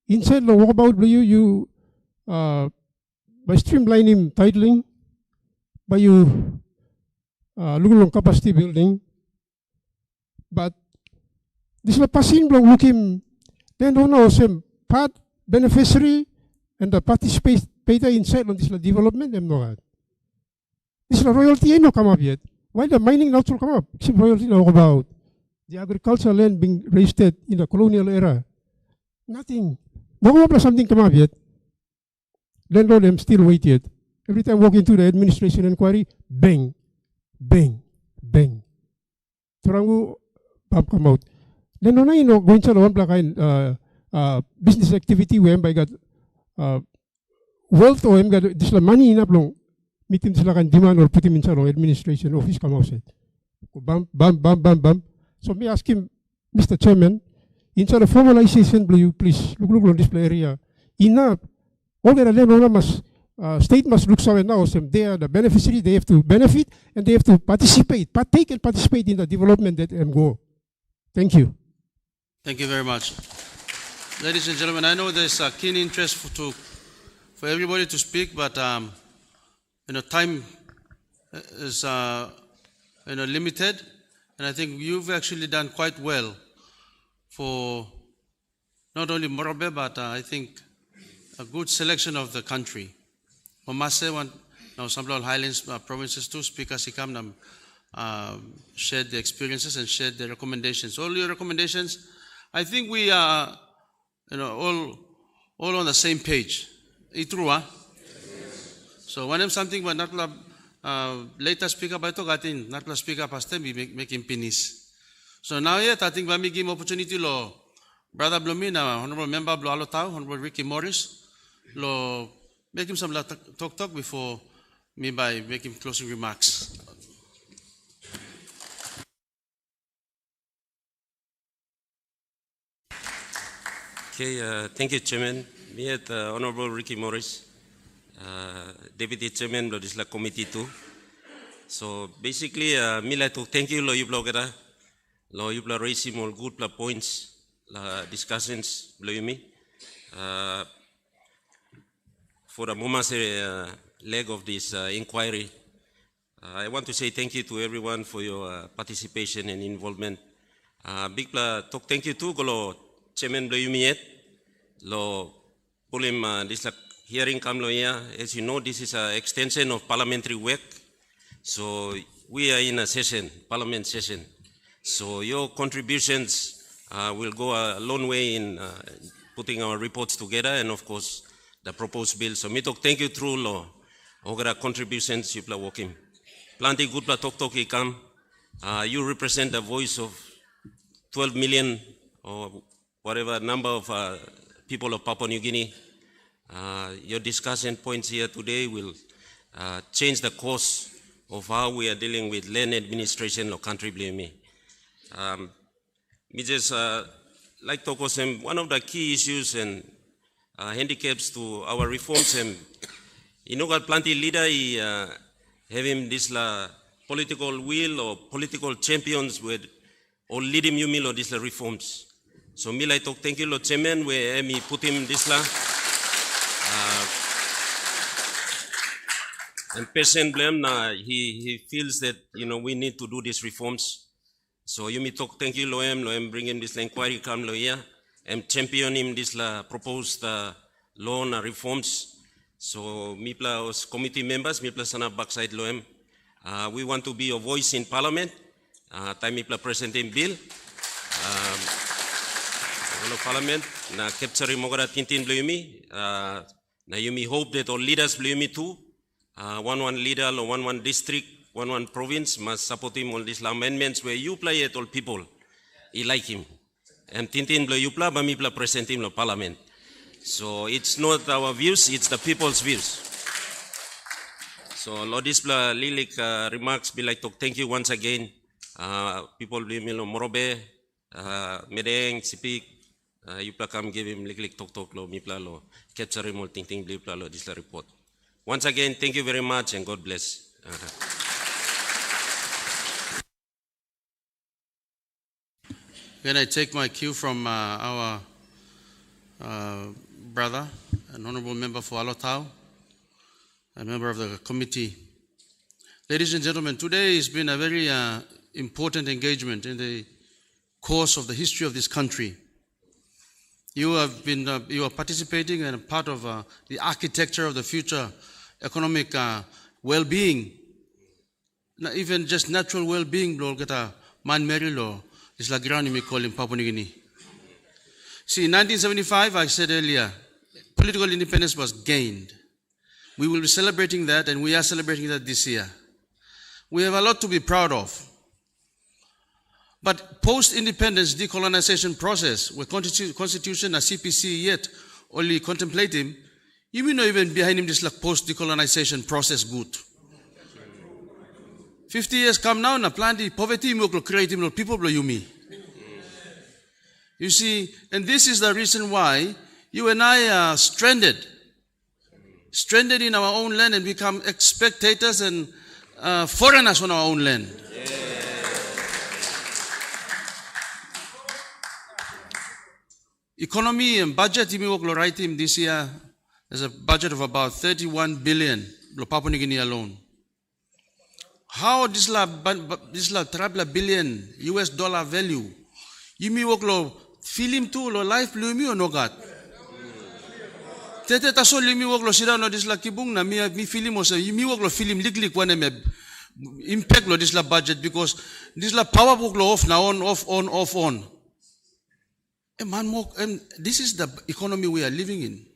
inside the walkabout, you by streamlining titling, by you look capacity building. But this is passing block looking landowner also part beneficiary and the participator inside on this development them no had. This royalty no come up yet. Why the mining not come up? Some royalty no about the agricultural land being raised in the colonial era. Nothing. No something come up yet. Landlord them still wait yet. Every time walk into the administration inquiry, bang, bang, bang. Turangu come out. Then no going to one black business activity where I got wealth or got this money in long meet him demand or put him inside of administration office come out. Bam, bam, bam, bam, bam. So me ask him, Mr. Chairman, inside of formalization, will you please look on this area. Enough. All the landowner must state must look somewhere now. So they are the beneficiary, they have to benefit and they have to participate, partake and participate in the development that go. Thank you. Thank you very much. Ladies and gentlemen, I know there's a keen interest for everybody to speak, but time is limited, and I think you've actually done quite well for not only Morobe, but I think a good selection of the country. Omase want now some Highlands provinces too. Speakers come shared the experiences and shared the recommendations. All your recommendations, I think we are all on the same page. Itrua. So when I'm something but not later speaker by togatin, not speaker past time we making pinis. So now yet I think we give opportunity lo Brother Blumina, Honorable Member Blo Tau, Honorable Ricky Morris, lo make him some talk before me by making closing remarks. Okay, thank you, Chairman. Me at Honorable Ricky Morris, Deputy Chairman of this committee too. So basically, me like to thank you, you blogger, you raising all good points, discussions, me. For the moment leg of this inquiry, I want to say thank you to everyone for your participation and involvement. Big thank you to Golo Chairman Bloyumiet, lo pulim this hearing come lo here. As you know, this is an extension of parliamentary work. So we are in a session, parliament session. So your contributions will go a long way in putting our reports together and of course the proposed bill. So me talk thank you through law. Ogara contributions you play working. Plenty good talk come. You represent the voice of 12 million or whatever number of people of Papua New Guinea. Your discussion points here today will change the course of how we are dealing with land administration or country blame me. Me just like to cause one of the key issues and handicaps to our reforms and you know got plenty leader having this political will or political champions with or lead him you mean or this reforms. So me like talk thank you Lord Chairman where me put him this and person blame he feels that you know we need to do these reforms. So you me talk thank you Loem bring him this inquiry come lawyer and champion him this proposed law reforms. So me plus committee members me plus sana backside Loem. We want to be a voice in Parliament. Time me plus presenting bill. Parliament na capture mogara tintin blumi. Na you me hope that all leaders blumi too. One leader or one district, one province must support him all these amendments where you play it all people. He like him. And tintin blue you play, but me play present him in Parliament. So it's not our views, it's the people's views. So Lord Isbla Lilik remarks be like talk thank you once again. People blame Morobe, Medeng, Sipik, you play come give him lick talk lo, me play lo, capture him all ting blue play lo this report. Once again, thank you very much and God bless. Can I take my cue from our brother, an honorable member for Alotau, a member of the committee. Ladies and gentlemen, today has been a very important engagement in the course of the history of this country. You are participating and a part of the architecture of the future economic well-being, even just natural well-being. Lo kata man merilo is la ground me call in Papua New Guinea. See, in 1975, I said earlier, political independence was gained. We will be celebrating that, and we are celebrating that this year. We have a lot to be proud of. But post-independence decolonization process, where constitution and CPC yet only contemplating, you may not even behind him this like post-decolonization process good. 50 years come now, na plan the poverty will create him people blow you me. You see, and this is the reason why you and I are stranded in our own land and become spectators and foreigners on our own land. Economy and budget, this year, there's a budget of about 31 billion, Papua New Guinea alone. How this billion US dollar value, you me work lo film too, lo life blue me or no god? Tete taso limi work lo sira no this la kibung na mi film also, you me work lo film liklik one me impact lo this la budget because this la power book lo off now on. And this is the economy we are living in.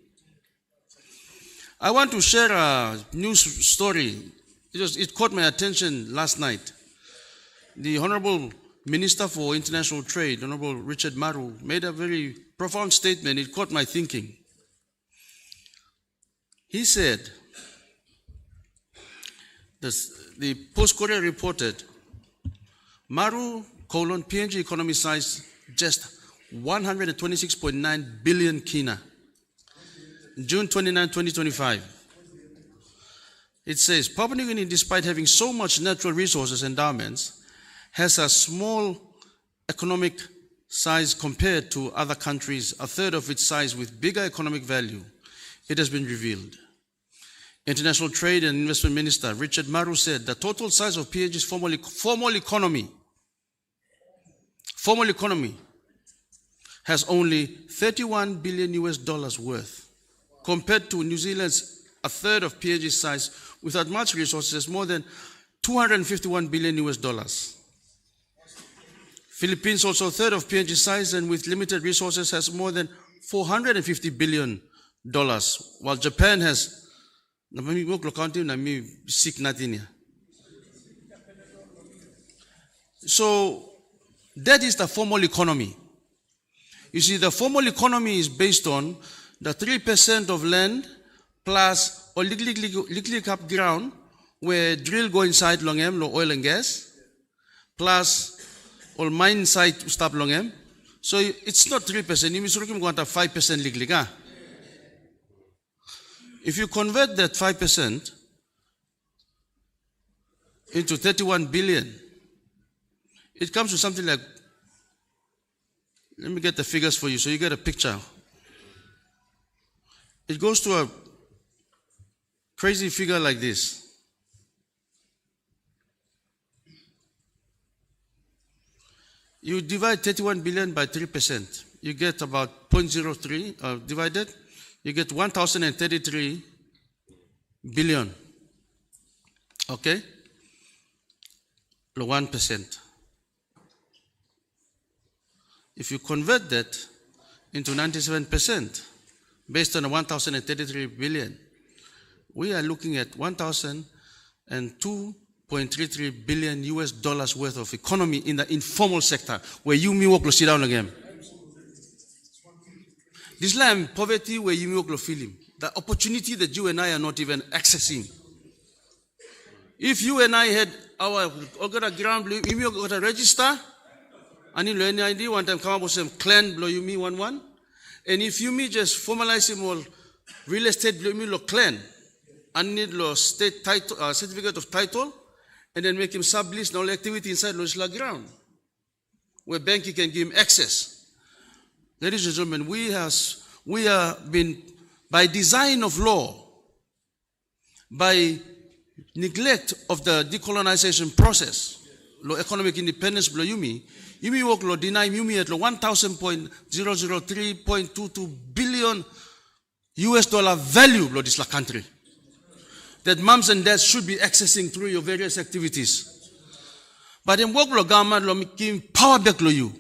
I want to share a news story. It caught my attention last night. The Honorable Minister for International Trade, Honorable Richard Maru, made a very profound statement. It caught my thinking. He said, the Post-Korea reported, Maru, PNG economy size just 126.9 billion kina. June 29, 2025. It says, Papua New Guinea, despite having so much natural resources and endowments, has a small economic size compared to other countries, a third of its size with bigger economic value. It has been revealed. International Trade and Investment Minister Richard Maru said the total size of PNG's formal economy has only 31 billion US dollars worth, compared to New Zealand's a third of PNG's size without much resources, more than 251 billion US dollars. Philippines, also a third of PNG's size and with limited resources, has more than 450 billion dollars, while Japan has so that is the formal economy. You see, the formal economy is based on the 3% of land plus or liquid up ground where drill go inside longem, lo oil and gas, plus all mine site stop longem. So it's not 3%, you misrukim go to 5% legally. If you convert that 5% into 31 billion, it comes to something like, let me get the figures for you so you get a picture. It goes to a crazy figure like this. You divide 31 billion by 3%, you get about 0.03 divided, you get 1,033 billion. Okay? 1%. If you convert that into 97%, based on 1,033 billion, we are looking at 1,002.33 billion US dollars worth of economy in the informal sector, where you me work sit down again. This land poverty where you me work film, the opportunity that you and I are not even accessing. If you and I had our ground, you got a register, and in any ID one time come up with some clan blow you me 1-1, and if you me just formalize him all real estate blow me lo clan, and need lo state title certificate of title, and then make him sublease all activity inside lo ground, where banking can give him access. Ladies and gentlemen, we have been by design of law, by neglect of the decolonization process, lo economic independence blow yumi work lo deny yumi at lo 1,000.003.22 billion US dollar value blow this la country that moms and dads should be accessing through your various activities. But in work lo government lo give power back lo you.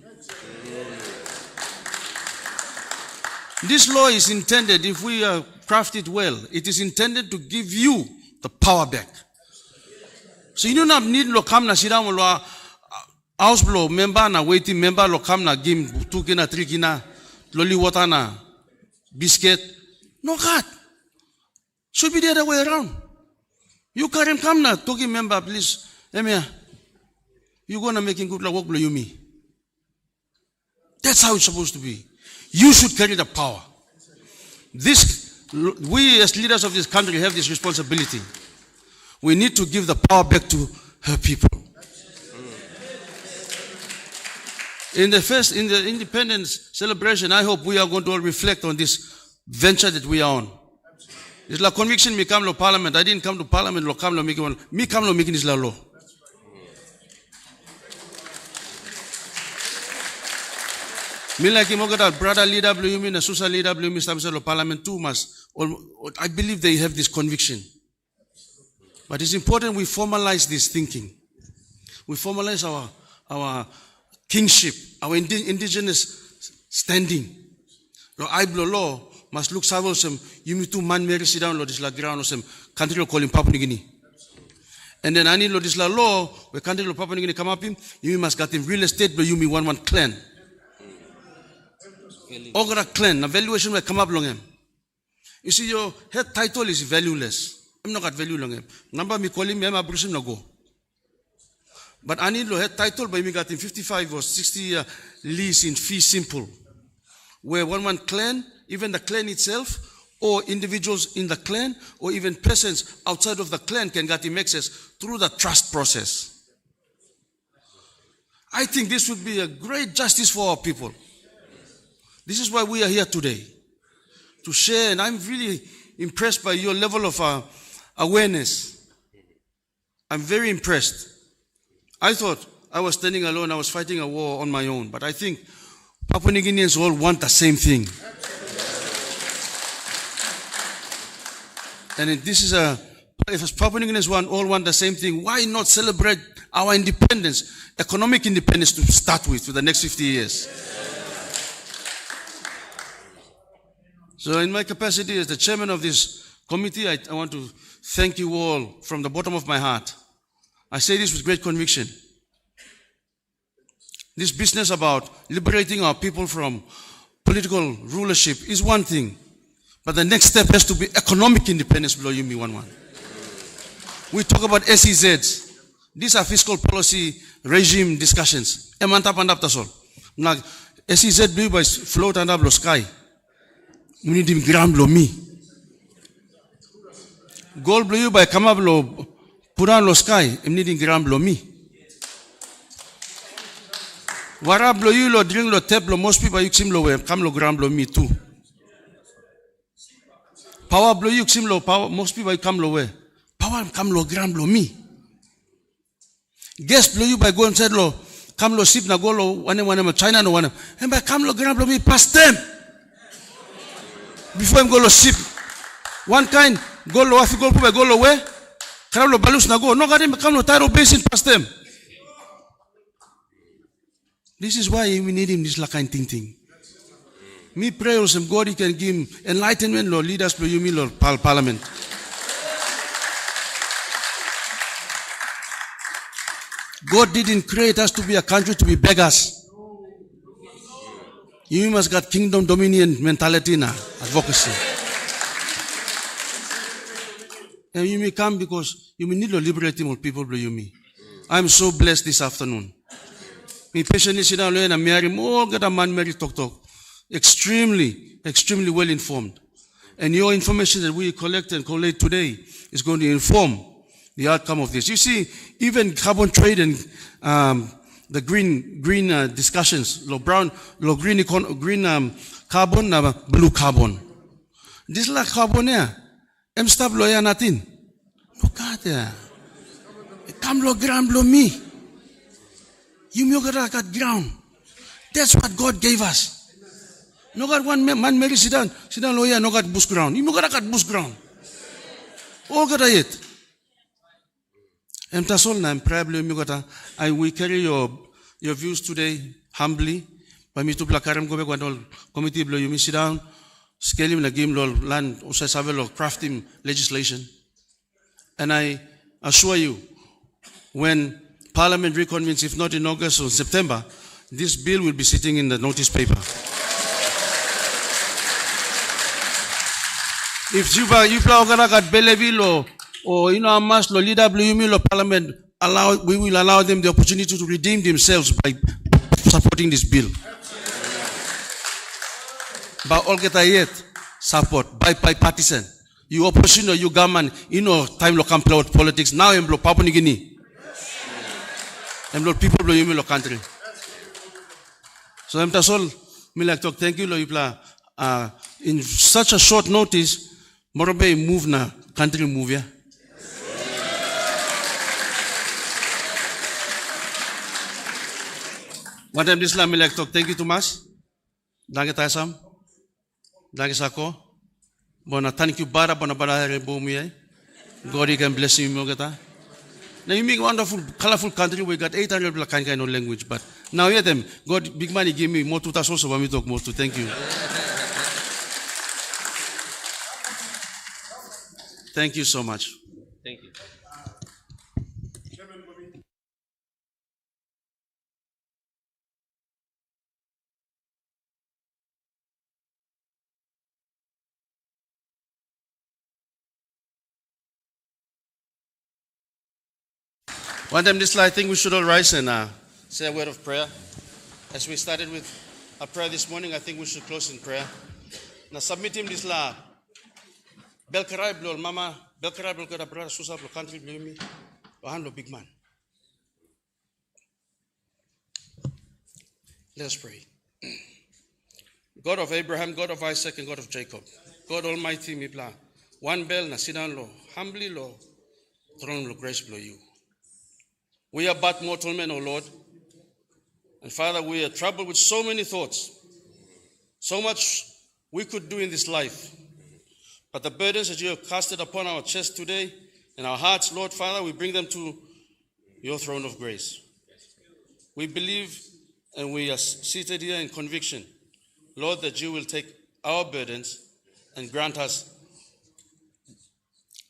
This law is intended, if we craft it well, it is intended to give you the power back. So you don't need lo come na sida mo lo house blow member na waiting member lo come na game 2 kina 3 kina loli water na biscuit. No God. Should be the other way around. You carry come na talking member please. Emia. You gonna making good work blow you me. That's how it's supposed to be. You should carry the power. We as leaders of this country have this responsibility. We need to give the power back to her people. In the independence celebration, I hope we are going to all reflect on this venture that we are on. It's like conviction me come to parliament. I didn't come to parliament, lo come lo making me come lo making this law. Me like him, brother leader, blue me, na social leader, blue me, stamselo parliament too must. I believe they have this conviction. But it's important we formalize this thinking. We formalize our kingship, our indigenous standing. The Iblo law must look several some you need to man marry sit down lo this la ground or some country lo call in Papua New Guinea. And then I need lo this la law where country lo Papua New Guinea come up him, you must get him real estate but you me one clan. Ogra clan, na valuation will come up long him. You see, your head title is valueless. I'm not got value long him. Number me call him, I'm Bruce no go. But I need lo head title, but me got him 55 or 60 lease in fee simple. Where one clan, even the clan itself, or individuals in the clan, or even persons outside of the clan can get him access through the trust process. I think this would be a great justice for our people. This is why we are here today, to share, and I'm really impressed by your level of awareness. I'm very impressed. I thought I was standing alone, I was fighting a war on my own, but I think Papua New Guineans all want the same thing. And if Papua New Guineans all want the same thing, why not celebrate our independence, economic independence to start with for the next 50 years? So in my capacity as the chairman of this committee, I want to thank you all from the bottom of my heart. I say this with great conviction. This business about liberating our people from political rulership is one thing, but the next step has to be economic independence below you me one. We talk about SEZs. These are fiscal policy regime discussions. Emantap andap tasol. Nag SEZ blue by float andap lo sky. We need him gram lo me. Gold blue by come up lo puran lo sky. We need him gram lo me. Warab lo you lo drink lo tap lo most people yuksim lo we come lo gram lo me too. Power blow yuksim lo power most people come lo we. Power come lo gram lo me. Guess blow you by go and said lo come lo sip na go lo one China no one. And by come lo gram lo me past them. Before him go lo sip. One kind go lo afi go by go lo we. Come lo balus na go. No got him come lo taro basin past them. This is why we need him this kind thing. Me pray also God he can give him enlightenment lo leaders blow you me lo parliament. God didn't create us to be a country to be beggars. You must got kingdom dominion mentality now, advocacy. And you may come because you may need to liberate more people below you me. I'm so blessed this afternoon. Me patiently sit down and marry more get a man married talk. Extremely well informed. And your information that we collect and collate today is going to inform the outcome of this. You see, even carbon trade and the green discussions, green carbon, blue carbon. This like carbon here. Stop lawyer natin. Look at there. Come lo gram lo me. You may get ground. That's what God gave us. No got one man marry sit down lawyer, no got bush ground. You may get bush ground. All got it. And that's all now. I will carry your views today humbly. By me to plakaram go back when all committee blow you me sit down, scale him la game law land or savel or craft him legislation. And I assure you, when Parliament reconvenes, if not in August or September, this bill will be sitting in the notice paper. If you got Belleville or Amas lo leader lo Parliament we will allow them the opportunity to redeem themselves by supporting this bill. But all get yet support by partisan. You opposition or you government, time lo come play politics now in Papua New Guinea. And people blow you lo country. So I'm all me like talk thank you lo in such a short notice Morobe move na country move ya. One time this me like talk thank you Tomas. Danke Taisam. Danke Sako. Bona thank you bara bona bumi. God he can bless you mogata. Now you make wonderful, colorful country. We got 800 kind of language, but now hear them. God, big money, give me more to touch also when we talk more to. Thank you. Thank you so much. Thank you. One time this I think we should all rise and say a word of prayer. As we started with a prayer this morning, I think we should close in prayer. Now submit him this la. Belkarai blol mama, Belkarai blol kada brother Susa blol country blol me. Wahan lo big man. Let us pray. God of Abraham, God of Isaac, and God of Jacob. God Almighty mipla. One bell na sidan lo, humbly lo, throne lo grace blow you. We are but mortal men, O Lord. And Father, we are troubled with so many thoughts. So much we could do in this life. But the burdens that you have casted upon our chest today and our hearts, Lord Father, we bring them to your throne of grace. We believe and we are seated here in conviction, Lord, that you will take our burdens and grant us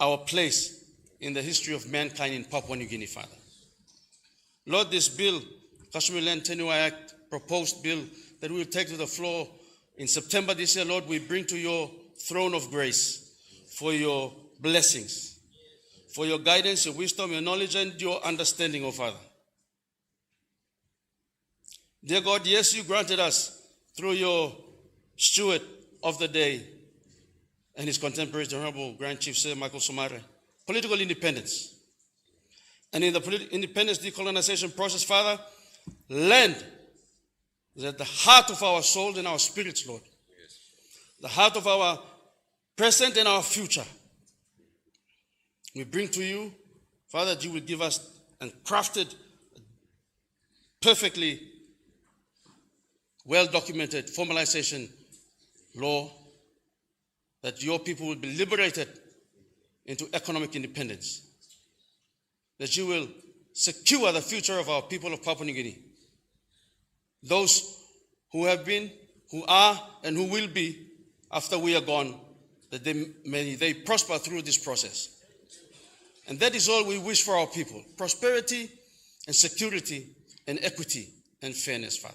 our place in the history of mankind in Papua New Guinea, Father. Lord, this bill, Customary Land Tenure Act, proposed bill that we will take to the floor in September this year, Lord, we bring to your throne of grace for your blessings, for your guidance, your wisdom, your knowledge, and your understanding, O Father. Dear God, yes, you granted us through your steward of the day and his contemporaries, the Honorable Grand Chief Sir Michael Somare, political independence. And in the independence decolonization process, Father, land is at the heart of our souls and our spirits, Lord. Yes. The heart of our present and our future. We bring to you, Father, that you will give us and crafted perfectly well-documented formalization law that your people will be liberated into economic independence, that you will secure the future of our people of Papua New Guinea, those who have been, who are, and who will be after we are gone, that they prosper through this process. And that is all we wish for our people, prosperity and security and equity and fairness, Father.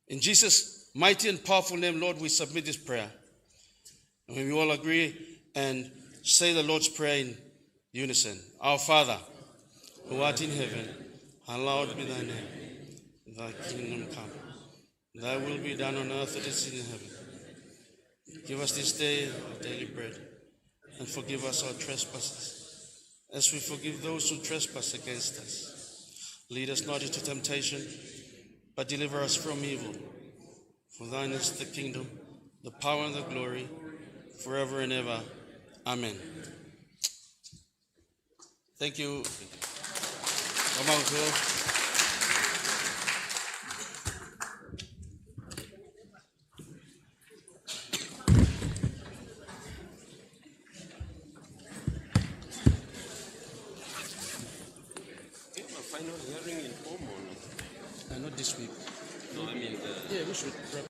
In Jesus' mighty and powerful name, Lord, we submit this prayer. And when we all agree and say the Lord's Prayer in unison. Our Father, who art in heaven, hallowed be thy name. Thy kingdom come. Thy will be done on earth as it is in heaven. Give us this day our daily bread, and forgive us our trespasses, as we forgive those who trespass against us. Lead us not into temptation, but deliver us from evil. For thine is the kingdom, the power, and the glory, forever and ever. Amen. Thank you. Final hearing in home or not? Not this week. No, I mean yeah, we should.